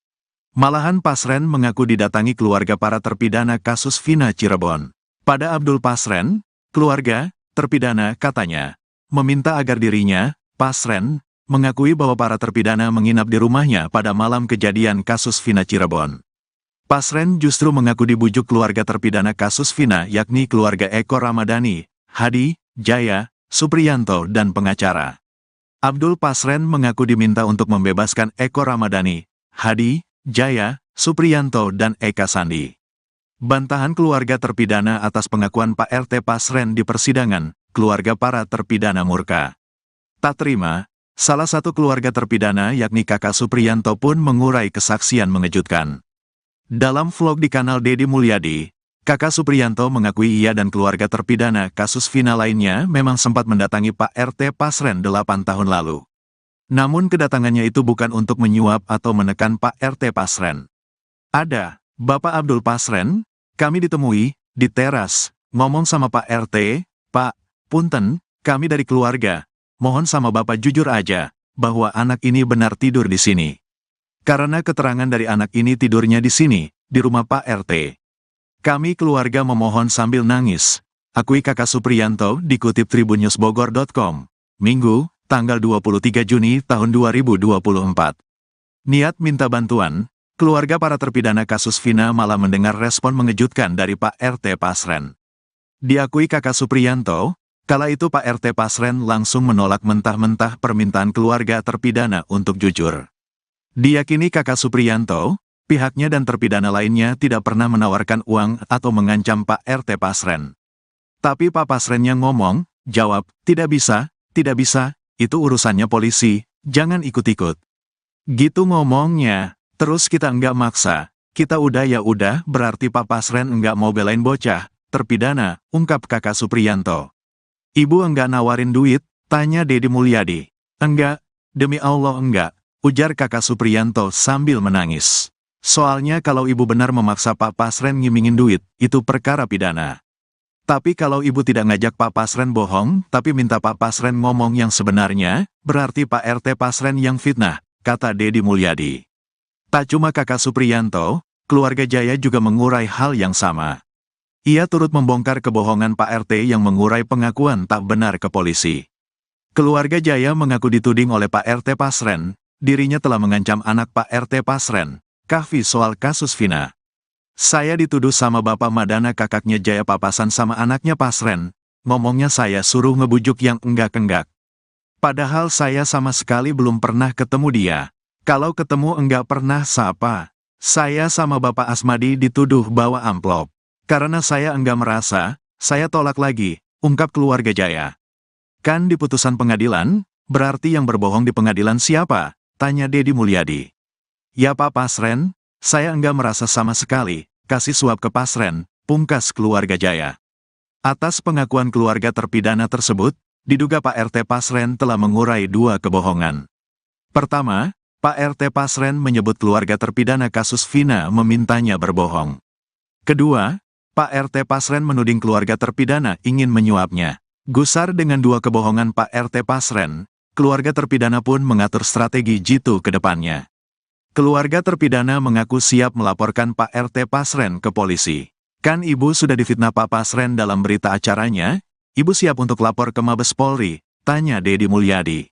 S1: Malahan Pasren mengaku didatangi keluarga para terpidana kasus Vina Cirebon. Pada Abdul Pasren, keluarga terpidana katanya meminta agar dirinya, Pasren, mengakui bahwa para terpidana menginap di rumahnya pada malam kejadian kasus Vina Cirebon. Pasren justru mengaku dibujuk keluarga terpidana kasus Vina yakni keluarga Eko Ramadhani, Hadi, Jaya, Supriyanto dan pengacara. Abdul Pasren mengaku diminta untuk membebaskan Eko Ramadhani, Hadi, Jaya, Supriyanto dan Eka Sandi. Bantahan keluarga terpidana atas pengakuan Pak RT Pasren di persidangan, keluarga para terpidana murka. Tak terima, salah satu keluarga terpidana yakni kakak Supriyanto pun mengurai kesaksian mengejutkan. Dalam vlog di kanal Deddy Mulyadi, kakak Supriyanto mengakui ia dan keluarga terpidana kasus Vina lainnya memang sempat mendatangi Pak RT Pasren 8 tahun lalu. Namun kedatangannya itu bukan untuk menyuap atau menekan Pak RT Pasren. Ada, Bapak Abdul Pasren, kami ditemui di teras, ngomong sama Pak RT, Pak, punten, kami dari keluarga. Mohon sama Bapak jujur aja, bahwa anak ini benar tidur di sini. Karena keterangan dari anak ini tidurnya di sini, di rumah Pak RT. Kami keluarga memohon sambil nangis, akui kakak Supriyanto dikutip tribunnews.bogor.com, Minggu, tanggal 23 Juni tahun 2024. Niat minta bantuan, keluarga para terpidana kasus Vina malah mendengar respon mengejutkan dari Pak RT Pasren. Diakui kakak Supriyanto, kala itu Pak RT Pasren langsung menolak mentah-mentah permintaan keluarga terpidana untuk jujur. Diyakini kakak Supriyanto, pihaknya dan terpidana lainnya tidak pernah menawarkan uang atau mengancam Pak RT Pasren. Tapi Pak Pasren yang ngomong, jawab, tidak bisa, itu urusannya polisi, jangan ikut-ikut. Gitu ngomongnya, terus kita enggak maksa, kita udah ya udah berarti Pak Pasren enggak mau belain bocah, terpidana, ungkap kakak Supriyanto. Ibu enggak nawarin duit, tanya Deddy Mulyadi. Enggak, demi Allah enggak, ujar kakak Supriyanto sambil menangis. Soalnya kalau ibu benar memaksa Pak Pasren ngimingin duit, itu perkara pidana. Tapi kalau ibu tidak ngajak Pak Pasren bohong, tapi minta Pak Pasren ngomong yang sebenarnya, berarti Pak RT Pasren yang fitnah, kata Deddy Mulyadi. Tak cuma kakak Supriyanto, keluarga Jaya juga mengurai hal yang sama. Ia turut membongkar kebohongan Pak RT yang mengurai pengakuan tak benar ke polisi. Keluarga Jaya mengaku dituding oleh Pak RT Pasren, dirinya telah mengancam anak Pak RT Pasren, Kahfi soal kasus Vina. Saya dituduh sama Bapak Madana kakaknya Jaya papasan sama anaknya Pasren, ngomongnya saya suruh ngebujuk yang enggak-enggak. Padahal saya sama sekali belum pernah ketemu dia. Kalau ketemu enggak pernah sapa. Saya sama Bapak Asmadi dituduh bawa amplop. Karena saya enggak merasa, saya tolak lagi, ungkap keluarga Jaya. Kan di putusan pengadilan, berarti yang berbohong di pengadilan siapa? Tanya Deddy Mulyadi. Ya Pak Pasren, saya enggak merasa sama sekali, kasih suap ke Pasren, pungkas keluarga Jaya. Atas pengakuan keluarga terpidana tersebut, diduga Pak RT Pasren telah mengurai dua kebohongan. Pertama, Pak RT Pasren menyebut keluarga terpidana kasus Vina memintanya berbohong. Kedua, Pak RT Pasren menuding keluarga terpidana ingin menyuapnya. Gusar dengan dua kebohongan Pak RT Pasren, keluarga terpidana pun mengatur strategi jitu ke depannya. Keluarga terpidana mengaku siap melaporkan Pak RT Pasren ke polisi. Kan ibu sudah difitnah Pak Pasren dalam berita acaranya? Ibu siap untuk lapor ke Mabes Polri? Tanya Deddy Mulyadi.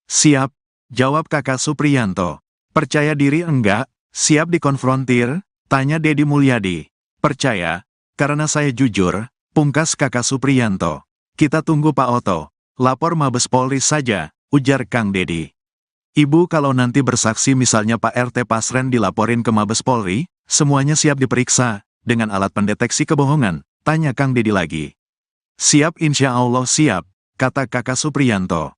S1: Siap, jawab kakak Supriyanto. Percaya diri enggak? Siap dikonfrontir? Tanya Deddy Mulyadi. Percaya, karena saya jujur, pungkas kakak Supriyanto. Kita tunggu Pak Oto, lapor Mabes Polri saja, ujar Kang Deddy. Ibu kalau nanti bersaksi misalnya Pak RT Pasren dilaporin ke Mabes Polri, semuanya siap diperiksa, dengan alat pendeteksi kebohongan, tanya Kang Dedi lagi. Siap insya Allah siap, kata Kakak Supriyanto.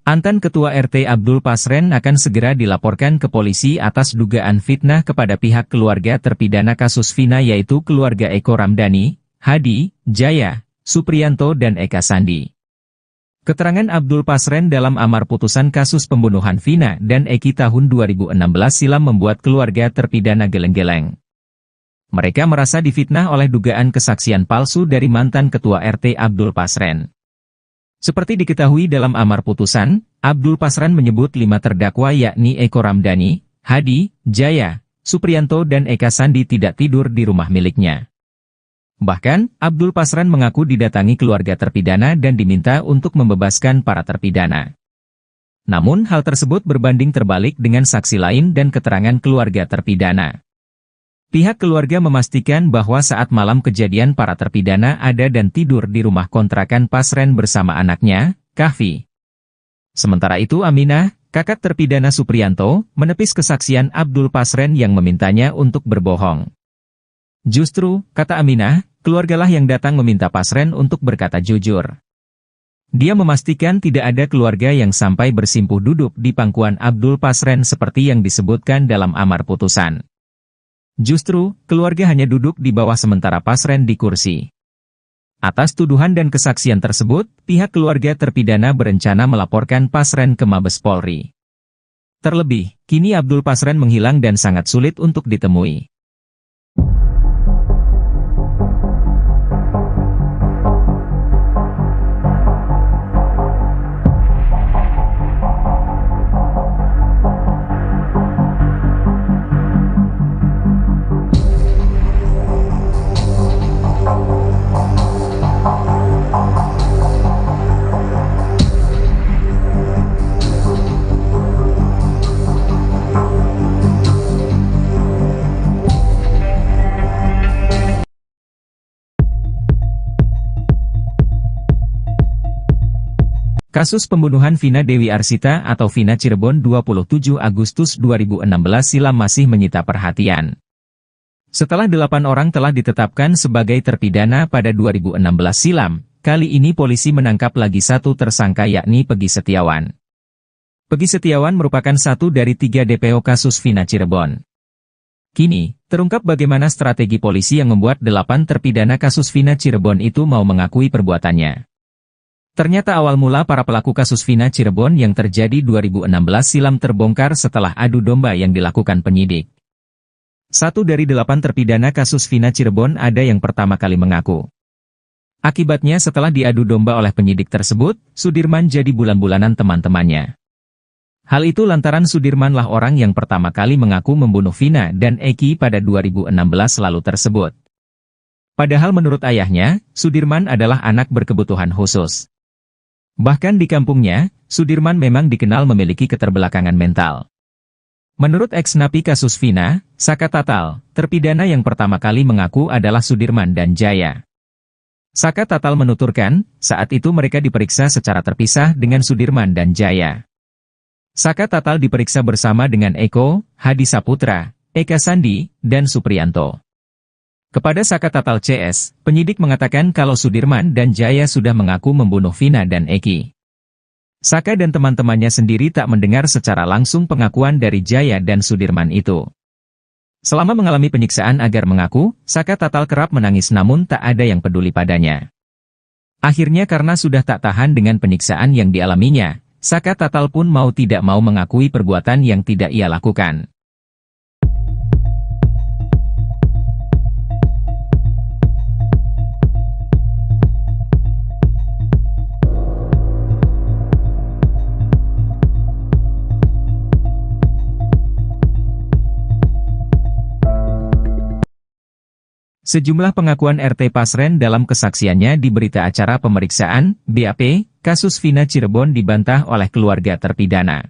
S2: Mantan Ketua RT Abdul Pasren akan segera dilaporkan ke polisi atas dugaan fitnah kepada pihak keluarga terpidana kasus Vina yaitu keluarga Eko Ramdhani, Hadi, Jaya, Supriyanto dan Eka Sandi. Keterangan Abdul Pasren dalam amar putusan kasus pembunuhan Vina dan Eki tahun 2016 silam membuat keluarga terpidana geleng-geleng. Mereka merasa difitnah oleh dugaan kesaksian palsu dari mantan Ketua RT Abdul Pasren. Seperti diketahui dalam amar putusan, Abdul Pasren menyebut 5 terdakwa yakni Eko Ramdhani, Hadi, Jaya, Supriyanto dan Eka Sandi tidak tidur di rumah miliknya. Bahkan, Abdul Pasren mengaku didatangi keluarga terpidana dan diminta untuk membebaskan para terpidana. Namun hal tersebut berbanding terbalik dengan saksi lain dan keterangan keluarga terpidana. Pihak keluarga memastikan bahwa saat malam kejadian para terpidana ada dan tidur di rumah kontrakan Pasren bersama anaknya, Kahfi. Sementara itu Aminah, kakak terpidana Supriyanto, menepis kesaksian Abdul Pasren yang memintanya untuk berbohong. Justru, kata Aminah, keluargalah yang datang meminta Pasren untuk berkata jujur. Dia memastikan tidak ada keluarga yang sampai bersimpuh duduk di pangkuan Abdul Pasren seperti yang disebutkan dalam amar putusan. Justru, keluarga hanya duduk di bawah sementara Pasren di kursi. Atas tuduhan dan kesaksian tersebut, pihak keluarga terpidana berencana melaporkan Pasren ke Mabes Polri. Terlebih, kini Abdul Pasren menghilang dan sangat sulit untuk ditemui. Kasus pembunuhan Vina Dewi Arsita atau Vina Cirebon 27 Agustus 2016 silam masih menyita perhatian. Setelah 8 orang telah ditetapkan sebagai terpidana pada 2016 silam, kali ini polisi menangkap lagi satu tersangka yakni Peggy Setiawan. Peggy Setiawan merupakan satu dari 3 DPO kasus Vina Cirebon. Kini, terungkap bagaimana strategi polisi yang membuat 8 terpidana kasus Vina Cirebon itu mau mengakui perbuatannya. Ternyata awal mula para pelaku kasus Vina Cirebon yang terjadi 2016 silam terbongkar setelah adu domba yang dilakukan penyidik. 1 dari 8 terpidana kasus Vina Cirebon ada yang pertama kali mengaku. Akibatnya setelah diadu domba oleh penyidik tersebut, Sudirman jadi bulan-bulanan teman-temannya. Hal itu lantaran Sudirmanlah orang yang pertama kali mengaku membunuh Vina dan Eki pada 2016 lalu tersebut. Padahal menurut ayahnya, Sudirman adalah anak berkebutuhan khusus. Bahkan di kampungnya, Sudirman memang dikenal memiliki keterbelakangan mental. Menurut ex-napi kasus Vina, Saka Tatal, terpidana yang pertama kali mengaku adalah Sudirman dan Jaya. Saka Tatal menuturkan, saat itu mereka diperiksa secara terpisah dengan Sudirman dan Jaya. Saka Tatal diperiksa bersama dengan Eko, Hadi Saputra, Eka Sandi, dan Supriyanto. Kepada Saka Tatal CS, penyidik mengatakan kalau Sudirman dan Jaya sudah mengaku membunuh Vina dan Eki. Saka dan teman-temannya sendiri tak mendengar secara langsung pengakuan dari Jaya dan Sudirman itu. Selama mengalami penyiksaan agar mengaku, Saka Tatal kerap menangis namun tak ada yang peduli padanya. Akhirnya karena sudah tak tahan dengan penyiksaan yang dialaminya, Saka Tatal pun mau tidak mau mengakui perbuatan yang tidak ia lakukan. Sejumlah pengakuan RT Pasren dalam kesaksiannya di berita acara pemeriksaan, BAP, kasus Vina Cirebon dibantah oleh keluarga terpidana.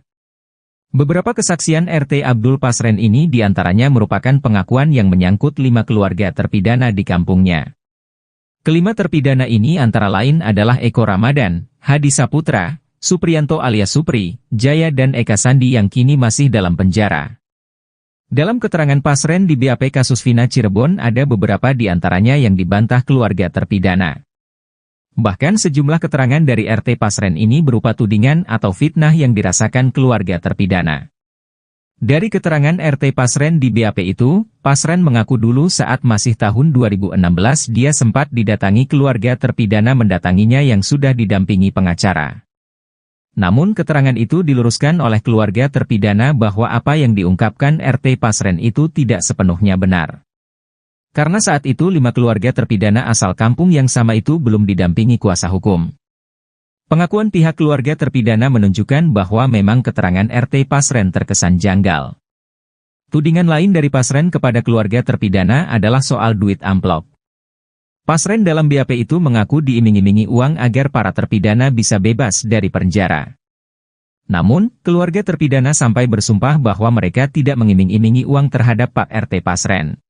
S2: Beberapa kesaksian RT Abdul Pasren ini diantaranya merupakan pengakuan yang menyangkut 5 keluarga terpidana di kampungnya. Kelima terpidana ini antara lain adalah Eko Ramadan, Hadi Saputra, Supriyanto alias Supri, Jaya dan Eka Sandi yang kini masih dalam penjara. Dalam keterangan Pasren di BAP kasus Vina Cirebon ada beberapa di antaranya yang dibantah keluarga terpidana. Bahkan sejumlah keterangan dari RT Pasren ini berupa tudingan atau fitnah yang dirasakan keluarga terpidana. Dari keterangan RT Pasren di BAP itu, Pasren mengaku dulu saat masih tahun 2016 dia sempat didatangi keluarga terpidana mendatanginya yang sudah didampingi pengacara. Namun keterangan itu diluruskan oleh keluarga terpidana bahwa apa yang diungkapkan RT Pasren itu tidak sepenuhnya benar. Karena saat itu 5 keluarga terpidana asal kampung yang sama itu belum didampingi kuasa hukum. Pengakuan pihak keluarga terpidana menunjukkan bahwa memang keterangan RT Pasren terkesan janggal. Tudingan lain dari Pasren kepada keluarga terpidana adalah soal duit amplop. Pasren dalam BAP itu mengaku diiming-imingi uang agar para terpidana bisa bebas dari penjara. Namun, keluarga terpidana sampai bersumpah bahwa mereka tidak mengiming-imingi uang terhadap Pak RT Pasren.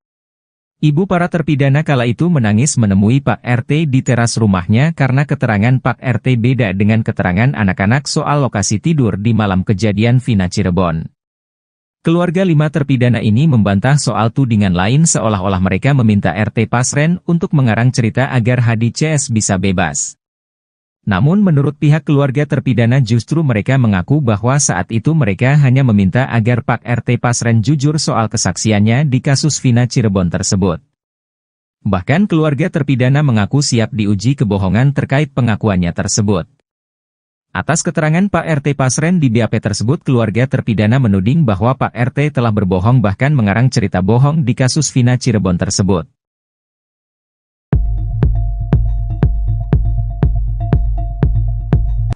S2: Ibu para terpidana kala itu menangis menemui Pak RT di teras rumahnya karena keterangan Pak RT beda dengan keterangan anak-anak soal lokasi tidur di malam kejadian Vina Cirebon. Keluarga 5 terpidana ini membantah soal tudingan lain seolah-olah mereka meminta RT Pasren untuk mengarang cerita agar Hadi CS bisa bebas. Namun menurut pihak keluarga terpidana justru mereka mengaku bahwa saat itu mereka hanya meminta agar Pak RT Pasren jujur soal kesaksiannya di kasus Vina Cirebon tersebut. Bahkan keluarga terpidana mengaku siap diuji kebohongan terkait pengakuannya tersebut. Atas keterangan Pak RT Pasren di BAP tersebut keluarga terpidana menuding bahwa Pak RT telah berbohong bahkan mengarang cerita bohong di kasus Vina Cirebon tersebut.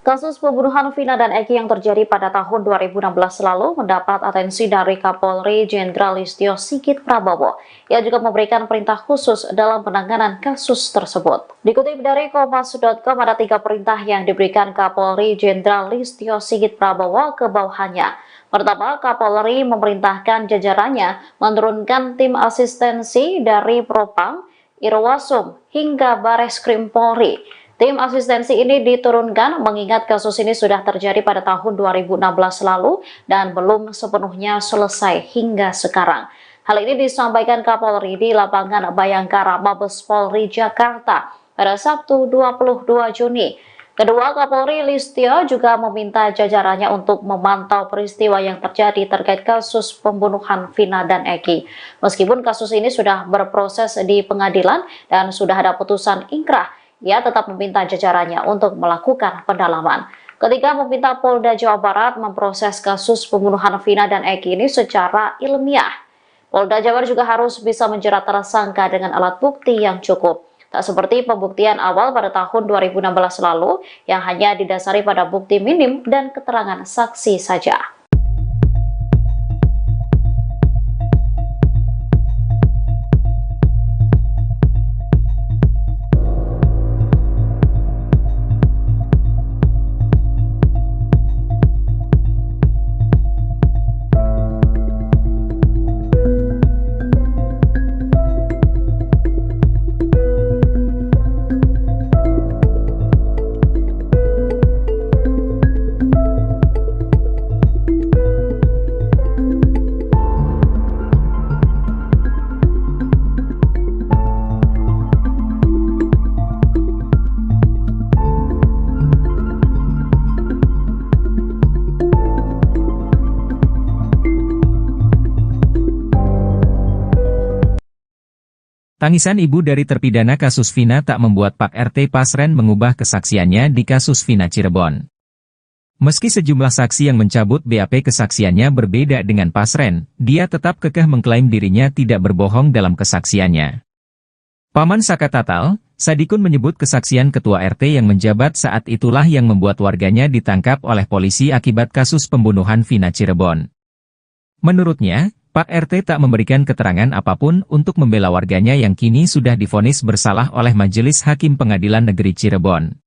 S3: Kasus pembunuhan Vina dan Eki yang terjadi pada tahun 2016 lalu mendapat atensi dari Kapolri Jenderal Listio Sigit Prabowo. Ia juga memberikan perintah khusus dalam penanganan kasus tersebut. Dikutip dari Kompas.com ada 3 perintah yang diberikan Kapolri Jenderal Listio Sigit Prabowo ke bawahannya. Pertama, Kapolri memerintahkan jajarannya menurunkan tim asistensi dari Propam, Irwasum, hingga Bareskrim Polri. Tim asistensi ini diturunkan mengingat kasus ini sudah terjadi pada tahun 2016 lalu dan belum sepenuhnya selesai hingga sekarang. Hal ini disampaikan Kapolri di lapangan Bayangkara Mabes Polri Jakarta pada Sabtu 22 Juni. Kedua, Kapolri Listio juga meminta jajarannya untuk memantau peristiwa yang terjadi terkait kasus pembunuhan Vina dan Eki. Meskipun kasus ini sudah berproses di pengadilan dan sudah ada putusan ingkrah, ia tetap meminta jajarannya untuk melakukan pendalaman. Ketika meminta Polda Jawa Barat memproses kasus pembunuhan Vina dan Eki ini secara ilmiah. Polda Jabar juga harus bisa menjerat tersangka dengan alat bukti yang cukup. Tak seperti pembuktian awal pada tahun 2016 lalu yang hanya didasari pada bukti minim dan keterangan saksi saja.
S2: Tangisan ibu dari terpidana kasus Vina tak membuat Pak RT Pasren mengubah kesaksiannya di kasus Vina Cirebon. Meski sejumlah saksi yang mencabut BAP kesaksiannya berbeda dengan Pasren, dia tetap kekeh mengklaim dirinya tidak berbohong dalam kesaksiannya. Paman Saka Tatal, Sadikun menyebut kesaksian ketua RT yang menjabat saat itulah yang membuat warganya ditangkap oleh polisi akibat kasus pembunuhan Vina Cirebon. Menurutnya, Pak RT tak memberikan keterangan apapun untuk membela warganya yang kini sudah divonis bersalah oleh Majelis Hakim Pengadilan Negeri Cirebon.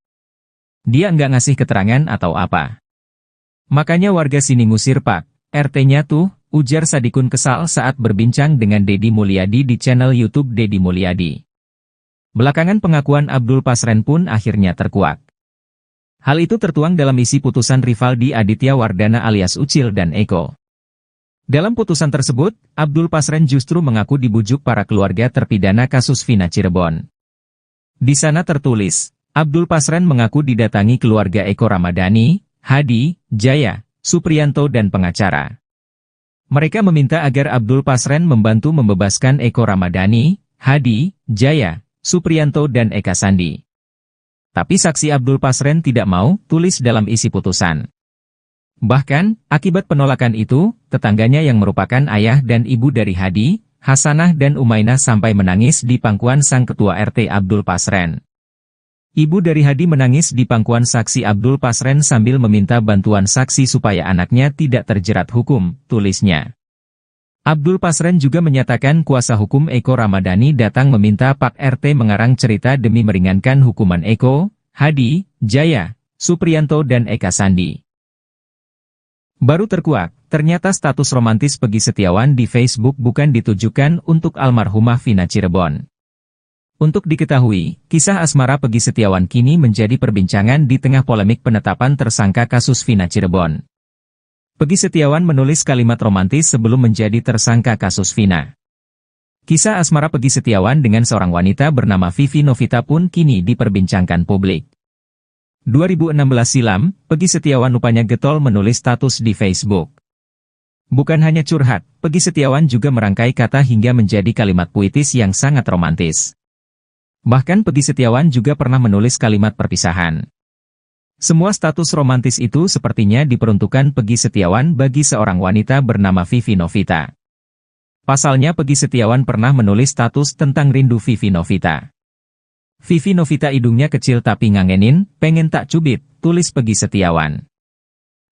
S2: Dia nggak ngasih keterangan atau apa. Makanya warga sini ngusir Pak RT-nya tuh, ujar Sadikun kesal saat berbincang dengan Deddy Mulyadi di channel YouTube Deddy Mulyadi. Belakangan pengakuan Abdul Pasren pun akhirnya terkuak. Hal itu tertuang dalam isi putusan Rivaldi Aditya Wardana alias Ucil dan Eko. Dalam putusan tersebut, Abdul Pasren justru mengaku dibujuk para keluarga terpidana kasus Vina Cirebon. Di sana tertulis, Abdul Pasren mengaku didatangi keluarga Eko Ramadhani, Hadi, Jaya, Supriyanto dan pengacara. Mereka meminta agar Abdul Pasren membantu membebaskan Eko Ramadhani, Hadi, Jaya, Supriyanto dan Eka Sandi. Tapi saksi Abdul Pasren tidak mau, tulis dalam isi putusan. Bahkan, akibat penolakan itu, tetangganya yang merupakan ayah dan ibu dari Hadi, Hasanah dan Umainah sampai menangis di pangkuan sang ketua RT Abdul Pasren. Ibu dari Hadi menangis di pangkuan saksi Abdul Pasren sambil meminta bantuan saksi supaya anaknya tidak terjerat hukum, tulisnya. Abdul Pasren juga menyatakan kuasa hukum Eko Ramadhani datang meminta Pak RT mengarang cerita demi meringankan hukuman Eko, Hadi, Jaya, Supriyanto dan Eka Sandi. Baru terkuak, ternyata status romantis Peggy Setiawan di Facebook bukan ditujukan untuk almarhumah Vina Cirebon. Untuk diketahui, kisah asmara Peggy Setiawan kini menjadi perbincangan di tengah polemik penetapan tersangka kasus Vina Cirebon. Peggy Setiawan menulis kalimat romantis sebelum menjadi tersangka kasus Vina. Kisah asmara Peggy Setiawan dengan seorang wanita bernama Vivi Novita pun kini diperbincangkan publik. 2016 silam, Peggy Setiawan rupanya getol menulis status di Facebook. Bukan hanya curhat, Peggy Setiawan juga merangkai kata hingga menjadi kalimat puitis yang sangat romantis. Bahkan Peggy Setiawan juga pernah menulis kalimat perpisahan. Semua status romantis itu sepertinya diperuntukkan Peggy Setiawan bagi seorang wanita bernama Vivi Novita. Pasalnya Peggy Setiawan pernah menulis status tentang rindu Vivi Novita. Vivi Novita hidungnya kecil tapi ngangenin, pengen tak cubit, tulis Peggy Setiawan.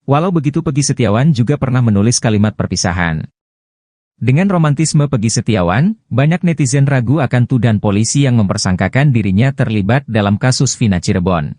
S2: Walau begitu Peggy Setiawan juga pernah menulis kalimat perpisahan. Dengan romantisme Peggy Setiawan, banyak netizen ragu akan tuduhan polisi yang mempersangkakan dirinya terlibat dalam kasus Vina Cirebon.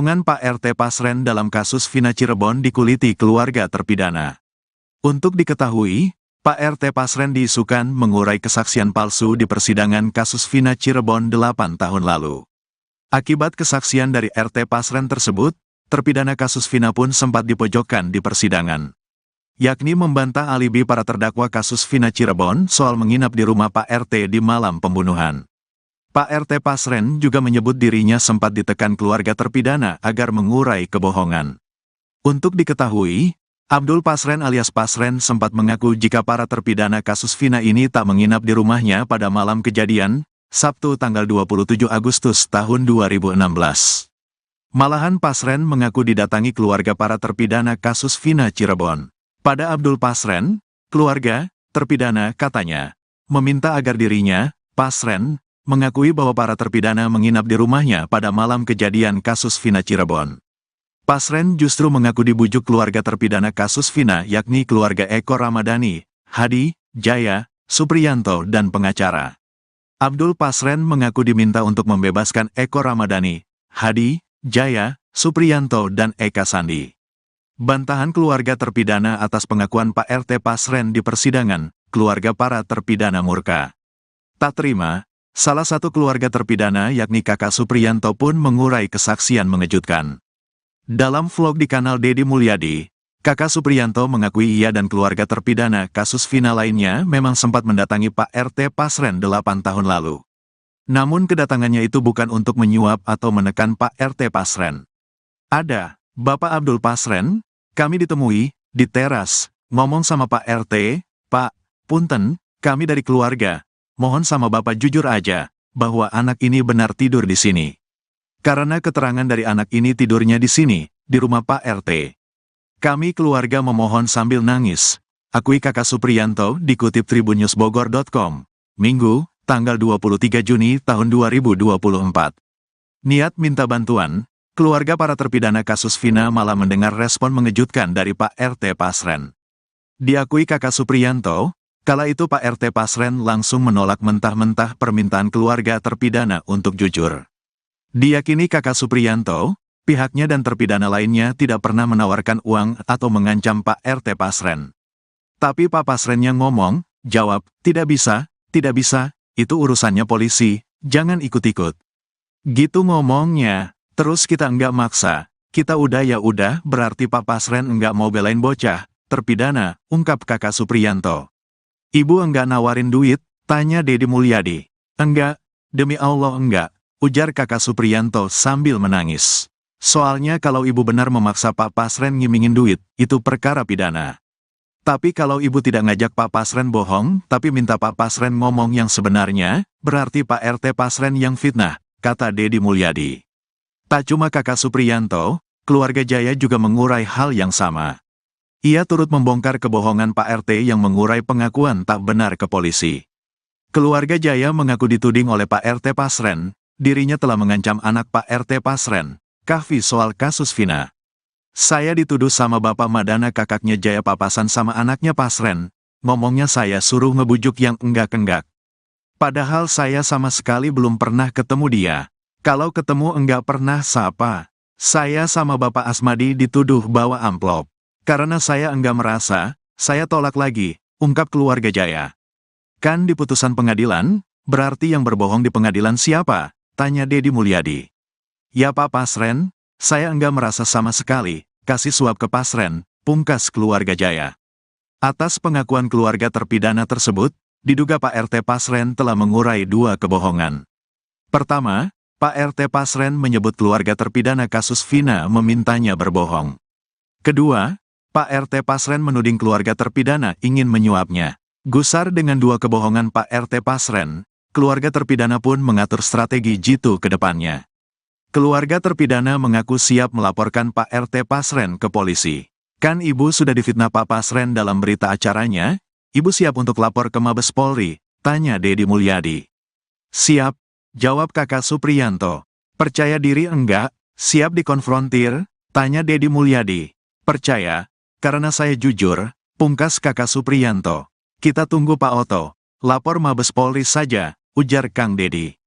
S1: Bohongan Pak RT Pasren dalam kasus Vina Cirebon dikuliti keluarga terpidana. Untuk diketahui, Pak RT Pasren diisukan mengurai kesaksian palsu di persidangan kasus Vina Cirebon 8 tahun lalu. Akibat kesaksian dari RT Pasren tersebut, terpidana kasus Vina pun sempat dipojokkan di persidangan. Yakni membantah alibi para terdakwa kasus Vina Cirebon soal menginap di rumah Pak RT di malam pembunuhan. Pak RT Pasren juga menyebut dirinya sempat ditekan keluarga terpidana agar mengurai kebohongan. Untuk diketahui, Abdul Pasren alias Pasren sempat mengaku jika para terpidana kasus Vina ini tak menginap di rumahnya pada malam kejadian, Sabtu tanggal 27 Agustus tahun 2016. Malahan Pasren mengaku didatangi keluarga para terpidana kasus Vina Cirebon. Pada Abdul Pasren, keluarga terpidana katanya meminta agar dirinya, Pasren, mengakui bahwa para terpidana menginap di rumahnya pada malam kejadian kasus Vina Cirebon. Pasren justru mengaku dibujuk keluarga terpidana kasus Vina yakni keluarga Eko Ramadhani, Hadi, Jaya, Supriyanto dan pengacara. Abdul Pasren mengaku diminta untuk membebaskan Eko Ramadhani, Hadi, Jaya, Supriyanto dan Eka Sandi. Bantahan keluarga terpidana atas pengakuan Pak RT Pasren di persidangan, keluarga para terpidana murka. Tak terima, salah satu keluarga terpidana yakni kakak Supriyanto pun mengurai kesaksian mengejutkan. Dalam vlog di kanal Deddy Mulyadi, Kakak Supriyanto mengakui ia dan keluarga terpidana kasus Vina lainnya memang sempat mendatangi Pak RT Pasren 8 tahun lalu. Namun kedatangannya itu bukan untuk menyuap atau menekan Pak RT Pasren. Ada, Bapak Abdul Pasren, kami ditemui, di teras, ngomong sama Pak RT, Pak, punten, kami dari keluarga, mohon sama Bapak jujur aja, bahwa anak ini benar tidur di sini. Karena keterangan dari anak ini tidurnya di sini, di rumah Pak RT. Kami keluarga memohon sambil nangis. Akui Kakak Supriyanto dikutip tribunnewsbogor.com. Minggu, tanggal 23 Juni tahun 2024. Niat minta bantuan, keluarga para terpidana kasus Vina malah mendengar respon mengejutkan dari Pak RT Pasren. Diakui Kakak Supriyanto, kala itu Pak RT Pasren langsung menolak mentah-mentah permintaan keluarga terpidana untuk jujur. Diyakini Kakak Supriyanto, pihaknya dan terpidana lainnya tidak pernah menawarkan uang atau mengancam Pak RT Pasren. Tapi Pak Pasrennya ngomong, jawab, tidak bisa, itu urusannya polisi, jangan ikut-ikut. Gitu ngomongnya, terus kita enggak maksa, kita udah ya udah berarti Pak Pasren enggak mau belain bocah, terpidana, ungkap Kakak Supriyanto. Ibu enggak nawarin duit, tanya Dedi Mulyadi. Enggak, demi Allah enggak, ujar Kakak Supriyanto sambil menangis. Soalnya kalau ibu benar memaksa Pak Pasren ngimingin duit, itu perkara pidana. Tapi kalau ibu tidak ngajak Pak Pasren bohong, tapi minta Pak Pasren ngomong yang sebenarnya, berarti Pak RT Pasren yang fitnah, kata Dedi Mulyadi. Tak cuma Kakak Supriyanto, keluarga Jaya juga mengurai hal yang sama. Ia turut membongkar kebohongan Pak RT yang mengurai pengakuan tak benar ke polisi. Keluarga Jaya mengaku dituding oleh Pak RT Pasren, dirinya telah mengancam anak Pak RT Pasren, Kahfi soal kasus Vina. Saya dituduh sama Bapak Madana kakaknya Jaya papasan sama anaknya Pasren, ngomongnya saya suruh ngebujuk yang enggak-enggak. Padahal saya sama sekali belum pernah ketemu dia. Kalau ketemu enggak pernah sapa. Saya sama Bapak Asmadi dituduh bawa amplop. Karena saya enggak merasa, saya tolak lagi, ungkap keluarga Jaya. Kan di putusan pengadilan, berarti yang berbohong di pengadilan siapa? Tanya Dedi Mulyadi. Ya Pak Pasren, saya enggak merasa sama sekali, kasih suap ke Pasren, pungkas keluarga Jaya. Atas pengakuan keluarga terpidana tersebut, diduga Pak RT Pasren telah mengurai dua kebohongan. Pertama, Pak RT Pasren menyebut keluarga terpidana kasus Vina memintanya berbohong. Kedua, Pak RT Pasren menuding keluarga terpidana ingin menyuapnya. Gusar dengan dua kebohongan Pak RT Pasren, keluarga terpidana pun mengatur strategi jitu ke depannya. Keluarga terpidana mengaku siap melaporkan Pak RT Pasren ke polisi. Kan ibu sudah difitnah Pak Pasren dalam berita acaranya? Ibu siap untuk lapor ke Mabes Polri? Tanya Dedi Mulyadi. Siap, jawab Kakak Supriyanto. Percaya diri enggak? Siap dikonfrontir? Tanya Dedi Mulyadi. Percaya, karena saya jujur, pungkas Kakak Supriyanto. Kita tunggu Pak Oto. Lapor Mabes Polri saja, ujar Kang Dedi.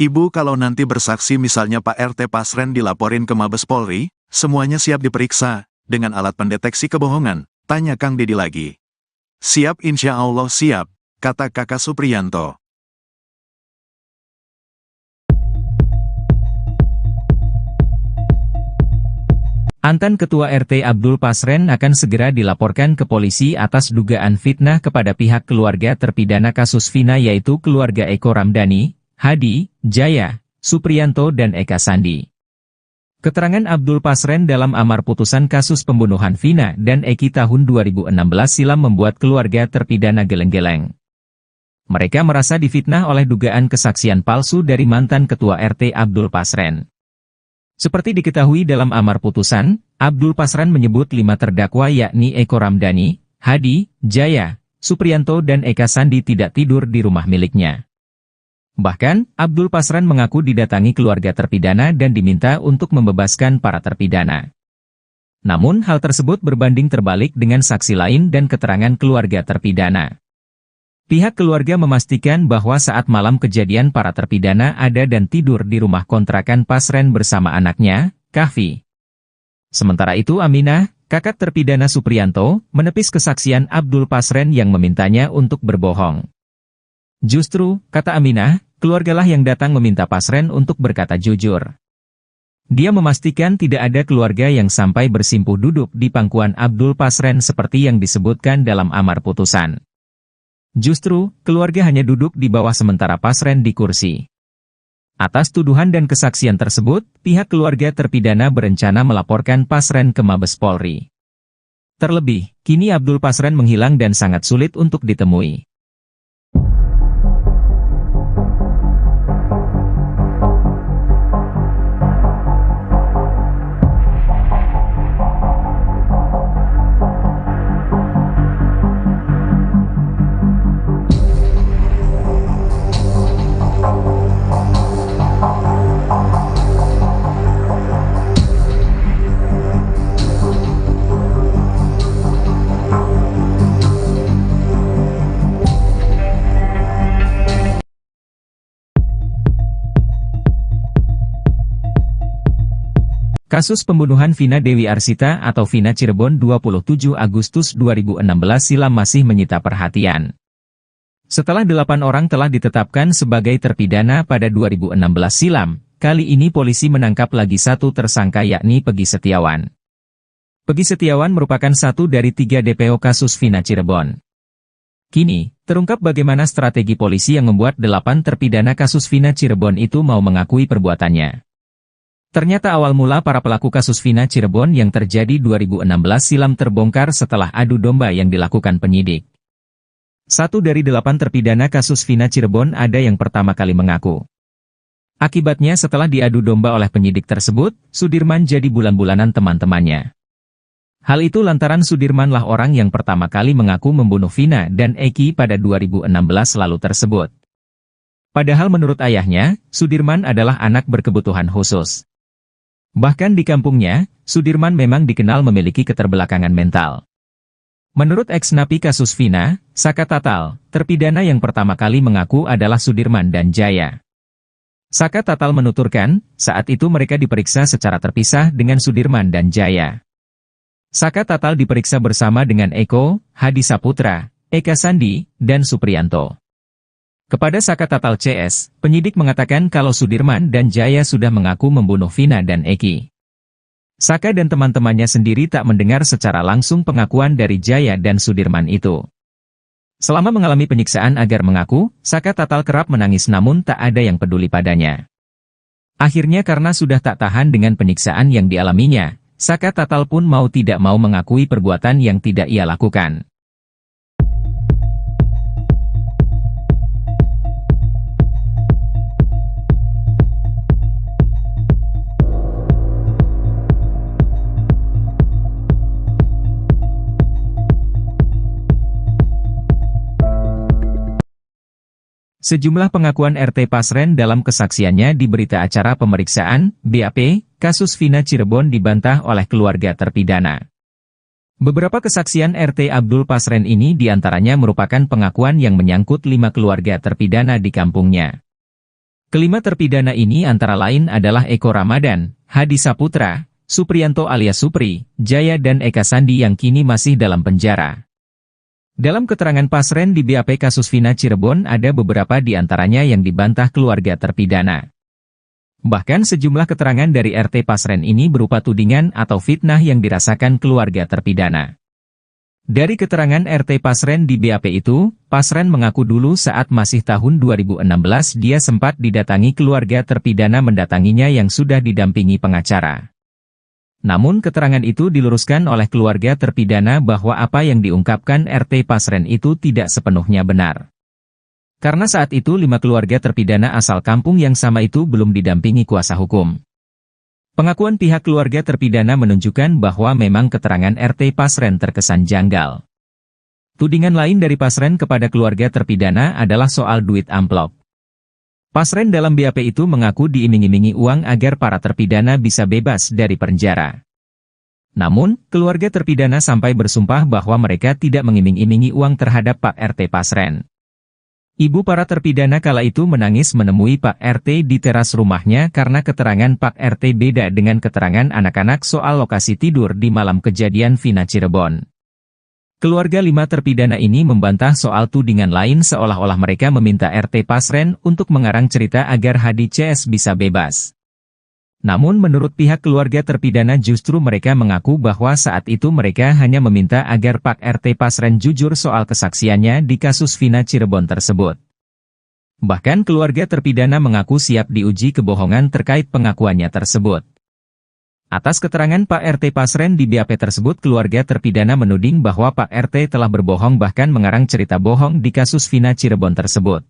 S1: Ibu kalau nanti bersaksi misalnya Pak RT Pasren dilaporin ke Mabes Polri, semuanya siap diperiksa, dengan alat pendeteksi kebohongan, tanya Kang Dedi lagi. Siap insya Allah siap, kata Kakak Supriyanto.
S2: Mantan Ketua RT Abdul Pasren akan segera dilaporkan ke polisi atas dugaan fitnah kepada pihak keluarga terpidana kasus Vina yaitu keluarga Eko Ramdhani, Hadi, Jaya, Supriyanto dan Eka Sandi. Keterangan Abdul Pasren dalam amar putusan kasus pembunuhan Vina dan Eki tahun 2016 silam membuat keluarga terpidana geleng-geleng. Mereka merasa difitnah oleh dugaan kesaksian palsu dari mantan Ketua RT Abdul Pasren. Seperti diketahui dalam amar putusan, Abdul Pasren menyebut 5 terdakwa yakni Eko Ramdhani, Hadi, Jaya, Supriyanto dan Eka Sandi tidak tidur di rumah miliknya. Bahkan, Abdul Pasren mengaku didatangi keluarga terpidana dan diminta untuk membebaskan para terpidana. Namun hal tersebut berbanding terbalik dengan saksi lain dan keterangan keluarga terpidana. Pihak keluarga memastikan bahwa saat malam kejadian para terpidana ada dan tidur di rumah kontrakan Pasren bersama anaknya, Kahfi. Sementara itu Aminah, kakak terpidana Supriyanto, menepis kesaksian Abdul Pasren yang memintanya untuk berbohong. Justru, kata Aminah, keluargalah yang datang meminta Pasren untuk berkata jujur. Dia memastikan tidak ada keluarga yang sampai bersimpuh duduk di pangkuan Abdul Pasren seperti yang disebutkan dalam amar putusan. Justru, keluarga hanya duduk di bawah sementara Pasren di kursi. Atas tuduhan dan kesaksian tersebut, pihak keluarga terpidana berencana melaporkan Pasren ke Mabes Polri. Terlebih, kini Abdul Pasren menghilang dan sangat sulit untuk ditemui. Kasus pembunuhan Vina Dewi Arsita atau Vina Cirebon 27 Agustus 2016 silam masih menyita perhatian. Setelah 8 orang telah ditetapkan sebagai terpidana pada 2016 silam, kali ini polisi menangkap lagi satu tersangka yakni Peggy Setiawan. Peggy Setiawan merupakan satu dari 3 DPO kasus Vina Cirebon. Kini, terungkap bagaimana strategi polisi yang membuat 8 terpidana kasus Vina Cirebon itu mau mengakui perbuatannya. Ternyata awal mula para pelaku kasus Vina Cirebon yang terjadi 2016 silam terbongkar setelah adu domba yang dilakukan penyidik. 1 dari 8 terpidana kasus Vina Cirebon ada yang pertama kali mengaku. Akibatnya setelah diadu domba oleh penyidik tersebut, Sudirman jadi bulan-bulanan teman-temannya. Hal itu lantaran Sudirmanlah orang yang pertama kali mengaku membunuh Vina dan Eki pada 2016 lalu tersebut. Padahal menurut ayahnya, Sudirman adalah anak berkebutuhan khusus. Bahkan di kampungnya, Sudirman memang dikenal memiliki keterbelakangan mental. Menurut ex-napi kasus Vina, Saka Tatal, terpidana yang pertama kali mengaku adalah Sudirman dan Jaya. Saka Tatal menuturkan, saat itu mereka diperiksa secara terpisah dengan Sudirman dan Jaya. Saka Tatal diperiksa bersama dengan Eko, Hadi Saputra, Eka Sandi, dan Supriyanto. Kepada Saka Tatal CS, penyidik mengatakan kalau Sudirman dan Jaya sudah mengaku membunuh Vina dan Eki. Saka dan teman-temannya sendiri tak mendengar secara langsung pengakuan dari Jaya dan Sudirman itu. Selama mengalami penyiksaan agar mengaku, Saka Tatal kerap menangis namun tak ada yang peduli padanya. Akhirnya karena sudah tak tahan dengan penyiksaan yang dialaminya, Saka Tatal pun mau tidak mau mengakui perbuatan yang tidak ia lakukan. Sejumlah pengakuan RT Pasren dalam kesaksiannya di berita acara pemeriksaan, BAP, kasus Vina Cirebon dibantah oleh keluarga terpidana. Beberapa kesaksian RT Abdul Pasren ini diantaranya merupakan pengakuan yang menyangkut 5 keluarga terpidana di kampungnya. Kelima terpidana ini antara lain adalah Eko Ramadan, Hadi Saputra, Supriyanto alias Supri, Jaya dan Eka Sandi yang kini masih dalam penjara. Dalam keterangan Pasren di BAP kasus Vina Cirebon ada beberapa di antaranya yang dibantah keluarga terpidana. Bahkan sejumlah keterangan dari RT Pasren ini berupa tudingan atau fitnah yang dirasakan keluarga terpidana. Dari keterangan RT Pasren di BAP itu, Pasren mengaku dulu saat masih tahun 2016 dia sempat didatangi keluarga terpidana mendatanginya yang sudah didampingi pengacara. Namun keterangan itu diluruskan oleh keluarga terpidana bahwa apa yang diungkapkan RT Pasren itu tidak sepenuhnya benar. Karena saat itu 5 keluarga terpidana asal kampung yang sama itu belum didampingi kuasa hukum. Pengakuan pihak keluarga terpidana menunjukkan bahwa memang keterangan RT Pasren terkesan janggal. Tudingan lain dari Pasren kepada keluarga terpidana adalah soal duit amplop. Pasren dalam BAP itu mengaku diiming-imingi uang agar para terpidana bisa bebas dari penjara. Namun, keluarga terpidana sampai bersumpah bahwa mereka tidak mengiming-imingi uang terhadap Pak RT Pasren. Ibu para terpidana kala itu menangis menemui Pak RT di teras rumahnya karena keterangan Pak RT beda dengan keterangan anak-anak soal lokasi tidur di malam kejadian Vina Cirebon. Keluarga 5 terpidana ini membantah soal tudingan lain seolah-olah mereka meminta RT Pasren untuk mengarang cerita agar Hadi CS bisa bebas. Namun menurut pihak keluarga terpidana justru mereka mengaku bahwa saat itu mereka hanya meminta agar Pak RT Pasren jujur soal kesaksiannya di kasus Vina Cirebon tersebut. Bahkan keluarga terpidana mengaku siap diuji kebohongan terkait pengakuannya tersebut. Atas keterangan Pak RT Pasren di BAP tersebut, keluarga terpidana menuding bahwa Pak RT telah berbohong bahkan mengarang cerita bohong di kasus Vina Cirebon tersebut.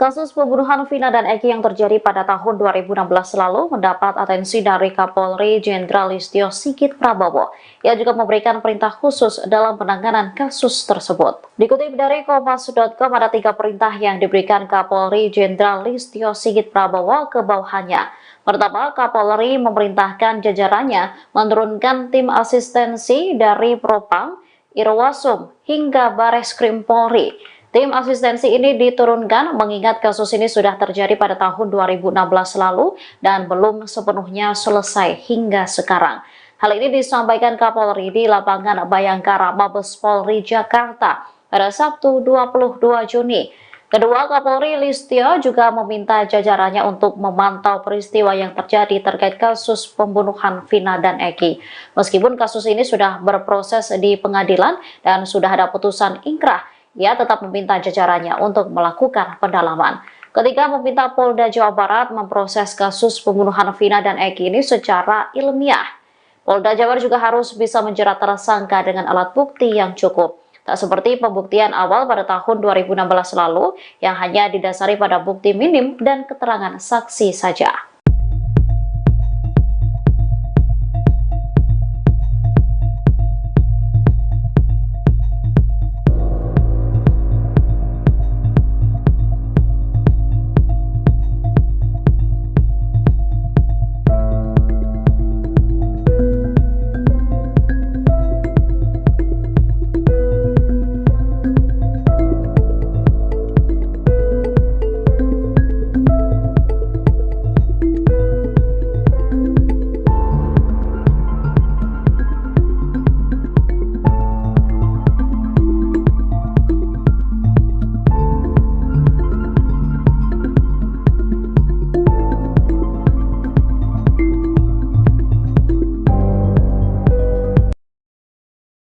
S3: Kasus pembunuhan Vina dan Eki yang terjadi pada tahun 2016 lalu mendapat atensi dari Kapolri Jenderal Listio Sigit Prabowo. Ia juga memberikan perintah khusus dalam penanganan kasus tersebut. Dikutip dari Kompas.com, ada 3 perintah yang diberikan Kapolri Jenderal Listio Sigit Prabowo ke bawahannya. Pertama, Kapolri memerintahkan jajarannya menurunkan tim asistensi dari Propam, Irwasum, hingga Bareskrim Polri. Tim asistensi ini diturunkan mengingat kasus ini sudah terjadi pada tahun 2016 lalu dan belum sepenuhnya selesai hingga sekarang. Hal ini disampaikan Kapolri di lapangan Bayangkara Mabes Polri Jakarta pada Sabtu 22 Juni. Kedua, Kapolri Listio juga meminta jajarannya untuk memantau peristiwa yang terjadi terkait kasus pembunuhan Vina dan Eki. Meskipun kasus ini sudah berproses di pengadilan dan sudah ada putusan ingkrah, ia tetap meminta jajarannya untuk melakukan pendalaman. Ketika meminta Polda Jawa Barat memproses kasus pembunuhan Vina dan Eki ini secara ilmiah, Polda Jabar juga harus bisa menjerat tersangka dengan alat bukti yang cukup. Tak seperti pembuktian awal pada tahun 2016 lalu yang hanya didasari pada bukti minim dan keterangan saksi saja.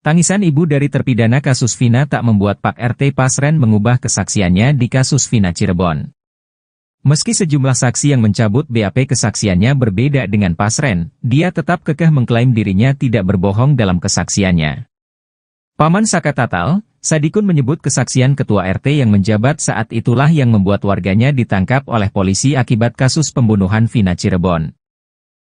S2: Tangisan ibu dari terpidana kasus Vina tak membuat Pak RT Pasren mengubah kesaksiannya di kasus Vina Cirebon. Meski sejumlah saksi yang mencabut BAP kesaksiannya berbeda dengan Pasren, dia tetap kekeh mengklaim dirinya tidak berbohong dalam kesaksiannya. Paman Saka Tatal, Sadikun menyebut kesaksian ketua RT yang menjabat saat itulah yang membuat warganya ditangkap oleh polisi akibat kasus pembunuhan Vina Cirebon.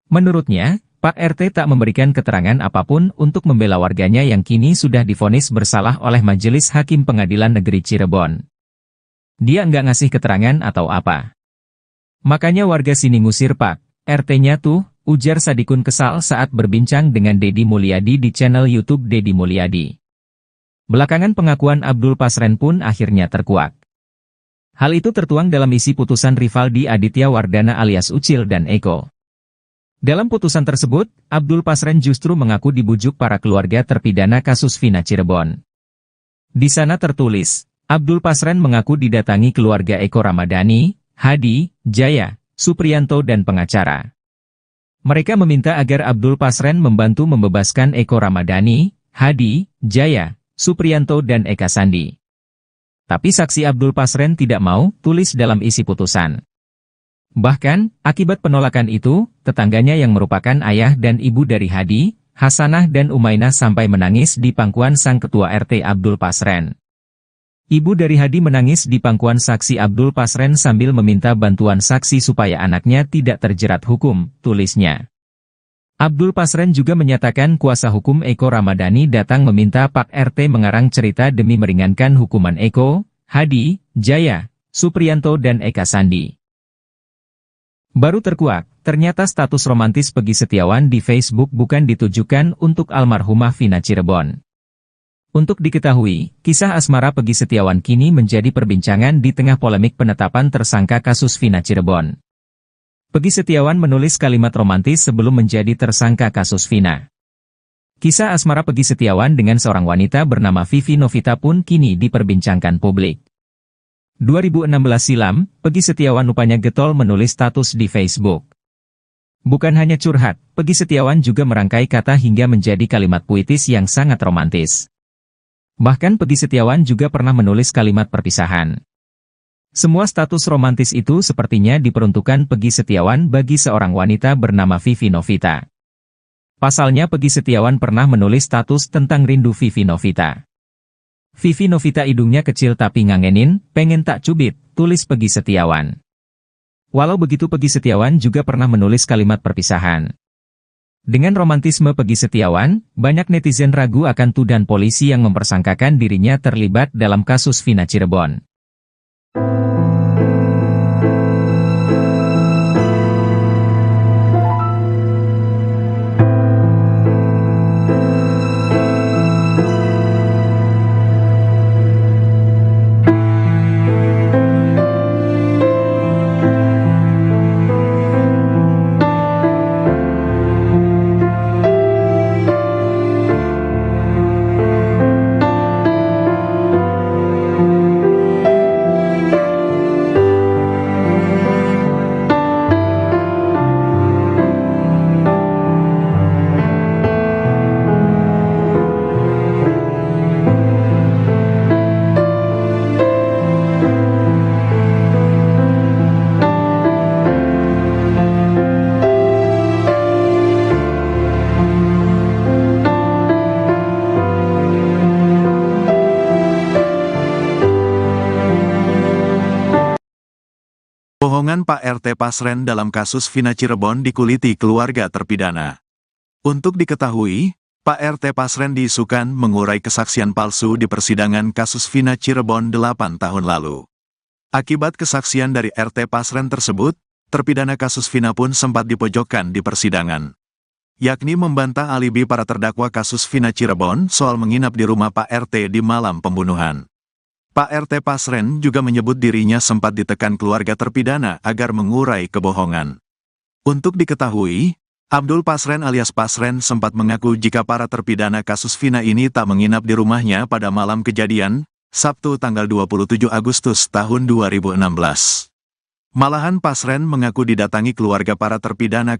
S2: Menurutnya, Pak RT tak memberikan keterangan apapun untuk membela warganya yang kini sudah divonis bersalah oleh Majelis Hakim Pengadilan Negeri Cirebon. Dia nggak ngasih keterangan atau apa. Makanya warga sini ngusir Pak RT-nya tuh, ujar Sadikun kesal saat berbincang dengan Deddy Mulyadi di channel YouTube Deddy Mulyadi. Belakangan pengakuan Abdul Pasren pun akhirnya terkuak. Hal itu tertuang dalam isi putusan Rivaldi Aditya Wardana alias Ucil dan Eko. Dalam putusan tersebut, Abdul Pasren justru mengaku dibujuk para keluarga terpidana kasus Vina Cirebon. Di sana tertulis, Abdul Pasren mengaku didatangi keluarga Eko Ramadhani, Hadi, Jaya, Supriyanto dan pengacara. Mereka meminta agar Abdul Pasren membantu membebaskan Eko Ramadhani, Hadi, Jaya, Supriyanto dan Eka Sandi. Tapi saksi Abdul Pasren tidak mau, tulis dalam isi putusan. Bahkan, akibat penolakan itu, tetangganya yang merupakan ayah dan ibu dari Hadi, Hasanah dan Umainah sampai menangis di pangkuan sang ketua RT Abdul Pasren. Ibu dari Hadi menangis di pangkuan saksi Abdul Pasren sambil meminta bantuan saksi supaya anaknya tidak terjerat hukum, tulisnya. Abdul Pasren juga menyatakan kuasa hukum Eko Ramadhani datang meminta Pak RT mengarang cerita demi meringankan hukuman Eko, Hadi, Jaya, Supriyanto dan Eka Sandi. Baru terkuak, ternyata status romantis Peggy Setiawan di Facebook bukan ditujukan untuk almarhumah Vina Cirebon. Untuk diketahui, kisah asmara Peggy Setiawan kini menjadi perbincangan di tengah polemik penetapan tersangka kasus Vina Cirebon. Peggy Setiawan menulis kalimat romantis sebelum menjadi tersangka kasus Vina. Kisah asmara Peggy Setiawan dengan seorang wanita bernama Vivi Novita pun kini diperbincangkan publik. 2016 silam, Peggy Setiawan rupanya getol menulis status di Facebook. Bukan hanya curhat, Peggy Setiawan juga merangkai kata hingga menjadi kalimat puitis yang sangat romantis. Bahkan Peggy Setiawan juga pernah menulis kalimat perpisahan. Semua status romantis itu sepertinya diperuntukkan Peggy Setiawan bagi seorang wanita bernama Vivi Novita. Pasalnya Peggy Setiawan pernah menulis status tentang rindu Vivi Novita. Vivi Novita hidungnya kecil tapi ngangenin, pengen tak cubit, tulis Peggy Setiawan. Walau begitu Peggy Setiawan juga pernah menulis kalimat perpisahan. Dengan romantisme Peggy Setiawan, banyak netizen ragu akan tuduhan polisi yang mempersangkakan dirinya terlibat dalam kasus Vina Cirebon.
S1: Bohongan Pak RT Pasren dalam kasus Vina Cirebon dikuliti keluarga terpidana. Untuk diketahui, Pak RT Pasren diisukan mengurai kesaksian palsu di persidangan kasus Vina Cirebon 8 tahun lalu. Akibat kesaksian dari RT Pasren tersebut, terpidana kasus Vina pun sempat dipojokkan di persidangan. Yakni membantah alibi para terdakwa kasus Vina Cirebon soal menginap di rumah Pak RT di malam pembunuhan. Pak RT Pasren juga menyebut dirinya sempat ditekan keluarga terpidana agar mengurai kebohongan. Untuk diketahui, Abdul Pasren alias Pasren sempat mengaku jika para terpidana kasus Vina ini tak menginap di rumahnya pada malam kejadian, Sabtu tanggal 27 Agustus tahun 2016. Malahan Pasren mengaku didatangi keluarga para terpidana